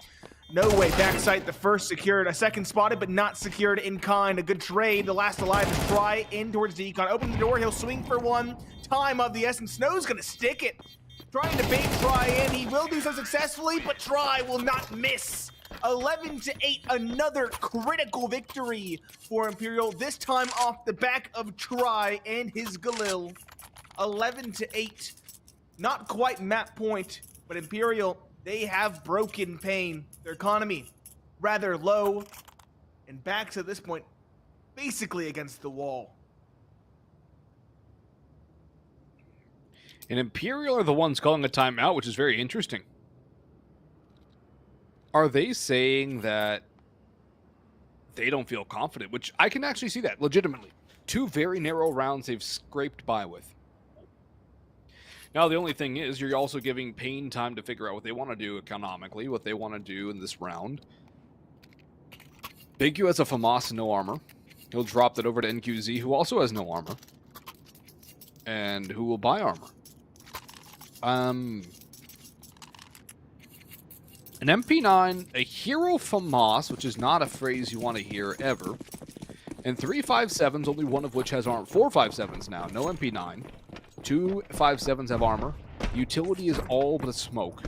Speaker 7: No way. Backside, the first secured. A second spotted, but not secured in kind. A good trade. The last alive is Try in towards the econ. Open the door. He'll swing for one. Time of the essence. Snow's going to stick it. Trying to bait Try in. He will do so successfully, but Try will not miss. 11-8, another critical victory for Imperial, this time off the back of Try and his Galil. 11-8, not quite map point, but Imperial, they have broken paiN. Their economy rather low, and back to this point, basically against the wall.
Speaker 6: And Imperial are the ones calling a timeout, which is very interesting. Are they saying that they don't feel confident? Which I can actually see that, legitimately. 2 very narrow rounds they've scraped by with. Now, the only thing is, you're also giving paiN time to figure out what they want to do economically, what they want to do in this round. Big U has a FAMAS and no armor. He'll drop that over to NQZ, who also has no armor. And who will buy armor. An MP9, a hero FAMAS, which is not a phrase you want to hear ever, and 3 5.7s, only one of which has armor. 4 5.7s now, no MP9. 2 5.7s have armor. Utility is all but a smoke.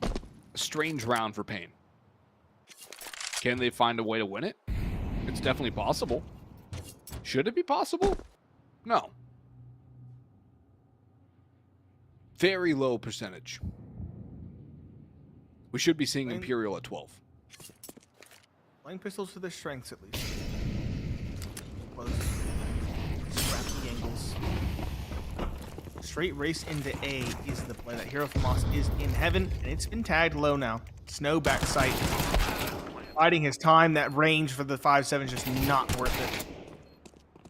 Speaker 6: A strange round for paiN. Can they find a way to win it? It's definitely possible. Should it be possible? No. Very low percentage. We should be seeing Imperial at 12.
Speaker 7: Playing pistols for their strengths, at least. Close. Scrappy angles. Straight race into A is the play. That hero FAMAS is in heaven, and it's been tagged low now. Snow back sight. Biding his time. That range for the 5.7 is just not worth it.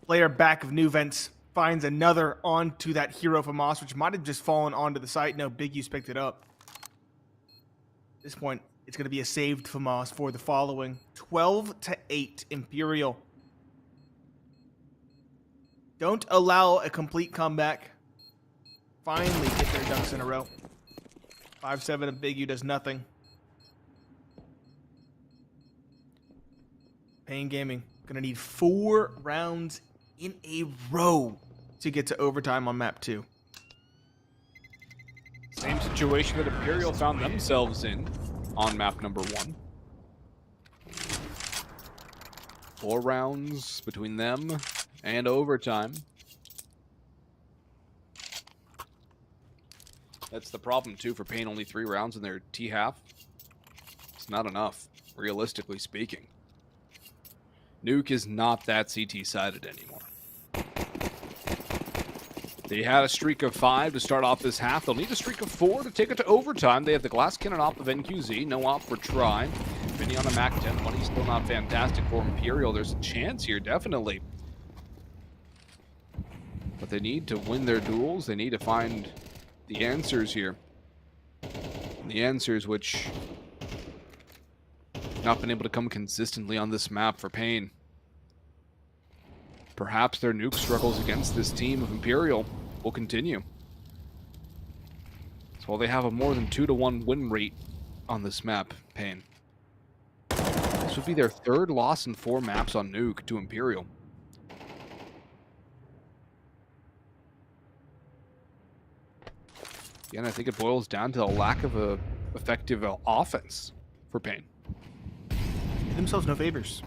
Speaker 7: Player back of New Vents finds another onto that hero FAMAS, which might have just fallen onto the site. No, Big U's picked it up. At this point, it's going to be a saved FAMAS for the following. 12-8 Imperial. Don't allow a complete comeback. Finally get their ducks in a row. 5.7 of Big U does nothing. paiN Gaming going to need 4 rounds in a row to get to overtime on map 2.
Speaker 6: Same situation that Imperial found themselves in on map number 1. 4 rounds between them and overtime. That's the problem too for paiN, only 3 rounds in their T-half. It's not enough, realistically speaking. Nuke is not that CT-sided anymore. They had a streak of 5 to start off this half. They'll need a streak of 4 to take it to overtime. They have the glass cannon op of NQZ. No op for Try. Vinny on the Mac 10. Money's still not fantastic for Imperial. There's a chance here, definitely. But they need to win their duels. They need to find the answers here. The answers which not been able to come consistently on this map for paiN. Perhaps their nuke struggles against this team of Imperial will continue. So while they have a more than 2-to-1 win rate on this map, paiN. This would be their third loss in 4 maps on Nuke to Imperial. Again, I think it boils down to the lack of a effective offense for paiN.
Speaker 7: Did themselves no favors.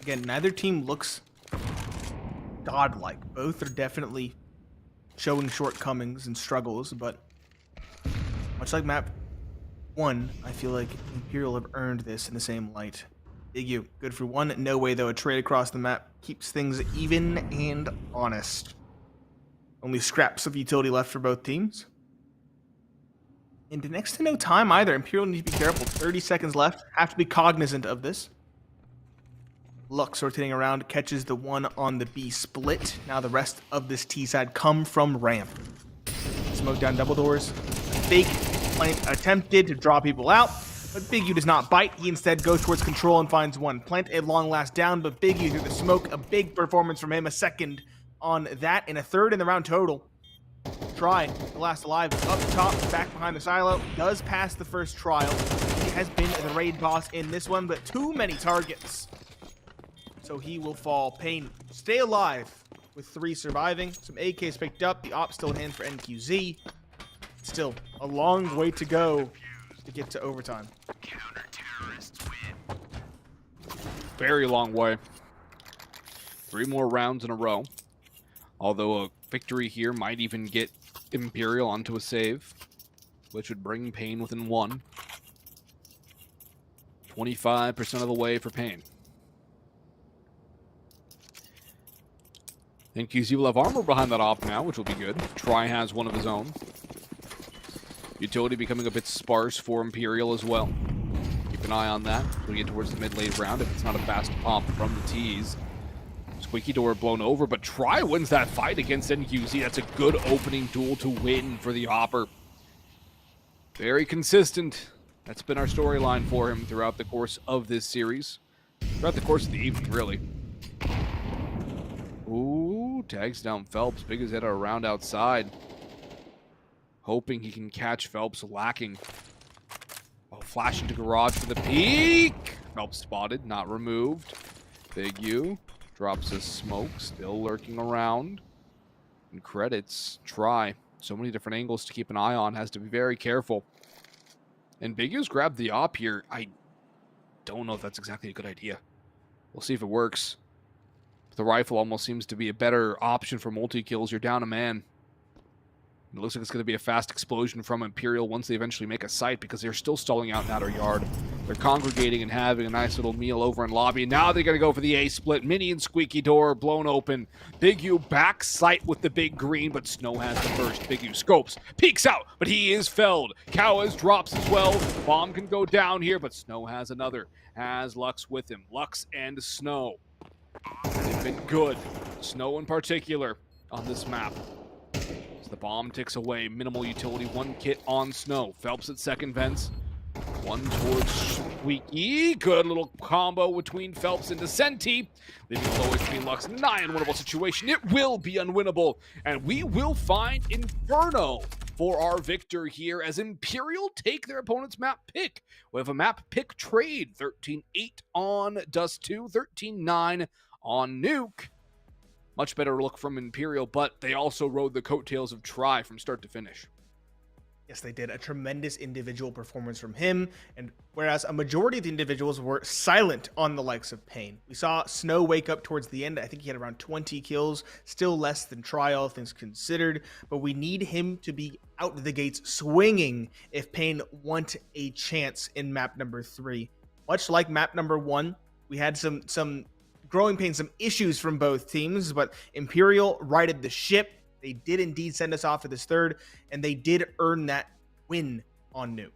Speaker 7: Again, neither team looks godlike. Both are definitely showing shortcomings and struggles, but much like map 1, I feel like Imperial have earned this in the same light. Big U, good for 1. No way, though. A trade across the map keeps things even and honest. Only scraps of utility left for both teams. And next to no time either. Imperial need to be careful. 30 seconds left. Have to be cognizant of this. Lux rotating around, catches the one on the B split. Now the rest of this T side come from ramp. Smoke down double doors. Fake plant attempted to draw people out, but Big U does not bite. He instead goes towards control and finds one. Plant a long last down, but Big U through the smoke. A big performance from him. A second on that and a third in the round total. Try, the last alive, up top, back behind the silo. Does pass the first trial. He has been the raid boss in this one, but too many targets. So he will fall. paiN stay alive with 3 surviving. Some AKs picked up. The op still in hand for NQZ. Still a long way to go to get to overtime.
Speaker 6: Very long way. 3 more rounds in a row. Although a victory here might even get Imperial onto a save, which would bring paiN within 1. 25% of the way for paiN. NQZ will have armor behind that op now, which will be good. Try has one of his own. Utility becoming a bit sparse for Imperial as well. Keep an eye on that as we get towards the mid-late round if it's not a fast pop from the T's. Squeaky door blown over, but Try wins that fight against NQZ. That's a good opening duel to win for the Hopper. Very consistent. That's been our storyline for him throughout the course of this series. Throughout the course of the evening, really. Ooh, tags down Phelps. Big as head around outside. Hoping he can catch Phelps lacking. Oh, flash into garage for the peek. Phelps spotted, not removed. Big U drops his smoke, still lurking around. And credits, Try. So many different angles to keep an eye on. Has to be very careful. And Big U's grabbed the op here. I don't know if that's exactly a good idea. We'll see if it works. The rifle almost seems to be a better option for multi-kills. You're down a man. It looks like it's going to be a fast explosion from Imperial once they eventually make a site because they're still stalling out in outer yard. They're congregating and having a nice little meal over in lobby. And now they're going to go for the A split. Mini and squeaky door blown open. Big U back sight with the big green, but Snow has the first. Big U scopes, peeks out, but he is felled. Cowas drops as well. Bomb can go down here, but Snow has another. Has Lux with him. Lux and Snow. They've been good. Snow in particular on this map. As the bomb ticks away, minimal utility, 1 kit on Snow. Phelps at second vents. 1 towards Squeaky. Good little combo between Phelps and Descenti. Leaving a low HP Lux. Nigh unwinnable situation. It will be unwinnable. And we will find Inferno for our victor here as Imperial take their opponent's map pick. We have a map pick trade. 13-8 on Dust 2. 13-9 on Nuke. Much better look from Imperial, but they also rode the coattails of Try from start to finish.
Speaker 7: Yes, they did. A tremendous individual performance from him, and whereas a majority of the individuals were silent on the likes of paiN. We saw Snow wake up towards the end. I think he had around 20 kills, still less than Try, all things considered, but we need him to be out the gates swinging if paiN want a chance in map number 3. Much like map number 1, we had some growing pains, some issues from both teams, but Imperial righted the ship. They did indeed send us off to this third, and they did earn that win on Nuke.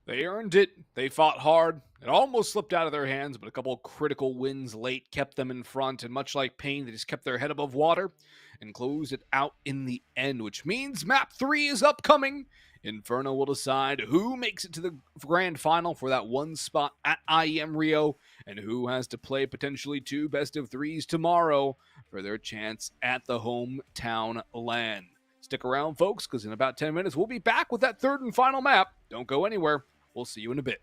Speaker 6: They earned it. They fought hard. It almost slipped out of their hands, but a couple critical wins late kept them in front, and much like paiN, they just kept their head above water and closed it out in the end, which means map 3 is upcoming. Inferno will decide who makes it to the grand final for that 1 spot at IEM Rio, and who has to play potentially 2 best of 3s tomorrow for their chance at the hometown LAN. Stick around, folks, because in about 10 minutes, we'll be back with that 3rd and final map. Don't go anywhere. We'll see you in a bit.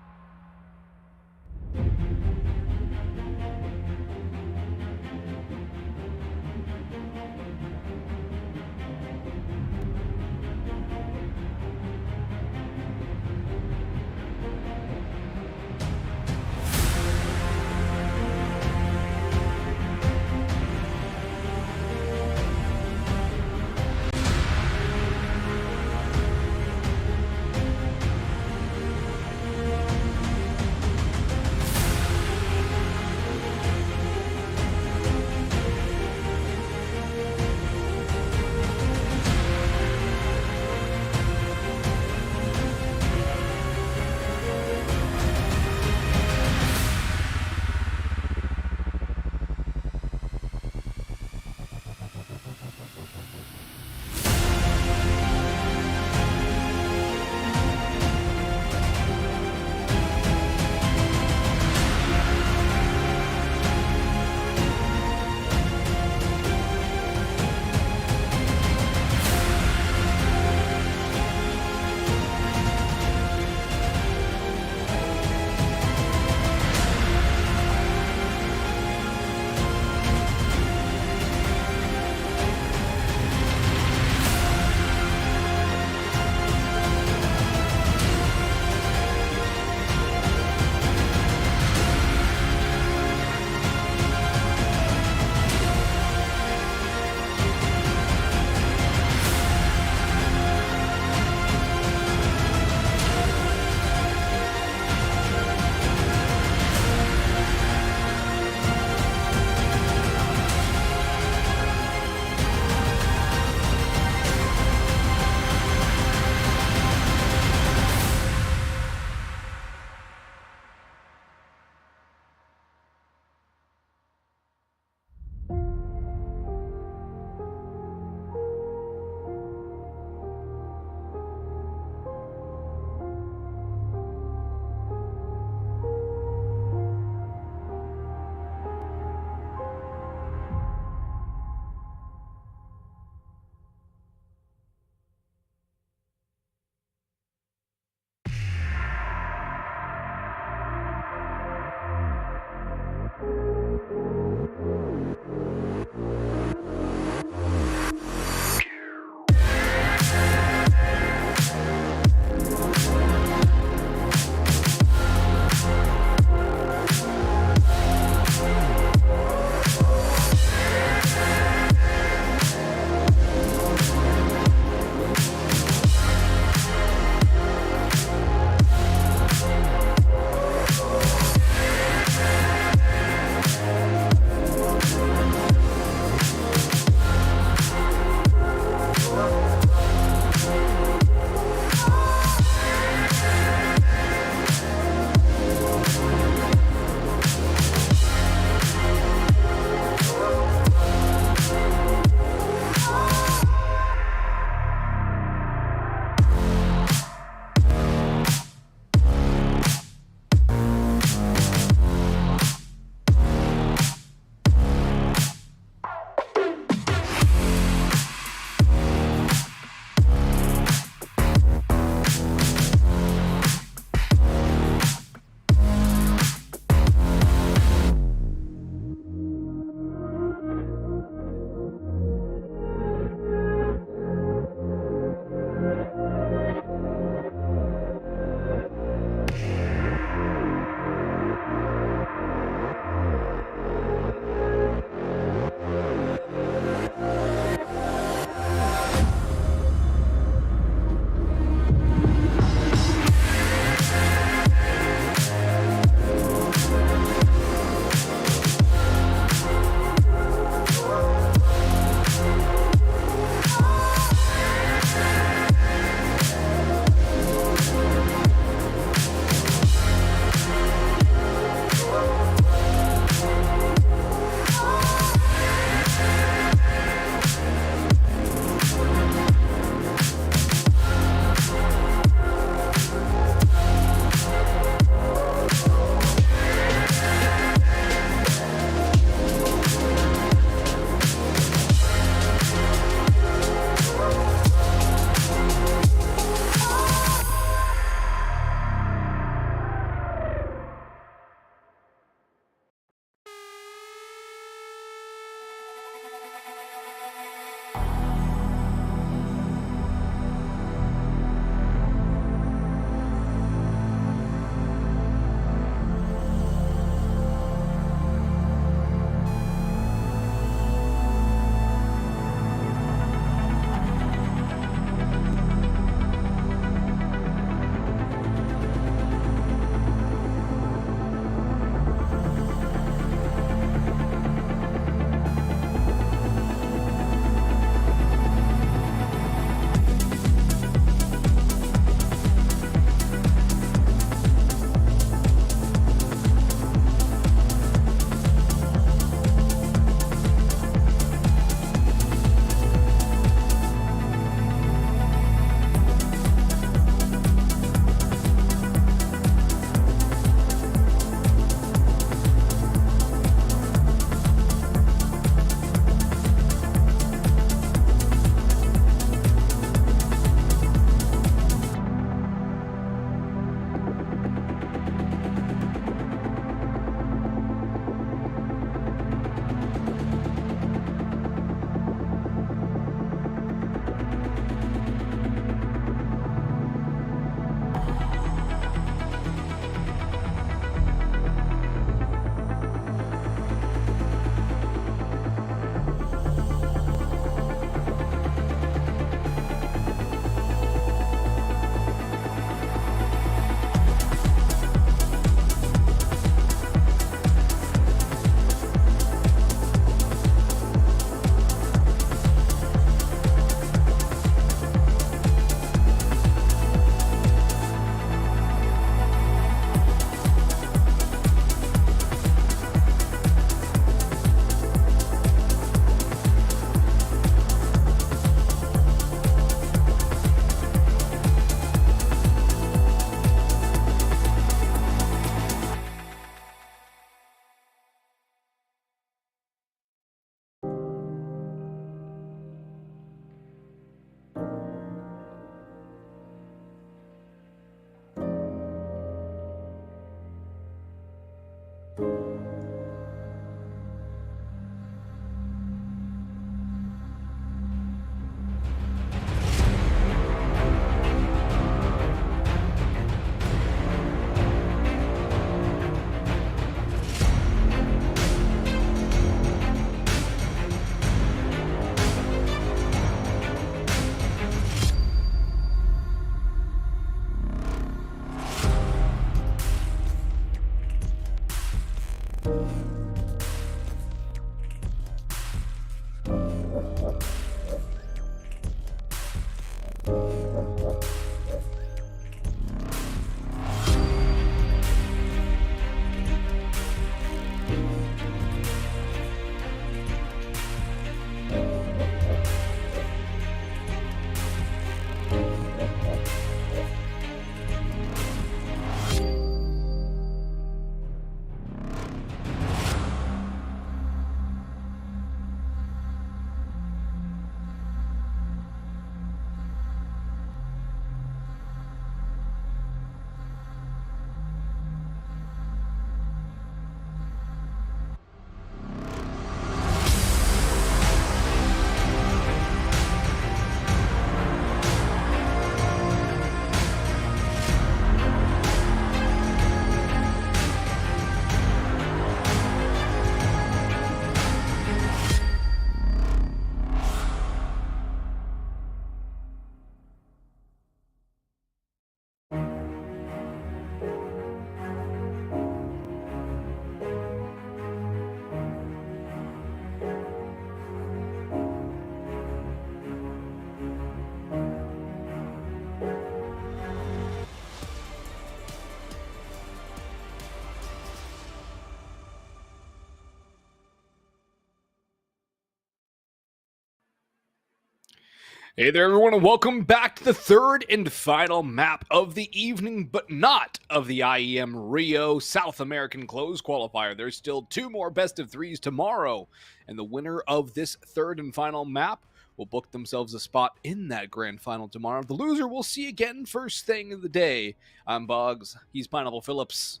Speaker 6: Hey there, everyone, and welcome back to the third and final map of the evening, but not of the IEM Rio South American Close Qualifier. There's still two more best of threes tomorrow, and the winner of this third and final map will book themselves a spot in that grand final tomorrow. The loser we'll see again first thing of the day. I'm Boggs, he's Pineapple Phillips.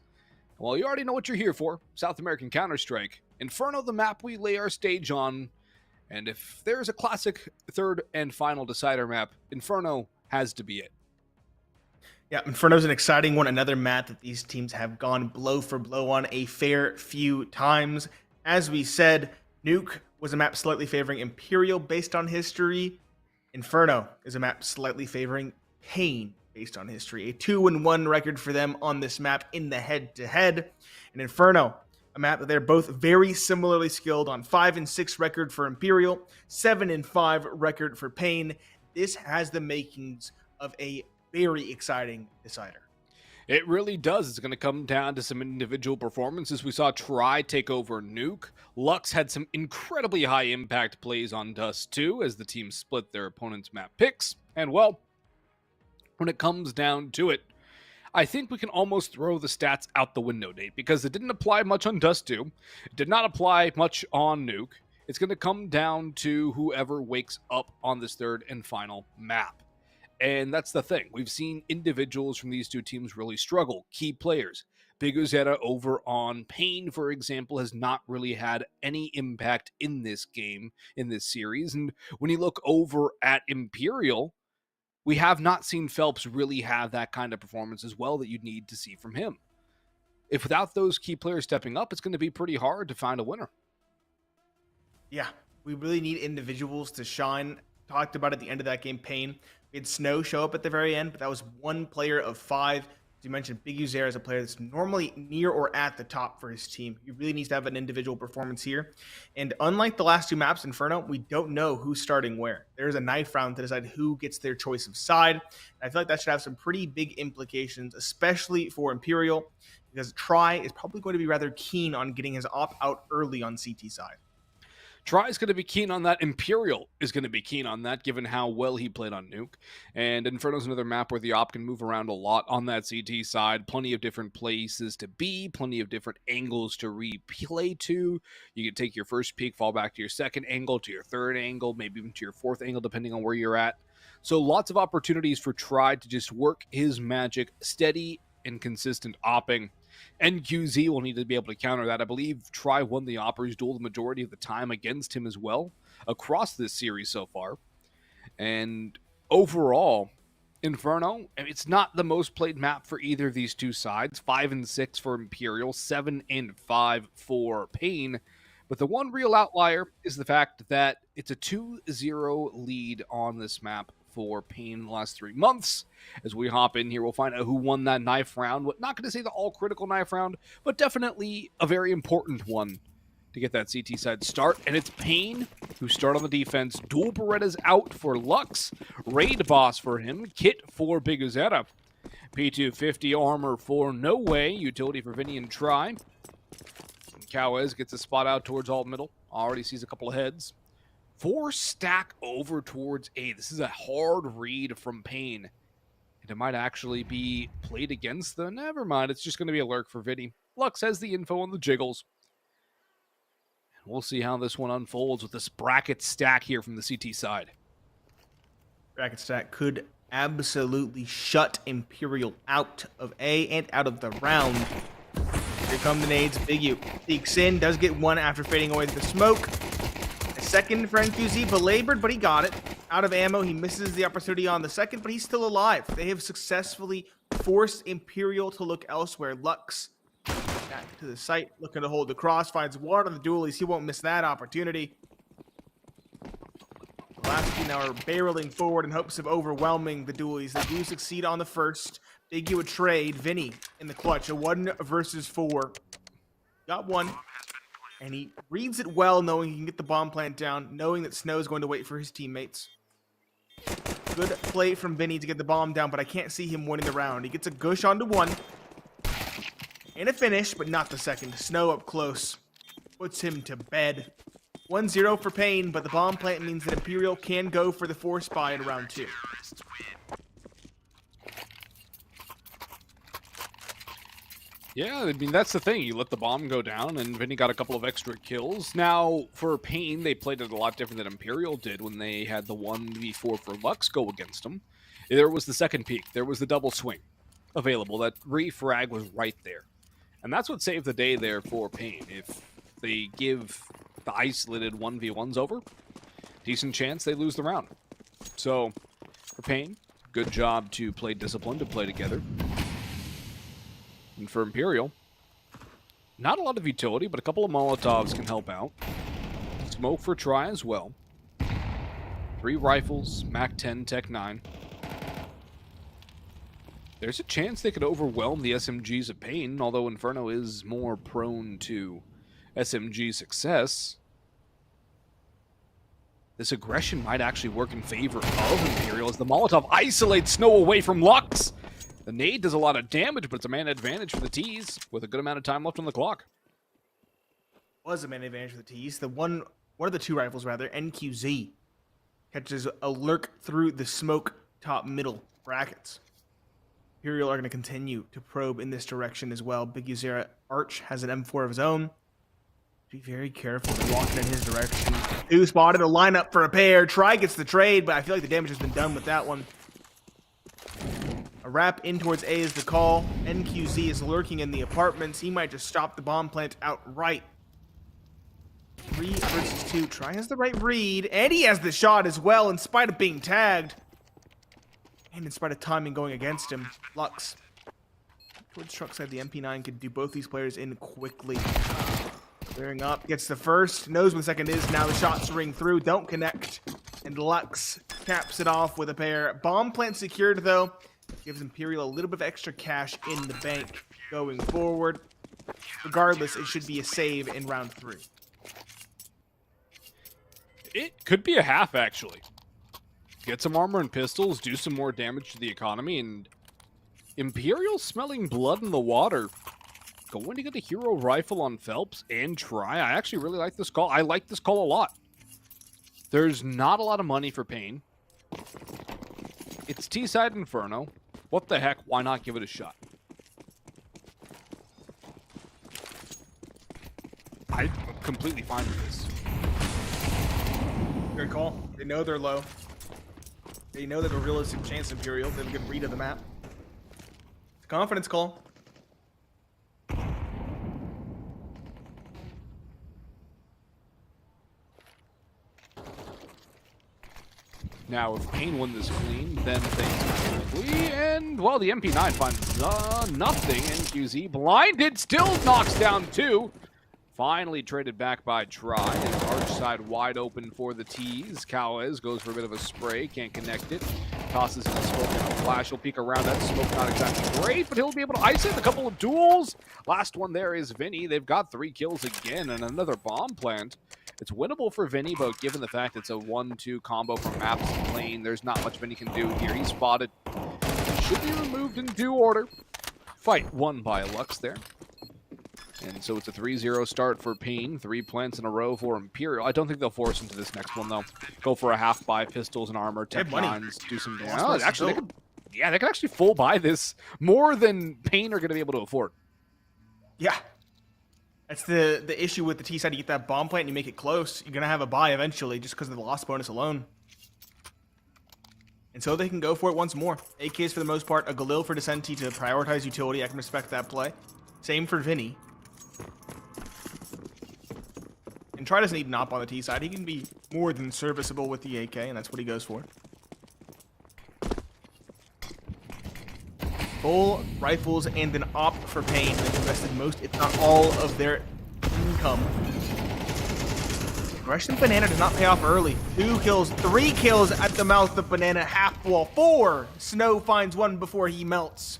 Speaker 6: Well, you already know what you're here for, South American Counter-Strike. Inferno, the map we lay our stage on. And if there's a classic third and final decider map, Inferno has to be it.
Speaker 7: Yeah, Inferno's an exciting one. Another map that these teams have gone blow for blow on a fair few times. As we said, Nuke was a map slightly favoring Imperial based on history. Inferno is a map slightly favoring paiN based on history. A 2-1 record for them on this map in the head-to-head. And Inferno, a map that they're both very similarly skilled on. 5-6 record for Imperial, 7-5 record for paiN. This has the makings of a very exciting decider.
Speaker 6: It really does. It's going to come down to some individual performances. We saw Try take over Nuke. Lux had some incredibly high impact plays on Dust too, as the team split their opponent's map picks. And well, when it comes down to it, I think we can almost throw the stats out the window, Nate, because it didn't apply much on Dust 2. It did not apply much on Nuke. It's going to come down to whoever wakes up on this third and final map. And that's the thing. We've seen individuals from these two teams really struggle. Key players. Big Uzeta over on paiN, for example, has not really had any impact in this game, in this series. And when you look over at Imperial, we have not seen Phelps really have that kind of performance as well that you'd need to see from him. If without those key players stepping up, it's going to be pretty hard to find a winner.
Speaker 7: Yeah, we really need individuals to shine. Talked about at the end of that game, paiN. We had Snow show up at the very end, but that was one player of 5. As you mentioned, Big Uzer is a player that's normally near or at the top for his team. He really needs to have an individual performance here. And unlike the last two maps, Inferno, we don't know who's starting where. There's a knife round to decide who gets their choice of side. And I feel like that should have some pretty big implications, especially for Imperial, because Try is probably going to be rather keen on getting his op out early on CT side.
Speaker 6: Try is going to be keen on that. Imperial is going to be keen on that, given how well he played on Nuke. And Inferno's another map where the op can move around a lot on that CT side. Plenty of different places to be, plenty of different angles to replay to. You can take your first peek, fall back to your second angle, to your third angle, maybe even to your fourth angle, depending on where you're at. So lots of opportunities for Try to just work his magic, steady and consistent opping. NQZ will need to be able to counter that. I believe Try won the Opera's duel the majority of the time against him as well across this series so far. And overall, Inferno, it's not the most played map for either of these two sides. 5 and 6 for Imperial, 7 and 5 for paiN. But the one real outlier is the fact that it's a 2-0 lead on this map for paiN in the last 3 months. As we hop in here, we'll find out who won that knife round. Not going to say the all-critical knife round, but definitely a very important one to get that CT side start. And it's paiN who start on the defense. Dual Berettas out for Lux. Raid Boss for him. Kit for Biguzera. P250 armor for No Way. Utility for Vinny and Try. Cowes gets a spot out towards alt middle. Already sees a couple of heads. 4 stack over towards A. This is a hard read from paiN. And it might actually be played against them. Never mind. It's just going to be a lurk for Vinny. Lux has the info on the jiggles. We'll see how this one unfolds with this bracket stack here from the CT side.
Speaker 7: Bracket stack could absolutely shut Imperial out of A and out of the round. Here come the nades. Big U peeks in, does get one after fading away to the smoke. A second for NQZ, belabored, but he got it. Out of ammo, he misses the opportunity on the second, but he's still alive. They have successfully forced Imperial to look elsewhere. Lux back to the site, looking to hold the cross, finds one of the dualies. He won't miss that opportunity. The last two now are barreling forward in hopes of overwhelming the dualies. They do succeed on the first. Big U a trade. Vinny in the clutch, a 1 versus 4. Got one, and he reads it well, knowing he can get the bomb plant down, knowing that Snow's going to wait for his teammates. Good play from Vinny to get the bomb down, but I can't see him winning the round. He gets a gush onto one. And a finish, but not the second. Snow up close. Puts him to bed. 1-0 for paiN, but the bomb plant means that Imperial can go for the 4 spy in round 2.
Speaker 6: Yeah, I mean, that's the thing. You let the bomb go down, and Vinny got a couple of extra kills. Now, for paiN, they played it a lot different than Imperial did when they had the 1v4 for Lux go against them. There was the second peek. There was the double swing available. That refrag was right there. And that's what saved the day there for paiN. If they give the isolated 1v1s over, decent chance they lose the round. So, for paiN, good job to play disciplined, to play together. And for Imperial, not a lot of utility, but a couple of Molotovs can help out. Smoke for Try as well. 3 rifles, MAC-10, Tech-9. There's a chance they could overwhelm the SMGs of paiN, although Inferno is more prone to SMG success. This aggression might actually work in favor of Imperial as the Molotov isolates Snow away from Lux. The nade does a lot of damage, but it's a man advantage for the T's with a good amount of time left on the clock.
Speaker 7: Was a man advantage for the T's. The one of the 2 rifles, rather, NQZ, catches a lurk through the smoke top middle brackets. Imperial are going to continue to probe in this direction as well. Biguzera Arch has an M4 of his own. Be very careful walking in his direction. 2 spotted, a lineup for a pair. Try gets the trade, but I feel like the damage has been done with that one. A wrap in towards A is the call. NQZ is lurking in the apartments. He might just stop the bomb plant outright. 3 versus 2. Try has the right read, and he has the shot as well in spite of being tagged. And in spite of timing going against him, Lux towards truck side. The MP9 could do both these players in quickly. Clearing up, gets the first, knows when the second is. Now the shots ring through, don't connect. And Lux caps it off with a pair. Bomb plant secured though. Gives Imperial a little bit of extra cash in the bank going forward. Regardless, it should be a save in round 3.
Speaker 6: It could be a half, actually. Get some armor and pistols, do some more damage to the economy, and Imperial smelling blood in the water. Going to get a hero rifle on Phelps and Try. I actually really like this call. I like this call a lot. There's not a lot of money for paiN. It's T-side Inferno. What the heck? Why not give it a shot? I'm completely fine with this.
Speaker 7: Good call. They know they're low. They know they have a realistic chance, Imperial. They have a good read of the map. It's a confidence call.
Speaker 6: Now, if paiN win this clean, then things quickly, and, well, the MP9 finds nothing, and QZ blinded, still knocks down 2. Finally traded back by Try, and arch side wide open for the T's. Cowes goes for a bit of a spray, can't connect it. Tosses in the smoke and a flash. He'll peek around that smoke, not exactly great, but he'll be able to ice it. A couple of duels. Last one there is Vinny. They've got 3 kills again and another bomb plant. It's winnable for Vinny, but given the fact it's a 1-2 combo from maps and lane, there's not much Vinny can do here. He's spotted. Should be removed in due order. Fight won by Lux there. And so it's a 3-0 start for paiN. 3 plants in a row for Imperial. I don't think they'll force into this next one, though. Go for a half buy, pistols and armor, tech 9s, do some damage. Oh, actually, they could actually full buy this more than paiN are going to be able to afford.
Speaker 7: Yeah. That's the issue with the T side. You get that bomb plant and you make it close, you're going to have a buy eventually just because of the loss bonus alone. And so they can go for it once more. AKs for the most part, a Galil for Descenti to prioritize utility. I can respect that play. Same for Vinny. And Try doesn't need an op on the T side. He can be more than serviceable with the AK, and that's what he goes for. Full rifles and an op for paiN. They've invested most, if not all, of their income. Russian Banana does not pay off early. 2 kills, 3 kills at the mouth of Banana. Half wall, 4. Snow finds one before he melts.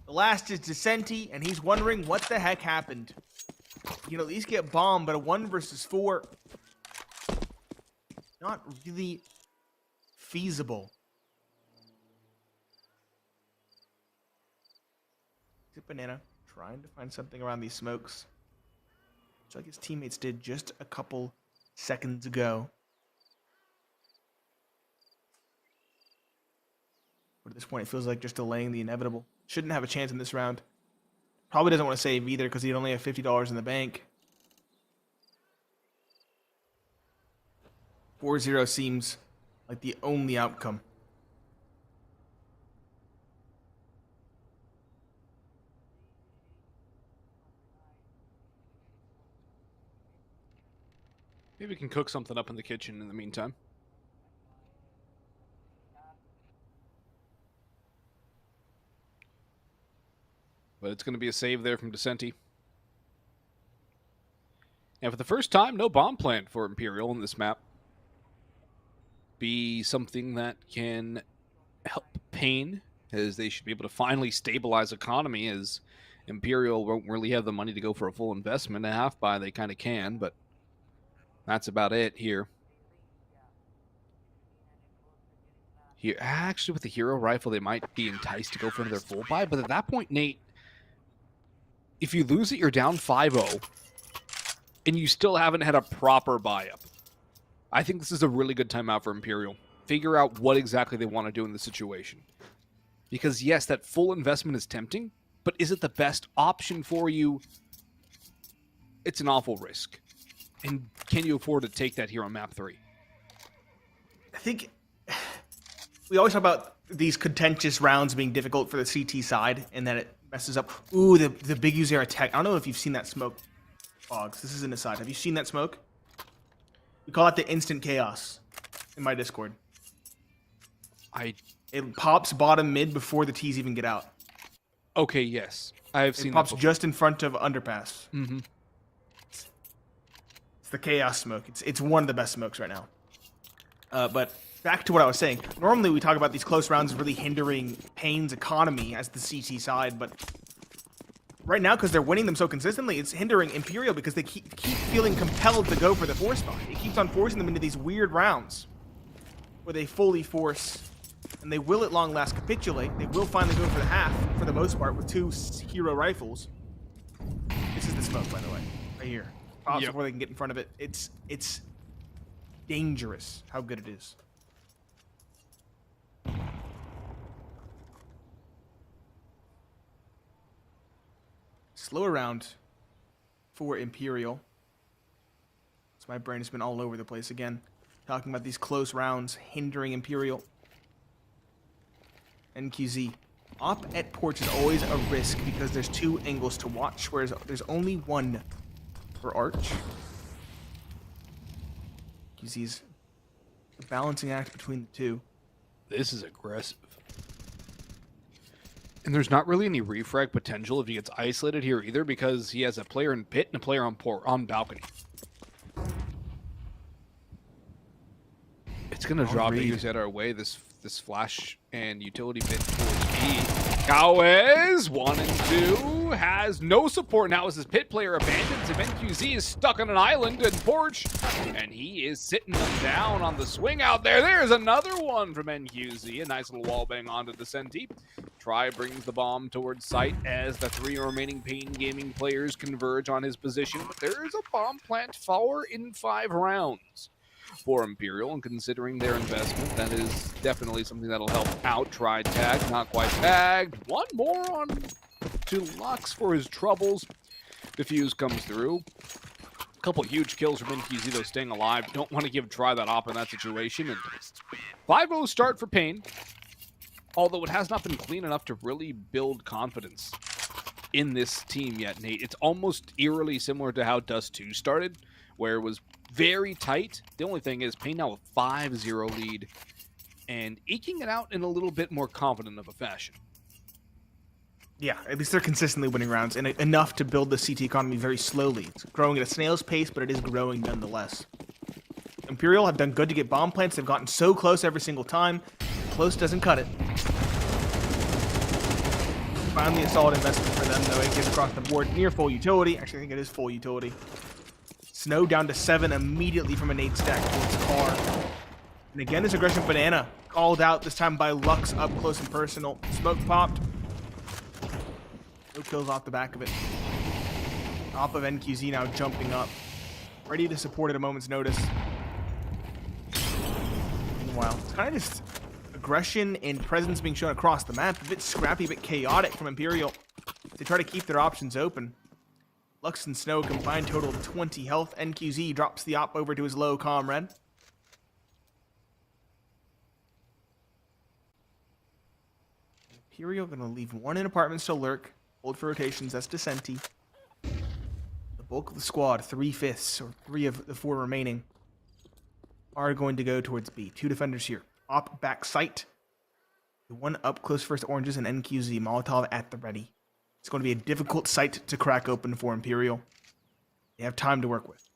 Speaker 7: The last is Descenti, and he's wondering what the heck happened. You know, at least get bombed, but a 1 versus 4, not really feasible. Banana trying to find something around these smokes, just like his teammates did just a couple seconds ago. But at this point, it feels like just delaying the inevitable. Shouldn't have a chance in this round. Probably doesn't want to save either because he'd only have $50 in the bank. 4-0 seems like the only outcome.
Speaker 6: Maybe we can cook something up in the kitchen in the meantime. But it's going to be a save there from Descenti. And for the first time, no bomb plant for Imperial in this map. Be something that can help paiN, as they should be able to finally stabilize economy, as Imperial won't really have the money to go for a full investment. A half buy they kind of can, but that's about it here. Here, actually, with the hero rifle, they might be enticed to go for another full buy, but at that point, Nate, if you lose it, you're down 5-0, and you still haven't had a proper buy-up. I think this is a really good time out for Imperial. Figure out what exactly they want to do in the situation. Because, yes, that full investment is tempting, but is it the best option for you? It's an awful risk. And can you afford to take that here on map 3?
Speaker 7: I think we always talk about these contentious rounds being difficult for the CT side, and that it messes up. Ooh, the big user attack. I don't know if you've seen that smoke, Fogs. This is an aside. Have you seen that smoke? We call it the instant chaos in my Discord. It pops bottom mid before the T's even get out.
Speaker 6: Okay, yes. I have seen
Speaker 7: it pops
Speaker 6: that
Speaker 7: just in front of underpass.
Speaker 6: Mm-hmm.
Speaker 7: It's the chaos smoke. It's one of the best smokes right now. But back to what I was saying. Normally we talk about these close rounds really hindering paiN's economy as the CT side, but right now, because they're winning them so consistently, it's hindering Imperial because they keep feeling compelled to go for the force buy. It keeps on forcing them into these weird rounds where they fully force, and they will at long last capitulate. They will finally go for the half, for the most part, with 2 hero rifles. This is the smoke, by the way, right here. Pops before they can get in front of it. It's dangerous how good it is. Slow round for Imperial. So my brain has been all over the place again, talking about these close rounds hindering Imperial. NQZ. Op at porch is always a risk because there's 2 angles to watch, whereas there's only 1 for Arch. QZ's a balancing act between the two.
Speaker 6: This is aggressive. And there's not really any refrag potential if he gets isolated here either, because he has a player in pit and a player on balcony. It's going to drop Eagles at our way, this flash and utility pit towards B. Cowes, 1 and 2, has no support now as his pit player abandons him. NQZ is stuck on an island and porch, and he is sitting them down on the swing out there. There's another one from NQZ, a nice little wall bang onto the Senti. Try brings the bomb towards site as the 3 remaining paiN Gaming players converge on his position, but there is a bomb plant 4 in 5 rounds for Imperial, and considering their investment, that is definitely something that'll help out. Try tag, not quite tagged. One more on to Lux for his troubles. Diffuse comes through. A couple huge kills from NQZ, though, staying alive. Don't want to give Try that op in that situation. And 5-0 start for paiN, although it has not been clean enough to really build confidence in this team yet, Nate. It's almost eerily similar to how Dust 2 started, where it was very tight. The only thing is paiN now a 5-0 lead and eking it out in a little bit more confident of a fashion.
Speaker 7: Yeah, at least they're consistently winning rounds, and enough to build the CT economy very slowly. It's growing at a snail's pace, but it is growing nonetheless. Imperial have done good to get bomb plants. They've gotten so close every single time. Close doesn't cut it. Finally a solid investment for them, though. It gets across the board near full utility. Actually, I think it is full utility. Snow down to 7 immediately from a nade stack towards Car. And again, his aggression banana called out, this time by Lux up close and personal. Smoke popped. No kills off the back of it. Top of NQZ now jumping up. Ready to support at a moment's notice. Meanwhile, it's kind of just aggression and presence being shown across the map. A bit scrappy, a bit chaotic from Imperial. They try to keep their options open. Lux and Snow combined total of 20 health. NQZ drops the op over to his low comrade. Imperial going to leave 1 in apartments to lurk. Hold for rotations, that's Descenti. The bulk of the squad, 3/5, or 3 of the 4 remaining, are going to go towards B. 2 defenders here. Op back site. The 1 up close first oranges and NQZ. Molotov at the ready. It's going to be a difficult site to crack open for Imperial. They have time to work with.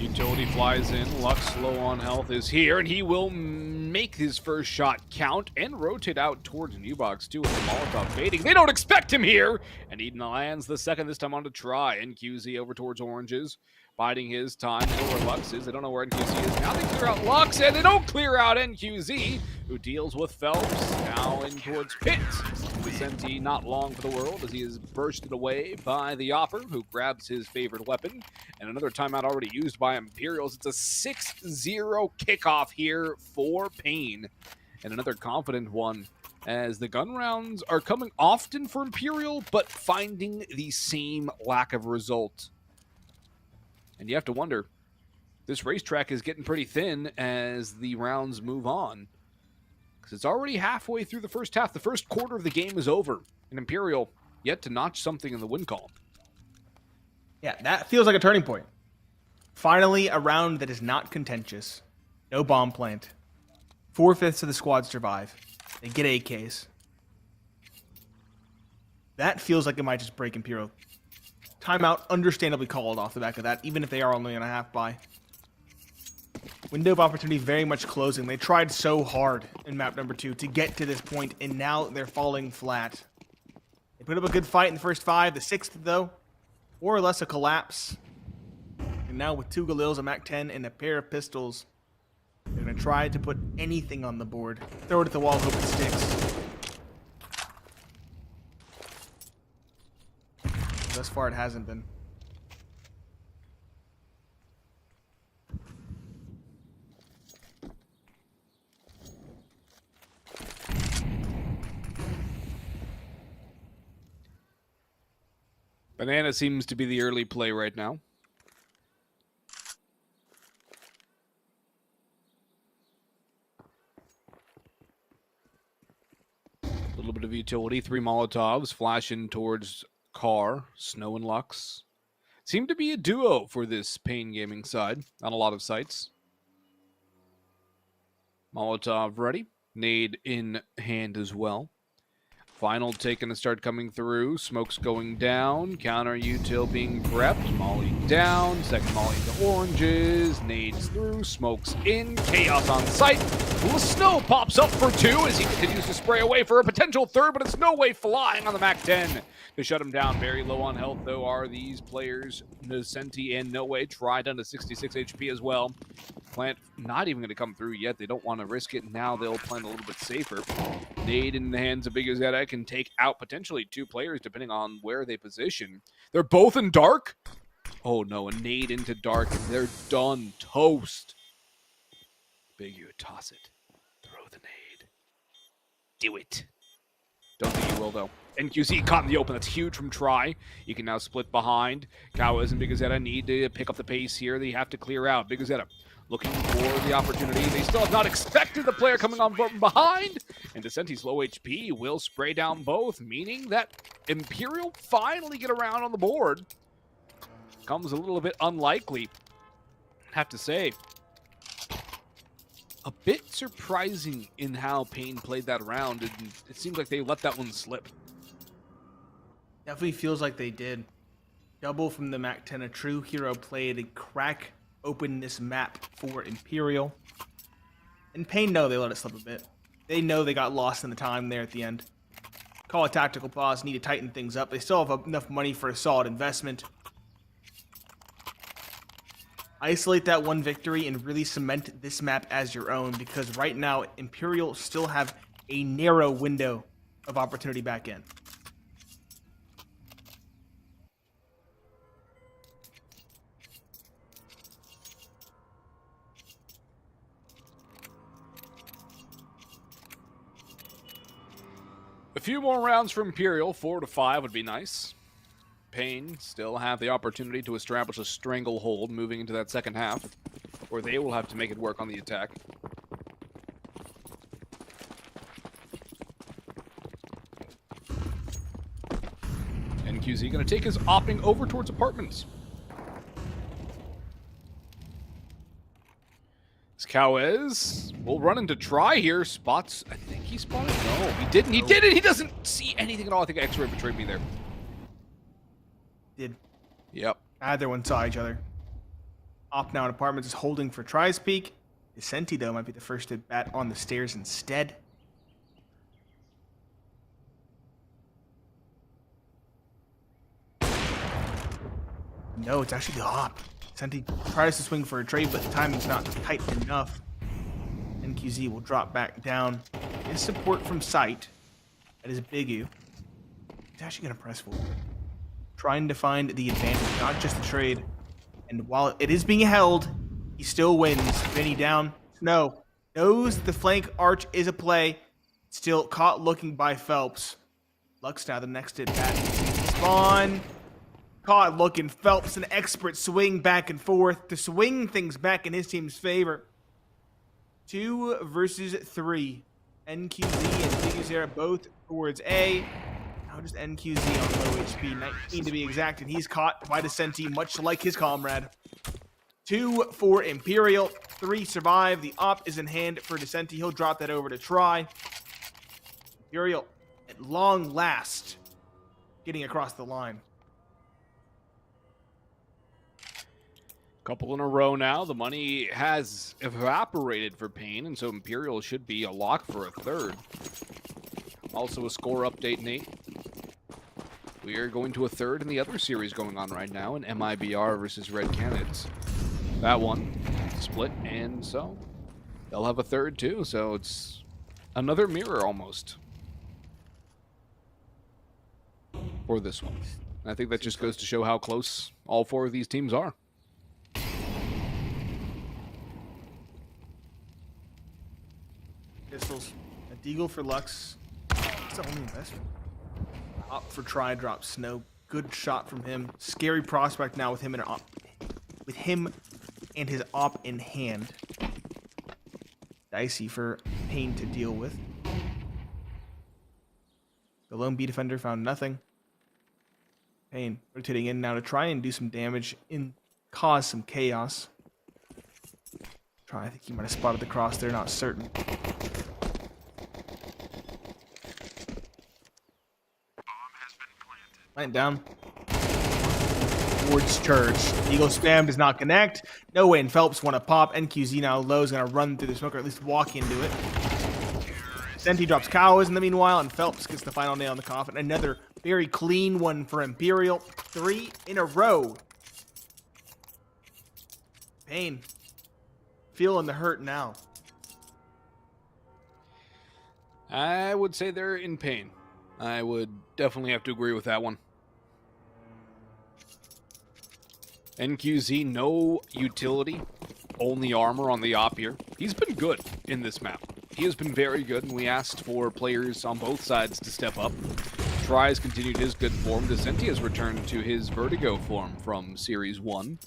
Speaker 6: Utility flies in. Lux low on health is here, and he will make his first shot count and rotate out towards New Box 2 with the Molotov baiting. They don't expect him here, and Eden lands the second, this time on to Try. NQZ over towards oranges, biding his time. They know where Lux is. They don't know where NQZ is. Now they clear out Lux, and they don't clear out NQZ, who deals with Phelps. Now in towards Pit. Vicente not long for the world as he is bursted away by the Opper, who grabs his favorite weapon. And another timeout already used by Imperials. It's a 6-0 kickoff here for paiN. And another confident one, as the gun rounds are coming often for Imperial, but finding the same lack of result. And you have to wonder, this racetrack is getting pretty thin as the rounds move on. Because it's already halfway through the first half. The first quarter of the game is over. And Imperial yet to notch something in the win column.
Speaker 7: Yeah, that feels like a turning point. Finally, a round that is not contentious. No bomb plant. 4/5 of the squad survive. They get AKs. That feels like it might just break Imperial. Timeout understandably called off the back of that, even if they are only on a half buy. Window of opportunity very much closing. They tried so hard in map number 2 to get to this point, and now they're falling flat. They put up a good fight in the first 5. The 6th, though, more or less a collapse. And now with 2 Galils, a MAC-10, and a pair of pistols, they're going to try to put anything on the board. Throw it at the wall, hope it sticks. Thus far, it hasn't been.
Speaker 6: Banana seems to be the early play right now. A little bit of utility. 3 Molotovs flashing towards Car, Snow and Lux. Seemed to be a duo for this paiN Gaming side on a lot of sites. Molotov ready. Nade in hand as well. Final taking to start coming through. Smoke's going down. Counter util being prepped. Molly down. Second Molly into oranges. Nades through. Smoke's in. Chaos on sight. Little snow pops up for 2 as he continues to spray away for a potential third, but it's no way flying on the MAC-10 to shut him down. Very low on health, though, are these players. Nocenti and No Way Try down to 66 HP as well. Plant not even going to come through yet. They don't want to risk it. Now they'll plant a little bit safer. Nade in the hands of Big Azetta can take out potentially 2 players depending on where they position. They're both in dark. Oh no, a nade into dark and they're done. Toast. Big U, toss it. Throw the nade. Do it. Don't think you will though. NQC caught in the open. That's huge from Try. You can now split behind. Cowes and Big Azetta need to pick up the pace here. They have to clear out. Big Azetta looking for the opportunity. They still have not expected the player coming on from behind. And Decenti's low HP will spray down both, meaning that Imperial finally get around on the board. Comes a little bit unlikely, I have to say. A bit surprising in how paiN played that round, and it seems like they let that one slip.
Speaker 7: Definitely feels like they did. Double from the MAC-10, a true hero play to crack open this map for Imperial. And paiN know they let it slip a bit. They know they got lost in the time there at the end. Call a tactical pause, need to tighten things up. They still have enough money for a solid investment. Isolate that one victory and really cement this map as your own, because right now Imperial still have a narrow window of opportunity back in.
Speaker 6: A few more rounds for Imperial, 4 to 5 would be nice. paiN still have the opportunity to establish a stranglehold moving into that second half, or they will have to make it work on the attack. NQZ going to take his opping over towards apartments. Cowes will run into Try here. Spots, I think he spotted. No, he didn't. He didn't. He doesn't see anything at all. I think X-Ray betrayed me there.
Speaker 7: Did.
Speaker 6: Yep.
Speaker 7: Either one saw each other. Op now in apartments is holding for Try's peak. Decenti, though, might be the first to bat on the stairs instead. No, it's actually the op. Decenti tries to swing for a trade, but the timing's not tight enough. NQZ will drop back down. His support from sight. That is Big U. He's actually going to press forward. Trying to find the advantage, not just the trade. And while it is being held, he still wins. Vinny down. Snow knows the flank arch is a play. Still caught looking by Phelps. Lux now the next at bat. Spawn. Caught looking. Phelps, an expert swing back and forth to swing things back in his team's favor. 2 versus 3. NQZ and Big Azera both towards A. Now just NQZ on low HP, 19 to be exact, and he's caught by Decenti, much like his comrade. 2 for Imperial, 3 survive. The op is in hand for Decenti. He'll drop that over to Try. Imperial, at long last, getting across the line.
Speaker 6: Couple in a row now. The money has evaporated for paiN, and so Imperial should be a lock for a third. Also a score update, Nate. We are going to a third in the other series going on right now in MIBR versus Red Canids. That one split, and so they'll have a third too, so it's another mirror almost for this one. I think that just goes to show how close all 4 of these teams are.
Speaker 7: Pistols. A Deagle for Lux. It's the only investment. Op for Try, drop Snow. Good shot from him. Scary prospect now with him and op. With him and his op in hand. Dicey for paiN to deal with. The lone B defender found nothing. paiN rotating in now to try and do some damage and cause some chaos. I think he might have spotted the cross there, not certain. Plant down. Towards church. Eagle spam does not connect. No way, and Phelps want to pop. NQZ now low is going to run through the smoke, or at least walk into it. Senti drops Cows in the meanwhile, and Phelps gets the final nail in the coffin. Another very clean one for Imperial. 3 in a row. paiN. Feeling the hurt now.
Speaker 6: I would say they're in pain. I would definitely have to agree with that one. NQZ, no utility, only armor on the op here. He's been good in this map. He has been very good, and we asked for players on both sides to step up. Try has continued his good form. Descenti has returned to his Vertigo form from Series 1.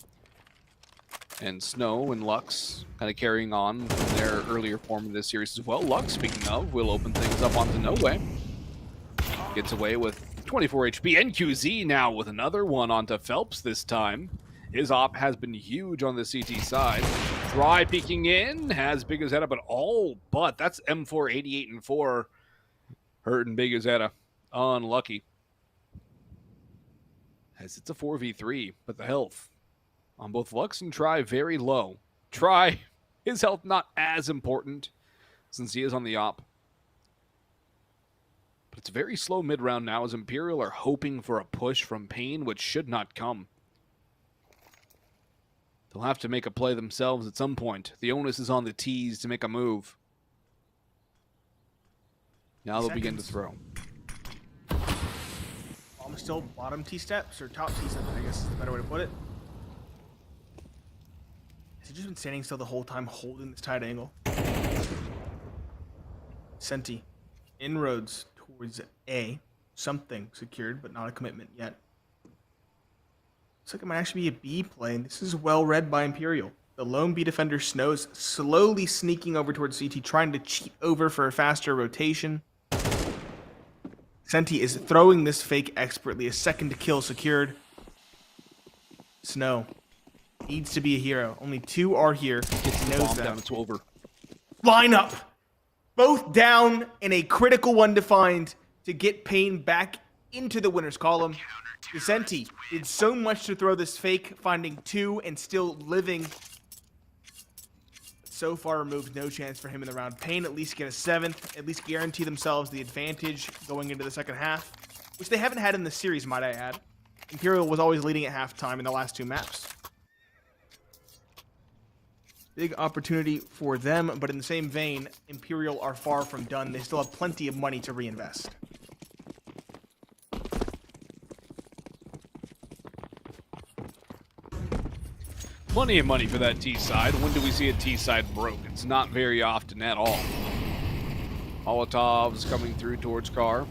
Speaker 6: And Snow and Lux kind of carrying on from their earlier form in this series as well. Lux, speaking of, will open things up onto No Way. Gets away with 24 HP. NQZ now with another one onto Phelps this time. His op has been huge on the CT side. Try peeking in, has Big Azetta, but all but. That's M4 88 and 4. Hurting Big Azetta. Unlucky. As it's a 4v3, but the health on both Lux and Try very low. Try, his health not as important since he is on the op. But it's a very slow mid-round now as Imperial are hoping for a push from paiN, which should not come. They'll have to make a play themselves at some point. The onus is on the T's to make a move. Now they'll begin to throw.
Speaker 7: Almost still bottom T-steps, or top T-steps, I guess is the better way to put it. Has he just been standing still the whole time holding this tight angle? Senti. Inroads towards A. Something secured, but not a commitment yet. Looks like it might actually be a B play, and this is well read by Imperial. The lone B defender Snow's slowly sneaking over towards CT, trying to cheat over for a faster rotation. Senti is throwing this fake expertly. A second kill secured. Snow needs to be a hero. Only 2 are here.
Speaker 6: Gets the bomb down, it's over.
Speaker 7: Line up! Both down, and a critical one to find to get paiN back into the winner's column. Descenti did so much to throw this fake, finding 2 and still living. So far removed, no chance for him in the round. paiN at least get a 7th, at least guarantee themselves the advantage going into the second half, which they haven't had in the series, might I add. Imperial was always leading at halftime in the last 2 maps. Big opportunity for them, but in the same vein, Imperial are far from done. They still have plenty of money to reinvest.
Speaker 6: Plenty of money for that T side. When do we see a T side broke? It's not very often at all. Molotov's coming through towards Car.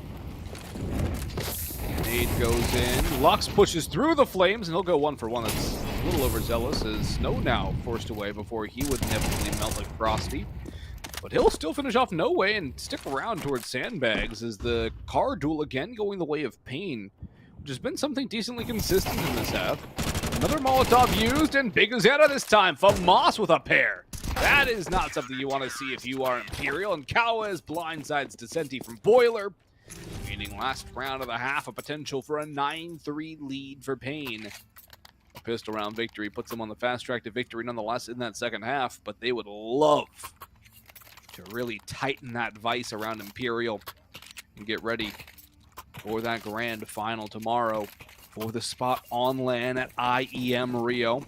Speaker 6: Nade goes in. Lux pushes through the flames, and he'll go 1 for 1. That's a little overzealous, as Snow now forced away before he would inevitably melt like Frosty. But he'll still finish off No Way and stick around towards Sandbags as the Car duel again going the way of paiN, which has been something decently consistent in this half. Another Molotov used, and Big Azetta this time. Famas with a pair. That is not something you want to see if you are Imperial. And Kawes blindsides Descenti from Boiler. Meaning last round of the half, a potential for a 9-3 lead for paiN. A pistol round victory puts them on the fast track to victory nonetheless in that second half, but they would love to really tighten that vice around Imperial and get ready for that grand final tomorrow for the spot on LAN at IEM Rio.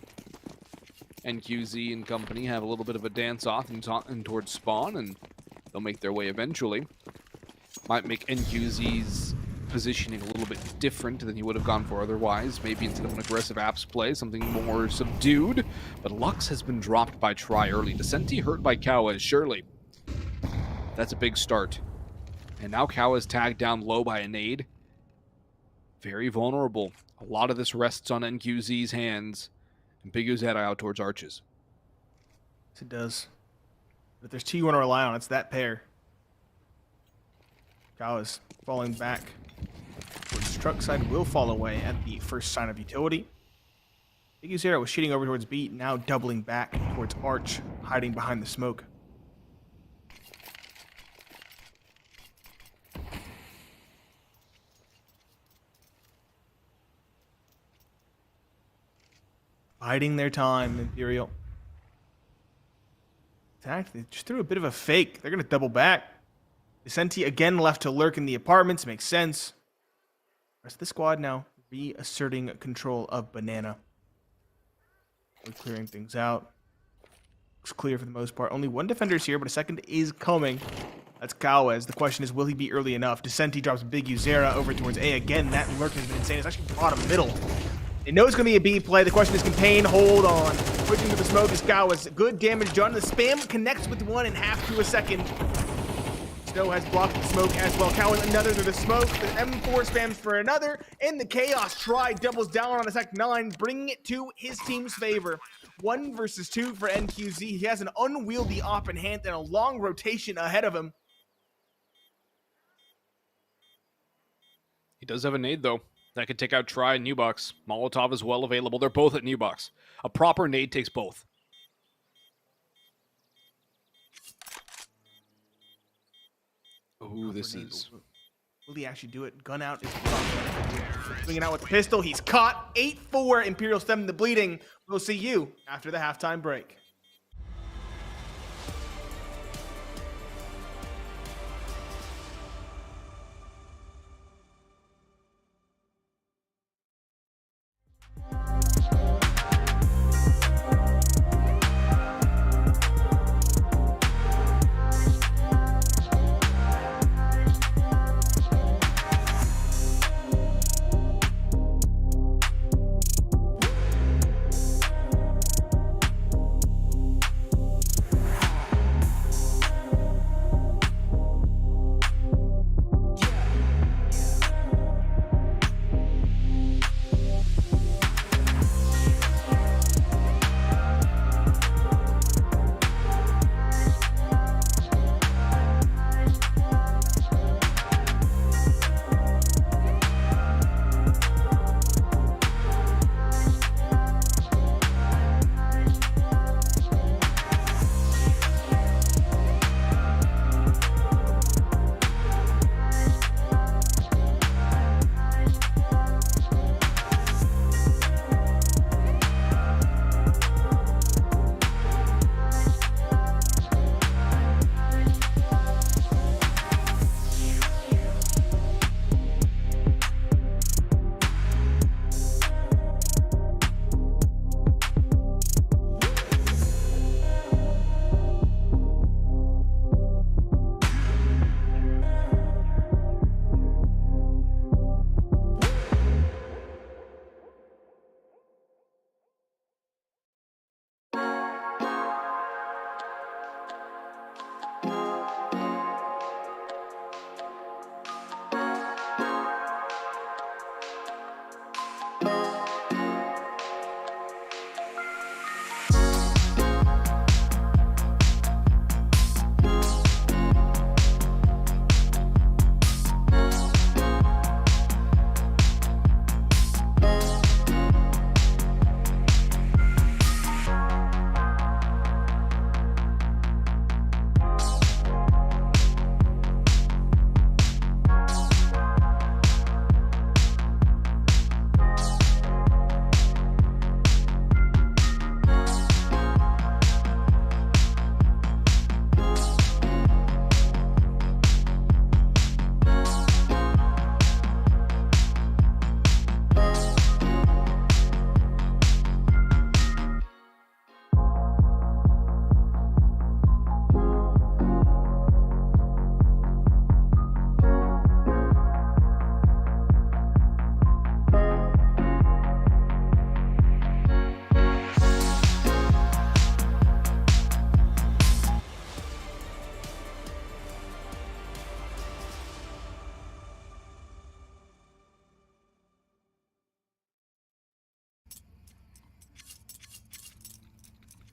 Speaker 6: NQZ and company have a little bit of a dance-off and towards spawn, and they'll make their way eventually. Might make NQZ's positioning a little bit different than he would have gone for otherwise. Maybe instead of an aggressive apps play, something more subdued. But Lux has been dropped by Try early. Descenti hurt by Kawes, surely. That's a big start. And now Kawes tagged down low by a nade. Very vulnerable. A lot of this rests on NQZ's hands. And Big Azetta out towards Arches.
Speaker 7: Yes, it does. But if there's 2 you want to rely on, it's that pair. Kawes falling back towards Truck side will fall away at the first sign of utility. Big Zero was shooting over towards B, now doubling back towards Arch, hiding behind the smoke. Biding their time, Imperial. In fact, they just threw a bit of a fake. They're going to double back. Vicente again left to lurk in the apartments. Makes sense. The rest of the squad now reasserting control of Banana. We're clearing things out. Looks clear for the most part. Only one defender's here, but a second is coming. That's Cowes. The question is, will he be early enough? Vicente drops Big Uzera over towards A again. That lurk has been insane. It's actually bottom middle. They know it's going to be a B play. The question is, can paiN hold on? Pushing to the smoke is Cowes. Good damage done. The spam connects with one in half to a second. Snow has blocked the smoke as well. Cowes another to the smoke. The M4 spams for another. And the Chaos try doubles down on attack 9, bringing it to his team's favor. 1 versus 2 for NQZ. He has an unwieldy op in hand and a long rotation ahead of him.
Speaker 6: He does have a nade, though. That could take out Try and New Box. Molotov is well available. They're both at New Box. A proper nade takes both. Ooh, this is...
Speaker 7: Will he actually do it? Gun out is swinging out with the pistol. He's caught. 8-4. Imperial stemming the bleeding. We'll see you after the halftime break.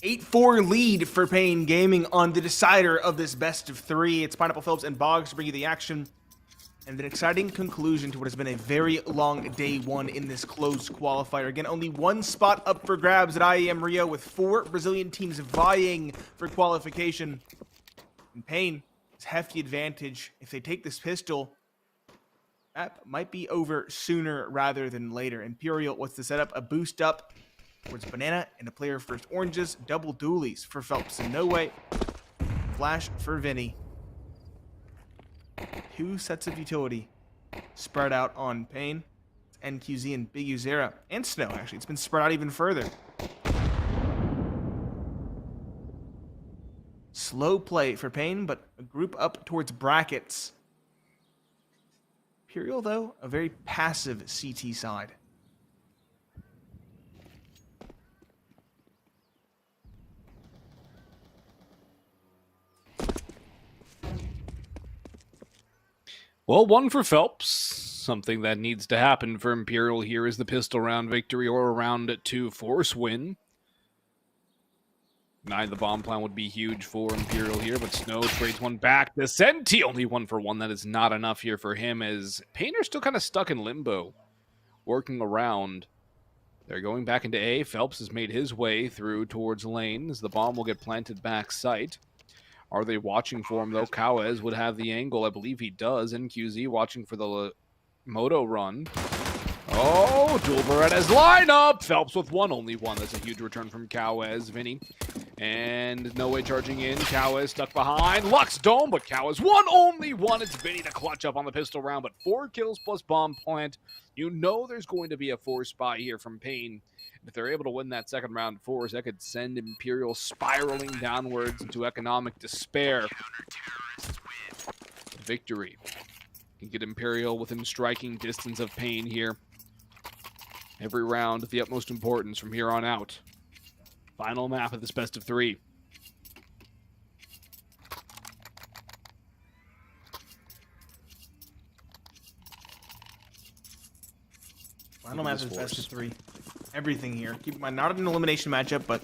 Speaker 7: Eight-4 lead for paiN Gaming on the decider of this best of three. It's Pineapple Phillips and Boggs to bring you the action. and an exciting conclusion to what has been a very long day one in this closed qualifier. Again, only one spot up for grabs at IEM Rio, with 4 Brazilian teams vying for qualification. And paiN has hefty advantage. If they take this pistol, that might be over sooner rather than later. Imperial, what's the setup? A boost up towards Banana and a player first oranges. Double dualies for Phelps and No Way. Flash for Vinny. 2 sets of utility spread out on paiN. It's NQZ and Big Uzera. And Snow, actually. It's been spread out even further. Slow play for paiN, but a group up towards brackets. Imperial, though, a very passive CT side.
Speaker 6: Well, 1 for Phelps. Something that needs to happen for Imperial here is the pistol round victory or a round 2 force win. 9, the bomb plan would be huge for Imperial here, but Snow trades one back. The Senti, only 1 for 1. That is not enough here for him, as paiN are still kind of stuck in limbo, working around. They're going back into A. Phelps has made his way through towards lane, as the bomb will get planted back site. Are they watching for him, though? Cowes would have the angle. I believe he does. NQZ watching for the moto run. Oh, dual Beretta's lineup. Phelps with 1, only 1. That's a huge return from Cowes. Vinny. And No Way charging in. Cowes stuck behind. Lux Dome, but Cowes 1, only 1. It's Vinny to clutch up on the pistol round, but 4 kills plus bomb plant. You know there's going to be a 4 spy here from paiN. If they're able to win that second round of 4s, that could send Imperial spiraling downwards into economic despair. Victory can get Imperial within striking distance of paiN here. Every round of the utmost importance from here on out. Final map of this best of 3.
Speaker 7: Final map is best of 3. Everything here. Keep in mind, not an elimination matchup, but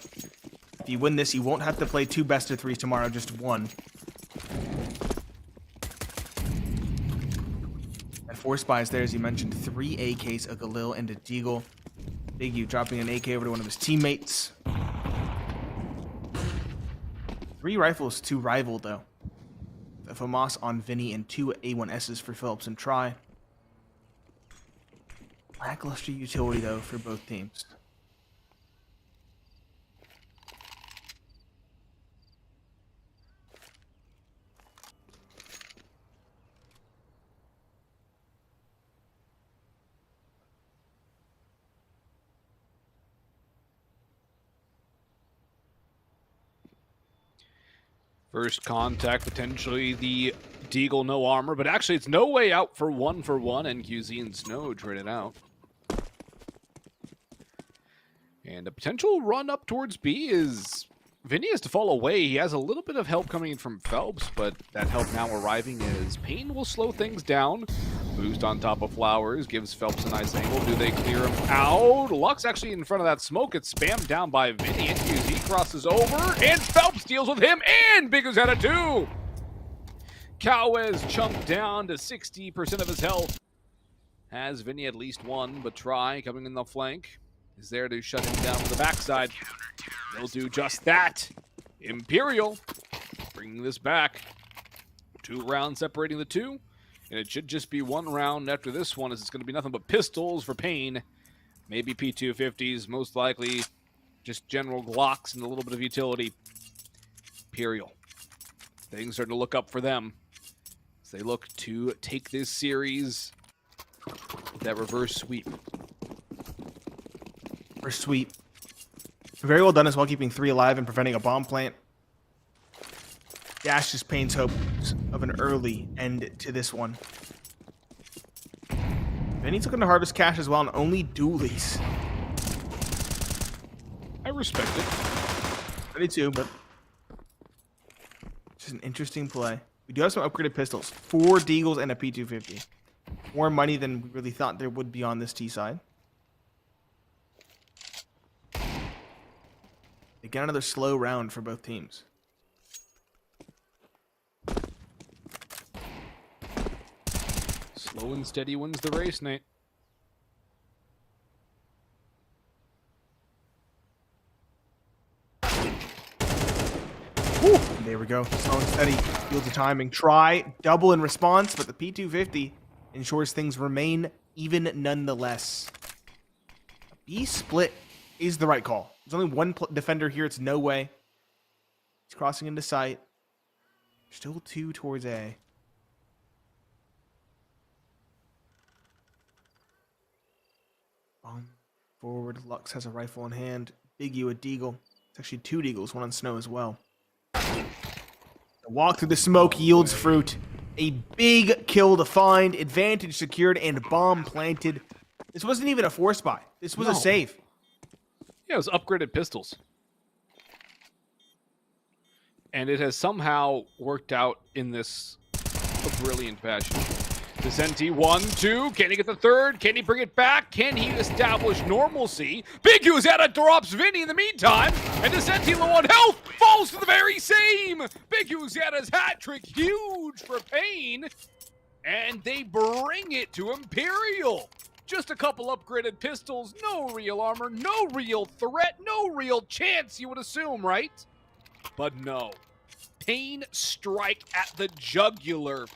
Speaker 7: if you win this, you won't have to play 2 best of 3s tomorrow, just 1. And 4 spies there, as you mentioned. 3 AKs, a Galil, and a Deagle. Big U dropping an AK over to one of his teammates. 3 rifles to rival, though. The FAMAS on Vinny and 2 A1Ss for Phillips and Try. Lackluster utility, though, for both teams.
Speaker 6: First contact, potentially the Deagle, no armor, but actually it's No Way out for 1 for 1. NQZ and Snow traded out. And a potential run up towards B is Vinny has to fall away. He has a little bit of help coming in from Phelps, but that help now arriving as paiN will slow things down. Boost on top of Flowers gives Phelps a nice angle. Do they clear him out? Lux actually in front of that smoke. It's spammed down by Vinny. NQZ crosses over, and Phelps deals with him, and Big U's had it too. Cowes chunked down to 60% of his health. Has Vinny at least 1, but Try coming in the flank is there to shut him down from the backside. They'll do just that. Imperial bringing this back. 2 rounds separating the 2. And it should just be 1 round after this one, as it's going to be nothing but pistols for paiN. Maybe P250s, most likely just general Glocks and a little bit of utility. Imperial. Things starting to look up for them as they look to take this series with that reverse sweep.
Speaker 7: First sweep. Very well done as well, keeping 3 alive and preventing a bomb plant. Dashes paiN's hopes of an early end to this one. Vinny's looking to harvest cash as well, and only dualies.
Speaker 6: I respect it.
Speaker 7: I do too, but just an interesting play. We do have some upgraded pistols. 4 Deagles and a P250. More money than we really thought there would be on this T side. Again, another slow round for both teams.
Speaker 6: Slow and steady wins the race, Nate.
Speaker 7: Whew. There we go. Slow and steady. Fields of timing. Try. Double in response, but the P250 ensures things remain even nonetheless. A B split is the right call. There's only one defender here. It's no way. He's crossing into sight. Still 2 towards A. Forward. Lux has a rifle in hand. Big U at Deagle. It's actually 2 Deagles, one on Snow as well. The walk through the smoke yields fruit. A big kill to find. Advantage secured and bomb planted. This wasn't even a force buy. This was a save.
Speaker 6: Yeah, it was upgraded pistols. And it has somehow worked out in this a brilliant fashion. Descenti, 1, 2. Can he get the third? Can he bring it back? Can he establish normalcy? Big Uzetta drops Vinny in the meantime. And Descenti, low on health, falls to the very same. Big Uzetta's hat trick, huge for paiN. And they bring it to Imperial. Just a couple upgraded pistols, no real armor, no real threat, no real chance, you would assume, right? But no. paiN strike at the jugular.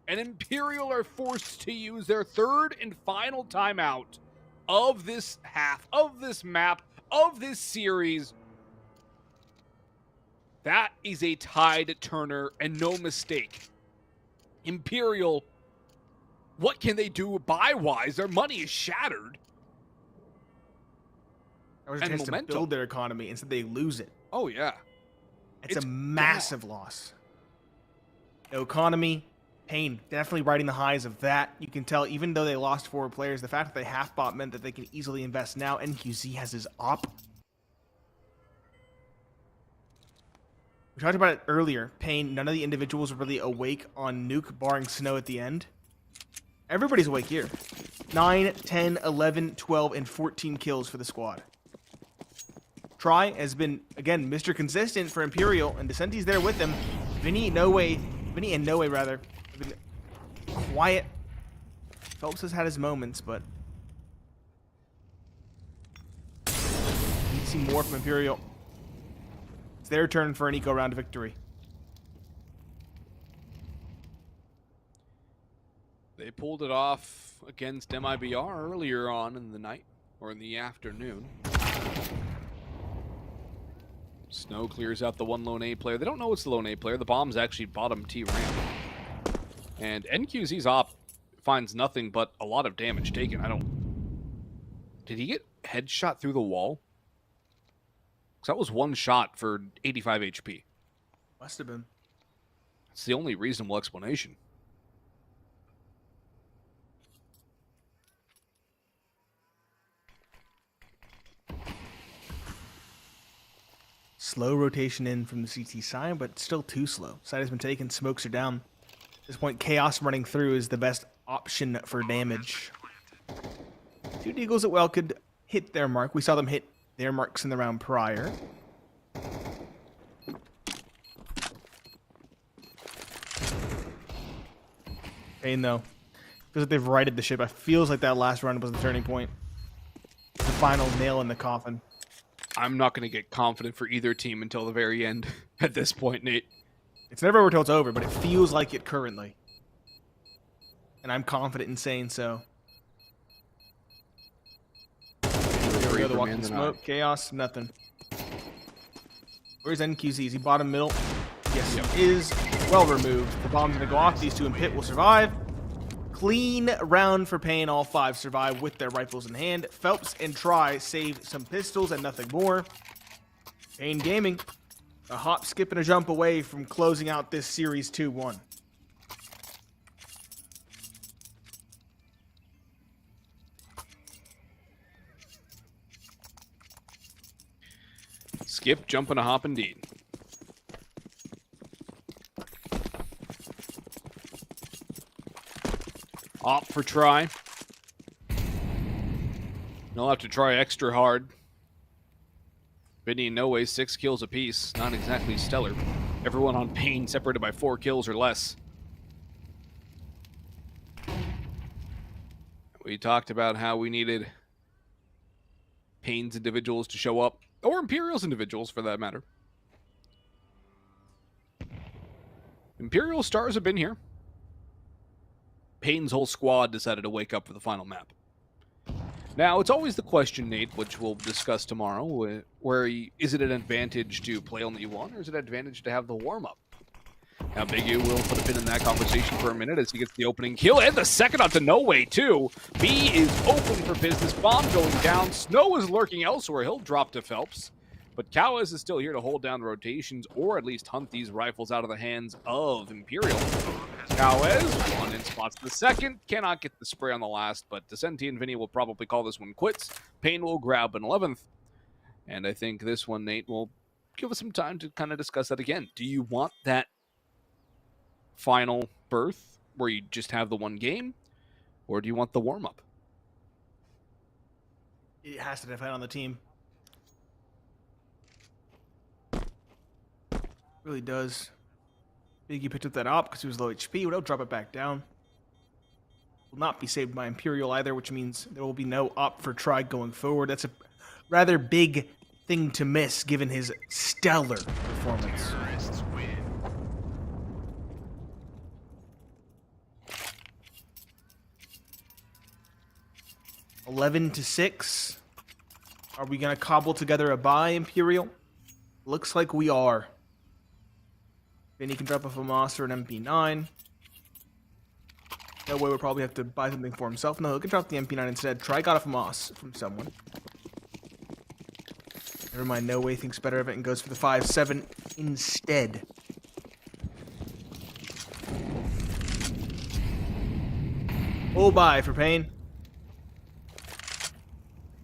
Speaker 6: And Imperial are forced to use their third and final timeout of this half, of this map, of this series. That is a tide turner, and no mistake. Imperial, what can they do buy-wise? Their money is shattered.
Speaker 7: That was a chance to build their economy. Instead, they lose it.
Speaker 6: Oh, yeah.
Speaker 7: It's a massive loss. No economy. paiN definitely riding the highs of that. You can tell, even though they lost 4 players, the fact that they half-bought meant that they can easily invest now. NQZ has his op. We talked about it earlier. paiN, none of the individuals are really awake on Nuke, barring Snow at the end. Everybody's awake here. 9, 10, 11, 12, and 14 kills for the squad. Try has been, again, Mr. Consistent for Imperial, and Descenti's there with them. Vinny and No Way, have been quiet. Phelps has had his moments, but need to see more from Imperial. It's their turn for an eco-round victory.
Speaker 6: They pulled it off against MIBR earlier on in the night, or in the afternoon. Snow clears out the one lone A player. They don't know it's the lone A player. The bomb's actually bottom T ramp. And NQZ's op finds nothing but a lot of damage taken. Did he get headshot through the wall? Because that was one shot for 85 HP.
Speaker 7: Must have been.
Speaker 6: It's the only reasonable explanation.
Speaker 7: Slow rotation in from the CT side, but still too slow. Side has been taken, smokes are down. At this point, Chaos running through is the best option for damage. 2 Deagles at well could hit their mark. We saw them hit their marks in the round prior. paiN, though. Feels like they've righted the ship. It feels like that last run was the turning point. The final nail in the coffin.
Speaker 6: I'm not going to get confident for either team until the very end at this point, Nate.
Speaker 7: It's never over till it's over, but it feels like it currently. And I'm confident in saying so. Here we go, the walking smoke. Chaos, nothing. Where's NQZ? Is he bottom middle? Yes, he is. Well removed. The bomb's going to go off. These 2 in pit will survive. Clean round for paiN. All 5 survive with their rifles in hand. Phelps and Try save some pistols and nothing more. paiN Gaming, a hop, skip, and a jump away from closing out this series 2-1.
Speaker 6: Skip, jump, and a hop indeed. Op for Try. They'll have to try extra hard. Vinny and No Way, 6 kills apiece. Not exactly stellar. Everyone on paiN separated by 4 kills or less. We talked about how we needed paiN's individuals to show up, or Imperial's individuals for that matter. Imperial stars have been here. paiN's whole squad decided to wake up for the final map. Now, it's always the question, Nate, which we'll discuss tomorrow, where is it an advantage to play only one, or is it an advantage to have the warm-up? Now, Big U will put a pin in that conversation for a minute as he gets the opening kill, and the second onto No Way, too. B is open for business, bomb going down, Snow is lurking elsewhere, he'll drop to Phelps. But Cowes is still here to hold down the rotations, or at least hunt these rifles out of the hands of Imperial. Cowes, one in spots the second, cannot get the spray on the last, but Descenti and Vinny will probably call this one quits. paiN will grab an 11th. And I think this one, Nate, will give us some time to kind of discuss that again. Do you want that final berth where you just have the one game, or do you want the warm-up?
Speaker 7: It has to depend on the team. Really does. Biggie picked up that op because he was low HP. He'll drop it back down. Will not be saved by Imperial either, which means there will be no op for try going forward. That's a rather big thing to miss given his stellar performance. 11-6. Are we gonna cobble together a buy, Imperial? Looks like we are. Vinny can drop a FAMAS or an MP9. No way we'll probably have to buy something for himself. No, he can drop the MP9 instead. Try got a FAMAS from someone. Never mind, No Way thinks better of it and goes for the 5-7 instead. Oh, buy for paiN.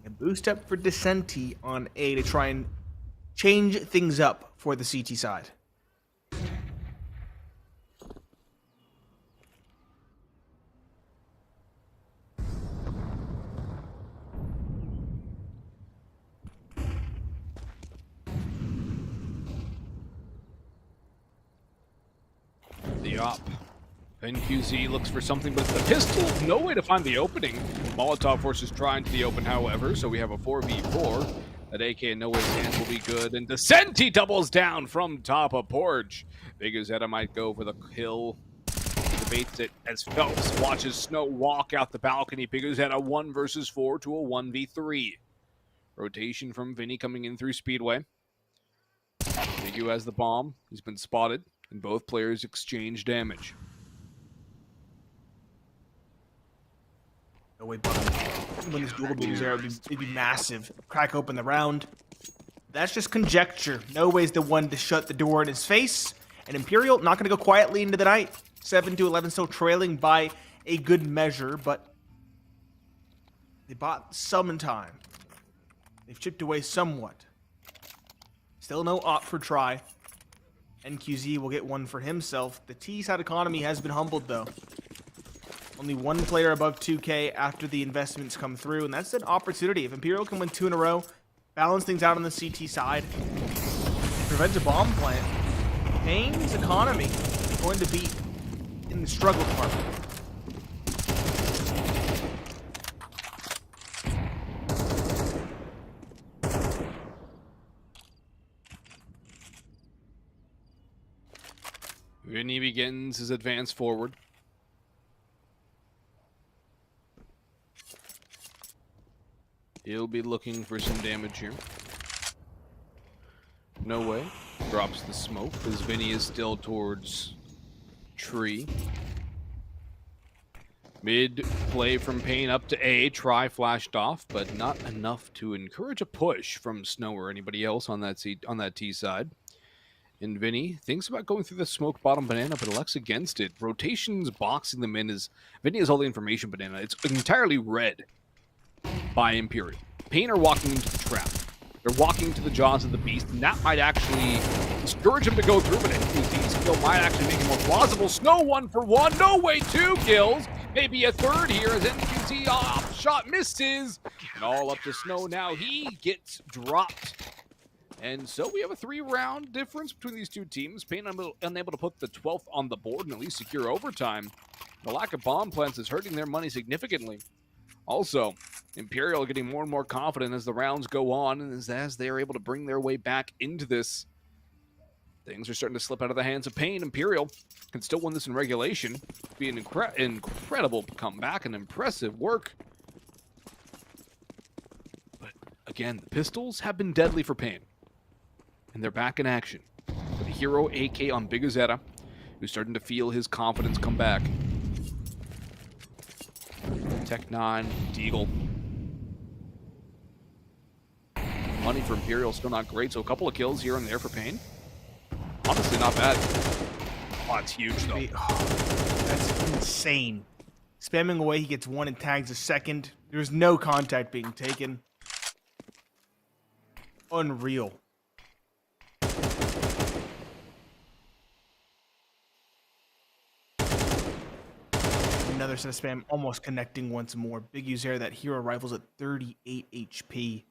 Speaker 7: A boost up for Descenti on A to try and change things up for the CT side.
Speaker 6: The op. NQZ looks for something, but the pistol, no way to find the opening. Molotov forces trying to the open, however, so we have a 4v4. That AK in No Way's hands will be good, and Descenti doubles down from top of porch. Big Uzetta might go for the kill. He debates it as Phelps watches Snow walk out the balcony. Big Uzetta 1 versus 4 to a 1v3. Rotation from Vinny coming in through Speedway. Big U has the bomb. He's been spotted, and both players exchange damage.
Speaker 7: No way, when this duel being there, it'd be massive. Crack open the round. That's just conjecture. No Way's the one to shut the door in his face. And Imperial not going to go quietly into the night. 7-11, still trailing by a good measure, but they bought some time. They've chipped away somewhat. Still no op for try. NQZ will get one for himself. The T-side economy has been humbled, though. Only one player above 2K after the investments come through, and that's an opportunity. If Imperial can win 2 in a row, balance things out on the CT side, and prevent a bomb plant, paiN's economy is going to be in the struggle department.
Speaker 6: Vinny begins his advance forward. He'll be looking for some damage here. No Way drops the smoke as Vinny is still towards tree. Mid play from paiN up to A. Try flashed off, but not enough to encourage a push from Snow or anybody else on that T side. And Vinny thinks about going through the smoke bottom banana, but elects against it. Rotations boxing them in as Vinny has all the information banana. It's entirely red by Imperial. paiN are walking into the trap. They're walking to the jaws of the beast, and that might actually discourage him to go through, but NQZ's kill might actually make it more plausible. Snow 1 for 1, No Way 2 kills. Maybe a third here as NQZ off shot misses. And all up to Snow now. He gets dropped. And so we have a 3-round difference between these two teams. paiN unable to put the 12th on the board and at least secure overtime. The lack of bomb plants is hurting their money significantly. Also, Imperial getting more and more confident as the rounds go on, and as they are able to bring their way back into this. Things are starting to slip out of the hands of paiN. Imperial can still win this in regulation. Be an incredible comeback and impressive work. But again, the pistols have been deadly for paiN. And they're back in action. With a hero AK on Big Azetta, who's starting to feel his confidence come back. Tech 9, Deagle. Money for Imperial still not great, so a couple of kills here and there for paiN. Honestly, not bad. Oh, it's huge, though.
Speaker 7: Oh, that's insane. Spamming away, he gets one and tags a second. There's no contact being taken. Unreal. Another set of spam, almost connecting once more. Big user, that hero rifle's at 38 HP.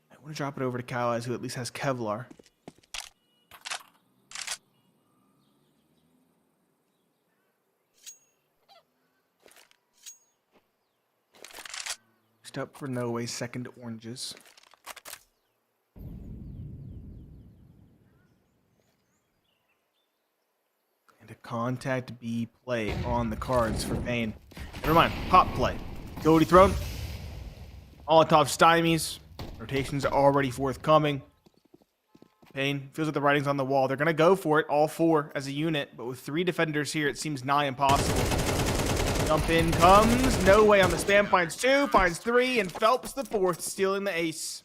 Speaker 7: I want to drop it over to Kawaz, who at least has Kevlar. Up for No Way, second oranges. And a contact B play on the cards for paiN. Never mind, pop play. Agility thrown. All top stymies. Rotations are already forthcoming. paiN feels like the writing's on the wall. They're going to go for it, all four as a unit. But with 3 defenders here, it seems nigh impossible. Jump in comes, No Way on the spam, finds 2, finds 3, and Phelps the 4th, stealing the ace.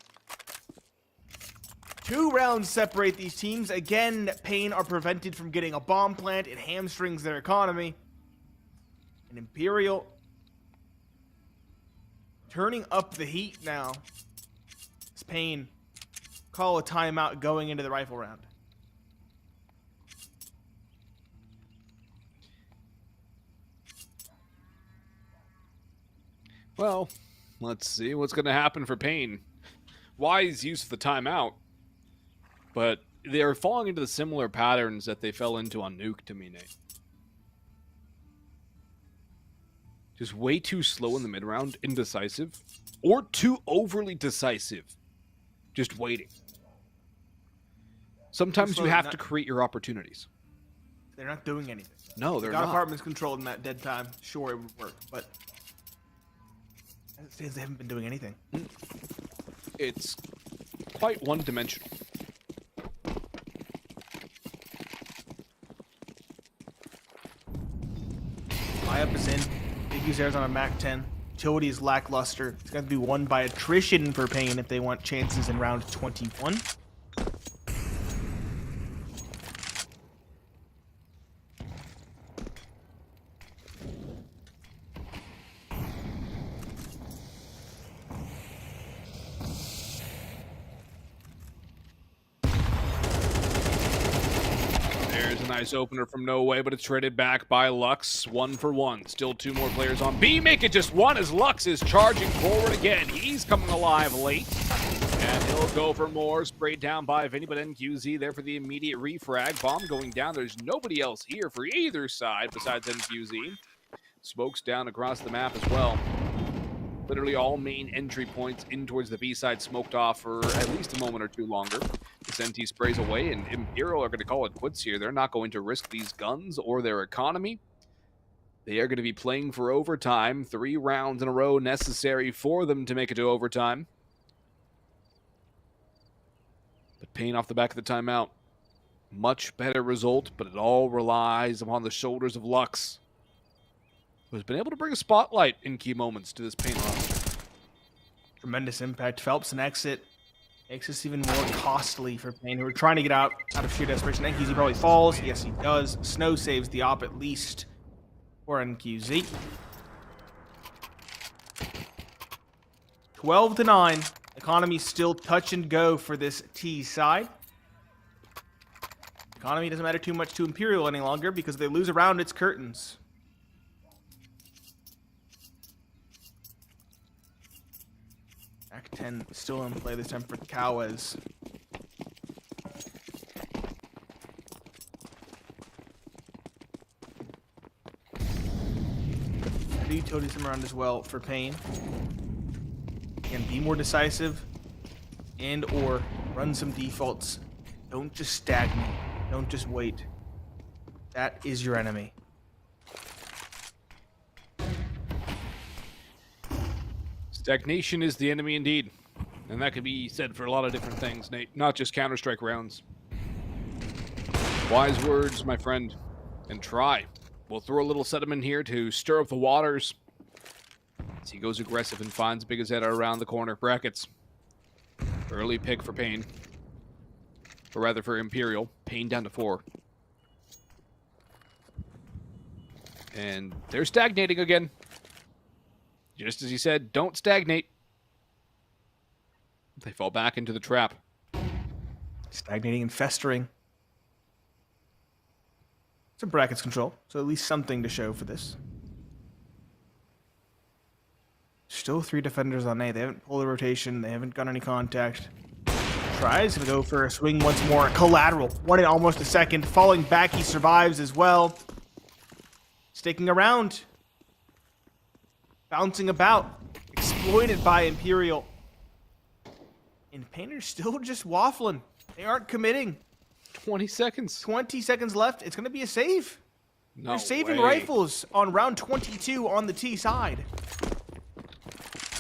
Speaker 7: 2 rounds separate these teams. Again, paiN are prevented from getting a bomb plant. It hamstrings their economy. And Imperial turning up the heat now. As paiN call a timeout going into the rifle round.
Speaker 6: Well, let's see what's going to happen for paiN. Wise use of the timeout, but they're falling into the similar patterns that they fell into on Nuke to me, Nate. Just way too slow in the mid-round, indecisive, or too overly decisive, just waiting. Sometimes you have to create your opportunities.
Speaker 7: They're not doing anything.
Speaker 6: No, they're
Speaker 7: got
Speaker 6: not.
Speaker 7: apartments controlled in that dead time. Sure, it would work, but they haven't been doing anything.
Speaker 6: It's quite one-dimensional.
Speaker 7: Layup is in. Big User's on a Mac 10. Utility is lackluster. It's going to be won by attrition for paiN if they want chances in round 21.
Speaker 6: Nice opener from No Way, but it's traded back by Lux. 1 for 1. Still 2 more players on B. Make it just 1 as Lux is charging forward again. He's coming alive late. And he'll go for more. Sprayed down by Vinny, but NQZ there for the immediate refrag. Bomb going down. There's nobody else here for either side besides NQZ. Smokes down across the map as well. Literally all main entry points in towards the B side smoked off for at least a moment or two longer. The NT sprays away, and Imperial are going to call it quits here. They're not going to risk these guns or their economy. They are going to be playing for overtime. 3 rounds in a row necessary for them to make it to overtime. But paiN off the back of the timeout. Much better result, but it all relies upon the shoulders of Lux, who has been able to bring a spotlight in key moments to this paiN roster.
Speaker 7: Tremendous impact. Phelps an exit. Makes this even more costly for paiN, who are trying to get out of sheer desperation. NQZ probably falls. Yes, he does. Snow saves the op at least for NQZ. 12-9. Economy still touch and go for this T side. Economy doesn't matter too much to Imperial any longer because they lose around its curtains. Act 10 still in play this time for Kawaz. the utilities come around as well for paiN. Again, be more decisive and or run some defaults. Don't just stagnate. Don't just wait. That is your enemy.
Speaker 6: Stagnation is the enemy indeed. And that could be said for a lot of different things, Nate. Not just Counter-Strike rounds. Wise words, my friend. And try. We'll throw a little sediment here to stir up the waters. As he goes aggressive and finds Big Azetta around the corner. Brackets. Early pick for paiN. Or rather for Imperial. paiN down to 4. And they're stagnating again. Just as he said, don't stagnate. They fall back into the trap.
Speaker 7: Stagnating and festering. Some brackets control, so at least something to show for this. Still 3 defenders on A. They haven't pulled the rotation. They haven't got any contact. Tries to go for a swing once more. Collateral. 1 in almost a second. Falling back, he survives as well. Sticking around. Bouncing about. Exploited by Imperial. And paiN are still just waffling. They aren't committing.
Speaker 6: 20 seconds.
Speaker 7: 20 seconds left. It's going to be a save.
Speaker 6: No
Speaker 7: They're saving
Speaker 6: way.
Speaker 7: rifles on round 22 on the T side.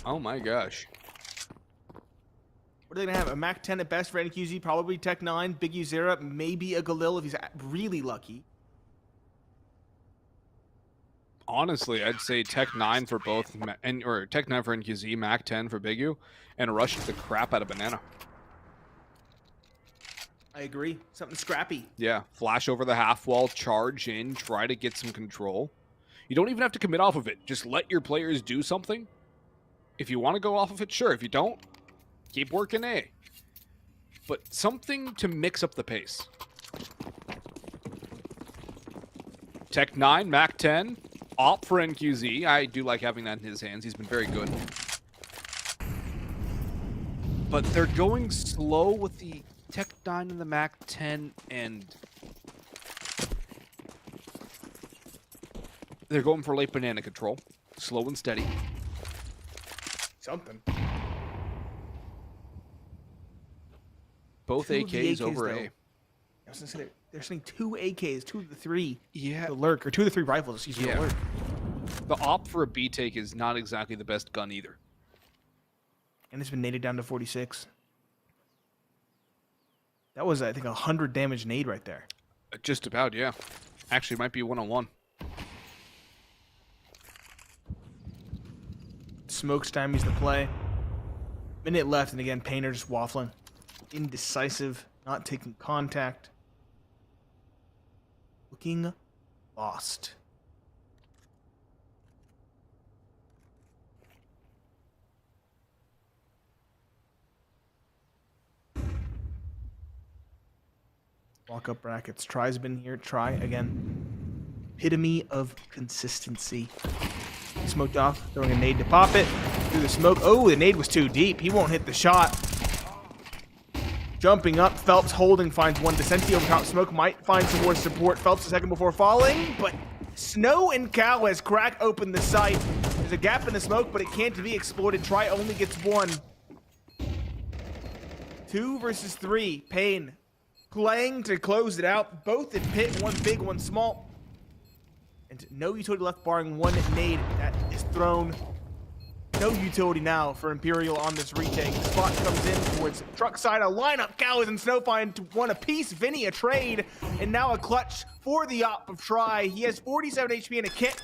Speaker 6: Oh my gosh.
Speaker 7: What are they going to have? A Mac 10 at best for NQZ, probably Tech 9, Big U0, maybe a Galil if he's really lucky.
Speaker 6: Honestly, I'd say Tech 9 for both, or Tech 9 for NQZ, Mac 10 for Big U, and rush the crap out of Banana.
Speaker 7: I agree. Something scrappy.
Speaker 6: Yeah, flash over the half wall, charge in, try to get some control. You don't even have to commit off of it. Just let your players do something. If you want to go off of it, sure. If you don't, keep working A. But something to mix up the pace. Tech 9, Mac 10, Op for NQZ. I do like having that in his hands. He's been very good. But they're going slow with the Tech 9 and the Mac 10, and they're going for late banana control. Slow and steady.
Speaker 7: Something.
Speaker 6: Both
Speaker 7: Two of the
Speaker 6: AKs over
Speaker 7: though.
Speaker 6: A.
Speaker 7: I was gonna say they're sending 2 AKs, 2 of the 3.
Speaker 6: Yeah.
Speaker 7: The lurk, or 2 of the 3 rifles, excuse me.
Speaker 6: Yeah.
Speaker 7: The lurk.
Speaker 6: The op for a B take is not exactly the best gun either.
Speaker 7: And it's been naded down to 46. That was, I think, 100 damage nade right there.
Speaker 6: Just about, yeah. Actually, might be 1-on-1.
Speaker 7: Smoke stymies the play. Minute left, and again, paiN are just waffling. Indecisive, not taking contact. Looking lost. Walk up brackets. Try's been here. Try again. Epitome of consistency. Smoked off, throwing a nade to pop it. Through the smoke. Oh, the nade was too deep. He won't hit the shot. Jumping up, Phelps holding, finds one. Descenti over top. Smoke might find some more support. Phelps a second before falling, but Snow and Cow has crack open the sight. There's a gap in the smoke, but it can't be exploited. Try only gets 1. 2 versus 3. paiN playing to close it out. Both in pit, one big, one small. And no utility left barring one nade that is thrown. No utility now for Imperial on this retake. The spot comes in towards truck side. A lineup, Cows and Snow find 1 apiece. Vinny a trade, and now a clutch for the op of Try. He has 47 HP and a kit,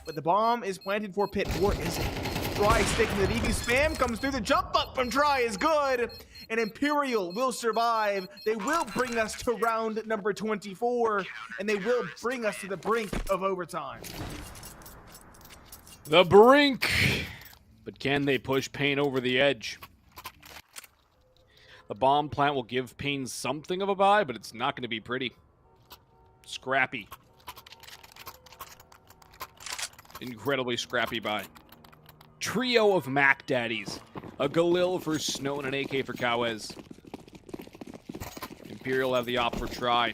Speaker 7: but the bomb is planted for pit. Or is it? Try sticking the DB. Spam comes through. The jump up from Try is good, and Imperial will survive. They will bring us to round number 24, and they will bring us to the brink of overtime.
Speaker 6: The brink! But can they push paiN over the edge? The bomb plant will give paiN something of a buy, but it's not going to be pretty. Scrappy. Incredibly scrappy buy. Trio of Mac Daddies. A Galil for Snow and an AK for Cowes. Imperial have the op for Try.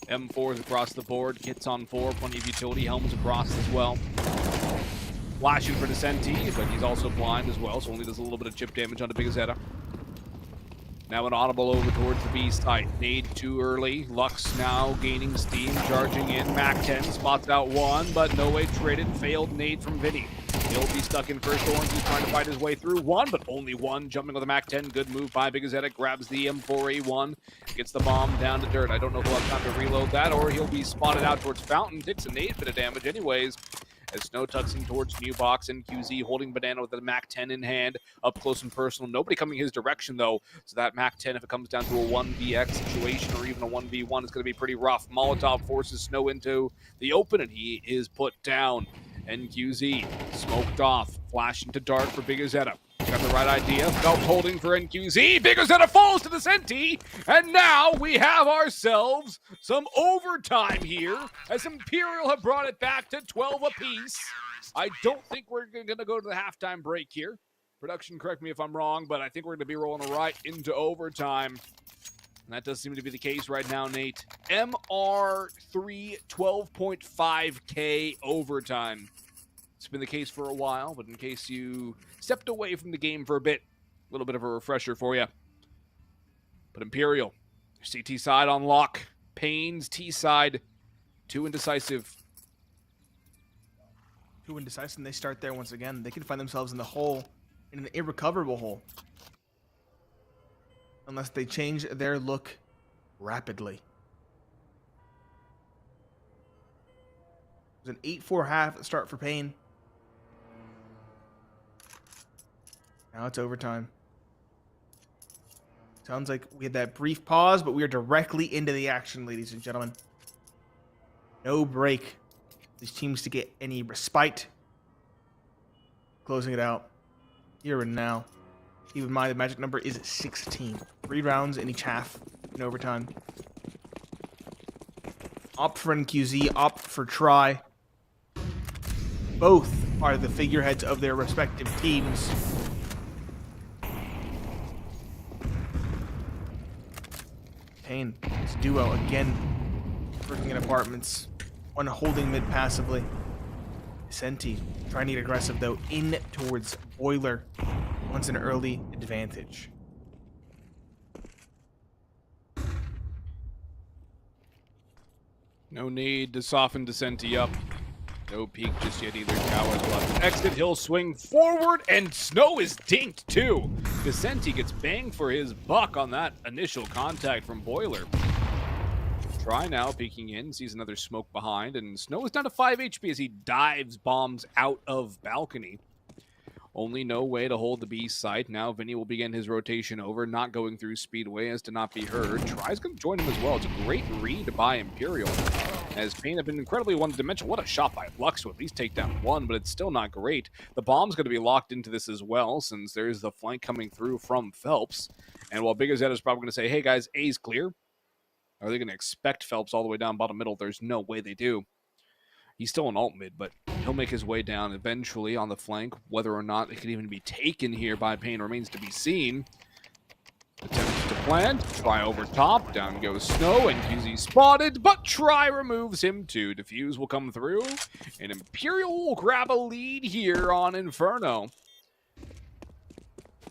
Speaker 6: M4s across the board. Kits on 4. Plenty of utility helms across as well. Flashing for Descenti, but he's also blind as well, so only does a little bit of chip damage onto Bigazetta. Now an audible over towards the B site. Nade too early. Lux now gaining steam, charging in. Mac 10 spots out one, but no way traded. Failed nade from Vinny. He'll be stuck in first orange. He's trying to fight his way through one, but only one. Jumping with a Mac 10. Good move by Bigazetta. Grabs the M4A1. Gets the bomb down to dirt. I don't know if he'll have time to reload that, or he'll be spotted out towards Fountain. Takes a nade bit of damage anyways. As Snow tucks in towards New Box and QZ holding Banana with the Mac 10 in hand, up close and personal. Nobody coming his direction though, so that Mac 10, if it comes down to a 1vx situation or even a 1v1, is going to be pretty rough. Molotov forces Snow into the open, and he is put down. NQZ smoked off, flash into dark for Bigazetta. Got the right idea. Phelps holding for NQZ. Bigazetta falls to the Senti. And now we have ourselves some overtime here as Imperial have brought it back to 12 apiece. I don't think we're going to go to the halftime break here. Production, correct me if I'm wrong, but I think we're going to be rolling right into overtime. And that does seem to be the case right now, Nate. MR3 12.5K overtime. It's been the case for a while, but in case you stepped away from the game for a bit, a little bit of a refresher for you. But Imperial, CT side on lock. paiN's T side, 2 indecisive.
Speaker 7: 2 indecisive, and they start there once again. They can find themselves in the hole, in an irrecoverable hole. Unless they change their look rapidly. It was an 8-4 half start for paiN. Now it's overtime. Sounds like we had that brief pause, but we are directly into the action, ladies and gentlemen. No break. These teams to get any respite. Closing it out. Here and now. Keep in mind the magic number is 16. 3 rounds in each half in overtime. Opt for NQZ, opt for try. Both are the figureheads of their respective teams. paiN, this duo again working in apartments. One holding mid passively. Senti trying to get aggressive though, in towards Boiler. Wants an early advantage.
Speaker 6: No need to soften Descenti up. No peek just yet either. Cowards left. Exit, he'll swing forward, and Snow is dinked too. Descenti gets banged for his buck on that initial contact from Boiler. Try now, peeking in, sees another smoke behind, and Snow is down to 5 HP as he dives bombs out of balcony. Only no way to hold the B site. Now Vinny will begin his rotation over, not going through Speedway as to not be heard. Try's going to join him as well. It's a great read by Imperial, as paiN have been incredibly one-dimensional. What a shot by Lux to at least take down one, but it's still not great. The bomb's going to be locked into this as well, since there's the flank coming through from Phelps. And while Bigazetta is probably going to say, hey guys, A's clear, are they going to expect Phelps all the way down bottom middle? There's no way they do. He's still an alt mid, but he'll make his way down eventually on the flank. Whether or not it can even be taken here by paiN remains to be seen. Attempts to plant, try over top, down goes Snow, and QZ spotted, but try removes him too. Defuse will come through, and Imperial will grab a lead here on Inferno.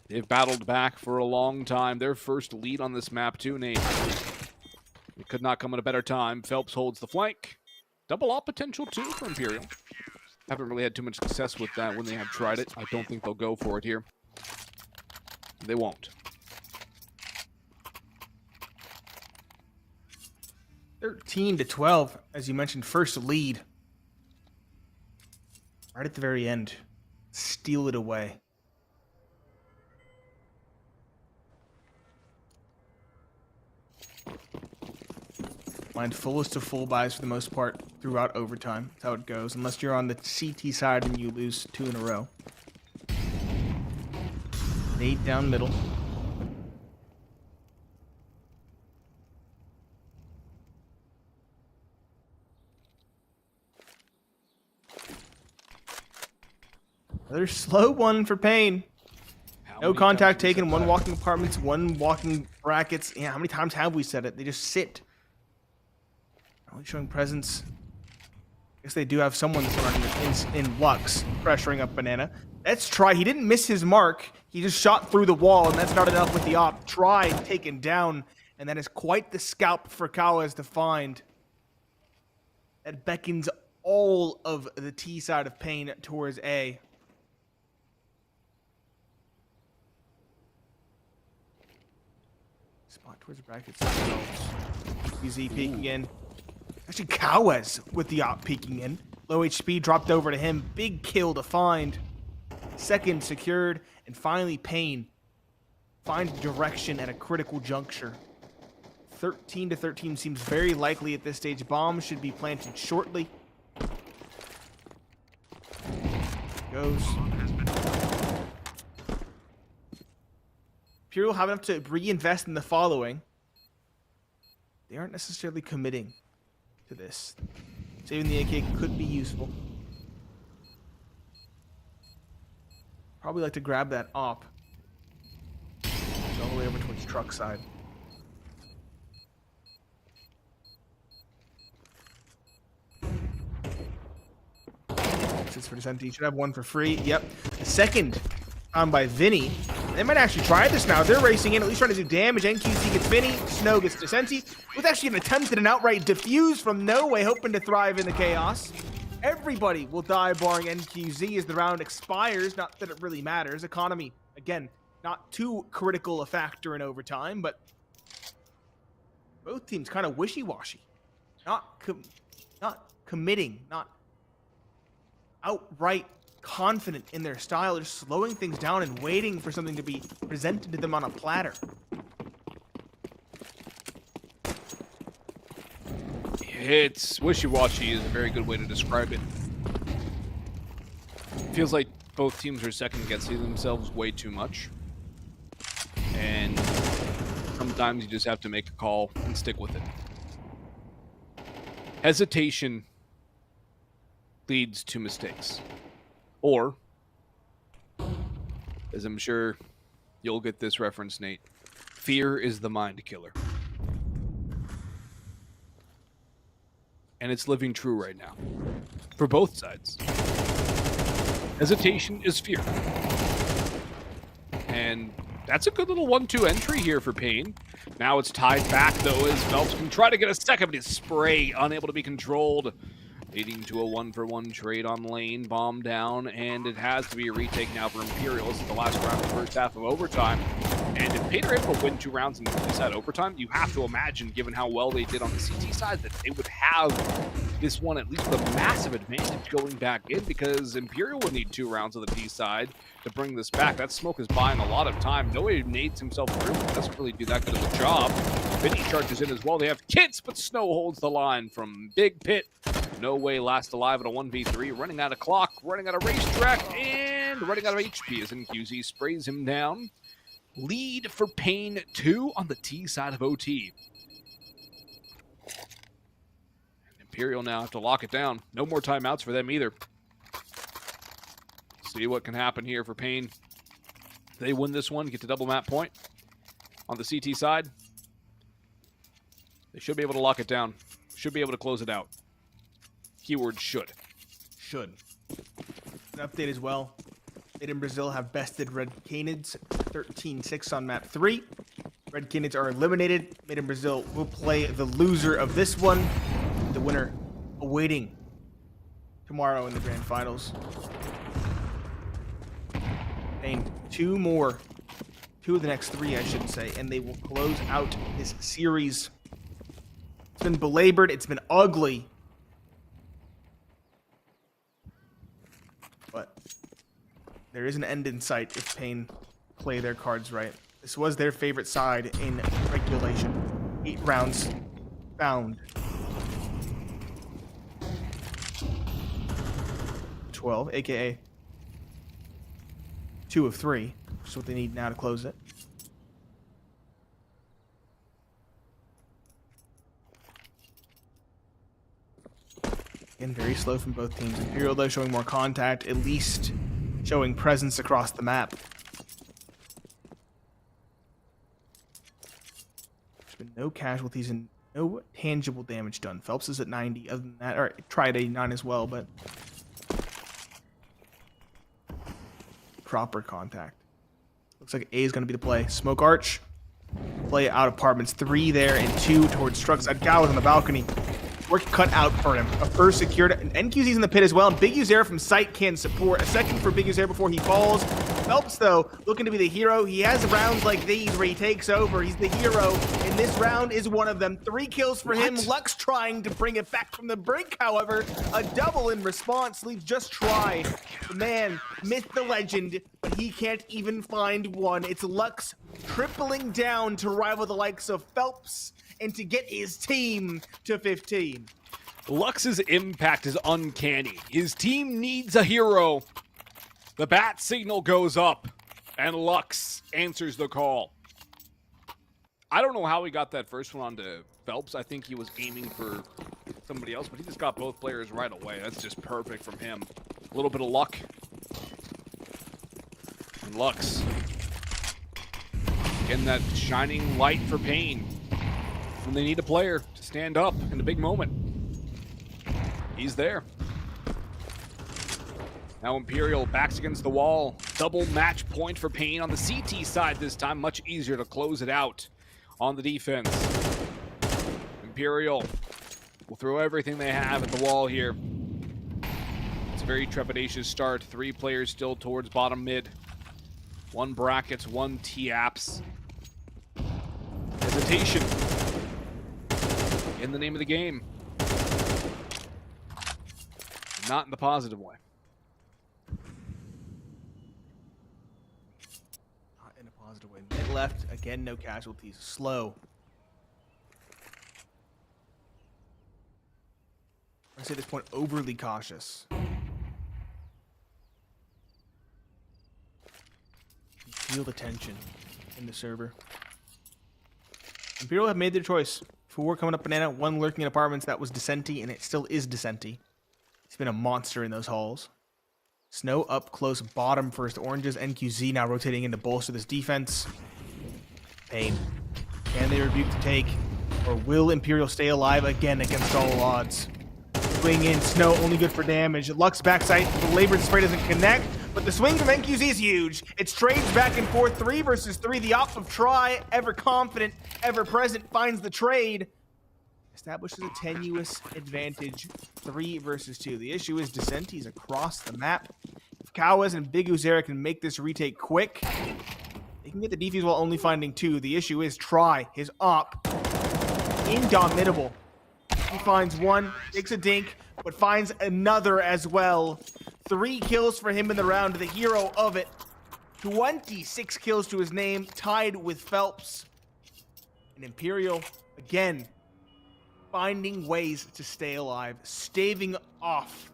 Speaker 6: They've battled back for a long time. Their first lead on this map too, Nate. It could not come at a better time. Phelps holds the flank. Double op potential too for Imperial. Haven't really had too much success with that when they have tried it. I don't think they'll go for it here. They won't.
Speaker 7: 13-12, as you mentioned, first lead. Right at the very end. Steal it away. Mind fullest of full buys for the most part throughout overtime. That's how it goes. Unless you're on the CT side and you lose 2 in a row. Nade down middle. Another slow one for paiN. No contact taken. One walking apartments, one walking brackets. Yeah, how many times have we said it? They just sit. Only showing presence. Guess they do have someone surrounding in Lux, pressuring up Banana. Let's try. He didn't miss his mark. He just shot through the wall, and that's not enough with the op. Try taken down, and that is quite the scalp for Kawaz to find. That beckons all of the T side of paiN towards A. Spot towards brackets themselves. UZ peeking in. Actually, Kawaz with the op peeking in. Low HP dropped over to him. Big kill to find. Second secured. And finally, paiN finds direction at a critical juncture. 13-13 seems very likely at this stage. Bombs should be planted shortly. Goes. Imperial have enough to reinvest in the following. They aren't necessarily committing to this. Saving the AK could be useful. Probably like to grab that op. All the way over towards truck side. Sits for Descenti. Should have one for free. Yep. The second found by Vinny. They might actually try this now. They're racing in, at least trying to do damage. NQC gets Vinny. Snow gets Descenti. With actually an attempt at an outright defuse from No Way, hoping to thrive in the chaos. Everybody will die barring NQZ as the round expires. Not that it really matters. Economy, again, not too critical a factor in overtime, but both teams kind of wishy-washy. Not committing, not outright confident in their style, just slowing things down and waiting for something to be presented to them on a platter.
Speaker 6: It's wishy-washy is a very good way to describe it. Feels like both teams are second-guessing themselves way too much. And sometimes you just have to make a call and stick with it. Hesitation leads to mistakes. Or, as I'm sure you'll get this reference, Nate, fear is the mind killer. And it's living true right now. For both sides. Hesitation is fear. And that's a good little 1-2 entry here for paiN. Now it's tied back, though, as Phelps can try to get a second, but his spray unable to be controlled, leading to a 1-for-1 trade on lane. Bomb down, and it has to be a retake now for Imperial. This is the last round of the first half of overtime. And if paiN are able to win 2 rounds in the side overtime, you have to imagine, given how well they did on the CT side, that they would have this one at least with a massive advantage going back in, because Imperial would need 2 rounds of the T side to bring this back. That smoke is buying a lot of time. No way nades himself through. Doesn't really do that good of a job. Vinny charges in as well. They have kits, but Snow holds the line from Big Pit. No Way last alive at a 1v3. Running out of clock, running out of racetrack, and running out of HP as NQZ sprays him down. Lead for paiN 2 on the T side of OT. Imperial now have to lock it down. No more timeouts for them either. See what can happen here for paiN. They win this one, get to double map point. On the CT side, they should be able to lock it down. Should be able to close it out. Keyword should.
Speaker 7: Should. An update as well. Made in Brazil have bested Red Canids 13-6 on map 3. Red Canids are eliminated. Made in Brazil will play the loser of this one. The winner awaiting tomorrow in the grand finals. And 2 more. 2 of the next 3, I should say. And they will close out this series. It's been belabored. It's been ugly. But there is an end in sight if paiN play their cards right. This was their favorite side in regulation. 8 rounds found. 12, aka 2 of 3, which is what they need now to close it. Again, very slow from both teams. Imperial, though, showing more contact, at least showing presence across the map. There's been no casualties in No tangible damage done. Phelps is at 90. Other than that, or tried 89 as well, but proper contact. Looks like A is going to be the play. Smoke Arch. Play out apartments. 3 there and 2 towards Struck side. Cow is on the balcony. Work cut out for him. A first secured. And NQZ's in the pit as well. And Big Uzair from sight can support. A second for Big Uzair before he falls. Phelps, though, looking to be the hero. He has rounds like these where he takes over. He's the hero. And this round is one of them. 3 kills for him. Lux trying to bring it back from the brink, however. A double in response leaves just Try. The man, myth, the legend, but he can't even find one. It's Lux tripling down to rival the likes of Phelps and to get his team to 15.
Speaker 6: Lux's impact is uncanny. His team needs a hero. The bat signal goes up, and Lux answers the call. I don't know how he got that first one onto Phelps. I think he was aiming for somebody else, but he just got both players right away. That's just perfect from him. A little bit of luck. And Lux getting that shining light for paiN when they need a player to stand up in a big moment. He's there. Now Imperial backs against the wall. Double match point for paiN on the CT side this time. Much easier to close it out on the defense. Imperial will throw everything they have at the wall here. It's a very trepidatious start. 3 players still towards bottom mid. 1 brackets, 1 T-apps. Hesitation in the name of the game. Not in the positive way.
Speaker 7: Not in a positive way. Mid left, again, no casualties. Slow. I say at this point, overly cautious. You feel the tension in the server. Imperial have made their choice. 4 coming up banana, 1 lurking in apartments. That was Descenti, and it still is Descenti. He's been a monster in those halls. Snow up close, bottom first. Oranges, NQZ now rotating in to bolster this defense. paiN. Can they rebuke the take? Or will Imperial stay alive again against all odds? Swing in, Snow only good for damage. Lux backside, the labor spray doesn't connect, but the swing from NQZ is huge. It's trades back and forth, 3 versus 3. The op of Try, ever confident, ever present, finds the trade. Establishes a tenuous advantage, 3 versus 2. The issue is Descenti's across the map. If Kawaz and Big Uzair can make this retake quick, they can get the defuse while only finding 2. The issue is Try, his op, indomitable. He finds 1, takes a dink, but finds another as well. 3 kills for him in the round, the hero of it. 26 kills to his name, tied with Phelps. And Imperial, again, finding ways to stay alive, staving off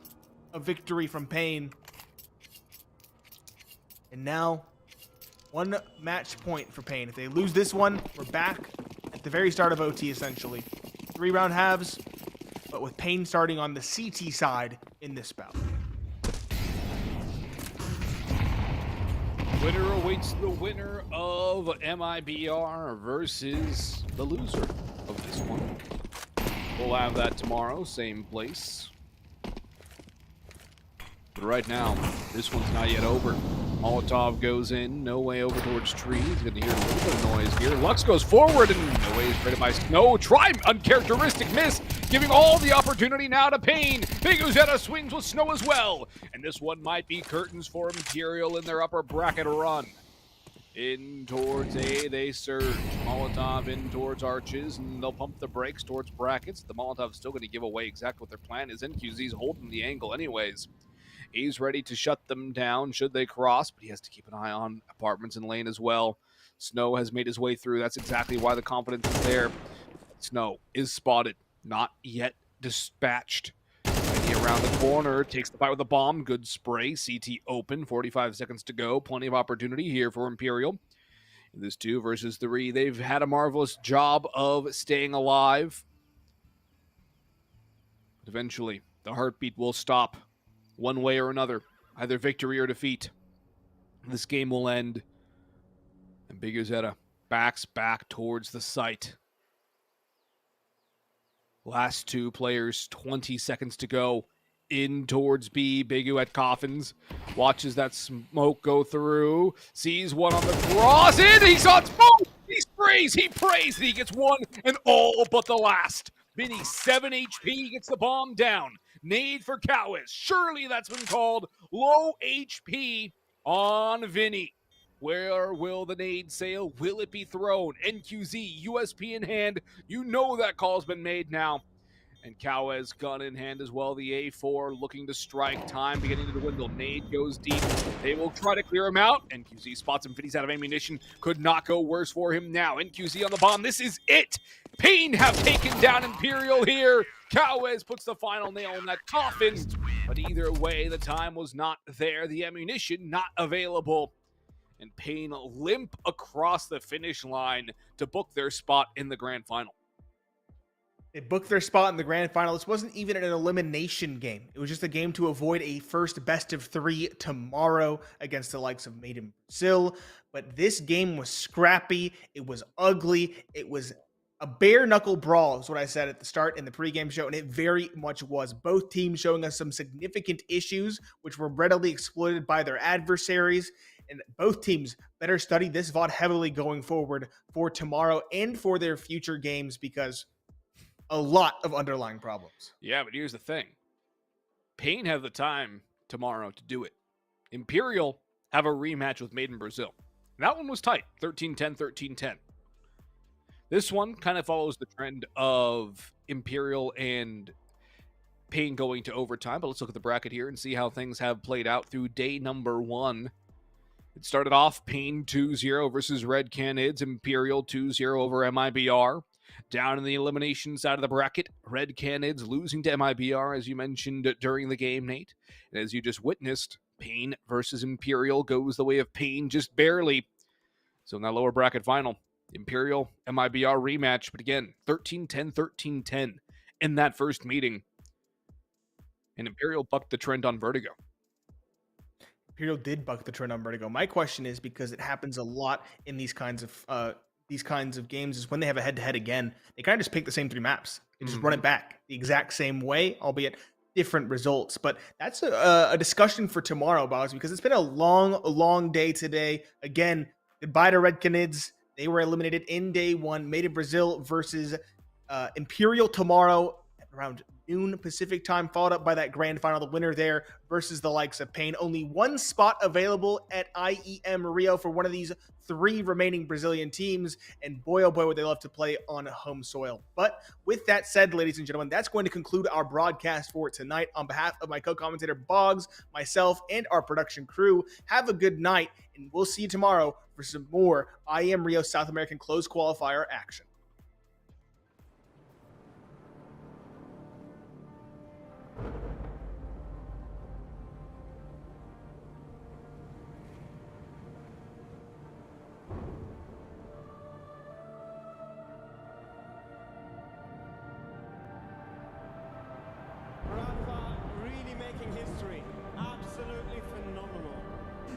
Speaker 7: a victory from paiN. And now, 1 match point for paiN. If they lose this one, we're back at the very start of OT, essentially. 3-round halves, but with paiN starting on the CT side in this bout.
Speaker 6: Winner awaits the winner of MIBR versus the loser of this one. We'll have that tomorrow, same place. But right now, this one's not yet over. Molotov goes in, no way over towards trees. Gonna hear a little bit of noise here. Lux goes forward, and no way is created by Snow. Try uncharacteristic miss, giving all the opportunity now to paiN. Big Uzetta swings with Snow as well. And this one might be curtains for Imperial in their upper bracket run. In towards A, they surge. Molotov in towards arches, and they'll pump the brakes towards brackets. The Molotov's still going to give away exactly what their plan is. NQZ's holding the angle anyways. He's ready to shut them down should they cross, but he has to keep an eye on apartments and lane as well. Snow has made his way through. That's exactly why the confidence is there. Snow is spotted, not yet dispatched. And he around the corner, takes the fight with a bomb. Good spray. CT open, 45 seconds to go. Plenty of opportunity here for Imperial. In this 2 versus 3, they've had a marvelous job of staying alive. But eventually, the heartbeat will stop. One way or another, either victory or defeat. This game will end. And Big Uzetta backs back towards the site. Last two players, 20 seconds to go. In towards B. Bigu at Coffins. Watches that smoke go through. Sees one on the cross. In! He saw smoke! He sprays! He prays! And he gets one and all but the last. Vinny, 7 HP, gets the bomb down. Nade for Cowis. Surely that's been called low HP on Vinny. Where will the nade sail? Will it be thrown? NQZ, USP in hand. You know that call's been made now. And Cowes gun in hand as well. The A4 looking to strike. Time beginning to dwindle. Nade goes deep. They will try to clear him out. NQZ spots him. He's out of ammunition. Could not go worse for him now. NQZ on the bomb. This is it. paiN have taken down Imperial here. Cowes puts the final nail in that coffin. But either way, the time was not there. The ammunition not available. And paiN limp across the finish line to book their spot in the grand final.
Speaker 7: They booked their spot in the grand final. This wasn't even an elimination game. It was just a game to avoid a first best of 3 tomorrow against the likes of Made in Brazil. But this game was scrappy. It was ugly. It was a bare knuckle brawl is what I said at the start in the pregame show, and it very much was. Both teams showing us some significant issues, which were readily exploited by their adversaries. And both teams better study this VOD heavily going forward for tomorrow and for their future games, because a lot of underlying problems.
Speaker 6: Yeah, but here's the thing. paiN have the time tomorrow to do it. Imperial have a rematch with Made in Brazil. That one was tight, 13-10, 13-10. This one kind of follows the trend of Imperial and paiN going to overtime, but let's look at the bracket here and see how things have played out through day number 1. It started off paiN 2-0 versus Red Canids, Imperial 2-0 over MIBR. Down in the elimination side of the bracket, Red Canids losing to MIBR, as you mentioned during the game, Nate. And as you just witnessed, paiN versus Imperial goes the way of paiN just barely. So in that lower bracket final, Imperial, MIBR rematch, but again, 13-10, 13-10 in that first meeting. And Imperial bucked the trend on Vertigo.
Speaker 7: Imperial did buck the trend on Vertigo. My question is, because it happens a lot in these kinds of games, is when they have a head-to-head again, they kind of just pick the same 3 maps and just run it back the exact same way, albeit different results. But that's a discussion for tomorrow, Boggs, because it's been a long day today. Again, goodbye to Red Canids. They were eliminated in day 1. Made in Brazil versus Imperial tomorrow at around noon Pacific time, followed up by that grand final. The winner there versus the likes of paiN. Only 1 spot available at IEM Rio for one of these 3 remaining Brazilian teams, and boy oh boy would they love to play on home soil. But with that said, ladies and gentlemen, that's going to conclude our broadcast for tonight. On behalf of my co-commentator Boggs, myself, and our production crew, have a good night, and we'll see you tomorrow for some more IEM Rio South American closed qualifier action.
Speaker 2: Rafa really making history. Absolutely phenomenal.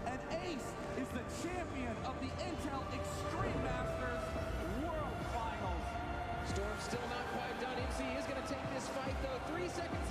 Speaker 3: And Ace is the champion of the Intel Extreme Masters World Finals.
Speaker 4: Storm's still not quite done. MC is going to take this fight, though. 3 seconds.